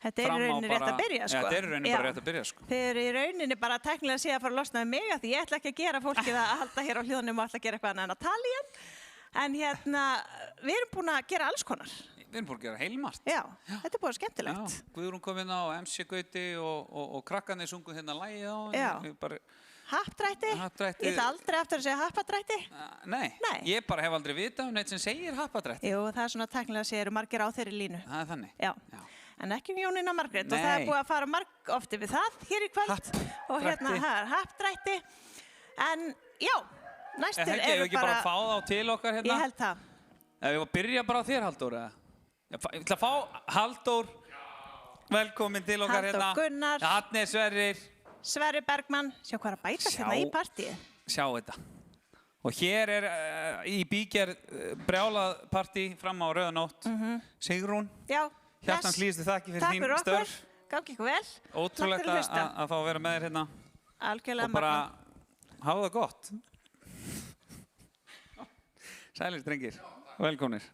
[SPEAKER 16] Þetta er í
[SPEAKER 11] fram á
[SPEAKER 16] rauninni rétt
[SPEAKER 11] bara-
[SPEAKER 16] að byrja, sko.
[SPEAKER 11] Já, þetta er í rauninni bara rétt að byrja, sko.
[SPEAKER 16] Þið eru í rauninni bara teknilega að segja að fara að losna með mig, af því ég ætla ekki að gera fólkið að halda hér á hljóðnum og ætla að gera eitthvað annað en að tala í hann. En hérna, við erum búin að gera alls konar.
[SPEAKER 11] Við erum búin að gera heilmargt.
[SPEAKER 16] Já, þetta er búin skemmtilegt.
[SPEAKER 11] Já, Guðrún kom hérna og MC Gauti og krakkarnir sungu hérna lagið á
[SPEAKER 16] Já.
[SPEAKER 11] bara,
[SPEAKER 16] Happdrætti?
[SPEAKER 11] Happdrætti.
[SPEAKER 16] Ég ætla aldrei aftur að segja happadrætti.
[SPEAKER 11] Nei, ég bara hef aldrei vitað um neitt sem segir happadrætti.
[SPEAKER 16] Jú, það er svona teknilega að segja, eru margir á þeirri línu.
[SPEAKER 11] Það er þannig.
[SPEAKER 16] Já. En ekki um Jónína Margrét og
[SPEAKER 11] Nei.
[SPEAKER 16] það er búið að fara ofti við það hér í kvöld og hérna
[SPEAKER 11] Happdrætti.
[SPEAKER 16] það er happdrætti. En já, næstir
[SPEAKER 11] Helgi, ef við ekki bara fá þá til okkar hérna?
[SPEAKER 16] Ég held það.
[SPEAKER 11] Ef við byrja bara á þér, Halldór, eða? Ég ætla að fá Halldór, velkomin til okkar
[SPEAKER 16] Halldór
[SPEAKER 11] hérna.
[SPEAKER 16] Gunnar.
[SPEAKER 11] Sverrir.
[SPEAKER 16] Sverrir Bergmann, sjá hvað er að bæta hérna í partíi.
[SPEAKER 11] Sjá þetta. Og hér í bígerð brjálað partí fram á rauða nótt. Sigrún, hjartans hlýjustu þakki fyrir þín störf.
[SPEAKER 16] Gangi ykkur vel.
[SPEAKER 11] Ótrúlegt að fá að vera með þér hérna.
[SPEAKER 16] Algjörlega
[SPEAKER 11] og bara hafa það gott. Sælir drengir, velkomnir.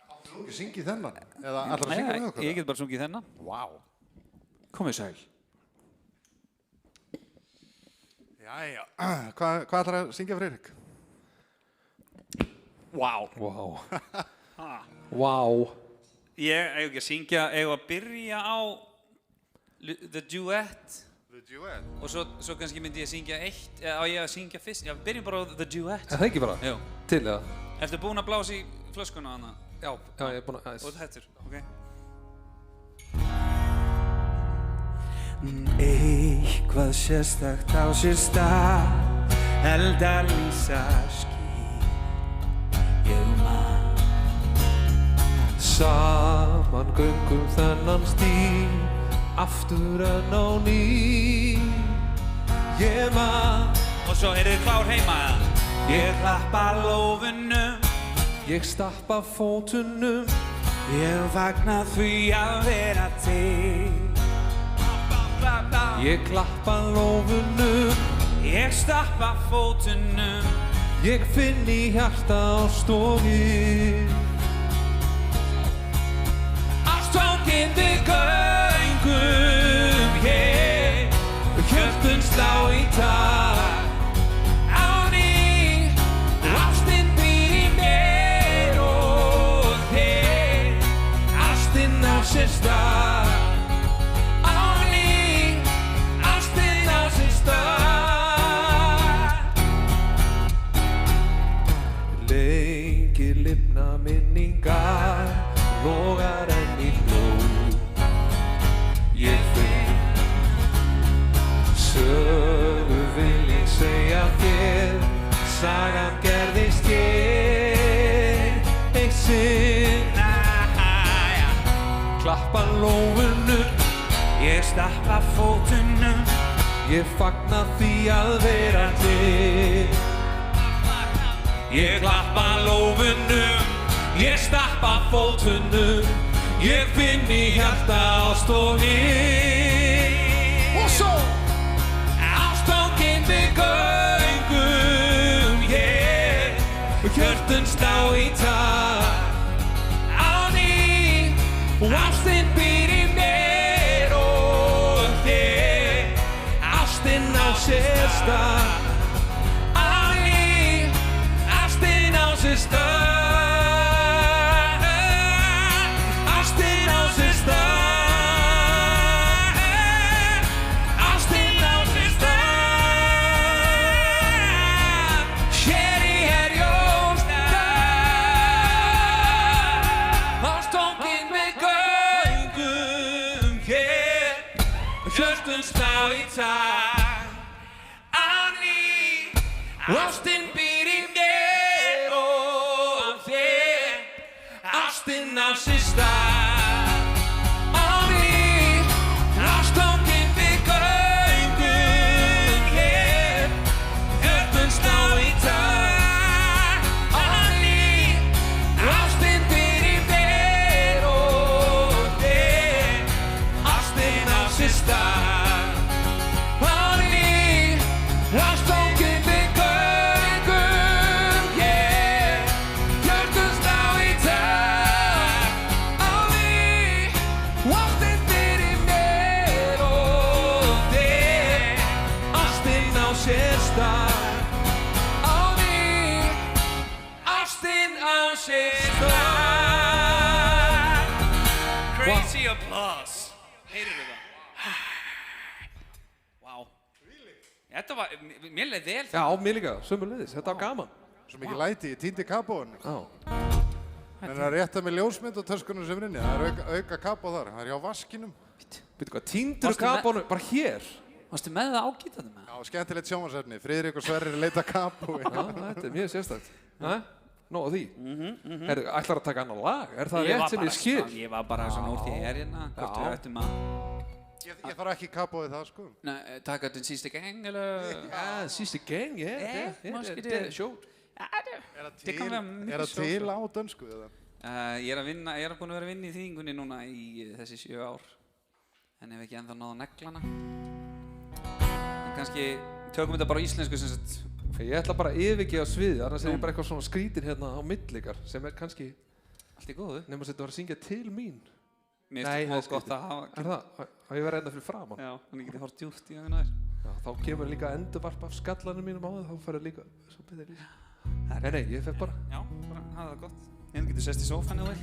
[SPEAKER 22] Áttu þú ekki syngið þennan? Eða ætlar að syngja með okkur?
[SPEAKER 11] Ég get bara sungið þennan.
[SPEAKER 22] Vá.
[SPEAKER 11] Komið sæl.
[SPEAKER 22] Jæja, hvað ætlar að syngja Friðrik?
[SPEAKER 11] Vá.
[SPEAKER 22] Vá.
[SPEAKER 11] Ég ekki að syngja, ég að byrja á The Duet.
[SPEAKER 22] The Duet?
[SPEAKER 11] Og svo kannski myndi ég syngja eitt, á ég að syngja fyrst. Já, byrjum bara á The Duet.
[SPEAKER 22] Það ekki bara?
[SPEAKER 11] Jú.
[SPEAKER 22] Til, eða?
[SPEAKER 11] Ertu búinn að blása í flöskuna hana?
[SPEAKER 22] Já, ég er búinn að...
[SPEAKER 11] Og þetta ok.
[SPEAKER 26] Eitthvað sérstakt á sér stað, eldar lýsa ský, ég man.
[SPEAKER 22] Saman göngum þennan stíg, aftur enn á ný, ég man.
[SPEAKER 11] Og svo þið klár heima. Ég klappa lófunum,
[SPEAKER 22] ég stappa fótunum,
[SPEAKER 26] ég fagna því að vera til.
[SPEAKER 22] Ég klappa lófunum,
[SPEAKER 11] ég stappa fótunum,
[SPEAKER 22] ég finn í hjarta ást og við.
[SPEAKER 26] Ástókin við göngum, hjörtun slá í takt. Á ný, ástin býr í mér og þér, ástin á sér stað.
[SPEAKER 22] Lengi lifna minningar, logar enn í blóð. Ég finn sögu vil ég segja þér, sagan gerðist hér eitt sinn. Klappa lófunum,
[SPEAKER 26] ég stappa fótunum,
[SPEAKER 22] ég fagna því að vera til.
[SPEAKER 26] Ég klappa lófunum, ég stappa fótunum, ég finn í hjarta ást og við.
[SPEAKER 22] Og svo!
[SPEAKER 26] Ástókin við göngum, hjörtun slá í takt. Á ný, ástin býr í mér og þér, ástin á sér stað. Ástin á sér stað, ástin á sér stað, hér í Herjólfsdal. Ástókin við göngum, hjörtun slá í takt. Á ný, ástin býr í mér. Ástin á sér stað, á ný, ástókin við göngum, hjörtun slá í takt. Á ný, ástin býr í mér og þér, ástin á sér stað. Á ný, ástókin við göngum, hjörtun slá í takt. Crazy applause. Heyrðu það? Vá. Þetta var, mér leið vel.
[SPEAKER 22] Já, mér líka, sömuleiðis, þetta var gaman. Svo mikið læti, ég týndi kapóinu. Já. En það rétta með ljósmynd og töskunum sem rinni, það er auka kapó þar, það er hjá vaskinum. Veitu hvað, týndur kapónu, bara hér.
[SPEAKER 11] Varstu með það ágítandi með?
[SPEAKER 22] Já, skemmtilegt sjónvarsefni, Friðrik og Sverrir leita kapó. Já, þetta er mjög sérstakt. Nó, því. Herru, ætlar að taka annan lag? Er það rétt sem ég skil?
[SPEAKER 11] Ég var bara svona úr því ég er hérna, hvort við ættum að
[SPEAKER 22] Jag þarf ekki kappa við það, sko.
[SPEAKER 11] Nej, tackar den sista gång, eller?
[SPEAKER 14] Ja, sidste gang, ja.
[SPEAKER 11] Måske
[SPEAKER 14] det er sjovt.
[SPEAKER 11] Ja, det kan være mycket
[SPEAKER 22] það til á dönsku, eða?
[SPEAKER 11] Ég er búinn að vera að vinna í þýðingunni núna í þessi 7 ár. En hef ekki ennþá náð að neglana. En kannski tökum þetta bara á íslensku sem sagt.
[SPEAKER 14] Ég ætla bara að yfirgefa sviðið, annars er ég bara eitthvað svona skrítin hérna á milli ykkar, sem er kannski...
[SPEAKER 11] Allt í góðu.
[SPEAKER 14] Nefnum að þetta var að syngja til mín.
[SPEAKER 11] Mér finnst það gott að hafa...
[SPEAKER 14] Er það? Á ég verið enda fyrir framan?
[SPEAKER 11] Já, þannig getið hort djúpt í aðeins.
[SPEAKER 14] Já, þá kemur líka endurvarp af skallanum mínum á það, þá færðu líka svo betur líka. Nei, ég fer bara.
[SPEAKER 11] Já, bara hafa það gott. Ég getur sest í sófann eða vel.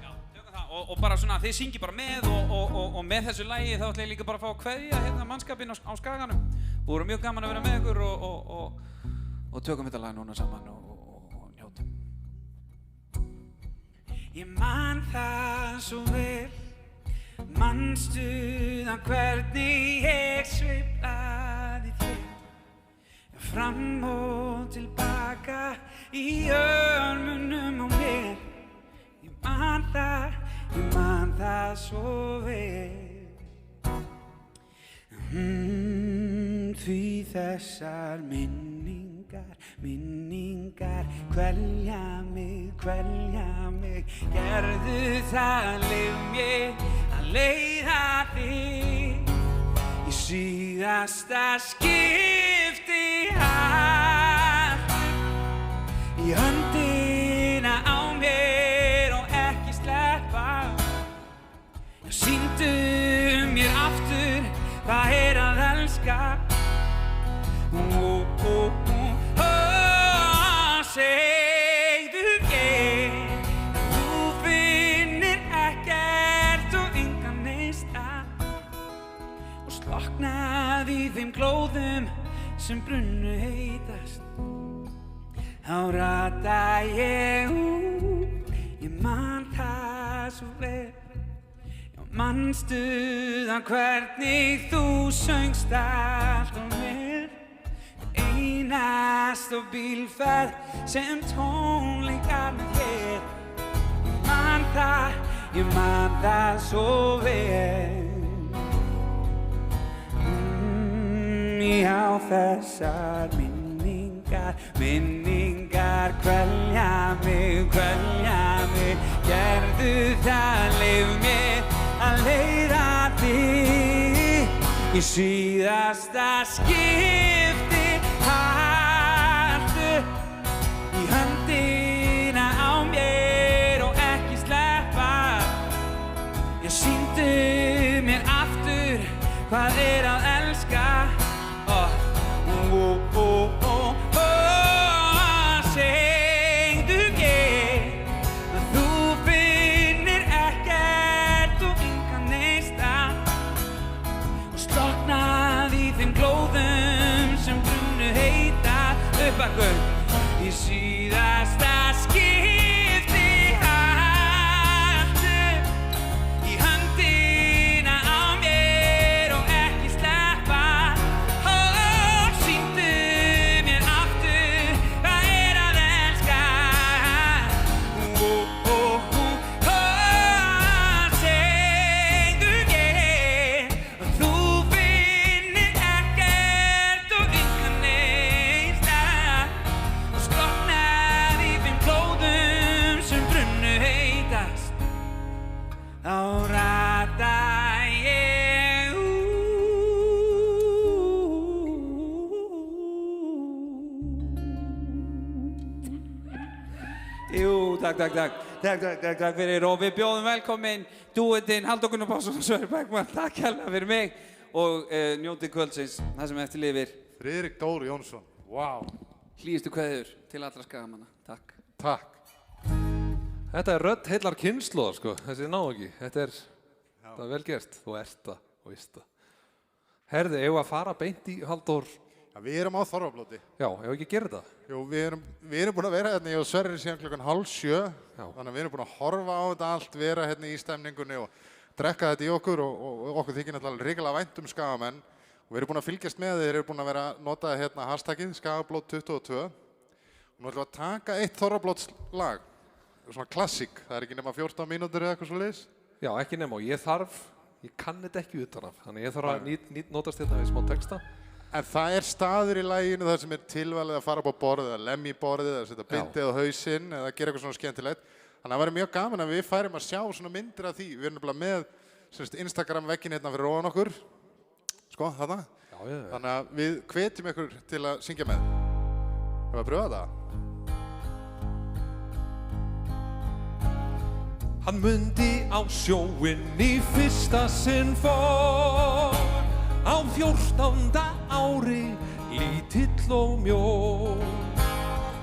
[SPEAKER 11] Já, tökum það. Og bara svona, þið syngi bara með og með þessu lagi þá ætla ég líka bara að fá að kveðja hérna mannskapinn á Skaganum. Búið mjög gaman að vera með ykkur og tökum þetta lag núna saman og njótum. Ég man það svo vel, manstu það hvernig ég sveiflaði þér. Fram og tilbaka í örmunum á mér. Ég man það svo vel. Því þessar minningar kvelja mig. Gerðu það, leyf mér að leiða þig í síðasta skipti aftur. Í höndina á mér og ekki sleppa. Sýndu mér aftur hvað er að elska. Segðu ég, þú finnir ekkert og engan neista og sloknaði í þeim glóðum sem brunnu heitast. Þá rata ég út, ég man það svo vel. Já, manstu það hvernig þú söngst allt á mér. Einast og bílferð sem tónleikar með þér. Ég man það svo vel. Já, þessar minningar kvelja mig. Gerðu það, leyf mér að leiða þig í síðasta skipti. Haltu í höndina á mér og ekki sleppa. Ég sýndu mér aftur hvað er að elska. Segðu ég að þú finnir ekkert og engan neista og sloknaði í þeim glóðum sem brunnu heita. Upp akkur í síðasta skipti. Haltu í höndina á mér og ekki sleppa. Sýndu mér aftur hvað er að elska. Segðu ég að þú finnir ekkert og engan neista og sloknaði í þeim glóðum sem brunnu heitast. Þá rata ég Jú, takk fyrir og við bjóðum velkomin dúettinn Halldór Gunnar Pálsson og Sverrir Bergmann. Takk hérlega fyrir mig og njótið kvöldsins, það sem eftir lifir.
[SPEAKER 22] Friðrik Dór Jónsson, wow.
[SPEAKER 11] Hlýjustu kveðjur til allra Skagamanna, takk.
[SPEAKER 22] Takk.
[SPEAKER 14] Þetta er rödd heillar kynslóðar, sko, þessi náungi. Þetta er vel gert, þú ert það og veist það. Herðu, eigum við að fara beint í Halldór?
[SPEAKER 22] Ja, við erum á Þorrablóti.
[SPEAKER 14] Já, eigum við ekki að gera þetta?
[SPEAKER 22] Jú, við erum búin að vera hérna, ég og Sverrir síðan klukkan 6:30. Þannig að við erum búin að horfa á þetta allt, vera hérna í stemningunni og drekka þetta í okkur og okkur þykir náttúrulega ríkilega vænt Skagamenn. Og við erum búin að fylgjast með, þeir eru búin að vera að nota hérna hashtagið Skagablót 22. Og nú ætlum við að taka eitt Þorrablótslag, svona klassík, það er ekki nema 14 mínútur eða eitthvað svoleiðis.
[SPEAKER 14] Já, ekki nema og ég þarf Ég kann þetta ekki utan af, þannig ég þarf að notast hérna við smá texta.
[SPEAKER 22] En það staður í laginu þar sem tilvalið að fara upp á borðið, að lemja í borðið, að setja bindið á hausinn eða gera eitthvað svona skemmtilegt. Þannig að það væri mjög gaman að við færum að sjá svona myndir af því. Við erum nefnilega með Instagram-vegginn hérna fyrir ofan okkur. Sko, þarna.
[SPEAKER 14] Já.
[SPEAKER 22] Þannig að við hvetjum ykkur til að syngja með. Hefur að pröfa það?
[SPEAKER 14] Hann mundi á sjóinn í fyrsta sinn fór á 14. ári, lítill og mjór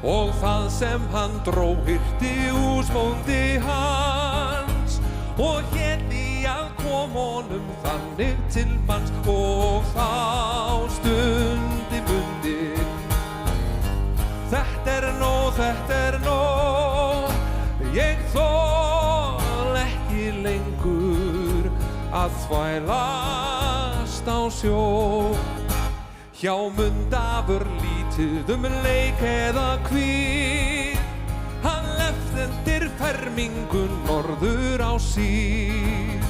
[SPEAKER 14] og það sem hann dró hirti húsbóndi hans og héti að kom honum þannig til manns og þá stundi mundi þetta er nóg ég þol ekki lengur að þvælast á sjó hjá Mundafur lítið leik eða hvíð hann lefðendir fermingun norður á síð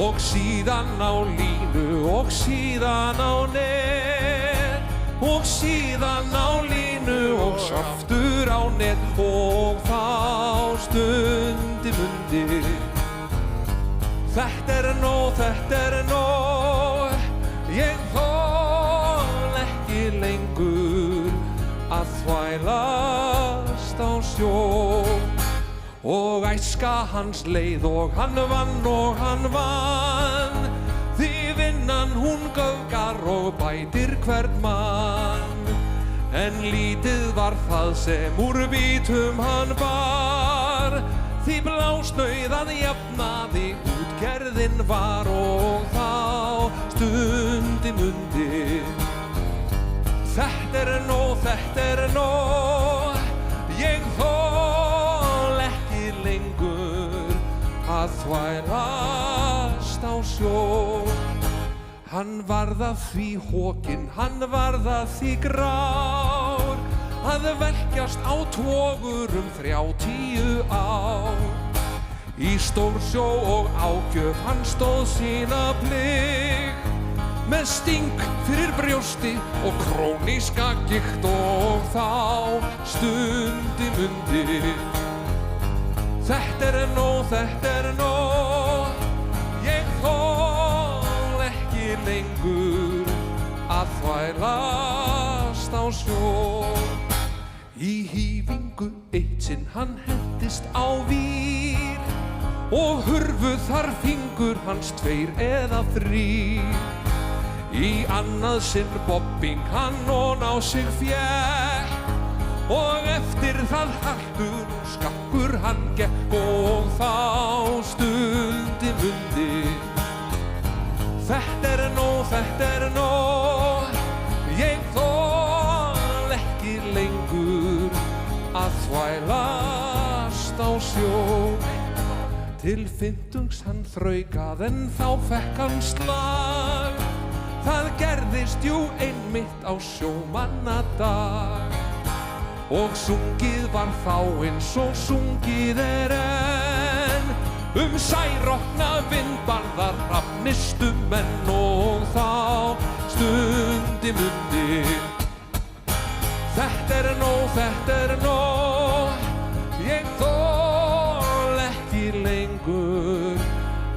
[SPEAKER 14] og síðan á línu og síðan á net og síðan á línu og aftur á net og þá stundi mundi þetta er nóg ég þol ekki lengur að þvælast á sjó og æska hans leið og hann vann því vinnan hún göfgar og bætir hvern mann en lítið var það sem úr vítum hann bar því blásnauð að jafnaði útgerðin var og þá stundi mundi þetta er nóg ég þol ekki lengur að þvælast á sjó hann varð af því hokinn, hann varð af því grár að velkjast á togurum 30 ár í stórsjó og ágjöf hann stóð sína plikt með sting fyrir brjósti og króníska gikt og þá stundi mundi þetta er nóg ég þol ekki lengur að þvælast á sjó í hífingu eitt sinn hann hentist á vír og hurfu þar fingur hans 2 eða 3 í annað sinn bobbing hann og ná sig fékk og eftir það haltur og skakkur hann gekk og þá stundi mundi þetta er nóg ég þol ekki lengur að þvælast á sjó til 50 hann þraukað en þá fekk hann slag það gerðist jú einmitt á sjómannadag og sungið var þá eins og sungið enn særokna vindbarðar hrafnistu menn og þá stundi mundi þetta er nóg ég þol ekki lengur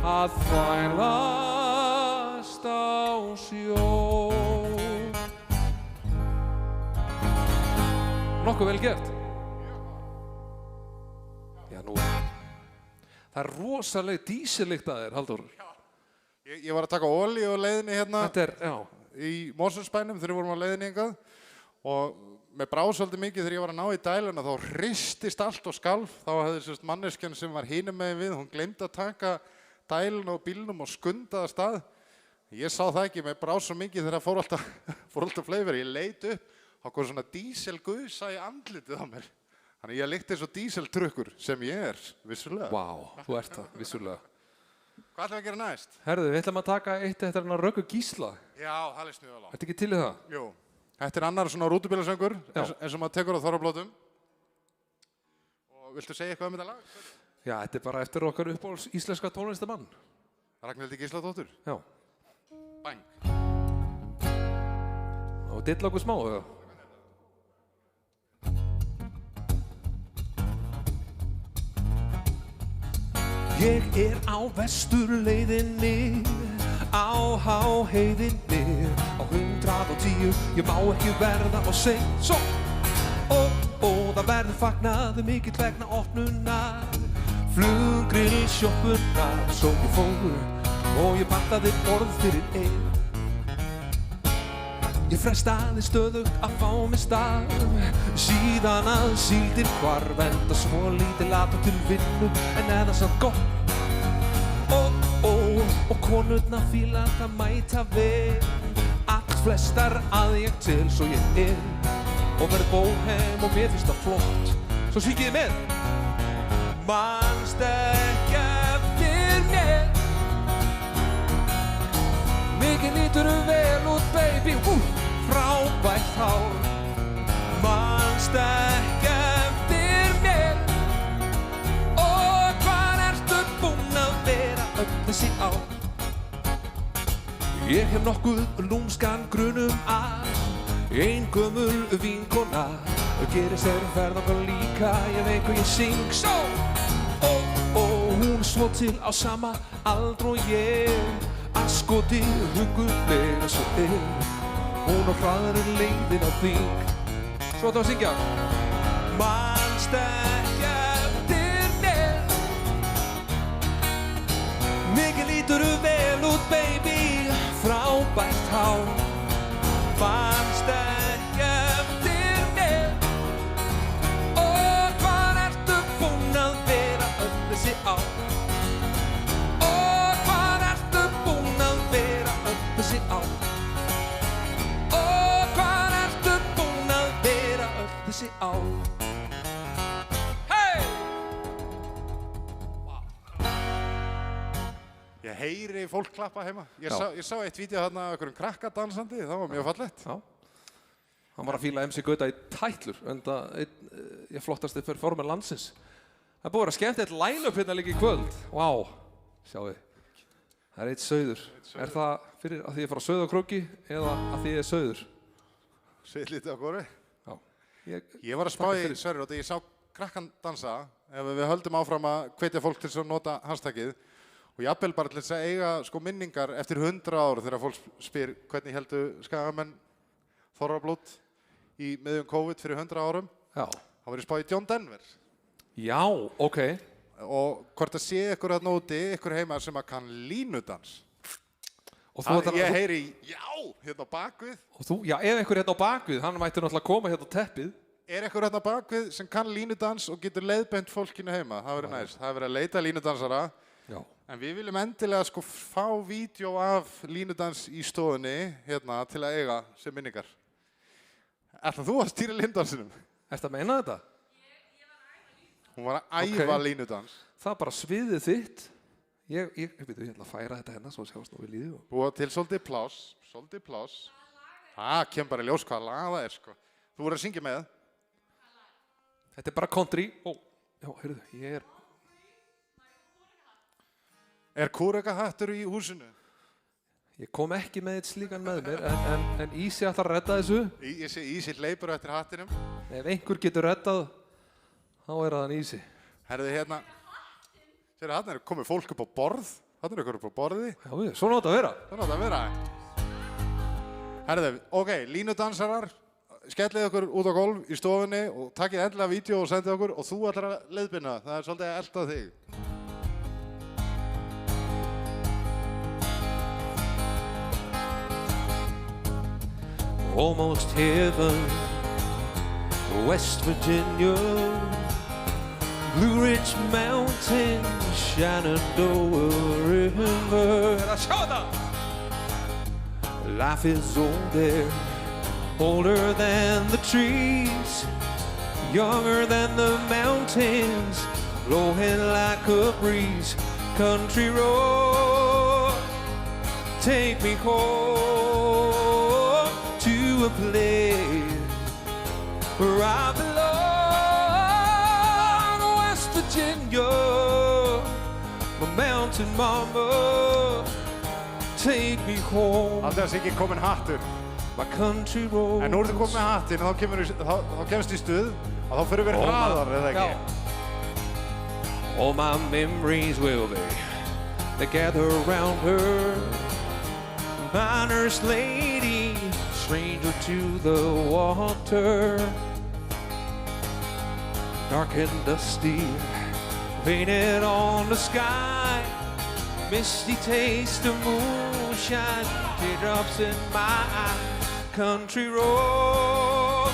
[SPEAKER 14] að þvælast á sjó nokkuð vel gert já nú það er rosaleg dísellykt að þér Halldór
[SPEAKER 22] ég var að taka olíu á leiðinni hérna
[SPEAKER 14] í
[SPEAKER 22] Mosfellsbænum þegar við vorum á leiðinni hingað og með brá svolítið mikið þegar ég var að ná í dæluna þá hristist allt og skalf þá hafði manneskjan sem var hinum megin við hún gleymdi að taka dæluna á bílnum og skundaði af stað ég sá það ekki, með brá svo mikið þegar það fór alltaf fleifir ég leit upp þá kom svona díselgusa í andlitið á mér þannig ég líkti eins og díseltrukkur sem ég er, vissulega.
[SPEAKER 14] Vá, þú ert það, vissulega.
[SPEAKER 22] Hvað ætlum við að gera næst?
[SPEAKER 14] Herðu, við ætlum að taka eitt eftir hennar Röggu Gísla.
[SPEAKER 22] Já, það líst mjög vel á.
[SPEAKER 14] Ertu ekki til í það?
[SPEAKER 22] Jú. Þetta er annar svona rútubílasöngur, eins og maður tekur á Þorrablótum. Og viltu segja eitthvað um þetta lag?
[SPEAKER 14] Já, þetta er bara eftir okkar uppáhalds íslenska tónlistamann.
[SPEAKER 22] Ragnhildi Gísladóttur.
[SPEAKER 14] Já.
[SPEAKER 22] Bang.
[SPEAKER 14] Og dilla okkur smá, eða? Ég á vesturleiðinni, á háheiðinni, á 110, ég má ekki verða og seint, svo. Það verður fagnað mikill vegna opnunar, fluggrillsjoppunar, svo ég fór og ég pantaði borð fyrir einn. Ég frestaði stöðugt að fá mig stað, síðan að síldin hvarf, enda svo lítið lata til vinnu, en eða samt gott. Og konurna fíla það mæta vel, allt flestar að ég til, svo ég og verð bóhem og mér finnst það flott. Svo syngið þið með. Manst ekki eftir mér, mikið líturðu vel út, baby, frábært hár. Manst ekki eftir mér, og hvar ertu búin að vera öll þessi ár? Ég hef nokkuð lúmskan grunum að ein gömul vinkona gerir sér ferðangar líka, ég veit hvað ég syng svo. Hún svo til á sama aldr og ég, askoti huggulega svo hún á hraðari leiðin á þing. Svo þetta að syngja. Manst ekki eftir mér, mikið líturðu vel út, baby, frábært hár. Manst ekki eftir mér, og hvar ertu búin að vera öll þessi ár? Og hvar ertu búin að vera öll þessi ár? Og hvar ertu búin að vera öll þessi ár? Hey!
[SPEAKER 22] Ég heyri fólk klappa heima. Ég sá eitt vídeo þarna af einhverjum krakka dansandi, það var mjög fallegt.
[SPEAKER 14] Já. Hann var að fíla MC Gauta í tætlur, enda ég flottasti performer landsins. Það búið að vera skemmtilegt line-up hérna líka í kvöld. Vá, sjáu þið. Það eitt sauður. Er það fyrir að því ég fara á Sauðárkróki eða að því ég sauður?
[SPEAKER 22] Lítið á góri.
[SPEAKER 14] Já.
[SPEAKER 22] Ég var að spá í Sverrir og þegar ég sá krakkan dansa, ef við höldum áfram að hvetja fólk til að nota hashtagið, og jafnvel bara til þess að eiga minningar eftir 100 ár þegar fólk spyr hvernig heldu Skagamenn þorrablót í miðjum COVID fyrir 100 árum.
[SPEAKER 14] Já.
[SPEAKER 22] Þá var ég spáð í John Denver.
[SPEAKER 14] Já, ok.
[SPEAKER 22] Og hvort að sé ykkur þarna úti, ykkur heima sem að kann línudans. Ég heyri já, hérna á bakvið.
[SPEAKER 14] Og þú, já, ef ykkur hérna á bakvið, hann mætti náttúrulega koma hérna á teppið.
[SPEAKER 22] Er ykkur hérna á bakvið sem kann línudans og getur leiðbeint fólkinu heima? Það verður næst. Það er verið að leita línudansara.
[SPEAKER 14] Já.
[SPEAKER 22] En við viljum endilega fá vídeo af línudans í stofunni hérna til að eiga sem minningar. Ætlar þú að stýra línuddansinum?
[SPEAKER 14] Ertu að meina þetta?
[SPEAKER 22] Hún var að æfa línudans.
[SPEAKER 14] Það er bara sviðið þitt. Ég ætla að færa þetta hérna svo sjást nú við líðið.
[SPEAKER 22] Búa til svolítið pláss. Það kemur bara í ljós hvaða lag það er, sko. Þú verður að syngja með.
[SPEAKER 14] Þetta er bara country. Já, heyrðu, ég er...
[SPEAKER 22] Er kúrekahattur í húsinu?
[SPEAKER 14] Ég kom ekki með eitt slíkan með mér, en Ísi ætlar að redda þessu.
[SPEAKER 22] Ég sé Ísi hleypur eftir hattinum.
[SPEAKER 14] Ef einhver getur reddað, þá er það hann Ísi.
[SPEAKER 22] Herðu hérna, sérðu hann er komið fólk upp á borð. Hann er ykkur upp á borði.
[SPEAKER 14] Já, svona átt að vera.
[SPEAKER 22] Svona átt að vera. Herðu, ok, línudansarar, skellið okkur út á gólf í stofunni og takkið endilega vídeo og sendið okkur og þú ætlar að leiðbinna. Það er svolítið að elda þig.
[SPEAKER 14] Almost heaven, West Virginia, Blue Ridge Mountain, Shenandoah River. Life is old there, older than the trees, younger than the mountains, blowing like a breeze. Country road, take me home to a place where I belong. West Virginia, my mountain mama. take me home.
[SPEAKER 22] Alltaf þess ekki kominn hattur.
[SPEAKER 14] My country roads.
[SPEAKER 22] En nú ertu komið með hattinn og þá kemst í stuð að þá fyrir verið hraðar, eða ekki?
[SPEAKER 14] All my memories will they gather around her. My nurse lady, stranger to the water. Dark and dusty, painted on the sky. Misty taste of moonshine, teardrops in my eyes. Country road,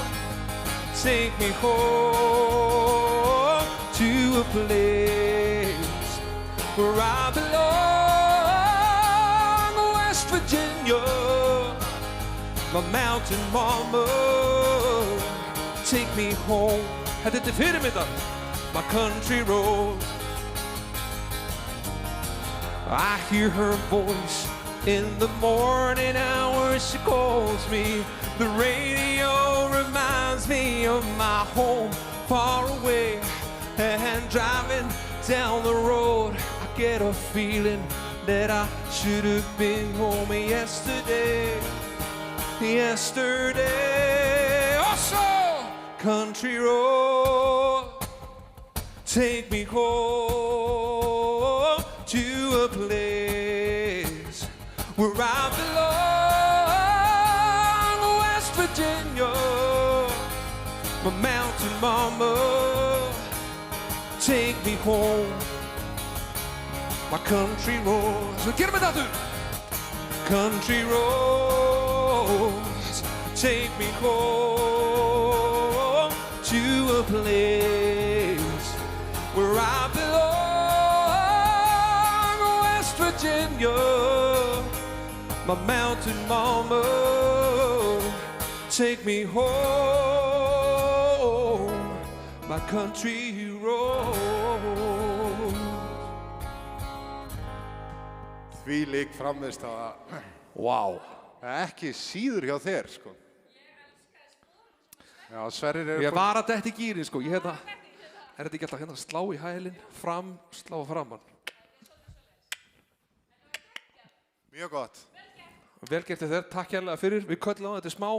[SPEAKER 14] take me home to a place where I belong. West Virginia, my mountain mama, take me home. Þetta er fyrir mig það, my country road. I hear her voice in the morning hours, she calls me. The radio reminds me of my home far away. And driving down the road, I get a feeling that I should have been home yesterday. Yesterday, also country road, take me home to a place where I belong. West Virginia, my mountain mama, take me home. My country roads, get me that dude. Country roads, take me home to a place where I belong. West Virginia, my mountain mama, take me home, my country road.
[SPEAKER 22] Þvílík frammistaða.
[SPEAKER 14] Vá.
[SPEAKER 22] Ekki síður hjá þér, sko. Já, Sverrir er...
[SPEAKER 14] Ég var að detta í gírinn, sko. Ég hérna... Er þetta ekki alltaf hérna að slá í hælinn, fram, slá framann?
[SPEAKER 22] Mjög gott.
[SPEAKER 14] Vel gert þér, takk hérlega fyrir. Við köllum á þetta smá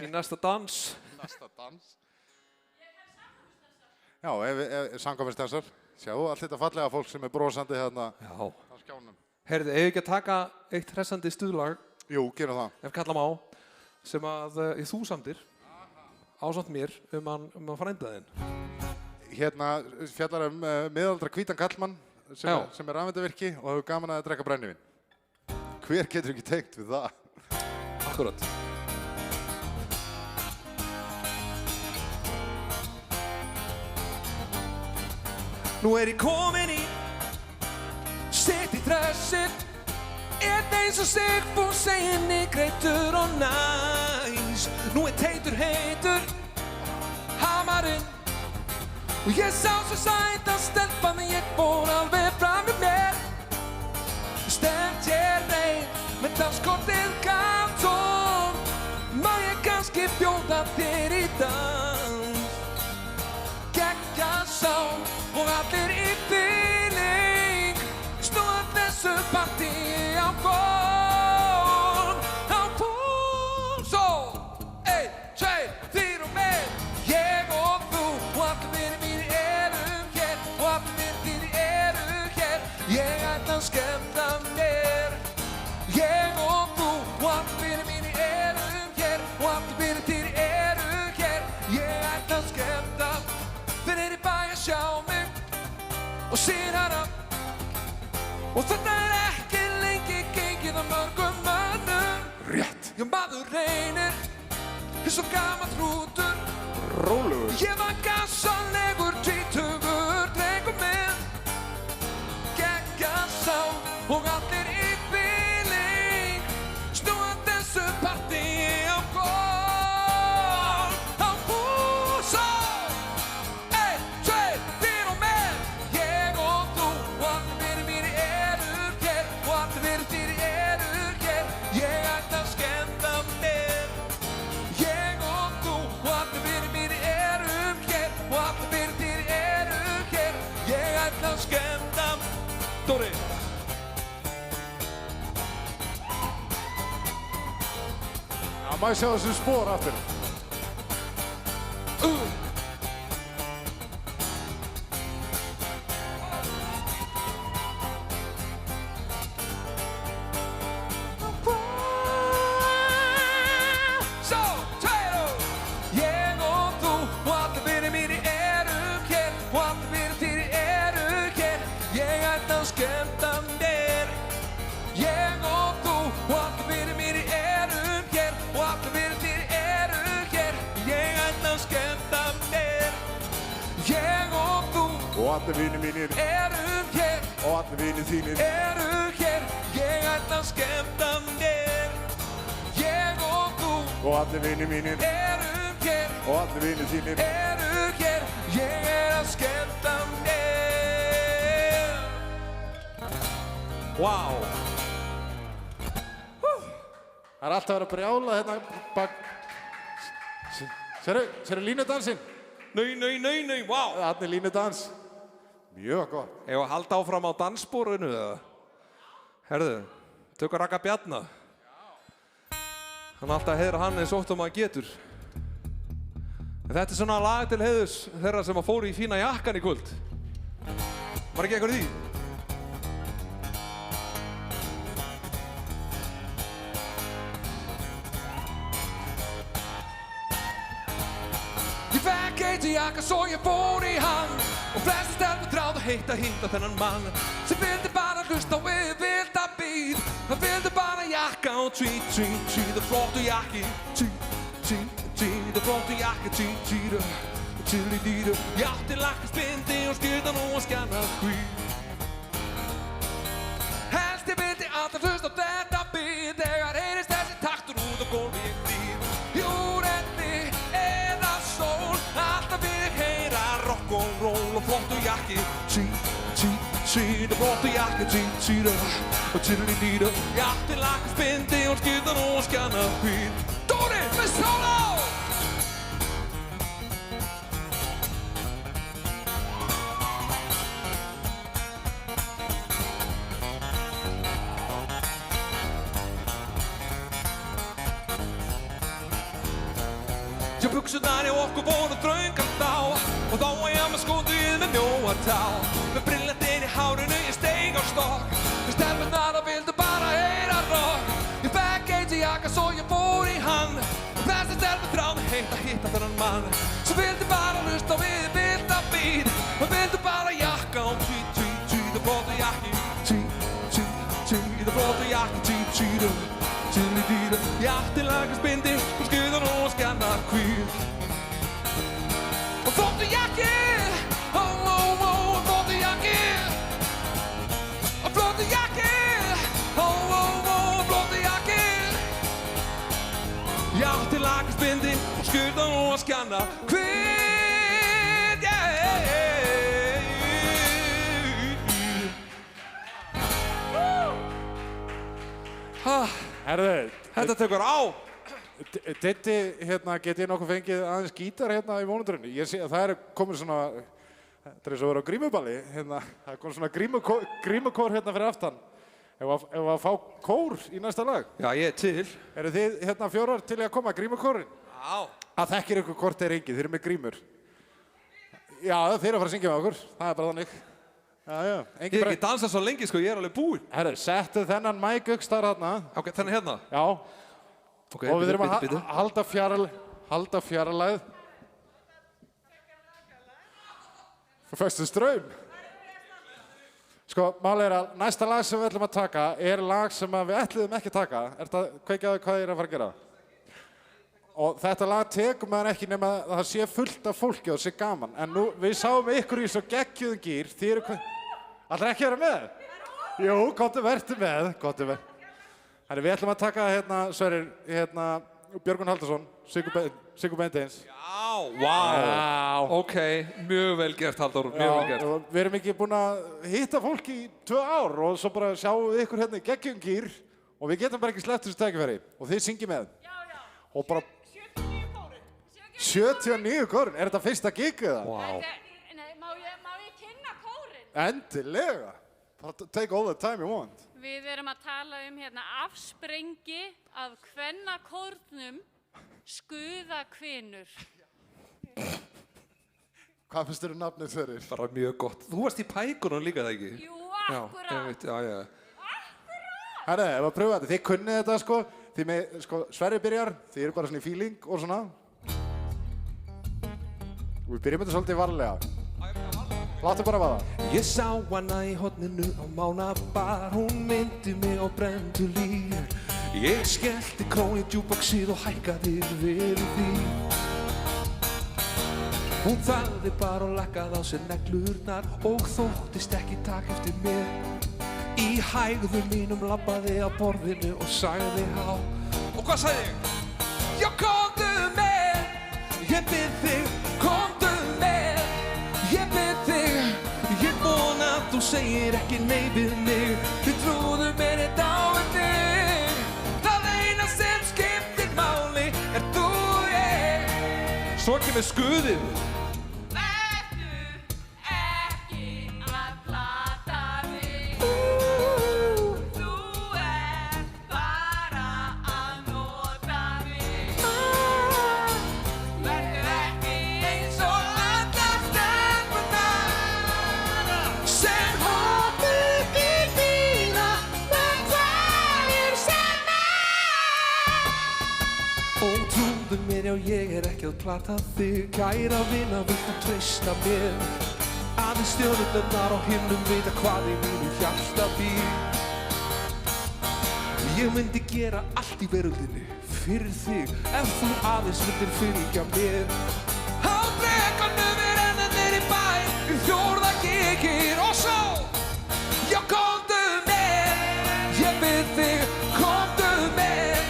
[SPEAKER 14] í næsta dans.
[SPEAKER 22] Næsta dans. Já, samkvæmisdansar. Sjáu allt þetta fallega fólk sem er brosandi hérna á skjánum.
[SPEAKER 14] Heyrðu, eigum við ekki að taka eitt hressandi stuðlag?
[SPEAKER 22] Jú, gerum það.
[SPEAKER 14] Ef kalla má, sem að þú samdir ásamt mér um að frænda þinn.
[SPEAKER 22] Hérna fjallar miðaldra hvítan kallmann sem er rafmyndavirki og hefur gaman að drekka brennivín. Hver getur ekki tengt við það?
[SPEAKER 14] Akkurat. Nú er ég komin í sitt í þrössið. Eins og Sigfús seginni greitur og næs. Nú er Teitur heitur hamarinn. Og ég sá svo sæt að stelpa mig, ég fór alveg fram með mér. Stend hér reyn með danskortið gantón. Má ég kannski bjóða þér í dans? Gegga sá og allir í feeling. Snúa þessu partí á gól. Á gól. Svo, 1, 2, 3 og með. Ég og þú og allir vinir mínir eru hér. Og allir vinir þínir eru hér. Ég ætla að skemmta mér. Ég og þú og allir vinir mínir eru hér. Og allir vinir þínir eru hér. Ég ætla að skemmta. Þeir eru í bæ að sjá mig og sín hana. Og þetta er ekki lengi gengið að mörgum mönnum.
[SPEAKER 22] Rétt.
[SPEAKER 14] Já, maður reynir eins og gamall hrútur.
[SPEAKER 22] Rólegur.
[SPEAKER 14] Ég var gassalegur, tvítugur drengur minn. Gegga sá og allir í feeling. Snúa þessu partí á gól. Á gól. Svo, 1, 2, 3 og með. Ég og þú og allir vinir mínir eru hér. Og allir vinir þínir eru hér. Ég ætla að skemmta mér. Ég og þú og allir vinir mínir eru hér. Og allir vinir þínir eru hér. Ég ætla að skemmta. Dóri.
[SPEAKER 22] Má ég sjá þessu spor aftur?
[SPEAKER 14] Svo, tveir ég og þú og allir vinir mínir eru hér og allir vinir þínir eru hér. Ég ætla að skemmta mér. Ég og þú og allir vinir mínir eru hér og allir vinir þínir eru hér. Ég ætla að skemmta mér. Ég og þú
[SPEAKER 22] Og allir vinir mínir
[SPEAKER 14] eru hér
[SPEAKER 22] og allir vinir þínir
[SPEAKER 14] eru hér. Ég ætla að skemmta mér. Ég og þú
[SPEAKER 22] og allir vinir mínir
[SPEAKER 14] eru hér
[SPEAKER 22] og allir vinir þínir
[SPEAKER 14] eru hér. Ég að skemmta mér.
[SPEAKER 22] Vá. Það alltaf verið að brjála hérna bak. Sérðu línudansinn?
[SPEAKER 14] Nei, vá.
[SPEAKER 22] Þarna er línudans. Mjög gott.
[SPEAKER 14] Ef að halda áfram á danssporinu eða? Herðu, tökur Raka Bjarna. Hann alltaf heiðra hann eins oft og maður getur. En þetta er svona lag til heiðus þeirra sem að fóru í fína jakkan í kvöld. Var ekki eitthvað í því? Ég fekk eitt jakka svo ég fór í hann og flestir stelpur dráðu heitt að hitta þennan mann sem vildi bara hlusta og vilda bíð. Hann vildi bara jakka og það flottu jakki það flottu jakki ég átti lakkarsbindi og skyrtan og skjanna hvít. Helst ég vildi alltaf hlusta á þetta bíð þegar heyrist þessi taktur út á gólfi ég glýð. Júrenni eða sól alltaf vil ég heyra rock og roll og flottu jakki það flottu jakki og tillidíðu ég átti lakkarsbindi og skyrtan og skjanna hvít. Dóri með sóló! Já, buxurnar í okkur voru þröngar þá og þá var ég með skotið með mjóa tá. Með brillantinn í hárinu ég steig á stokk með stelpurnar og vildu bara heyra rock. Ég fekk eitt jakka svo ég fór í hann og þessi stelpur þráðu heitt að hitta þennan mann sem vildi bara hlusta og vilda bíð og vildu bara jakka og það flottu jakki það flottu jakki tillidíðu ég átti lakkarsbindi og skyrtan og skjanna hvít. Og flottu jakki flottu jakki og flottu jakki flottu jakki ég átti lakkarsbindi og skyrtan og skjanna hvít.
[SPEAKER 22] Herðu,
[SPEAKER 14] þetta tekur á.
[SPEAKER 22] Diddi, hérna, get ég nokkuð fengið aðeins gítar hérna í mónundurinn? Ég sé að það komið svona, þetta er eins og að vera á grímuballi, hérna, það kom svona grímukór hérna fyrir aftan. Ef að fá kór í næsta lag?
[SPEAKER 14] Já, ég er til.
[SPEAKER 22] Eru þið hérna fjórar til að koma, grímukórin?
[SPEAKER 14] Já.
[SPEAKER 22] Að þekkir ykkur hvort þeir engið, þeir eru með grímur. Já, þeir eru að fara að syngja með okkur, það er bara þannig. Já.
[SPEAKER 14] Ég hef ekki dansað svo lengi sko, ég er alveg búinn.
[SPEAKER 22] Herru, settu þennan Mike Uxtar hérna.
[SPEAKER 14] Ok, þennan hérna?
[SPEAKER 22] Já.
[SPEAKER 14] Okay,
[SPEAKER 22] og við þurfum að halda fjarlægð. Föstu straum. Sko, málið er að næsta lag sem við ætlum að taka er lag sem við ætluðum ekki að taka. Er þetta kveikjaðu hvað ég er að fara að gera? Og þetta lag tekur maður ekki nema að það sé fullt af fólki og það sé gaman. En nú, við sáum ykkur í svo geggjuðum gýr. Þið eru hvað... Ætlar ekki að vera með? Jú, gott að verðu með. Þannig við ætlum að taka hérna, Sverrir, hérna, Björgvin Halldórsson, Siggu Beinteins.
[SPEAKER 14] Já, vá. Ok, mjög vel gert Halldór, mjög vel gert.
[SPEAKER 22] Við erum ekki búin að hitta fólk í 2 ár og svo bara sjáum við ykkur hérna í geggjum gýr og við getum bara ekki sleppt þessu tækifæri og þið syngið með. Og bara 79 kórin, er þetta fyrsta gig eða?
[SPEAKER 12] Nei, má ég kynna kórin?
[SPEAKER 22] Endilega, take all the time you want.
[SPEAKER 12] Við erum að tala hérna afsprengi af kvennakórnum Skuðakvinur.
[SPEAKER 22] Hvað finnst þér nafnið fyrir?
[SPEAKER 14] Bara mjög gott. Þú varst í pækunum líka, það ekki?
[SPEAKER 12] Jú, akkurat.
[SPEAKER 14] Já.
[SPEAKER 22] Herre, ef að pröfa þetta, þið kunnið þetta sko. Þið með, sko, Sverri byrjar, þið eru bara svona í feeling og svona. Og við byrjum þetta svolítið varlega. Láttu bara vaða.
[SPEAKER 14] Ég sá hana í horninu á Mánabar, hún myndi mig á brenndu líf. Ég skellti krón í djúboxið og hækkaði við því. Hún þagði bara og laggaði á sér neglurnar og þóttist ekki taka eftir mér. Í hægðum mínum labbaði á borðinu og sagði há. Og hvað sagði ég? Já, komdu með, ég bið þig, komdu með, ég bið þig. Ég vona að þú segir ekki nei við mig, þið trúðu mér ég dái þig. Það eina sem skiptir máli er þú og ég. Svo kemur skuðið. Já, ég ekki að plata þig, kæra vina, viltu treysta mér? Aðeins stjörnurnar á himnum vita hvað í mínu hjarta býr. Ég myndi gera allt í veröldinni fyrir þig, ef þú aðeins myndir fylgja mér. Á drekanum rennir í bæ, í fjórða gigir og svo. Já, komdu með, ég bið þig, komdu með,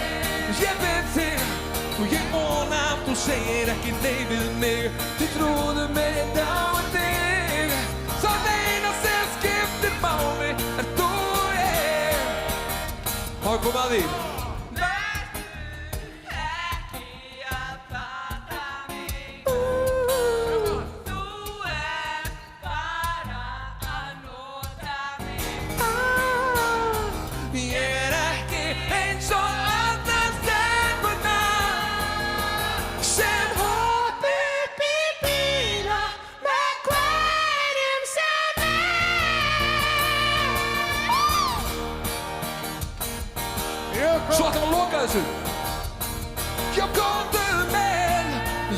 [SPEAKER 14] ég bið þig. Og ég vona að þú segir ekki nei við mig, þið trúðu mér ég dái þig. Það eina sem skiptir máli er þú og ég. Má ég koma að því? Svo ætlum við að loka þessu. Já, komdu með,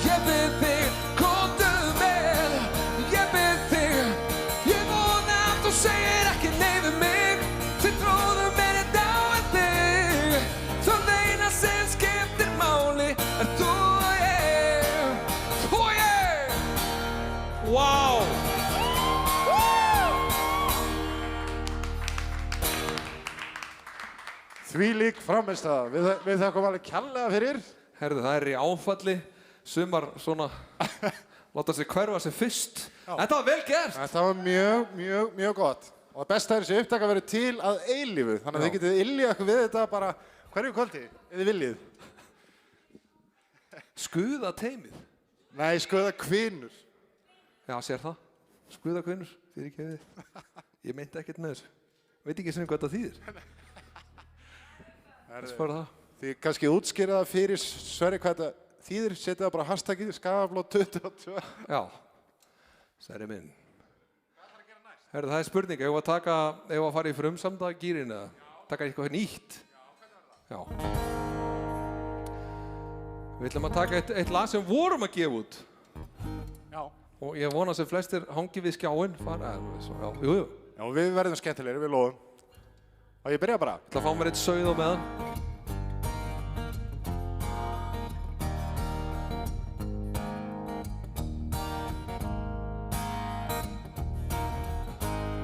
[SPEAKER 14] ég bið þig, komdu með, ég bið þig. Ég vona að þú segir ekki nei við mig, þið trúðu mér ég dái þig. Það eina sem skiptir máli er þú og ég, þú og ég. Wow!
[SPEAKER 22] Þvílík frammistaða. Við þakkum alveg kærlega fyrir.
[SPEAKER 14] Herðu, það í áfalli. Sumar svona láta sig hverfa sem fyrst. Þetta var vel gert.
[SPEAKER 22] Þetta var mjög gott. Og það besta þessi upptaka verið til að eilífu. Þannig að þið getið iljað okkur við þetta bara hverju kvöldi, ef þið viljið.
[SPEAKER 14] Skuðateymið?
[SPEAKER 22] Nei, skuðakvinur.
[SPEAKER 14] Já, sér það. Skuðakvinur, fyrirgefið. Ég meinti ekkert með þessu. Veit ekki sem hvað þetta þýðir.
[SPEAKER 22] Þið kannski útskýra það fyrir Sverri hvað þetta þýðir, setja það bara hashtagið Skagablót 22.
[SPEAKER 14] Já, Sverri minn. Hvað ætlar að gera næst? Herru, það spurning, ef að fara í frumsamdagýrin eða taka eitthvað nýtt. Já. Við ætlum að taka eitt lag sem vorum að gefa út.
[SPEAKER 22] Já.
[SPEAKER 14] Og ég vona sem flestir hangi við skjáinn. Jú.
[SPEAKER 22] Já, við verðum skemmtilegir, við lofum. Og ég byrja bara.
[SPEAKER 14] Ég ætla að fá mér eitt sauð á meðan.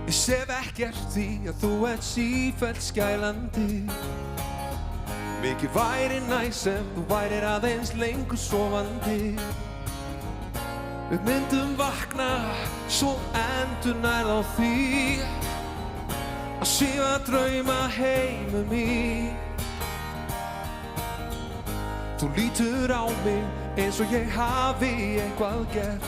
[SPEAKER 14] Ég sef ekkert því að þú ert sífellt skælandi. Mikið væri næs ef þú værir aðeins lengur sofandi. Við myndum vakna svo endurnærð á því að svífa drauma heimum í. Þú lítur á mig eins og ég hafi eitthvað gert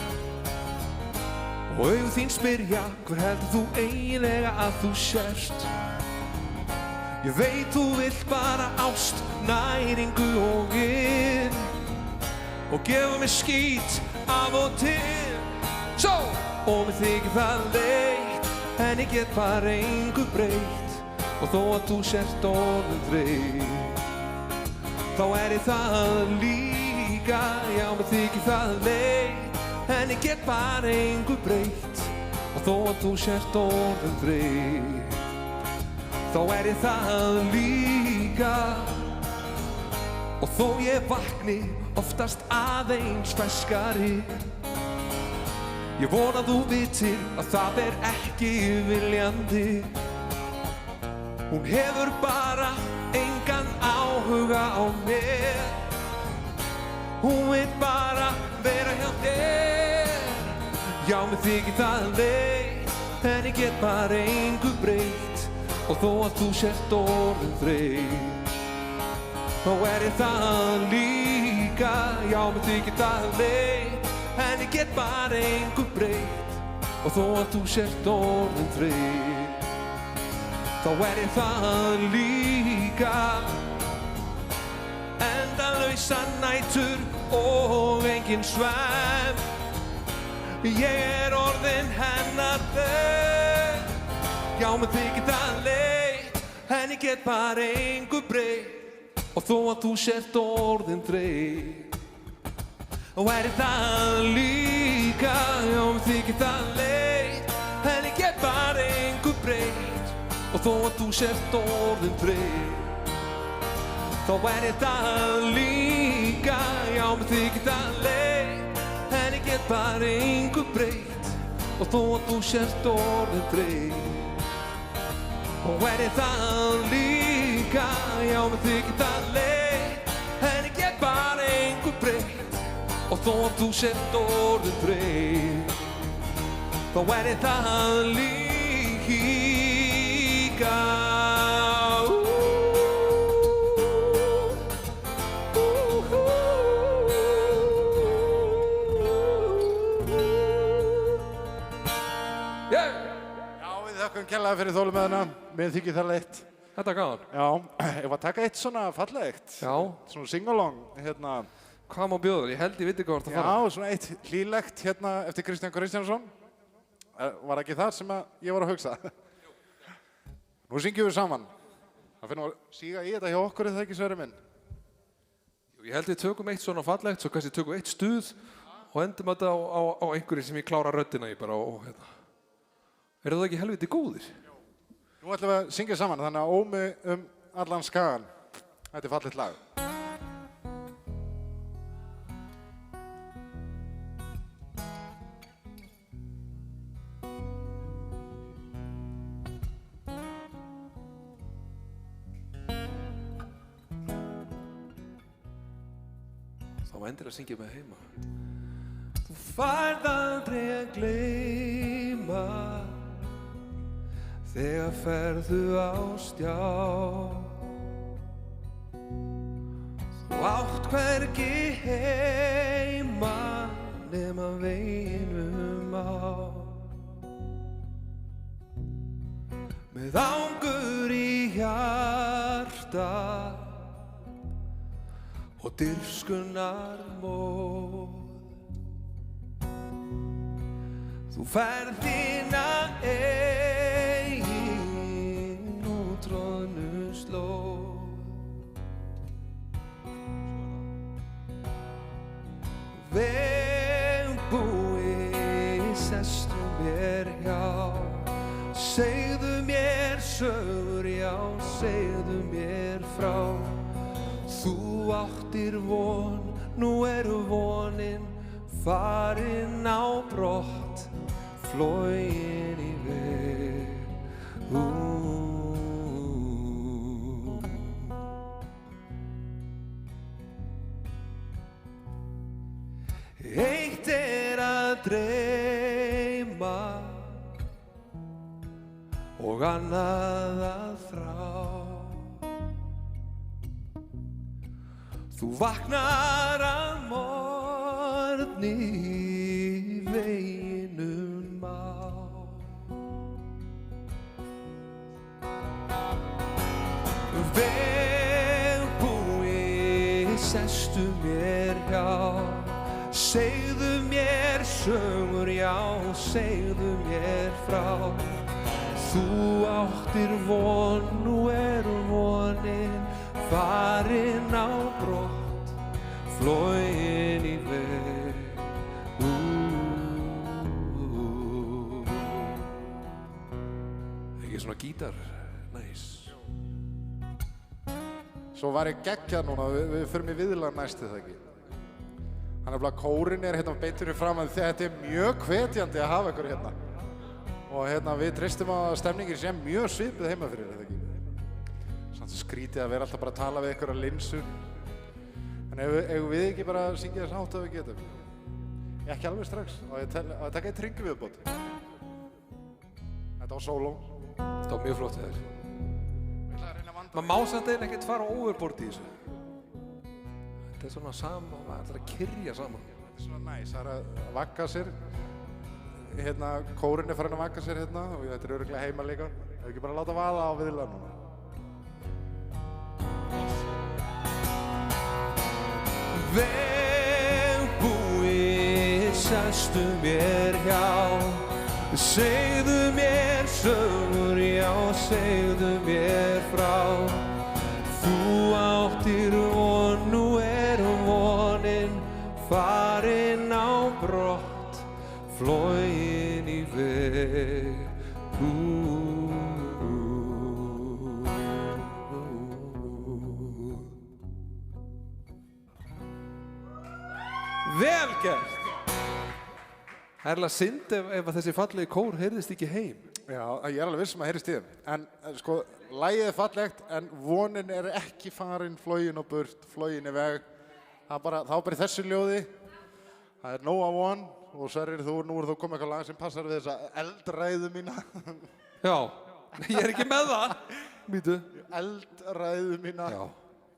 [SPEAKER 14] og augu þín spyrja hver heldur þú eiginlega að þú sért. Ég veit þú vilt bara ást, næringu og inn og gefur mér skít af og til. Svo, og mér þykir það leitt, en ég get bara engu breytt. Og þó að þú sért orðin þreytt, þá ég það líka. Já, mér þykir það leitt, en ég get bara engu breytt. Og þó að þú sért orðin þreytt, þá ég það líka. Og þó ég vakni oftast aðeins ferskari, ég vona þú vitir að það ekki viljandi. Hún hefur bara engan áhuga á mér. Hún vill bara vera hjá þér. Já, mér þykir það leitt, en ég get bara engu breytt. Og þó að þú sért orðin þreytt, þá ég það líka. Já, mér þykir það leitt, en ég get bara engu breytt. Og þó að þú sért orðin þreytt, þá ég það líka. Endalausar nætur og engin svefn, ég orðin hennar þögn. Já, mér þykir það leitt, en ég get bara engu breytt. Og þó að þú sért orðin þreytt, þá ég það líka. Já, mér þykir það leitt, en ég get bara engu breytt. Og þó að þú sért orðin þreytt, þá ég það líka. Já, mér þykir það leitt, en ég get bara engu breytt. Og þó að þú sért orðin þreytt, þá ég það líka. Já, mér þykir það leitt, en ég get bara engu breytt. Og þó að þú sért orðin þreytt, þá ég það líka.
[SPEAKER 22] Þakkum kærlega fyrir þolinmæðina. Mér þykir það leitt.
[SPEAKER 14] Þetta er gaman.
[SPEAKER 22] Já, ég var að taka eitt svona fallegt.
[SPEAKER 14] Já.
[SPEAKER 22] Svona sing-along, hérna.
[SPEAKER 14] Hvað má bjóða þér? Ég held ég viti hvað þú ert að fara.
[SPEAKER 22] Já, svona eitt hlýlegt hérna eftir Kristján Kristjánsson. Var ekki það sem ég var að hugsa? Nú syngjum við saman. Það finnum að síga í þetta hjá okkur, er það ekki, Sverrir minn?
[SPEAKER 14] Ég held við tökum eitt svona fallegt, svo kannski tökum við eitt stuð og endum þetta á einhverju sem ég klára röddina í bara og hérna. Það ekki helviti góðir?
[SPEAKER 22] Nú ætlum við að syngja saman, þannig að ómi allan skagan. Þetta fallegt lag.
[SPEAKER 14] Þá endilega syngja með heima. Þú færð aldrei að gleyma þegar ferðu á stjá. Þú átt hvergi heima nema veginum á. Með angur í hjarta og dirfskunnar móð. Þú færð þína eigin útróðnu slóð. Vegbúi sestu mér hjá, segðu mér sögur, já, segðu mér frá. Þú áttir von, nú vonin farin á brott, flogin í veg. Eitt að dreyma og annað að þrá. Þú vaknar að morgni veginum á. Vegbúi sestu sestu mér hjá. Segðu mér sögur, já, segðu mér frá. Þú áttir von, nú vonin farin á brott, flogin í veg. Ekki svona gítar, næs.
[SPEAKER 22] Svo var ég geggjað núna, við förum í viðlag næstu það ekki. Þannig að kórinn hérna beintur í fram að þetta mjög hvetjandi að hafa ykkur hérna. Og við treystum á að stemningin sé mjög svipuð heima fyrir þetta ekki. Samt skrítið að vera alltaf bara að tala við ykkur að linsu. En eigum við ekki bara að syngja þess hátt að við getum? Ekki alveg strax, og að taka eitt hringi viðbót. Þetta var sóló.
[SPEAKER 14] Þetta var mjög flott þér. Maður má samt einn ekkert fara overboard í þessu. Þetta svona saman, maður ætlar að kyrja saman.
[SPEAKER 22] Þetta svona næs, það að vagga sér. Kórinn farin að vagga sér og þetta örugglega heima líka. Ef ekki bara láta vaða á viðlag núna.
[SPEAKER 14] Vegubúi, sestu mér hjá. Segðu mér sögur, já, segðu mér frá. Þú áttir von, nú vonin farin á brott, flogin í veg. Vel gert! Það er alveg synd ef þessi fallegi kór heyrðist ekki heim.
[SPEAKER 22] Já, ég alveg viss að heyrðist í þeim. En sko, lagið fallegt en vonin ekki farin flogin og burt, flogin í veg. Það var bara í þessu ljóði. Það nóg af von og Sverrir, nú þú komið eitthvað lag sem passar við þessa eldræðu mína.
[SPEAKER 14] Já, ég ekki með það. Býtu.
[SPEAKER 22] Eldræðu mína.
[SPEAKER 14] Já,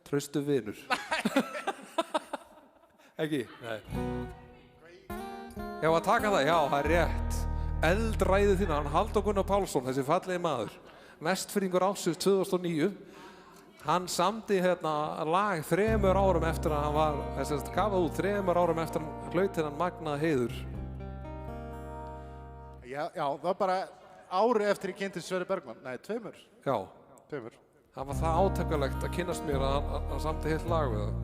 [SPEAKER 14] traustu vinur. Ekki? Nei. Já, að taka það, já, það rétt. Eldræðu þína, hann Halldór Gunnar Pálsson, þessi fallegi maður, Vestfirðingur ársins 2009. Hann samdi lag 3 árum eftir að hann var, gaf það út 3 árum eftir að hann hlaut þennan magnaða heiður.
[SPEAKER 22] Já, það var bara ári eftir ég kynntist Sverrir Bergman. Nei, 2.
[SPEAKER 14] Já.
[SPEAKER 22] 2.
[SPEAKER 14] Það var það átakalegt að kynnast mér að hann samdi heilt lag við það.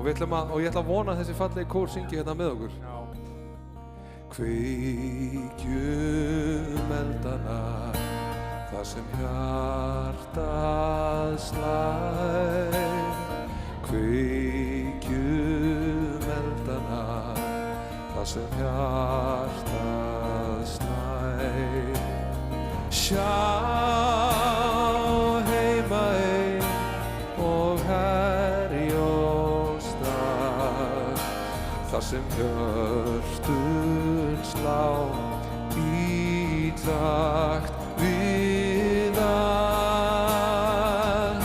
[SPEAKER 14] Og ég ætla að vona að þessi fallegi kór syngi hérna með okkur.
[SPEAKER 22] Já.
[SPEAKER 14] Kveikjum eldana, það sem hjartað slær. Kveikjum eldana, það sem hjartað slær. Sjá heima ein og Herjólfsdal, þar sem hjörtun slá í takt við að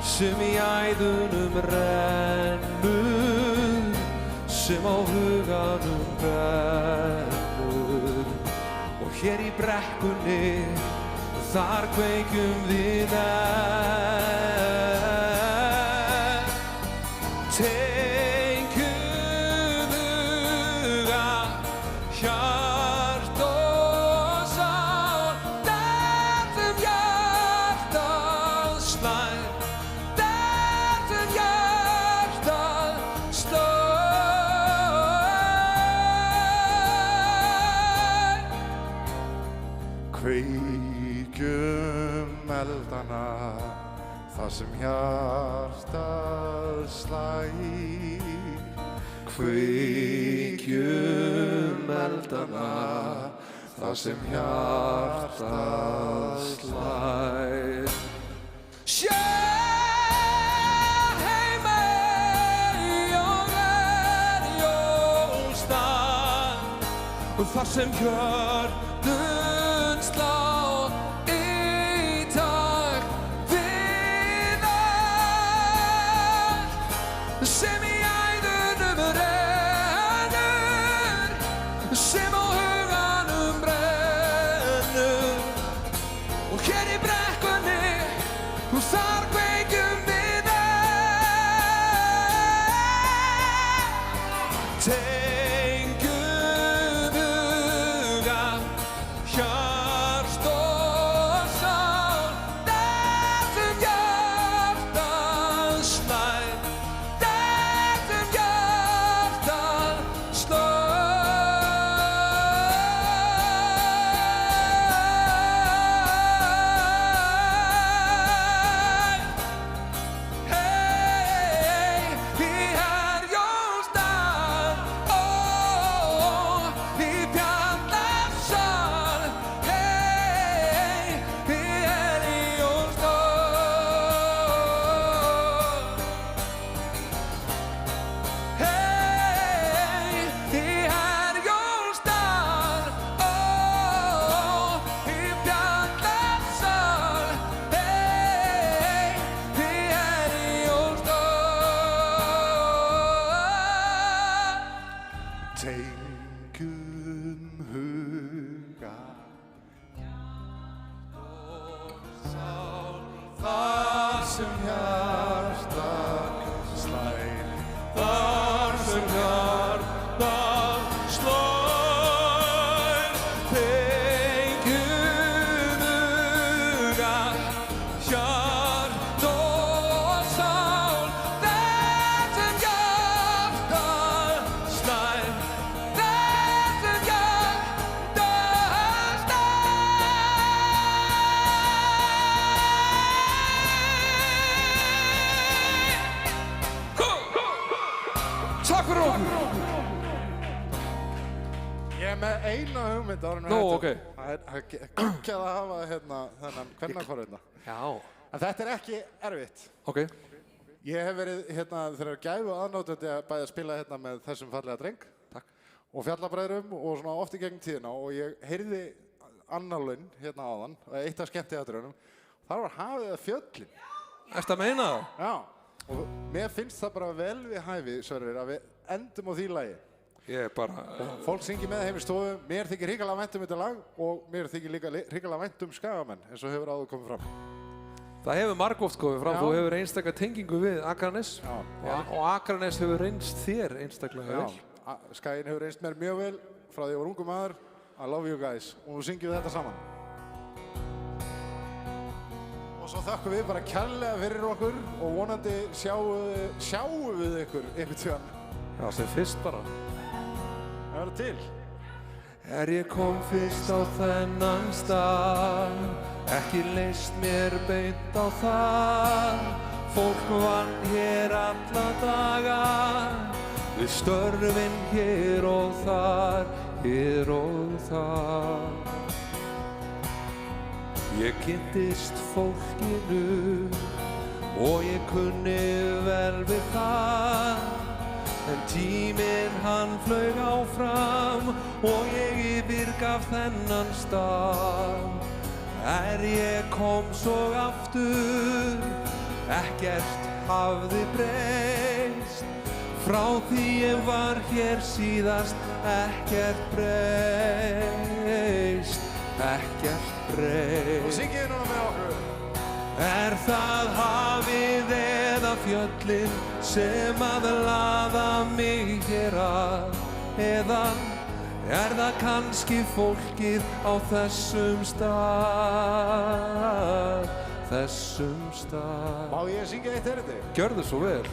[SPEAKER 14] sem í æðunum rennur, sem á huganum brennur. Og hér í brekkunni, þar kveikjum við tengjum huga, hjart og sál, þar sem hjartað slær, þar sem hjartað slær.
[SPEAKER 22] Kveikjum eldana, það sem hjartað slær. Kveikjum eldana, það sem hjartað slær.
[SPEAKER 14] Sjá heima ein og Herjólfsdal, þar sem hjörtun slá í takt við að sem í æðunum rennur, sem á huganum brennur. Og hér í brekkunni, þar kveikjum við
[SPEAKER 22] eina hugmynd áður en við
[SPEAKER 14] Nú,
[SPEAKER 22] hættum.
[SPEAKER 14] ok.
[SPEAKER 22] Það er geggjað að hafa þennan kvennakór hérna.
[SPEAKER 14] Já.
[SPEAKER 22] En þetta er ekki erfitt.
[SPEAKER 14] Ok.
[SPEAKER 22] Ég hef verið þegar gæfu aðnjótandi að bæði að spila með þessum fallega dreng.
[SPEAKER 14] Takk.
[SPEAKER 22] Og fjallabræðurum og svona oft í gegnum tíðina og ég heyrði annarlaun áðan, eitt af skemmtiatriðunum. Þar var hafið að fjöllin.
[SPEAKER 14] Ertu að meina það?
[SPEAKER 22] Já. Og mér finnst það bara vel við hæfi, Sverrir, að við endum á því lagi.
[SPEAKER 14] Ég er bara...
[SPEAKER 22] Og fólk syngir með heim í stofu, mér þykir hrikalega vænt þetta lag og mér þykir líka hrikalega vænt skagamenn, eins og hefur áður komið fram.
[SPEAKER 14] Það hefur margoft komið fram,
[SPEAKER 22] Já.
[SPEAKER 14] þú hefur einstaklega tengingu við Akranes og Akranes hefur reynst þér einstaklega vel.
[SPEAKER 22] Já, Skaginn hefur reynst mér mjög vel frá því ég var ungu maður. I love you guys. Og nú syngjum við þetta saman. Og svo þökkum við bara kærlega fyrir okkur og vonandi sjáum við ykkur einhvern tíðan.
[SPEAKER 14] Já, sem fyrst bara.
[SPEAKER 22] Það verður til.
[SPEAKER 14] Ég kom fyrst á þennan stað, ekki leist mér beint á það. Fólk vann hér alla daga, við störfin hér og þar, hér og þar. Ég kynntist fólkinu og ég kunni vel við það. En tíminn hann flaug áfram og ég yfirgaf þennan stað. Ég kom svo aftur, ekkert hafði breyst. Frá því ég var hér síðast, ekkert breyst, ekkert breyst.
[SPEAKER 22] Og syngið núna með okkur.
[SPEAKER 14] Það hafið eða fjöllin sem að laða mig hér að? Eða það kannski fólkið á þessum stað, þessum stað?
[SPEAKER 22] Má ég syngja eitt erindi?
[SPEAKER 14] Gjörðu svo vel.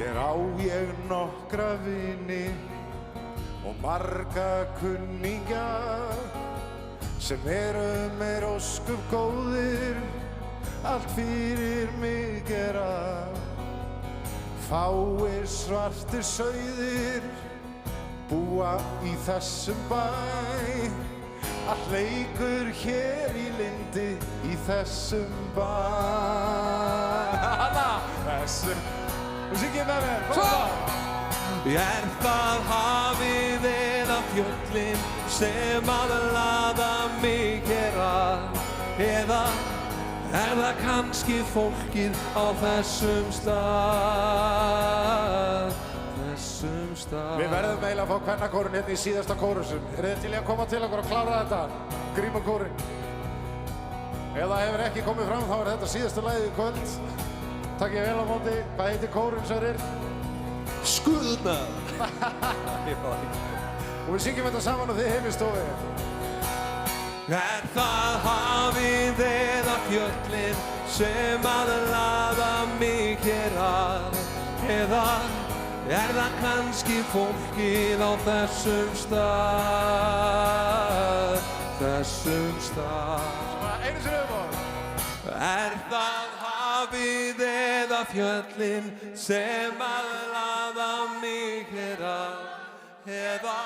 [SPEAKER 22] Hér á ég nokkra vini og marga kunningja sem eru meir ósköp góðir, allt fyrir mig gera. Fáir svartir sauðir búa í þessum bæ. Allt leikur hér í lindi í þessum bæ. Þessum. Nú syngið með mér.
[SPEAKER 14] Það hafið eða fjöllin sem að laða mig hér að? Eða það kannski fólkið á þessum stað, þessum stað?
[SPEAKER 22] Við verðum eiginlega að fá kvennakórinn hérna í síðasta kórusum. Þið til í að koma til okkur og klára þetta? Gríma kórinn. Ef það hefur ekki komið fram þá er þetta síðasta lagið í kvöld. Takk ég vel á móti. Hvað heitir kórinn, Sverrir?
[SPEAKER 14] Skuðna!
[SPEAKER 22] Og við syngjum þetta saman og þið heim í stofu.
[SPEAKER 14] Það hafið eða fjöllin sem að laða mig hér að? Eða það kannski fólkið á þessum stað, þessum stað?
[SPEAKER 22] Einu sinni um.
[SPEAKER 14] Það hafið eða fjöllin sem að laða mig hér að? Eða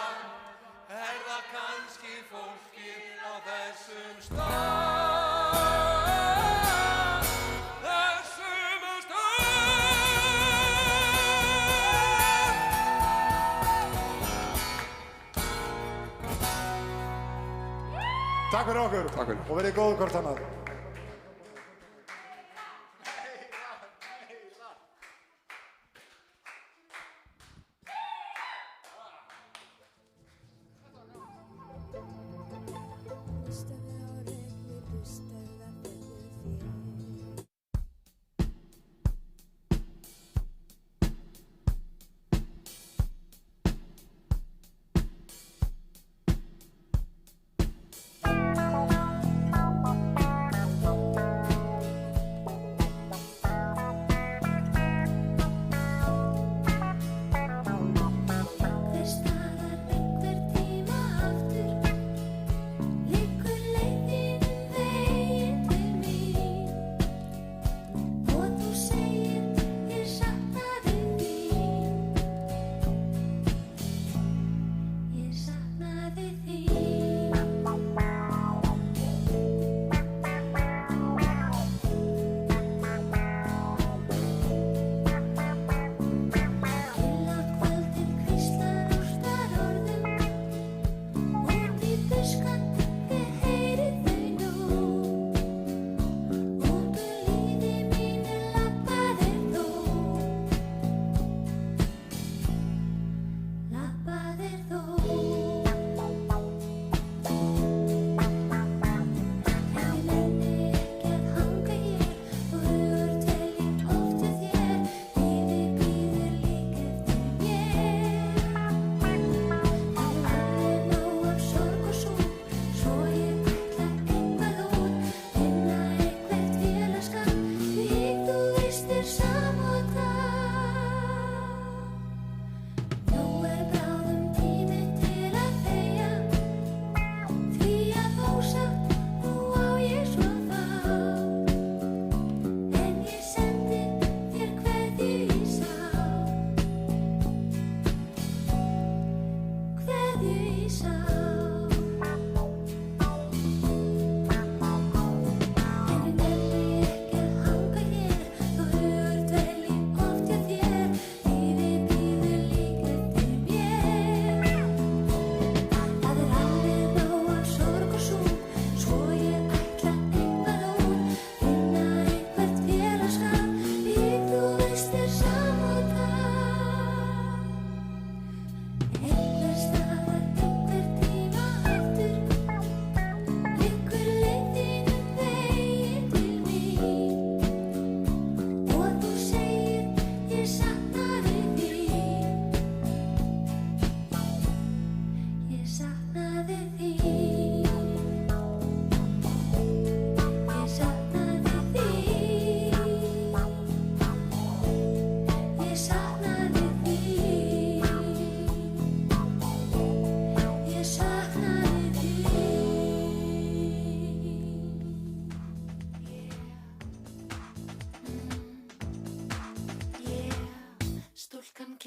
[SPEAKER 14] það kannski fólkið á þessum stað, þessum stað?
[SPEAKER 22] Takk fyrir okkur.
[SPEAKER 14] Takk fyrir.
[SPEAKER 22] Og verið góð hvort annað.
[SPEAKER 4] Hver staðar einhver tíma aftur liggur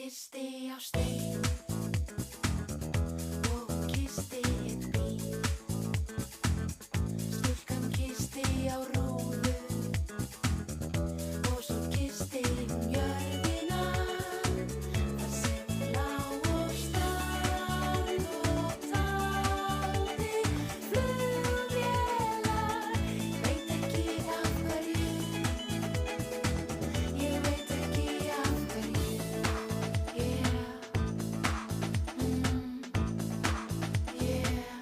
[SPEAKER 4] gisti á stein og hún gisti einn bíl. Stúlkan gisti á rúðu og svo gisti hún jörðina þar sem hún lá og strand og taldi flugvélar. Veit ekki af hverju, ég veit ekki af hverju, yeah, yeah.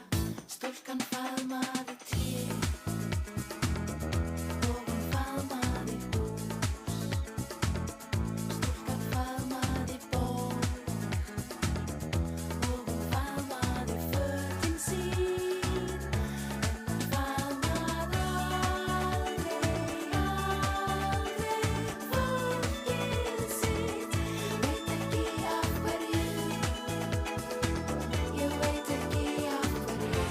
[SPEAKER 4] Stúlkan faðmaði tré og hún faðmaði hús. Stúlkan faðmaði bók og hún faðmaði fötin sín. En hún faðmaði aldrei fólkið sitt. Veit ekki af hverju, ég veit ekki af hverju.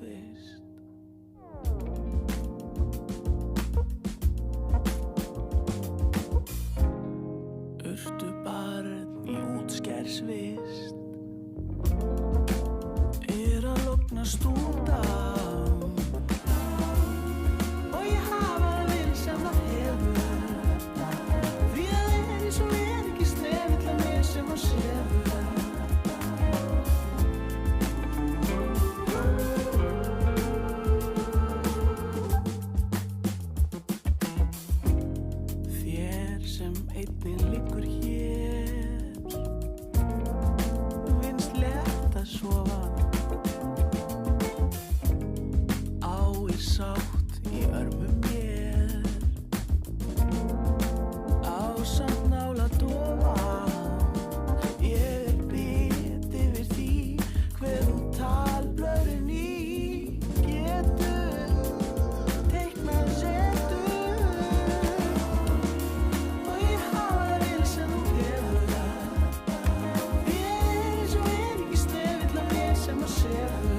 [SPEAKER 20] útvist. Urtu barn í útskersvist að lognast út á og ég hafa verið sem það hefur því að eins og ekki snefill að mér sem að sefur. Þér sem einnig liggur hér finnst létt að sofa sátt í örmum mér ásamt nála dofa ég bit yfir því hver þú talblöðin í getur teiknað setur og ég hafa vil sem þú hefur ég eins og ekki snefill að mér sem að sefur.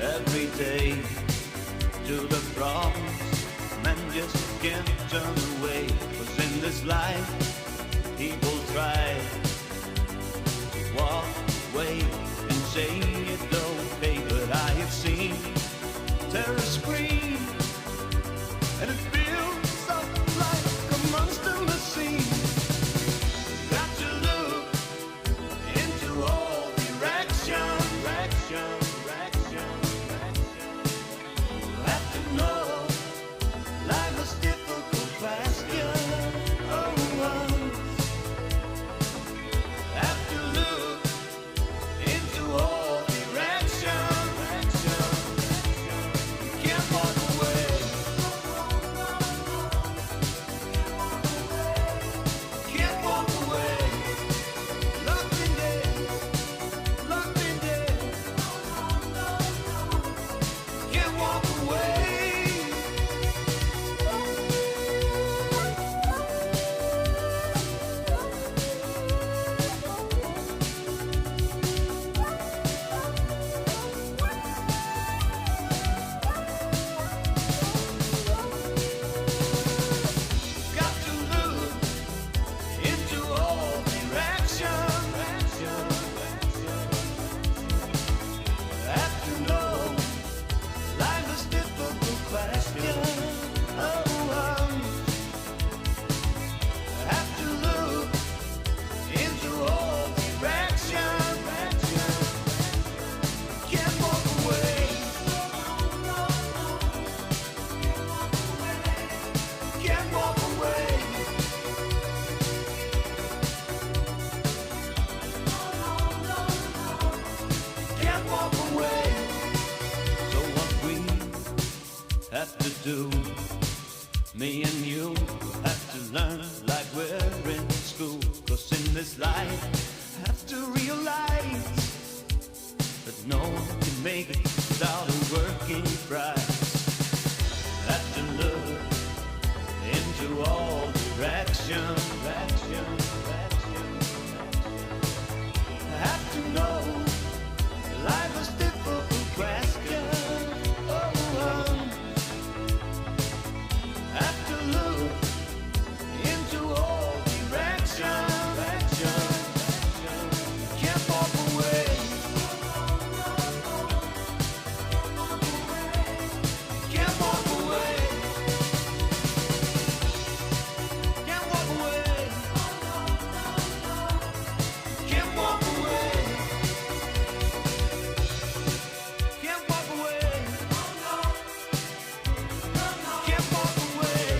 [SPEAKER 5] Every day to the problems, men just can't turn away. 'Cause in this life, people try to walk away and say it's okay. But I have seen terror scream, and it feels up like a monster machine. Got to look into all directions. have to do. Me and you have to learn like we're in school. 'Cause in this life, have to realize that no one can make it without a working price. Have to look into all directions. Have to know life is difficult question. Have to look into all directions. Can't walk away. Can't walk away. Can't walk away. Can't walk away. Can't walk away. Can't walk away. Can't walk away.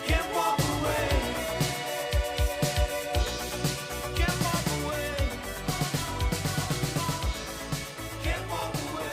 [SPEAKER 5] Can't walk away. Can't walk away. Can't walk away.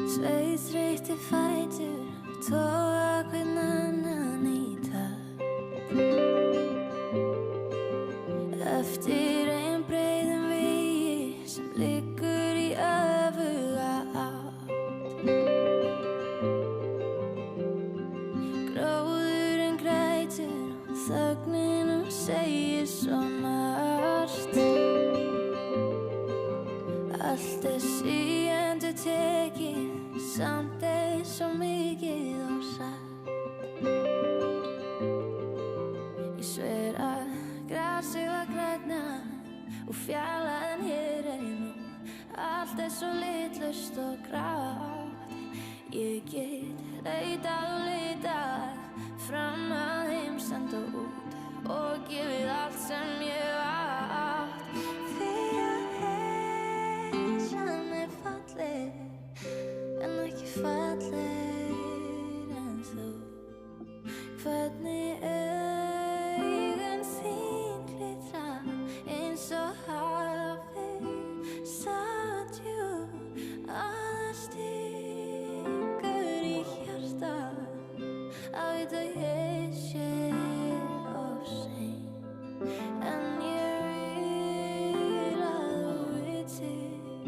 [SPEAKER 4] Sveið þreyttir fætur, toga hvern annan í takt. Eftir ein breiðum vegi sem liggur í öfuga átt. Gróðurinn grætur og þögninum segir svo margt. Allt síendur tekið, samt svo mikið og satt. Ég sver að grasið var grænna og fjarlægðin hér nú. Allt svo litlaust og grátt. Ég get leitað og leitað fram að heimsenda út og gefið allt sem ég átt. Því að heimsjan falleg en ekki fallegri en þú. Hvernig augun þín glitra eins og hafið satt djúp að það stingur í hjartað að vita ég sé of sein. En ég vil að þú vitir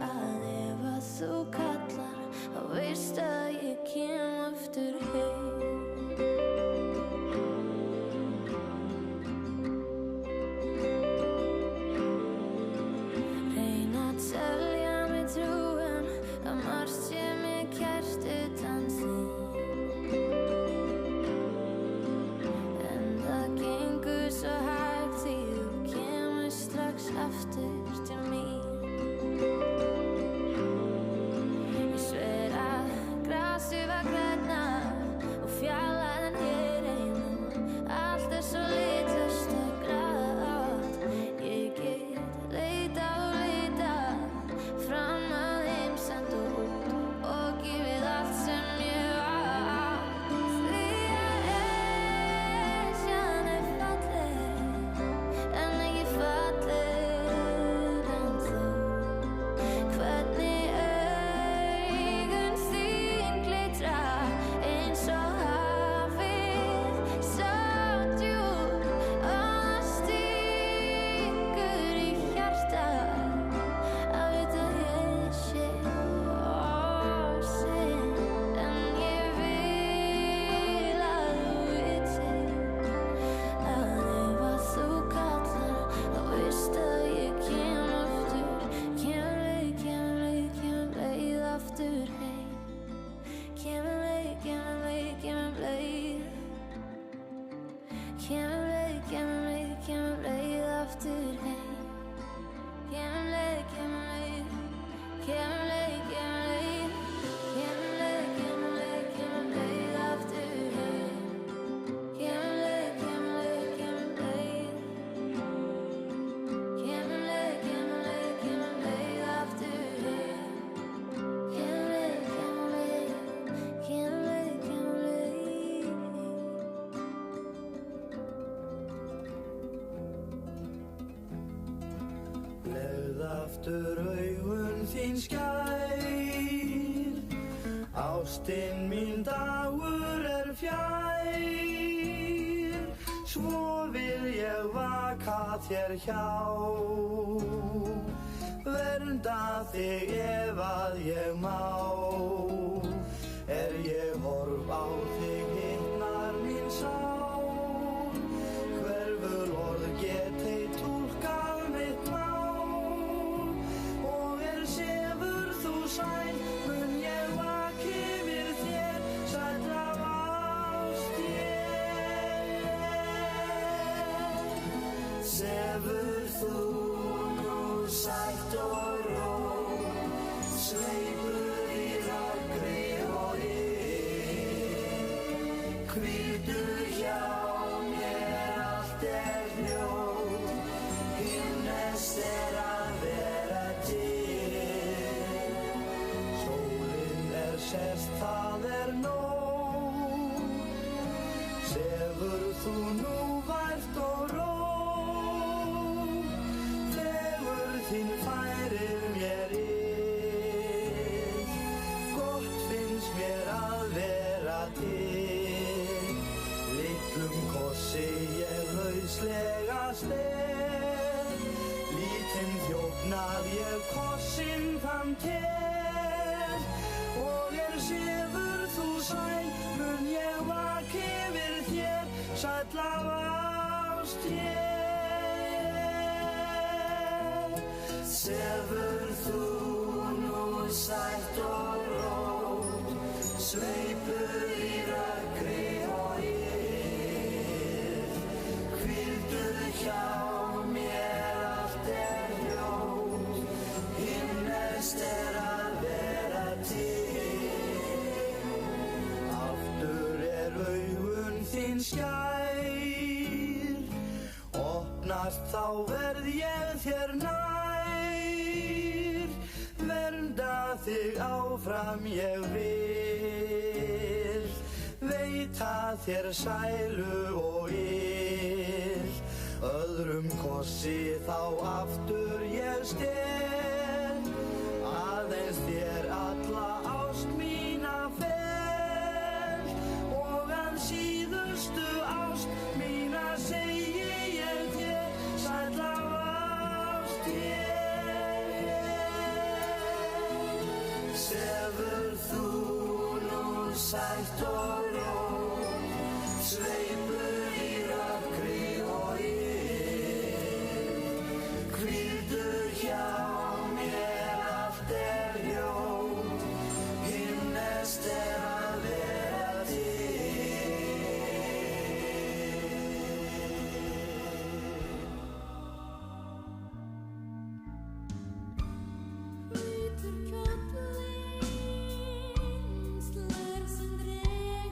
[SPEAKER 4] að ef að þú kallar þá veist að
[SPEAKER 20] aftur augun þín skær. Ástin mín dagur fjær. Svo vil ég vaka þér hjá. Vernda þig ef að ég má. Ég horf á þig hitnar mín sál. Hverfur orð geti túlkað mitt mál. Og sefur þú sæl, mun ég vaki yfir þér, sæll af ást ég. Sefur þú nú sætt og rótt, sveipur í röggri og hvíldu hjá mér, allt hljótt, himneskt að vera til. Sólin sest, það nóg. Sefur þú nú vært og rótt, fegur þín færir mér illt, gott finnst mér að vera til. Litlum kossi ég lauslega stel, lítinn þjófnað ég kossinn þann tel. Og sefur þú sæl, mun ég vaki yfir þér, sæll af ást ég. Sefur þú nú sætt og rótt, sveipur í röggri og hvíldu hjá mér, allt hljótt, himneskt að vera til. Aftur augun þín skær, opnast þá verð ég þér nær. Vernda þig áfram ég vil, veita þér sælu og ill. Öðrum kossi þá aftur ég stel, aðeins þér alla ást mína fel. Og að síðustu ást mína segi ég þér, sæll af ást ég. Sefur þú nú sætt og rótt, sveipur í röggri og hvíldu hjá mér, allt hljótt, himneskt að vera
[SPEAKER 4] Hvítur kjóllinn slær sem dregur.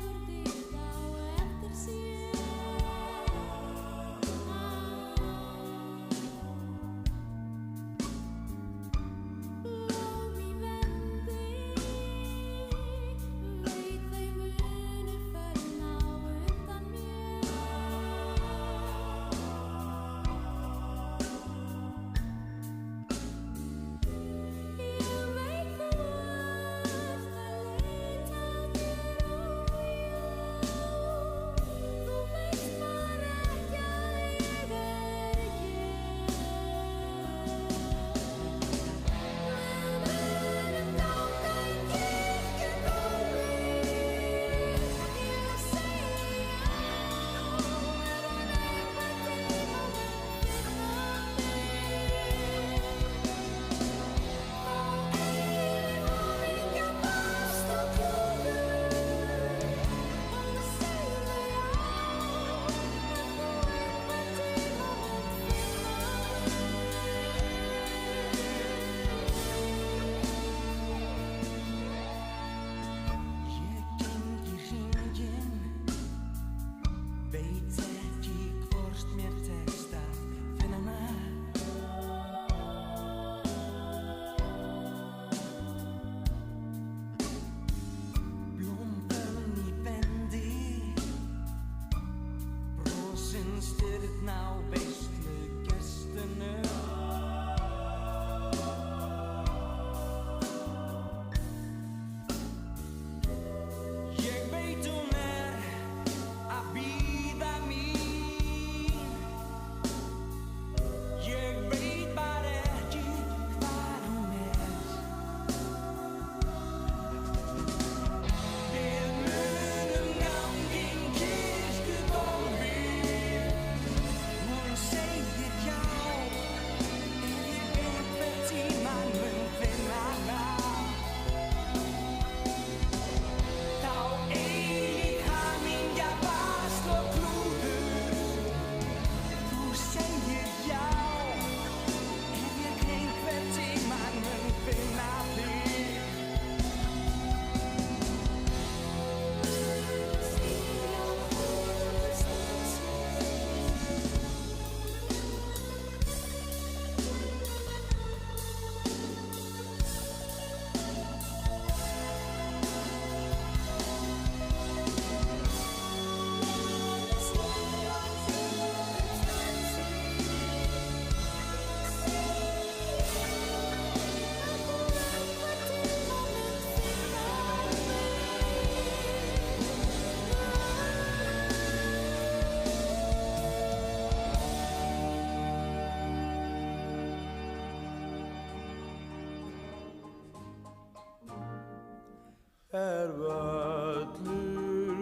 [SPEAKER 20] völlur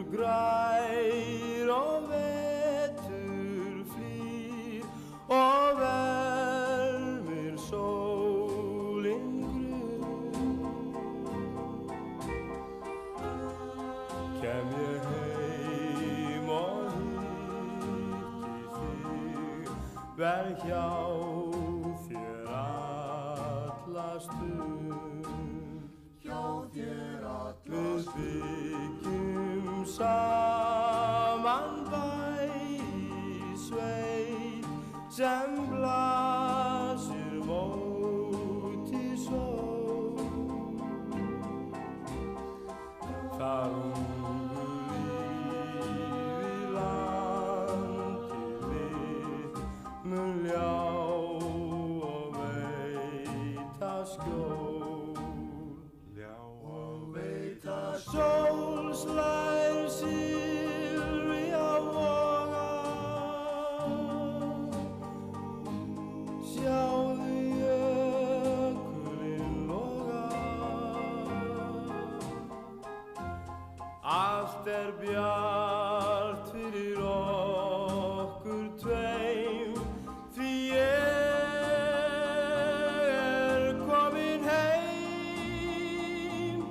[SPEAKER 20] grær og vetur flýr og vermir sólin grunn. Kem ég heim og hitti þig, verð hjá þér alla stund. Við byggjum saman bæ í sveit sem blasir móti sól. Þar ungur yfir landið mitt mun ljá og veita skjól. Sól slær silfri á voga, sjáðu jökulinn loga. Allt bjart fyrir okkur tveim, því ég komin heim.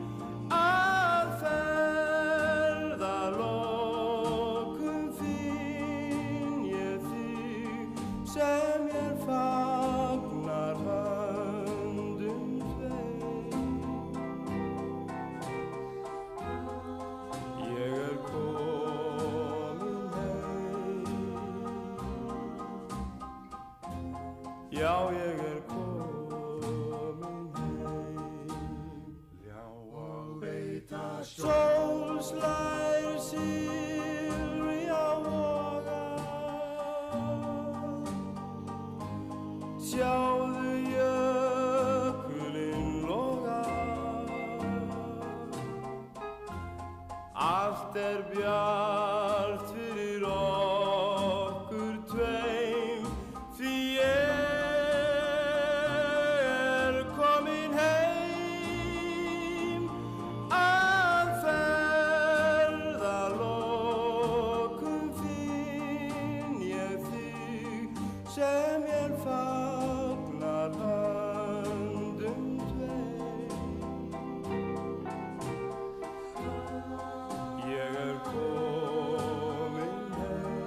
[SPEAKER 20] Að ferðalokum finn ég þig sem mér fagnar höndum tveim. Ég komin heim. Já, ég komin heim. Sól slær silfri á voga, sjáðu jökulinn loga. Allt bjart fyrir okkur tveim, því ég komin heim. Að ferðalokum finn ég þig sem mér fagnar höndum tveim. Ég komin heim.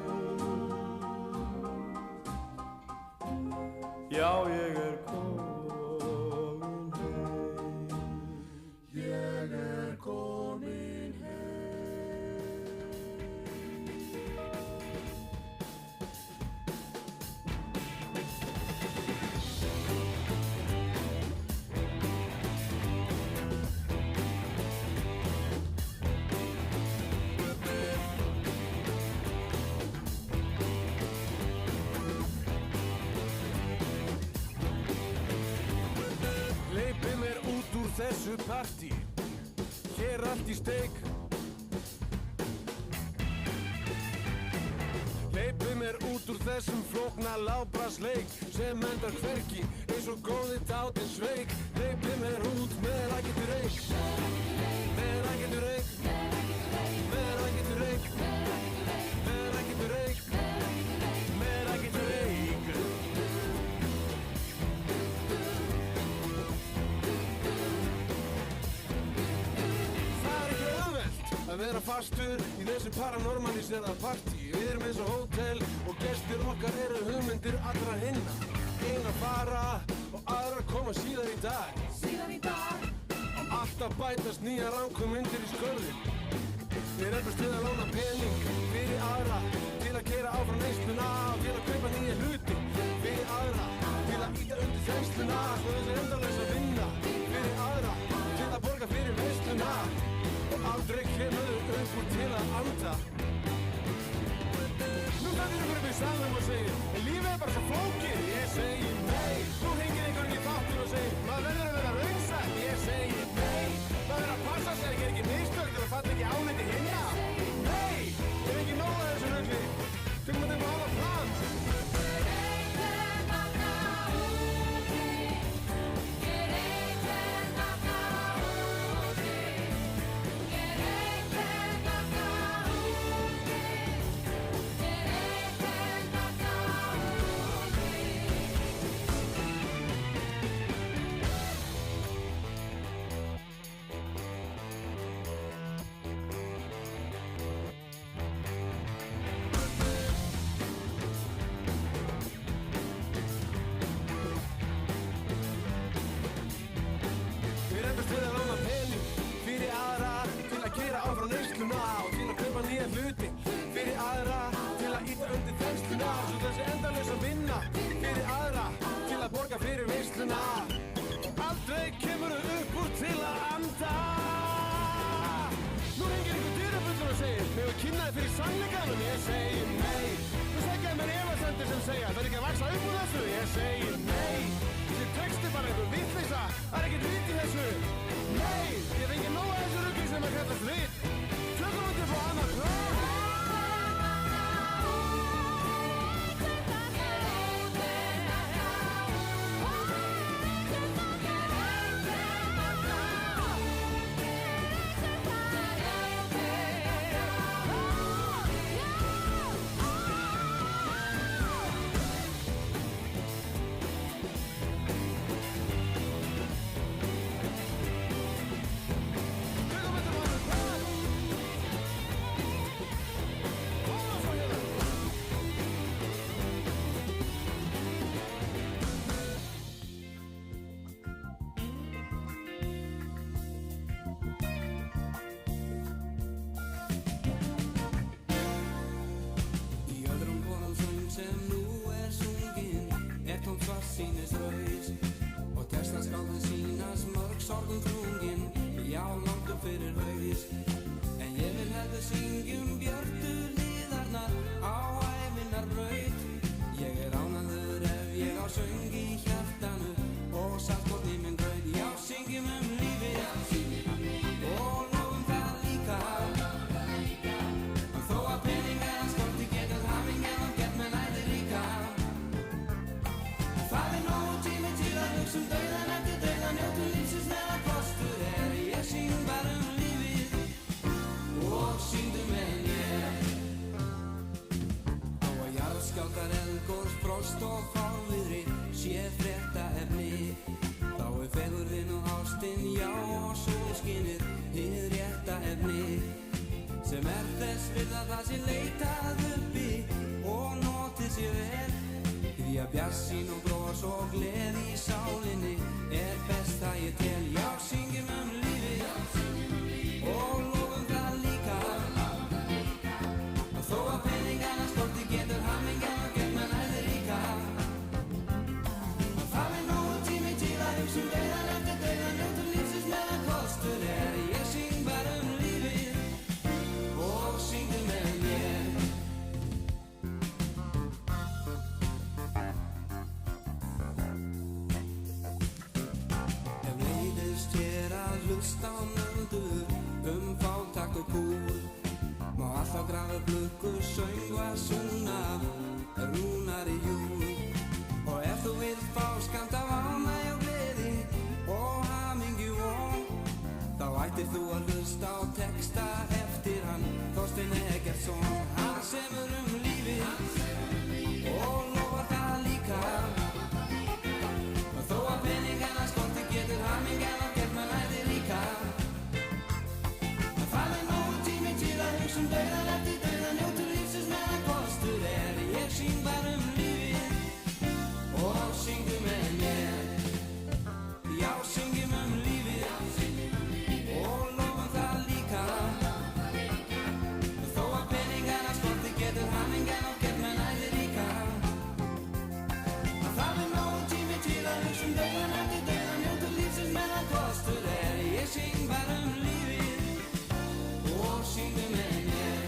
[SPEAKER 20] Já, ég komin heim. Ég komin Hleypi mér út úr þessu partí, hér allt í steik. Hleypi mér út úr þessum flókna lábrasleik sem endar hvergi eins og góði dátinn sveik. Hleypi mér út með rækitur reik, með rækitur reik, með rækitur reik, með rækitur reik, með rækitur reik. Að vera fastur í þessu paranormalisera partí. Við erum eins og hótel og gestir okkar eru hugmyndir allra hinna. Eina fara og aðra koma síðar í dag. Síðar í dag. Og alltaf bætast nýjar ranghugmyndir í skörðin. Við reyndumst við að lána pening fyrir aðra til að keyra áfram neysluna og til að kaupa nýja hluti fyrir aðra til að ýta undir þensluna svo þessi endalaus að vinna fyrir aðra til að borga fyrir neysluna. Og aldrei kemur upp úr til að anda. Nú þannig ykkur upp í salnum og segir en lífið bara svo flókið. Ég segi nei. Nú hengir ykkur ekki þáttur og segir maður verður að vera raunsætt. Ég segi nei. Maður verður að passa sig að gera ekki mistök til að falla ekki áleiti hinna. Nei. Ég er ekki nóg að þessu rugli. Tökum þetta upp á annað plan.
[SPEAKER 6] sannleikanum, ég segi nei. Þú sækja mér efasemdir sem segja, það ekki að vaxa upp úr þessu, ég segi nei. Þessi texti bara einhver vitleysa, það ekkert vit í þessu. Nei, ég fengi nóg af þessu rugli sem kallast vit. Tökum við til frá annað klár.
[SPEAKER 26] Sýnist raus og textaskáldin sýnast mörg sorgum þrungin, já langt upp fyrir haus. En ég vil heldur syngjum björtu hliðarnar á ævinnar braut. Ég ánægður ef ég á söng í hjartanu og saltkorn í minn graut. Já, syngjum lífið og lofum það líka. Þó að peningar skorti getur hamingjan gert með næði ríka. Það nógu tími til að hugsa dauðan eftir dauðan, njótum lífsins meðan kostur ég syng bara lífið og syngdu með mér. Á að jarðskjálftar, eldgos, frost og fárviðri sé fréttaefni. Þá fegurðin og ástin, já og sólskinið hið rétta efni. Sem þess virða það sé leitað uppi og notið sé vel. Því að bjarsýn og bros og gleði í sálinni best það ég tel. Já, syngjum lífið og lofum það líka. Og þó að peningarna skorti getur hamingjan gert með næði ríka. Og það nógu tími til að hugsa dauðan eftir dauðan, njótum lífsins meðan kostur ég syng bara lífið og syngdu með mér. Hlusta á nöndur fátakt og kúr. Má alltaf grafa gluggur, söngva, súna, rúnar í júr. Og ef þú vilt fá skammt af ánægju og gleði og hamingju þá ættir þú að hlusta á texta eftir hann Þorstein Eggertsson. Hann semur lífið og lofar það líka. Og þó að peningarna skorti getur hamingjan gert með næði ríka. Það nógu tími til að hugsa dauðan eftir dauðan, njótum lífsins meðan kostur ég syng bara lífið og syngdu með mér. Já, syngjum lífið og lofum það líka. Þó að peningarna skorti getur hamingjan gert með næði ríka. Það nógu tími til að hugsa dauðan eftir dauðan, njótum lífsins meðan kostur ég syng bara lífið og syngdu með mér.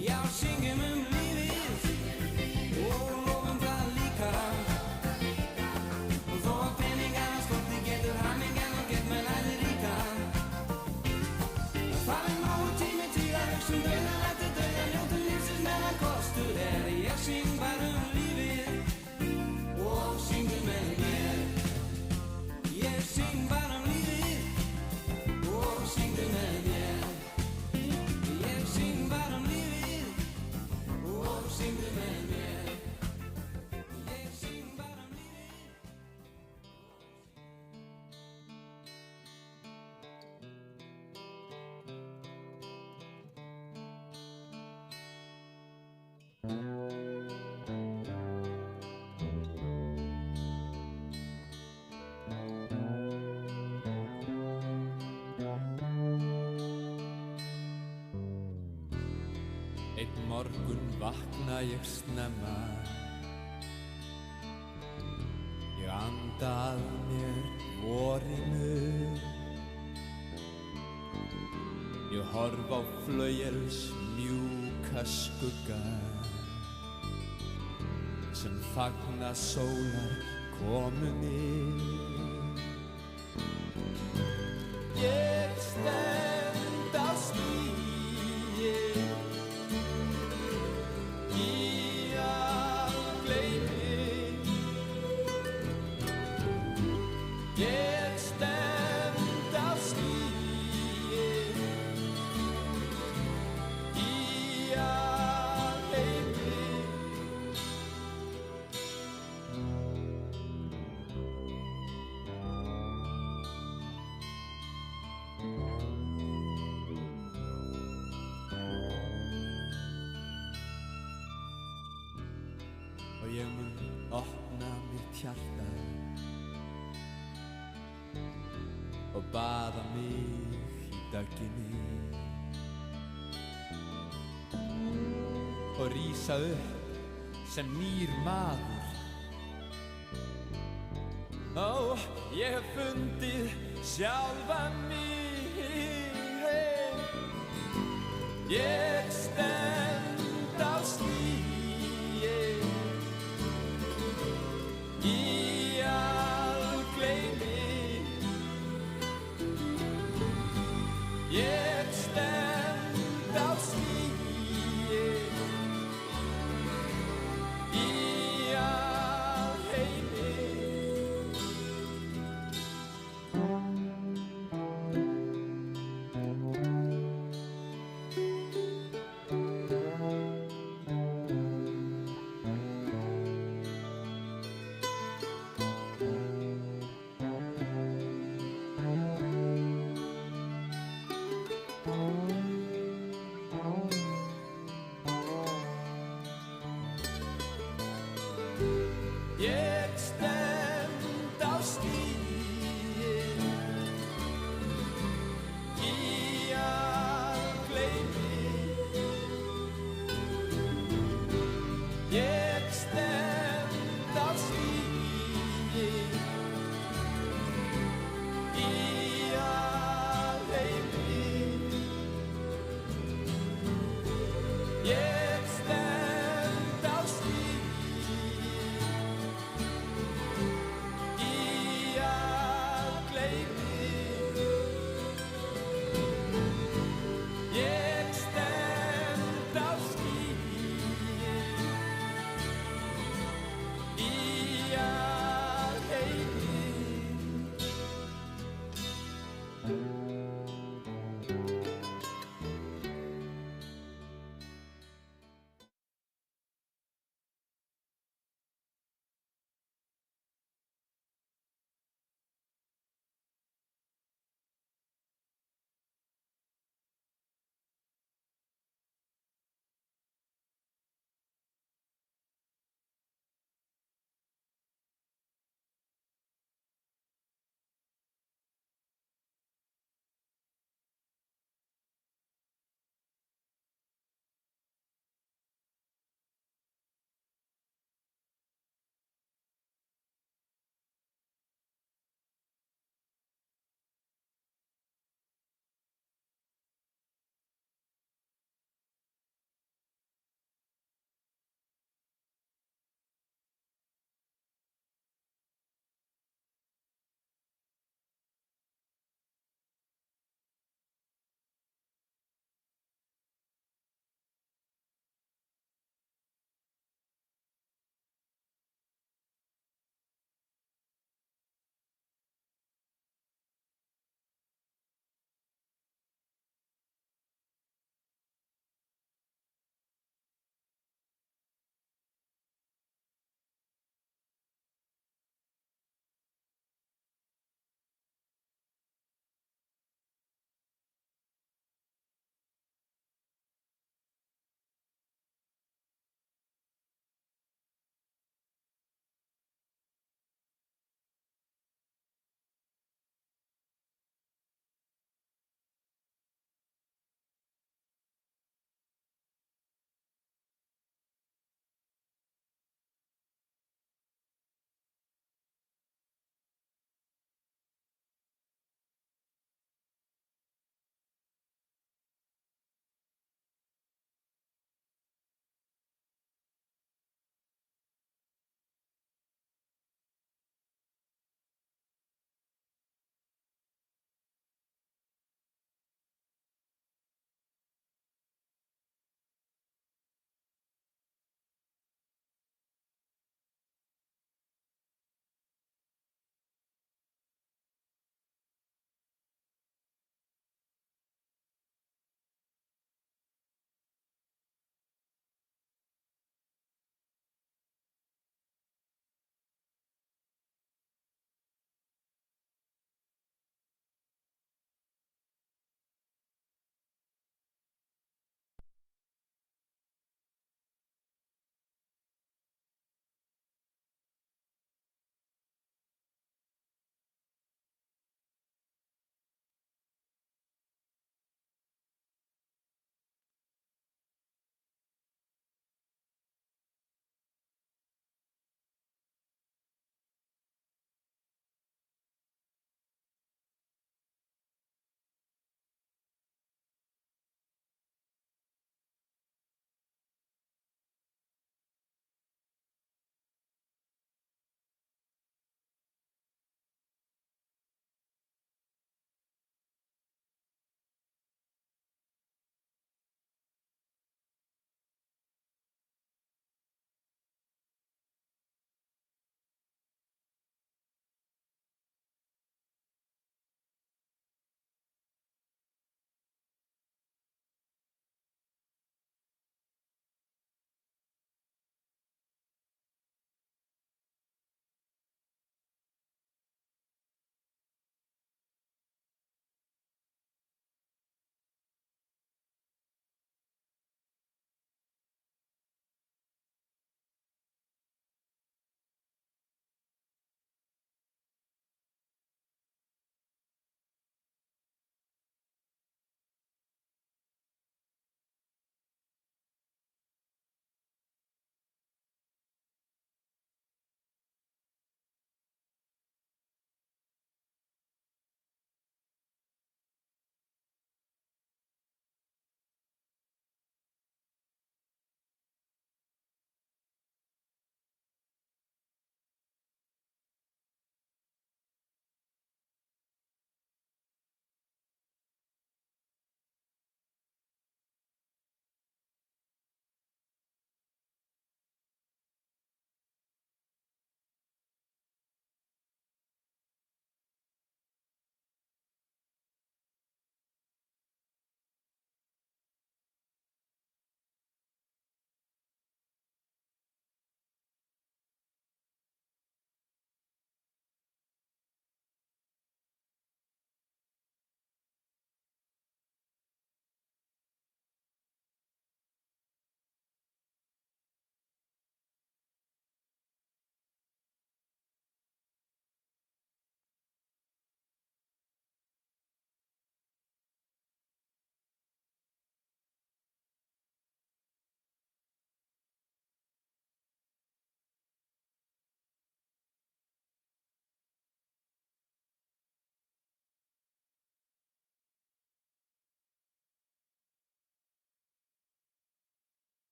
[SPEAKER 26] Já, syngjum lífið og lofum það líka. Þó að peningarna skorti getur hamingjan gert með næði ríka. Það nógu tími til að hugsa dauðan eftir dauðan, njótum lífsins meðan kostur ég syng bara lífið og syngdu með mér. Ég syng bara lífið og syngdu með mér. Ég syng bara lífið og syngdu með mér. Ég syng bara lífið.
[SPEAKER 14] Einn morgun vakna ég snemma. Ég anda að mér vorinu. Ég horf á flauels mjúk
[SPEAKER 5] mjúka skuggar sem fagna sólar komunni. Ég stend á stigi í algleymi. Ég stend á stigi í algleymi. Og ég mun opna mitt hjarta og baða mig í dögginni og rísa upp sem nýr maður. Ó, ég hef fundið sjálfan mig. Ég